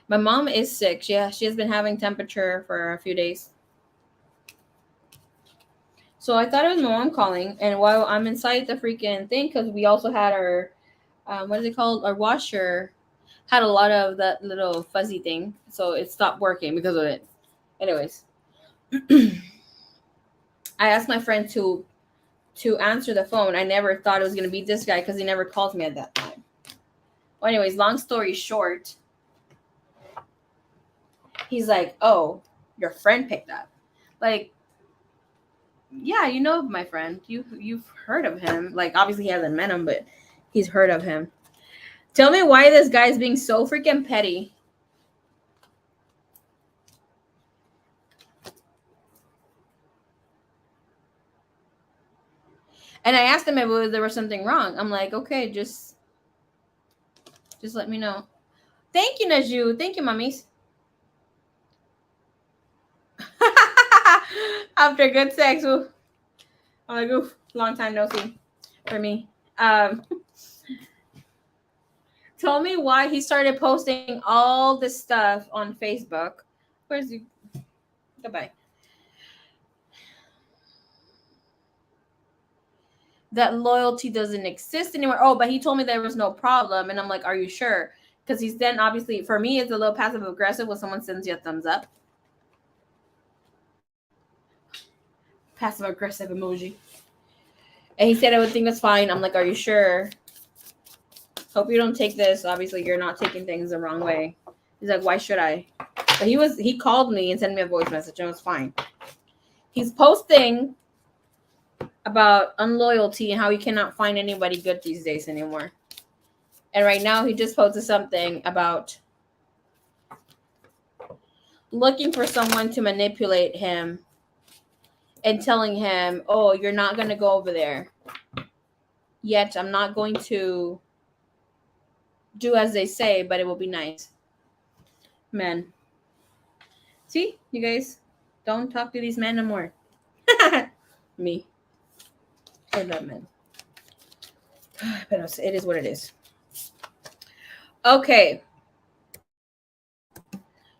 My mom is sick. She has been having temperature for a few days. So I thought it was my mom calling, and while I'm inside the freaking thing, because we also had our, what is it called? Our washer had a lot of that little fuzzy thing, so it stopped working because of it. Anyways, I asked my friend to answer the phone. I never thought it was gonna be this guy because he never called me at that time. Well, anyways, long story short, he's like, "Oh, your friend picked up." Like, yeah, you know my friend. You've heard of him. Like, obviously he hasn't met him, but he's heard of him. Tell me why this guy's being so freaking petty. And I asked him if there was something wrong. I'm like, okay, just let me know. Thank you, Najou. Thank you, mummies. After good sex, I'm like, oof, long time no see for me. Told me why he started posting all this stuff on Facebook. Where's he? Goodbye. That loyalty doesn't exist anymore. Oh, but he told me there was no problem. And I'm like, are you sure? Because he's then obviously, for me, it's a little passive aggressive when someone sends you a thumbs up. Passive aggressive emoji. And he said everything was fine. I'm like, are you sure? Hope you don't take this. Obviously, you're not taking things the wrong way. He's like, why should I? But he called me and sent me a voice message, and it was fine. He's posting about unloyalty and how he cannot find anybody good these days anymore. And right now he just posted something about looking for someone to manipulate him and telling him, oh, you're not going to go over there. Yet I'm not going to do as they say, but it will be nice. Men. See, you guys, don't talk to these men no more. Me. I love men. But it is what it is. Okay.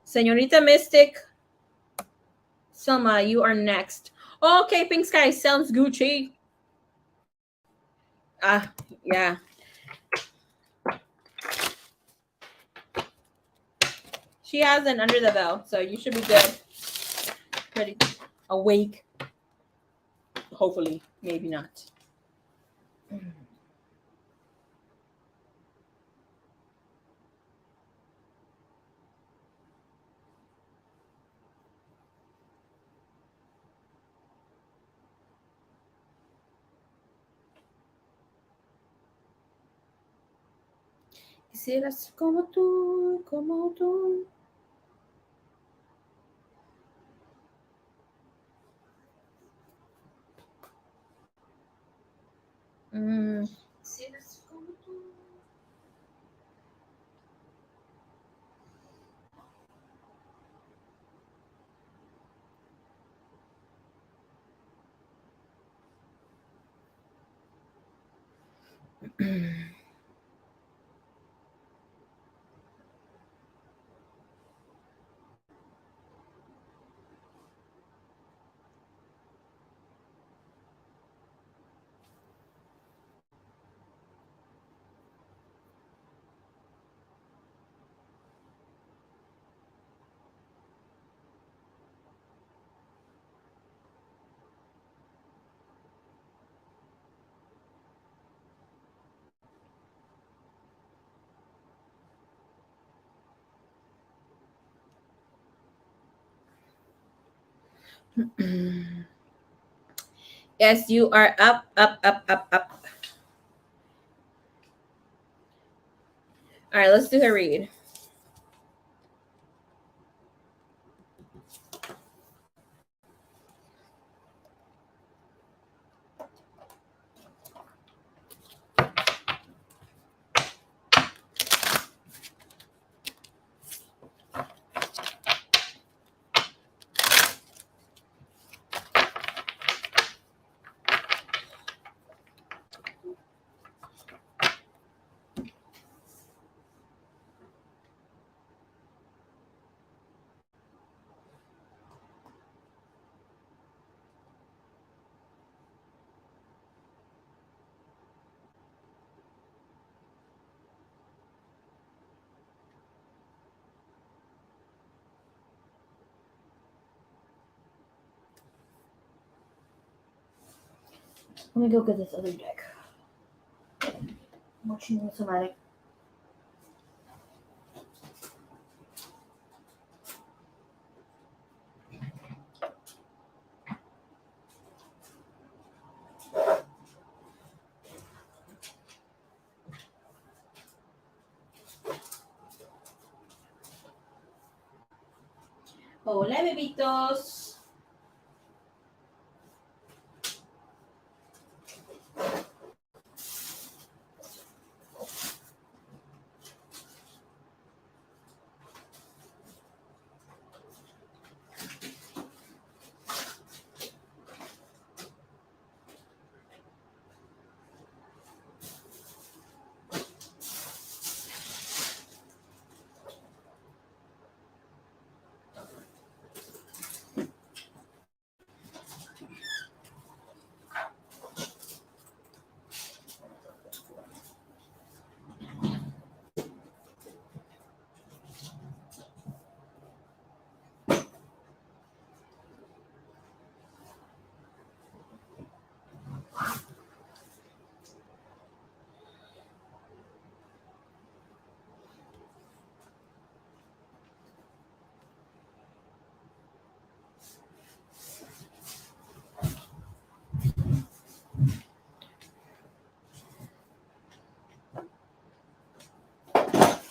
Señorita Mystic. Selma, you are next. Okay, Pink Sky sounds Gucci. Yeah. She has an under the bell, so you should be good. Pretty awake. Hopefully, maybe not. Quisieras como tú, como tú. Quisieras como tú. Yes, you are up, up, up, up, up. All right, let's do her read. Let me go get this other deck. Watching somatic. Hola, bebitos.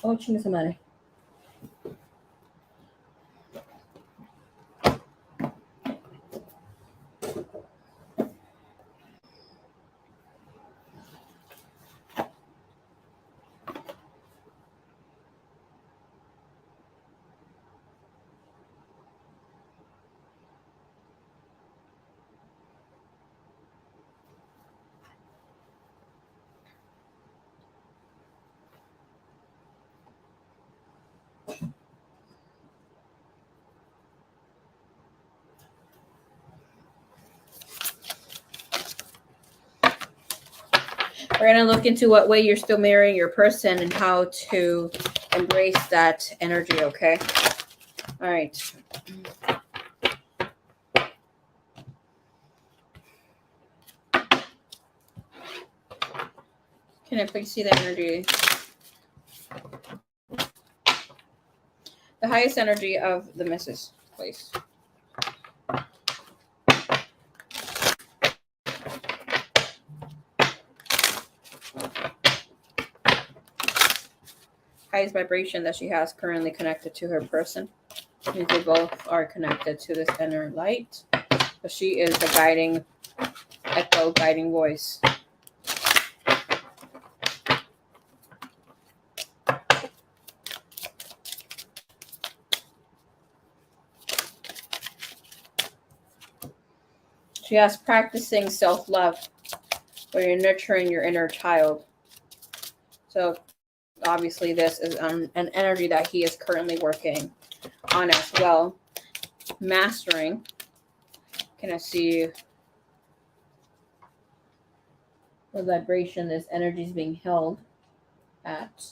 Oh, chingue su madre. We're going to look into what way you're still marrying your person and how to embrace that energy, okay? All right. Can I please see the energy? The highest energy of the missus, please. Highest vibration that she has currently connected to her person. Means they both are connected to this inner light. But she is the guiding echo, guiding voice. She has practicing self-love, where you're nurturing your inner child. So obviously this is an energy that he is currently working on as well. Mastering. Can I see the vibration this energy is being held at?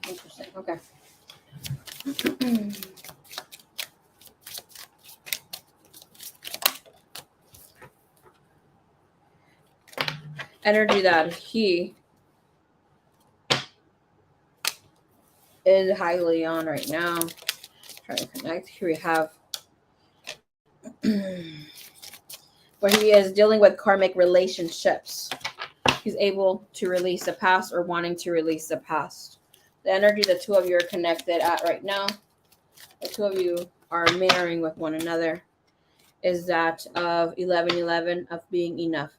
Interesting. Okay. Energy that he is highly on right now. Trying to connect. Here we have where he is dealing with karmic relationships. He's able to release the past or wanting to release the past. The energy the two of you are connected at right now, the two of you are marrying with one another, is that of 1111 of being enough.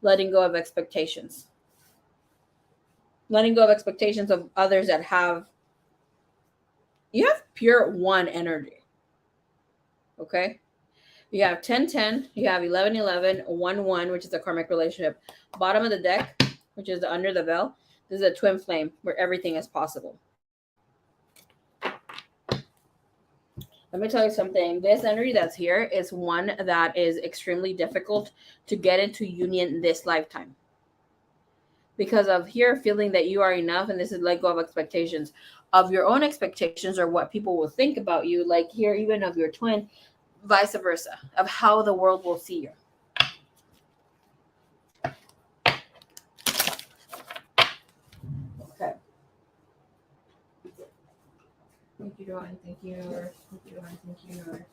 Letting go of expectations. Letting go of expectations of others that have, you have pure one energy. Okay. You have 10-10, you have 11-11, 1-1, which is a karmic relationship. Bottom of the deck, which is the under the veil, this is a twin flame where everything is possible. Let me tell you something. This energy that's here is one that is extremely difficult to get into union this lifetime. Because of here feeling that you are enough, and this is let go of expectations of your own expectations or what people will think about you, like here even of your twin, vice versa, of how the world will see you. Okay. Thank you, Dawn. Thank you, Universe. Thank you, Dawn. Thank you, Universe.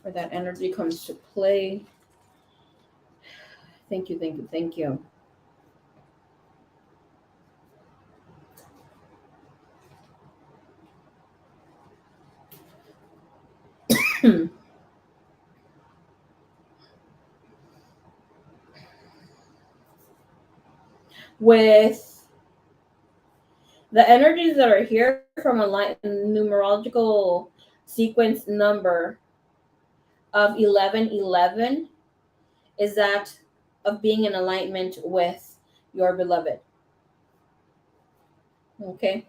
Where that energy comes to play. Thank you, thank you, thank you. With the energies that are here from a numerological sequence number of 1111 is that of being in alignment with your beloved. Okay.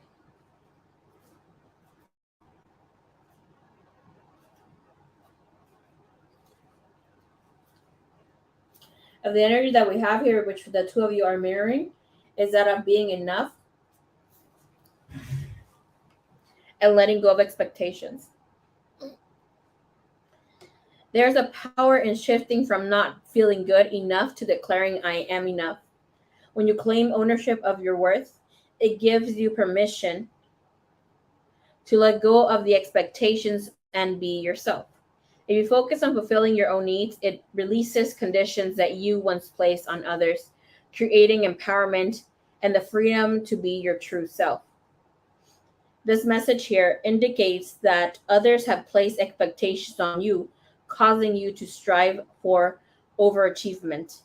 Of the energy that we have here, which the two of you are mirroring, is that of being enough and letting go of expectations. There's a power in shifting from not feeling good enough to declaring I am enough. When you claim ownership of your worth, it gives you permission to let go of the expectations and be yourself. If you focus on fulfilling your own needs, it releases conditions that you once placed on others, creating empowerment and the freedom to be your true self. This message here indicates that others have placed expectations on you, causing you to strive for overachievement.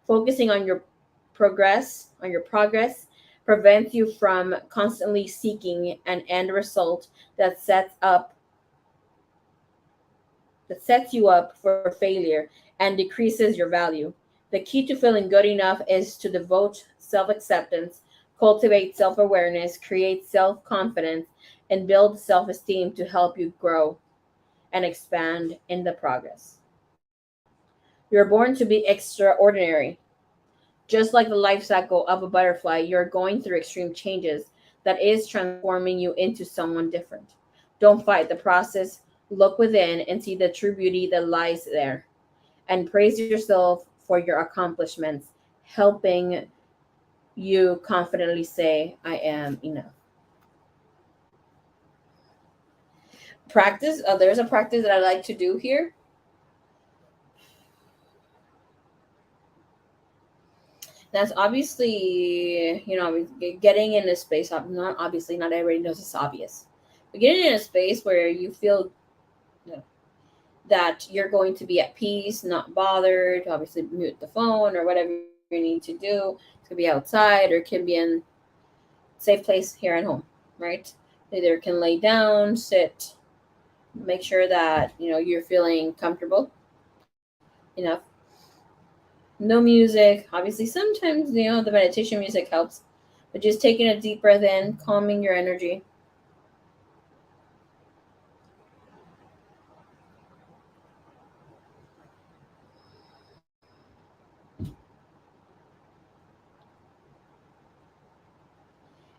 Focusing on your progress prevents you from constantly seeking an end result that sets you up for failure and decreases your value. The key to feeling good enough is to devote self-acceptance, cultivate self-awareness, create self-confidence, and build self-esteem to help you grow and expand in the progress. You're born to be extraordinary. Just like the life cycle of a butterfly, you're going through extreme changes that is transforming you into someone different. Don't fight the process. Look within and see the true beauty that lies there. And praise yourself for your accomplishments, helping you confidently say, I am enough. Practice. There's a practice that I like to do here. That's obviously, getting in a space, not obviously, not everybody knows it's obvious. But getting in a space where you feel that you're going to be at peace, not bothered, obviously mute the phone or whatever you need to do. It could be outside or it can be in a safe place here at home, right? Either can lay down, sit, make sure that, you're feeling comfortable enough. No music. Obviously, sometimes, the meditation music helps, but just taking a deep breath in, calming your energy.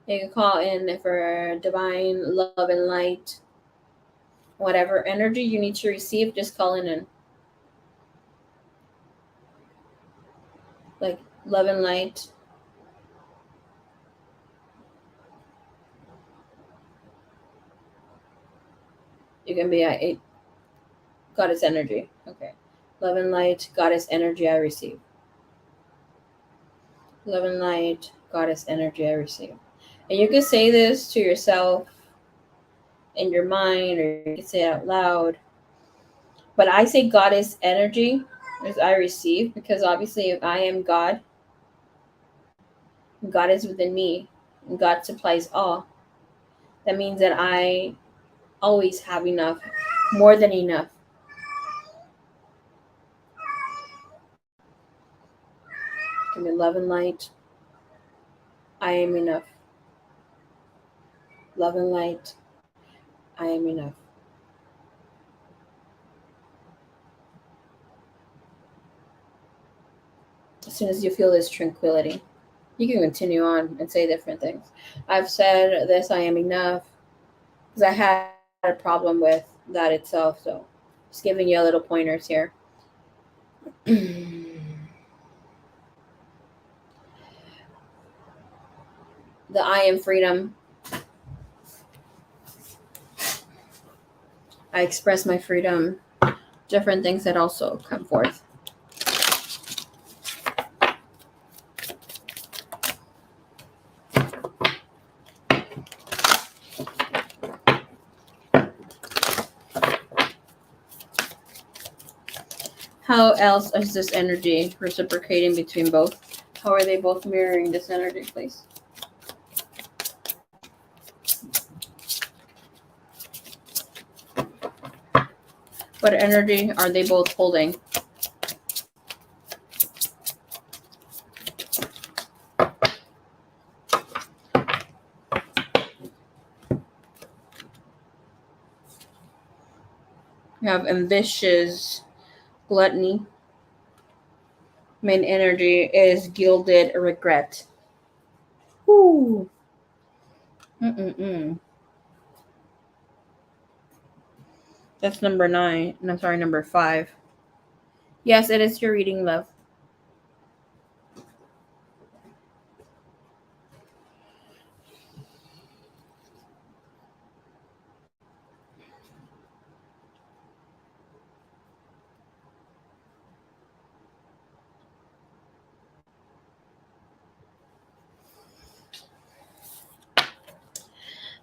You can call in for divine love and light. Whatever energy you need to receive, just call in. Like love and light. You can be a goddess energy. Okay. Love and light, goddess energy I receive. Love and light, goddess energy I receive. And you can say this to yourself in your mind, or you can say it out loud. But I say goddess energy as I receive, because obviously if I am God, God is within me, and God supplies all. That means that I always have enough, more than enough. Give me love and light. I am enough. Love and light. I am enough. As soon as you feel this tranquility, you can continue on and say different things. I've said this, I am enough, because I had a problem with that itself. So just giving you a little pointers here. The I am freedom. I express my freedom. Different things that also come forth. How else is this energy reciprocating between both? How are they both mirroring this energy, please? What energy are they both holding? You have ambitious gluttony. Main energy is gilded regret. Woo. Mm-mm-mm. That's number 9. No, sorry, number 5. Yes, it is your reading, love.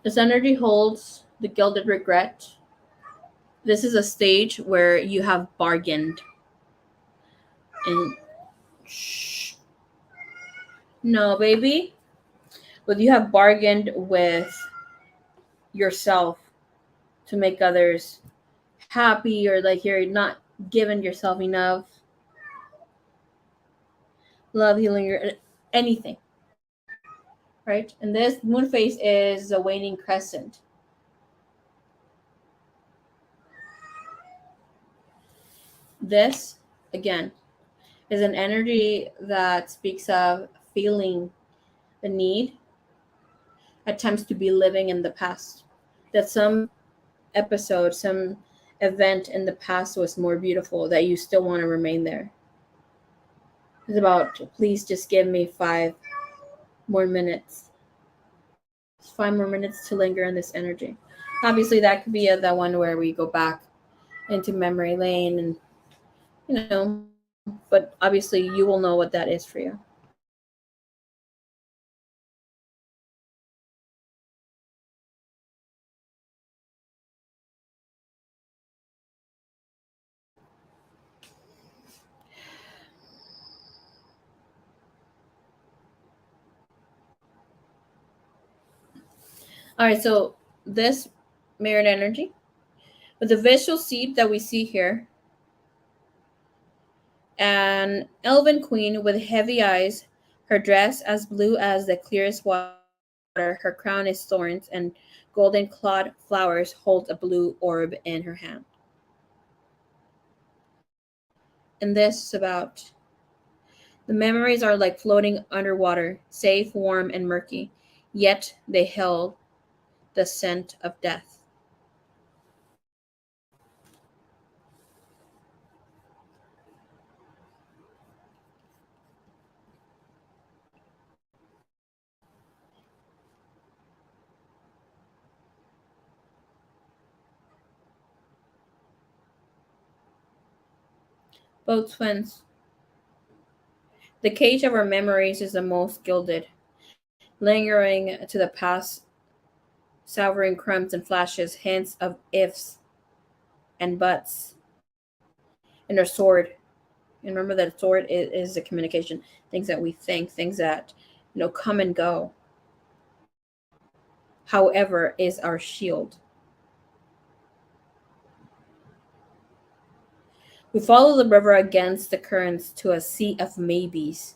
This energy holds the gilded regret. This is a stage where you have bargained. And shh. No, baby. But you have bargained with yourself to make others happy, or like you're not giving yourself enough love, healing, or anything. Right? And this moon phase is a waning crescent. This, again, is an energy that speaks of feeling the need, attempts to be living in the past. That some episode, some event in the past was more beautiful, that you still want to remain there. It's about, please just give me 5 more minutes. 5 more minutes to linger in this energy. Obviously, that could be the one where we go back into memory lane, and but obviously you will know what that is for you. All right, so this mirrored energy with the visual seed that we see here, an elven queen with heavy eyes, her dress as blue as the clearest water, her crown is thorns, and golden clawed flowers hold a blue orb in her hand. And this is about the memories are like floating underwater, safe, warm, and murky, yet they held the scent of death. Both twins. The cage of our memories is the most gilded, lingering to the past, savoring crumbs and flashes, hints of ifs and buts, and her sword. And remember that sword is the communication, things that we think, things that, come and go. However, is our shield. We follow the river against the currents to a sea of maybes.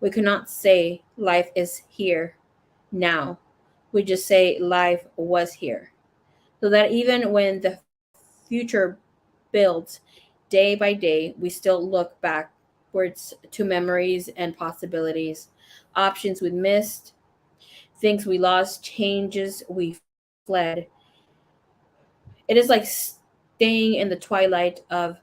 We cannot say life is here now. We just say life was here. So that even when the future builds day by day, we still look backwards to memories and possibilities, options we missed, things we lost, changes we fled. It is like staying in the twilight of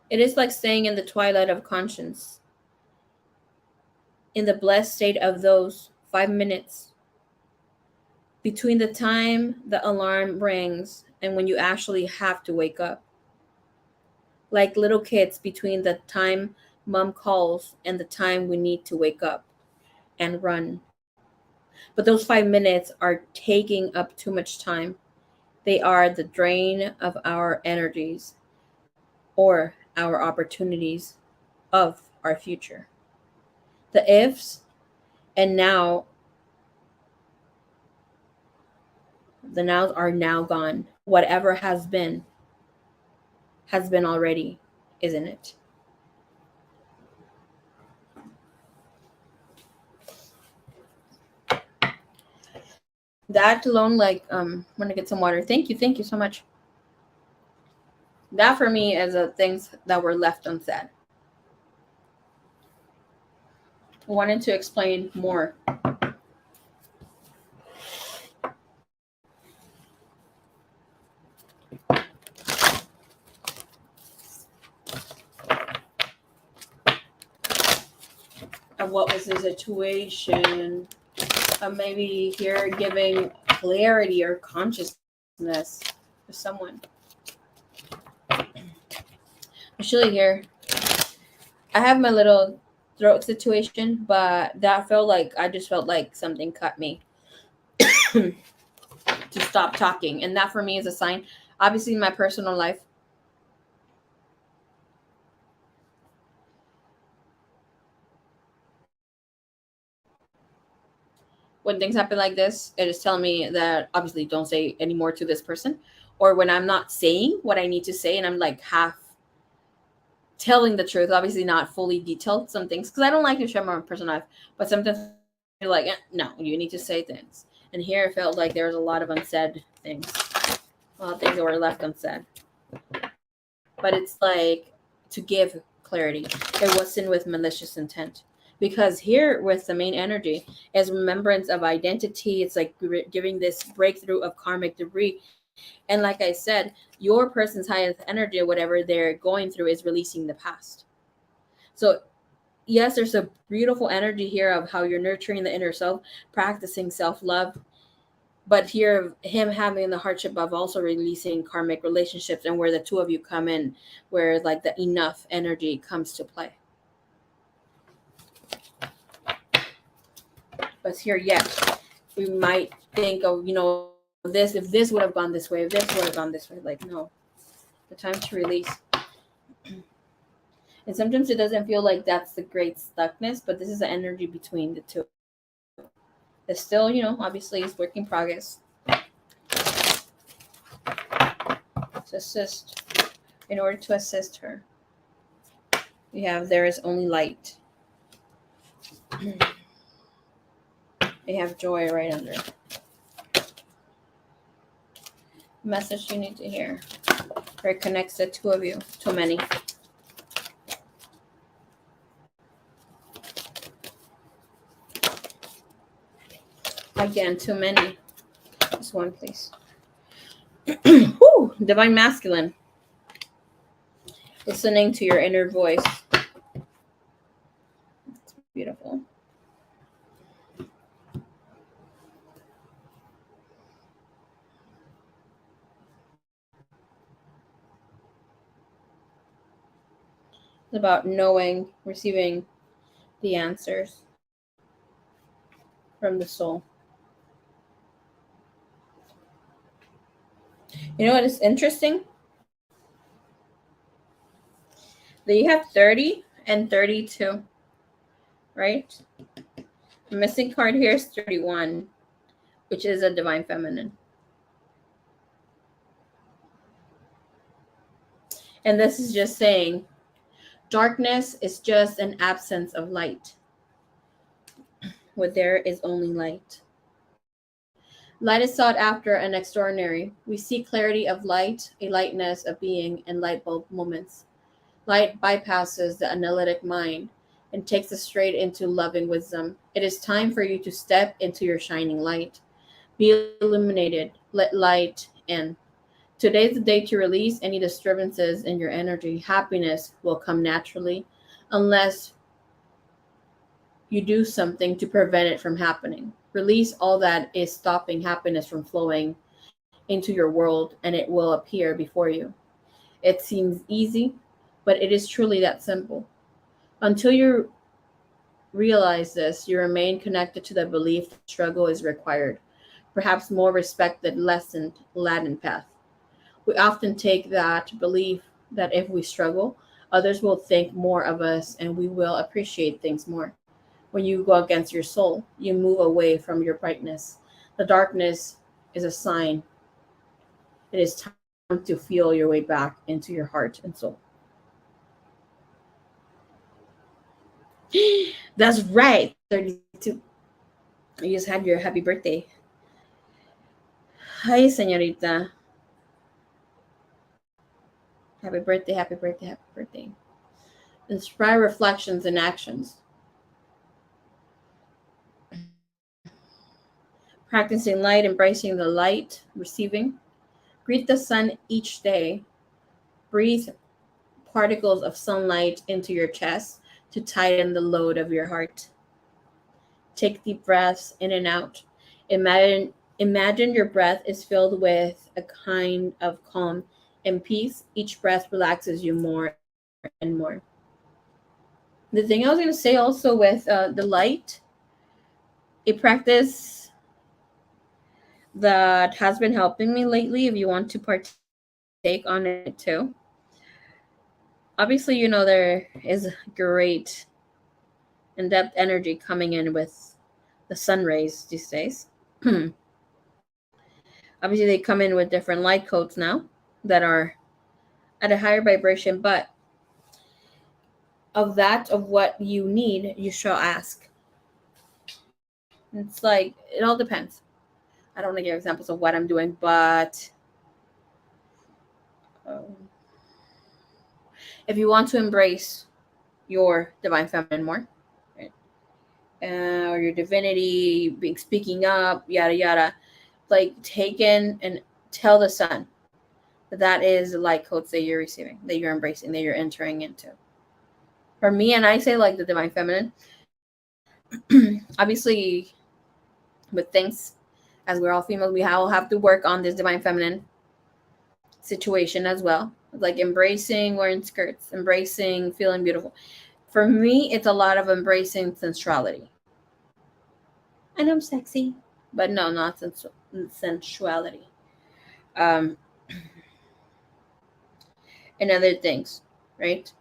it is like staying in the twilight of conscience, in the blessed state of those 5 minutes between the time the alarm rings and when you actually have to wake up. Like little kids between the time mom calls and the time we need to wake up and run. But those 5 minutes are taking up too much time. They are the drain of our energies or our opportunities of our future. The ifs and now, the nows are now gone. Whatever has been already, isn't it? That alone, like, I'm gonna get some water. Thank you so much. That for me is the things that were left unsaid. I wanted to explain more. Of what was the situation. Maybe here giving clarity or consciousness to someone. Actually, here I have my little throat situation, but that felt like I just felt like something cut me to stop talking, and that for me is a sign. Obviously, in my personal life, when things happen like this, it is telling me that obviously don't say any more to this person, or when I'm not saying what I need to say and I'm like half telling the truth, obviously not fully detailed some things, because I don't like to share my personal life, but sometimes you're like, no, you need to say things. And here it felt like there was a lot of unsaid things, a lot of things that were left unsaid. But it's like to give clarity. It wasn't with malicious intent. Because here with the main energy is remembrance of identity. It's like giving this breakthrough of karmic debris. And like I said, your person's highest energy or whatever they're going through is releasing the past. So yes, there's a beautiful energy here of how you're nurturing the inner self, practicing self-love. But here, him having the hardship of also releasing karmic relationships, and where the two of you come in, where like the enough energy comes to play. But here, yes, we might think of, this, if this would have gone this way, if this would have gone this way. Like, no, the time to release. And sometimes it doesn't feel like that's the great stuckness, but this is the energy between the two. It's still, obviously it's work in progress. To assist, in order to assist her, we have there is only light. We have joy right under. Message you need to hear. Where it connects the two of you. Too many. Again, too many. Just one, please. Whew, divine masculine. Listening to your inner voice. It's beautiful. It's about knowing, receiving the answers from the soul. You know what is interesting? That you have 30 and 32, right? The missing card here is 31, which is a divine feminine. And this is just saying darkness is just an absence of light, where there is only light. Light is sought after and extraordinary. We see clarity of light, a lightness of being, and light bulb moments. Light bypasses the analytic mind and takes us straight into loving wisdom. It is time for you to step into your shining light. Be illuminated. Let light in. Today is the day to release any disturbances in your energy. Happiness will come naturally unless you do something to prevent it from happening. Release all that is stopping happiness from flowing into your world, and it will appear before you. It seems easy, but it is truly that simple. Until you realize this, you remain connected to the belief that struggle is required, perhaps more respected, lessened Latin path. We often take that belief that if we struggle, others will think more of us and we will appreciate things more. When you go against your soul, you move away from your brightness. The darkness is a sign. It is time to feel your way back into your heart and soul. That's right, 32. You just had your happy birthday. Hi, señorita. Happy birthday, happy birthday, happy birthday. Inspire reflections and actions. Practicing light, embracing the light, receiving. Greet the sun each day. Breathe particles of sunlight into your chest to tighten the load of your heart. Take deep breaths in and out. Imagine your breath is filled with a kind of calm and peace. Each breath relaxes you more and more. The thing I was going to say also with the light, a practice that has been helping me lately, if you want to partake on it too. Obviously, you know, there is great in-depth energy coming in with the sun rays these days. Obviously, they come in with different light codes now that are at a higher vibration, but of what you need, you shall ask. It's like, it all depends. I don't want to give examples of what I'm doing, but if you want to embrace your divine feminine more, right? Or your divinity, speaking up, yada yada, like take in and tell the sun that is the light codes that you're receiving, that you're embracing, that you're entering into. For me, and I say like the divine feminine, obviously with things, as we're all females, we all have to work on this divine feminine situation as well. Like embracing wearing skirts, embracing feeling beautiful. For me, it's a lot of embracing sensuality. I know I'm sexy, but no, not sensuality. Um, and other things, right?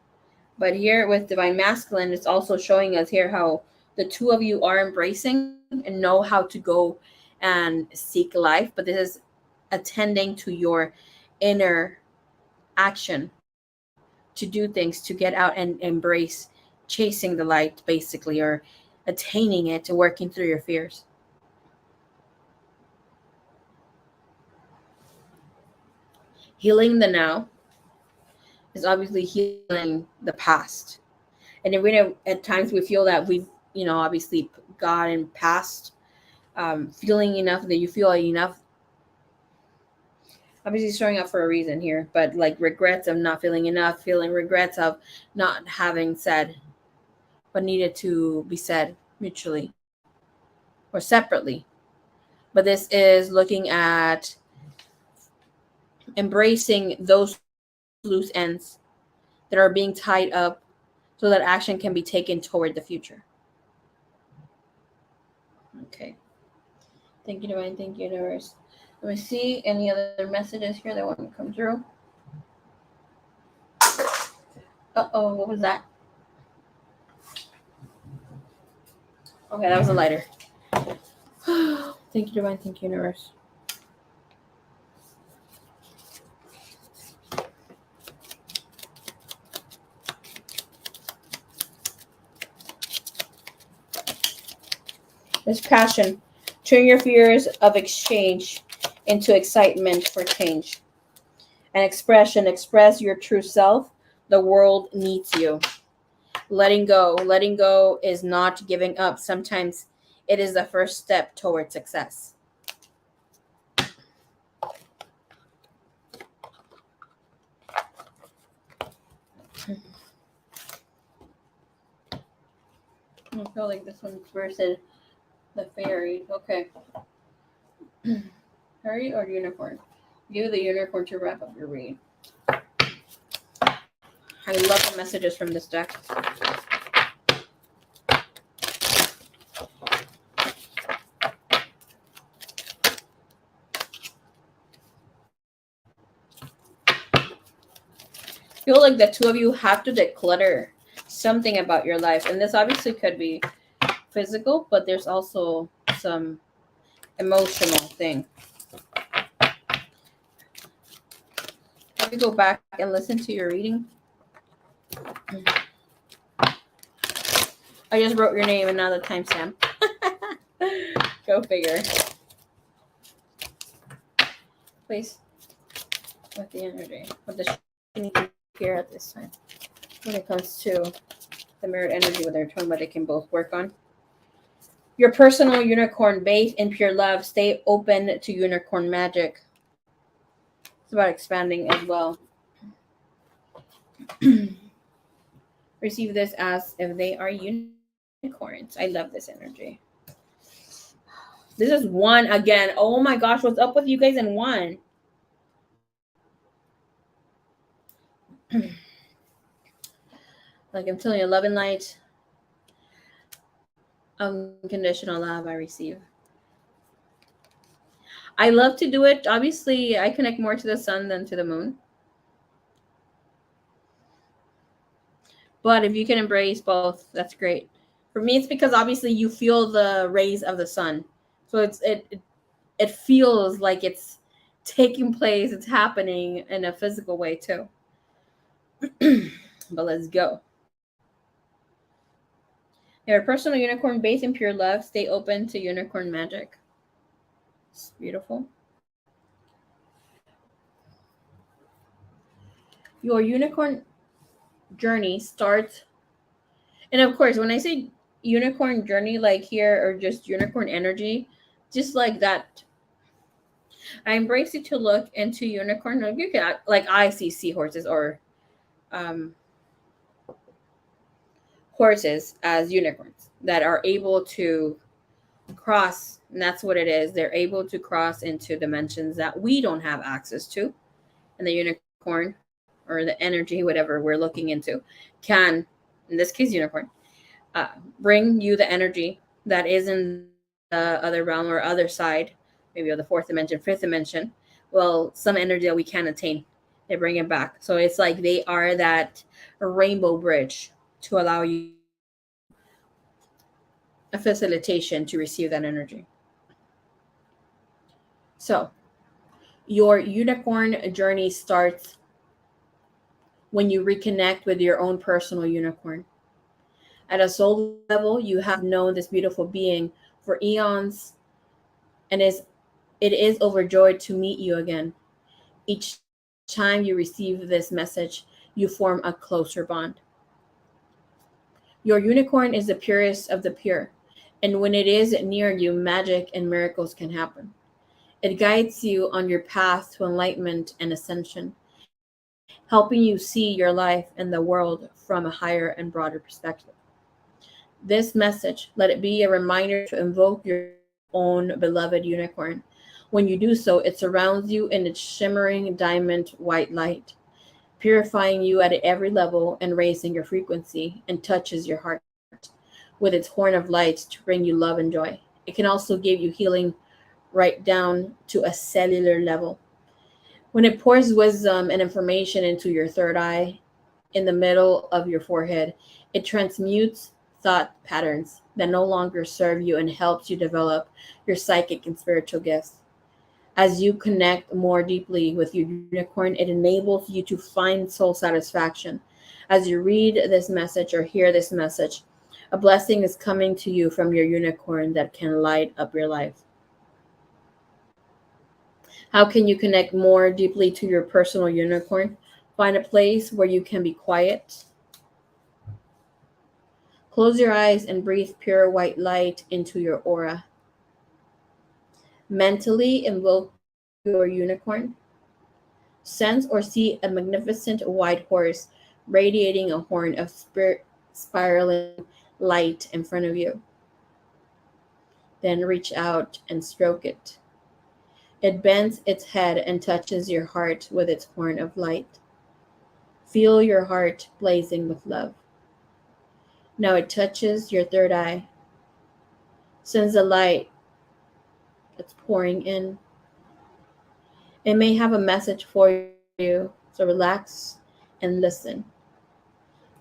But here with divine masculine, it's also showing us here how the two of you are embracing and know how to go and seek life. But this is attending to your inner action to do things, to get out and embrace chasing the light, basically, or attaining it and working through your fears. Healing the now, is obviously healing the past. And then at times we feel that we've, obviously gotten past feeling enough, that you feel enough. Obviously showing up for a reason here, but like regrets of not feeling enough, feeling regrets of not having said what needed to be said mutually or separately. But this is looking at embracing those loose ends that are being tied up so that action can be taken toward the future. Okay. Thank you, Divine. Thank you, Universe. Let me see any other messages here that want to come through. Uh-oh, what was that? Okay, that was a lighter. Thank you, Divine. Thank you, Universe. This passion. Turn your fears of exchange into excitement for change. An expression. Express your true self. The world needs you. Letting go. Letting go is not giving up. Sometimes it is the first step toward success. I feel like this one's versus the fairy. Okay. Fairy or unicorn? Give the unicorn to wrap up your read. I love the messages from this deck. I feel like the two of you have to declutter something about your life. And this obviously could be physical, but there's also some emotional thing. Let me go back and listen to your reading. I just wrote your name and now the timestamp. Go figure. Please. With the energy. What does she need to hear at this time? When it comes to the mirrored energy with their tone, what they can both work on. Your personal unicorn, bathe in pure love. Stay open to unicorn magic. It's about expanding as well. Receive this as if they are unicorns. I love this energy. This is one again. Oh my gosh, what's up with you guys in one? Like I'm telling you, love and light. Unconditional love I receive. I love to do it. Obviously, I connect more to the sun than to the moon. But if you can embrace both, that's great. For me, it's because obviously you feel the rays of the sun. So it feels like it's taking place, it's happening in a physical way too. But let's go. Your personal unicorn, based in pure love. Stay open to unicorn magic. It's beautiful. Your unicorn journey starts, and of course, when I say unicorn journey, like here, or just unicorn energy, just like that, I embrace you to look into unicorn. Like you can, like I see seahorses or horses as unicorns that are able to cross, and that's what it is. They're able to cross into dimensions that we don't have access to, and the unicorn or the energy, whatever we're looking into, can, in this case, unicorn, bring you the energy that is in the other realm or other side, maybe of the fourth dimension, fifth dimension. Well, some energy that we can't attain, they bring it back. So it's like they are that rainbow bridge to allow you a facilitation to receive that energy. So your unicorn journey starts when you reconnect with your own personal unicorn. At a soul level, you have known this beautiful being for eons, and it is overjoyed to meet you again. Each time you receive this message, you form a closer bond. Your unicorn is the purest of the pure, and when it is near you, magic and miracles can happen. It guides you on your path to enlightenment and ascension, helping you see your life and the world from a higher and broader perspective. This message, let it be a reminder to invoke your own beloved unicorn. When you do so, it surrounds you in its shimmering diamond white light, purifying you at every level and raising your frequency, and touches your heart with its horn of light to bring you love and joy. It can also give you healing right down to a cellular level. When it pours wisdom and information into your third eye, in the middle of your forehead, it transmutes thought patterns that no longer serve you and helps you develop your psychic and spiritual gifts. As you connect more deeply with your unicorn, it enables you to find soul satisfaction. As you read this message or hear this message, a blessing is coming to you from your unicorn that can light up your life. How can you connect more deeply to your personal unicorn? Find a place where you can be quiet. Close your eyes and breathe pure white light into your aura. Mentally invoke your unicorn. Sense or see a magnificent white horse radiating a horn of spiraling light in front of you. Then reach out and stroke it. It bends its head and touches your heart with its horn of light. Feel your heart blazing with love. Now it touches your third eye, sends the light that's pouring in. It may have a message for you, so relax and listen.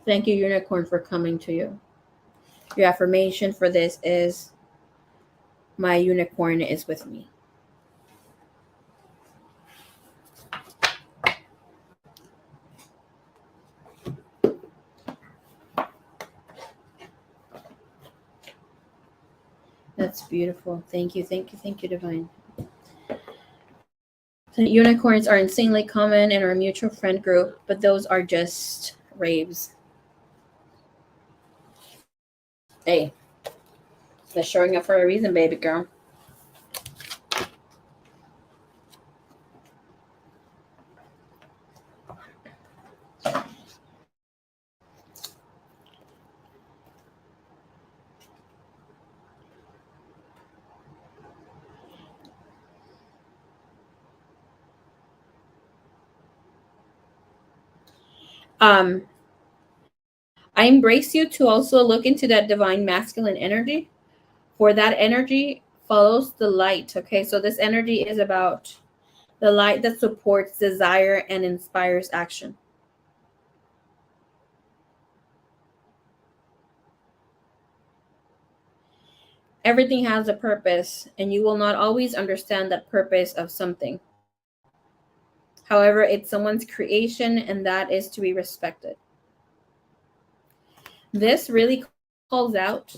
Thank you, Unicorn, for coming to you. Your affirmation for this is my unicorn is with me. That's beautiful. Thank you, thank you, thank you, Divine. So unicorns are insanely common in our mutual friend group, but those are just raves. Hey, they're showing up for a reason, baby girl. Um, I embrace you to also look into that divine masculine energy. For that energy follows the light. Okay, so this energy is about the light that supports desire and inspires action. Everything has a purpose, and you will not always understand that purpose of something. However, it's someone's creation, and that is to be respected. This really calls out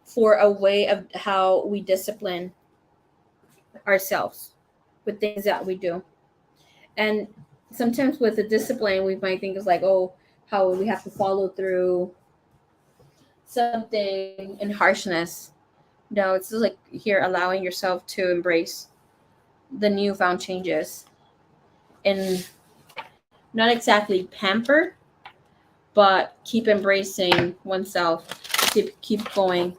for a way of how we discipline ourselves with things that we do. And sometimes with the discipline, we might think it's like, oh, how we have to follow through something in harshness. No, it's just like here allowing yourself to embrace the newfound changes and not exactly pamper, but keep embracing oneself, to keep going,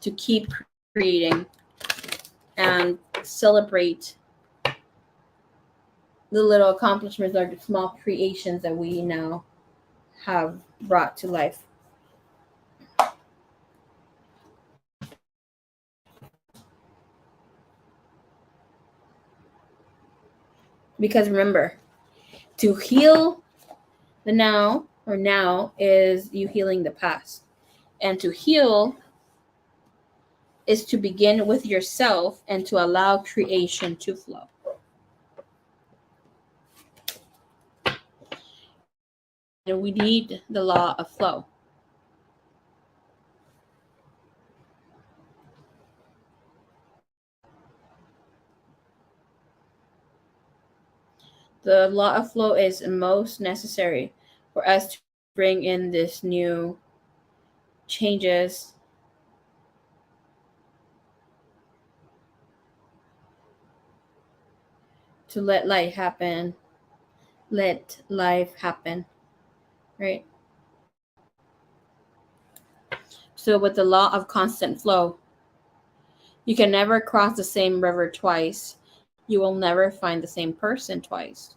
to keep creating and celebrate the little accomplishments or the small creations that we now have brought to life. Because remember, to heal the now or now is you healing the past. And to heal is to begin with yourself and to allow creation to flow. And we need the law of flow. The law of flow is most necessary for us to bring in this new changes to let life happen. Let life happen, right? So, with the law of constant flow, you can never cross the same river twice. You will never find the same person twice.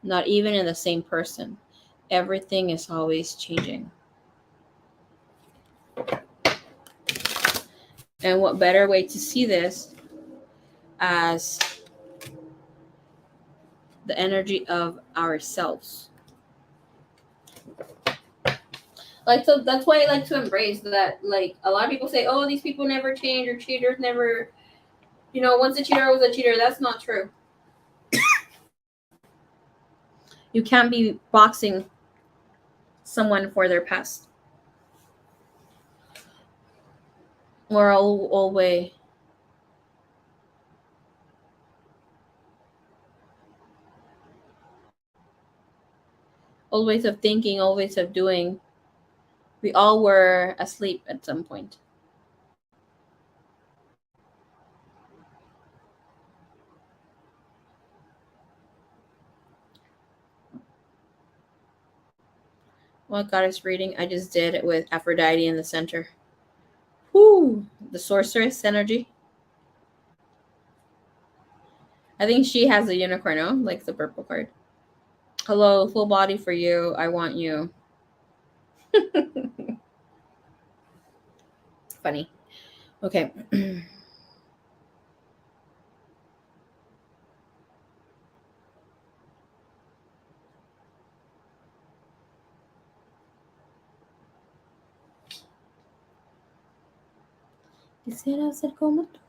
Not even in the same person. Everything is always changing. And what better way to see this as the energy of ourselves? Like, so that's why I like to embrace that. Like, a lot of people say, oh, these people never change, or cheaters never, once a cheater was a cheater. That's not true. You can't be boxing someone for their past. Or all way. Old ways of thinking, old ways of doing. We all were asleep at some point. What goddess reading I just did with Aphrodite in the center. Whoo! The sorceress energy. I think she has a unicorn, no? Like the purple card. Hello, full body for you. I want you. Funny. Okay. Quisiera ser como tú.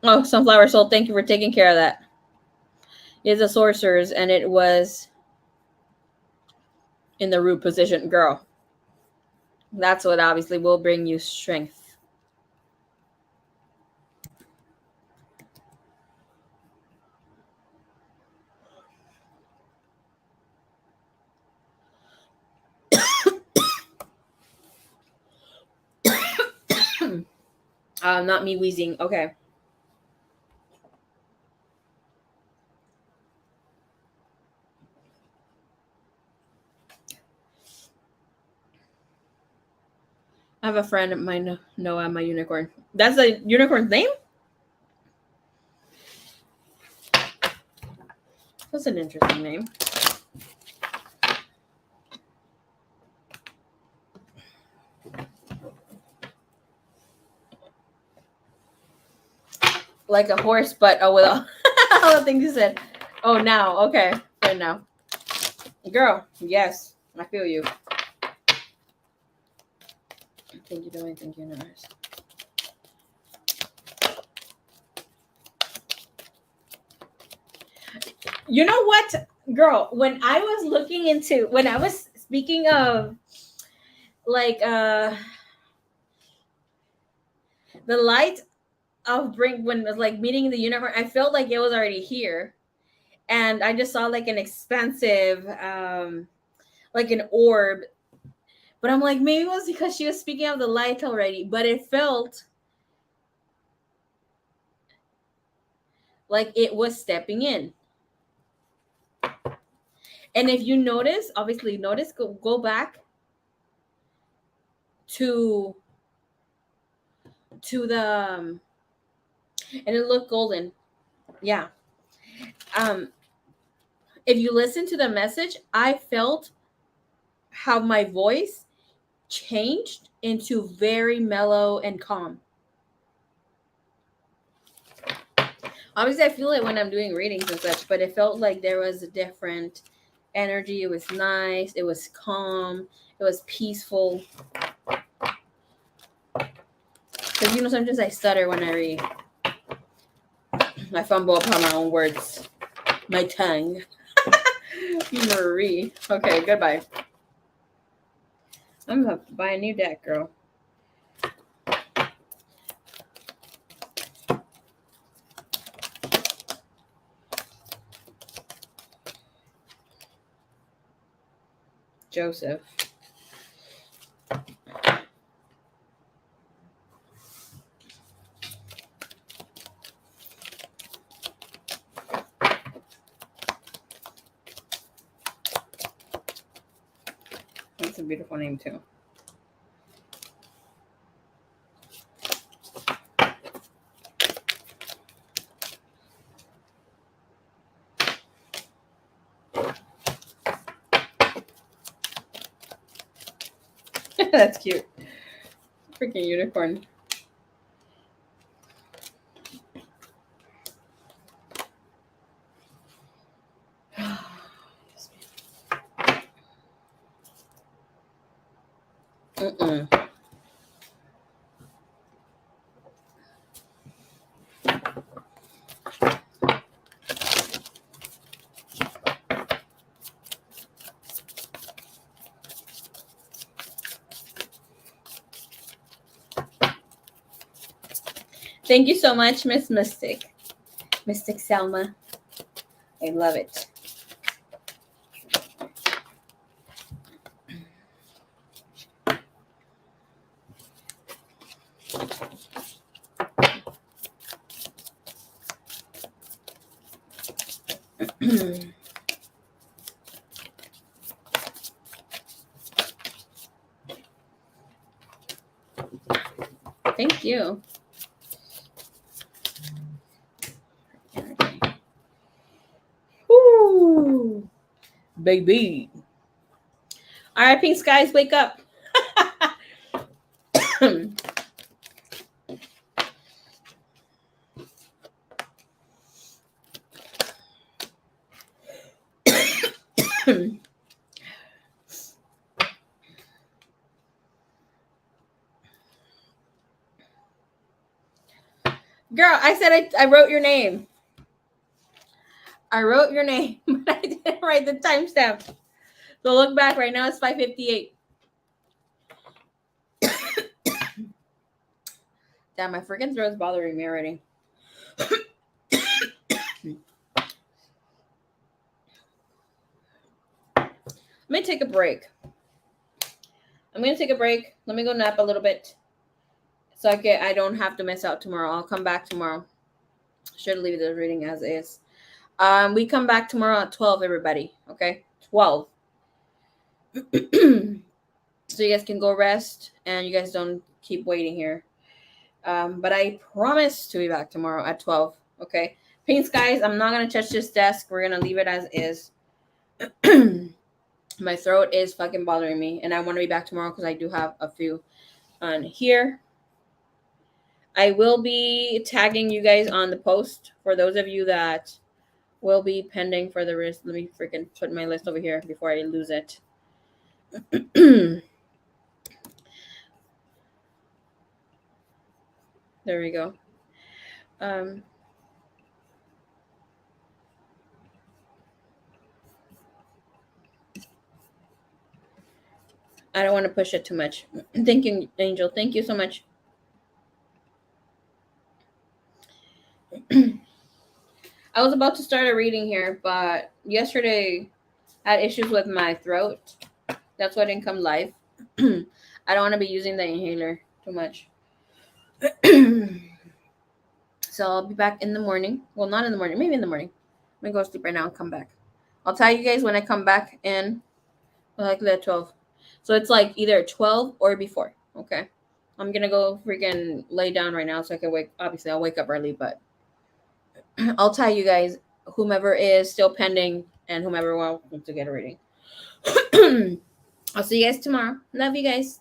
Oh, Sunflower Soul, thank you for taking care of that. It's a sorcerer's, and it was in the root position. Girl, that's what obviously will bring you strength. Not me wheezing. Okay. I have a friend of mine, Noah, my unicorn. That's a unicorn's name? That's an interesting name. Like a horse, but with all the things you said. Oh, now. Okay. Right now. Girl, yes. I feel you. Thank you, Joey. Thank you, nurse. You know what, girl? When I was speaking of like the light of when it was like meeting the unicorn, I felt like it was already here. And I just saw like an expansive like an orb. But I'm like, maybe it was because she was speaking of the light already, but it felt like it was stepping in. And if you notice, obviously notice, go back to the and it looked golden. Yeah. If you listen to the message, I felt how my voice changed into very mellow and calm. Obviously, I feel it when I'm doing readings and such, but it felt like there was a different energy. It was nice. It was calm. It was peaceful. Because, sometimes I stutter when I read. I fumble upon my own words. My tongue. Marie. Okay, goodbye. I'm gonna buy a new deck, girl. Joseph. That's a beautiful name too. That's cute. Freaking unicorn. Mm-mm. Thank you so much, Miss Mystic. Mystic Selma. I love it. Thank you. Woo, baby. All right, pink skies, wake up. Girl, I said I wrote your name. I wrote your name, but I didn't write the timestamp. So look back right now, it's 5:58. Damn, my freaking throat's bothering me already. Let me take a break. I'm gonna take a break. Let me go nap a little bit, so I don't have to miss out tomorrow. I'll come back tomorrow. Should leave the reading as is. We come back tomorrow at 12, everybody. Okay, 12. So you guys can go rest, and you guys don't keep waiting here. But I promise to be back tomorrow at 12. Okay, pink skies. I'm not gonna touch this desk. We're gonna leave it as is. My throat is fucking bothering me, and I want to be back tomorrow because I do have a few on here. I will be tagging you guys on the post for those of you that will be pending for the list. Let me freaking put my list over here before I lose it. There we go. I don't want to push it too much. Thank you, Angel. Thank you so much. I was about to start a reading here, but yesterday I had issues with my throat. That's why I didn't come live. I don't want to be using the inhaler too much. So I'll be back in the morning. Well, not in the morning. Maybe in the morning. I'm going to go sleep right now and come back. I'll tell you guys when I come back in. Like at 12. So it's like either 12 or before. Okay. I'm going to go freaking lay down right now so I can wake. Obviously, I'll wake up early, but I'll tell you guys whomever is still pending and whomever wants to get a reading. I'll see you guys tomorrow. Love you guys.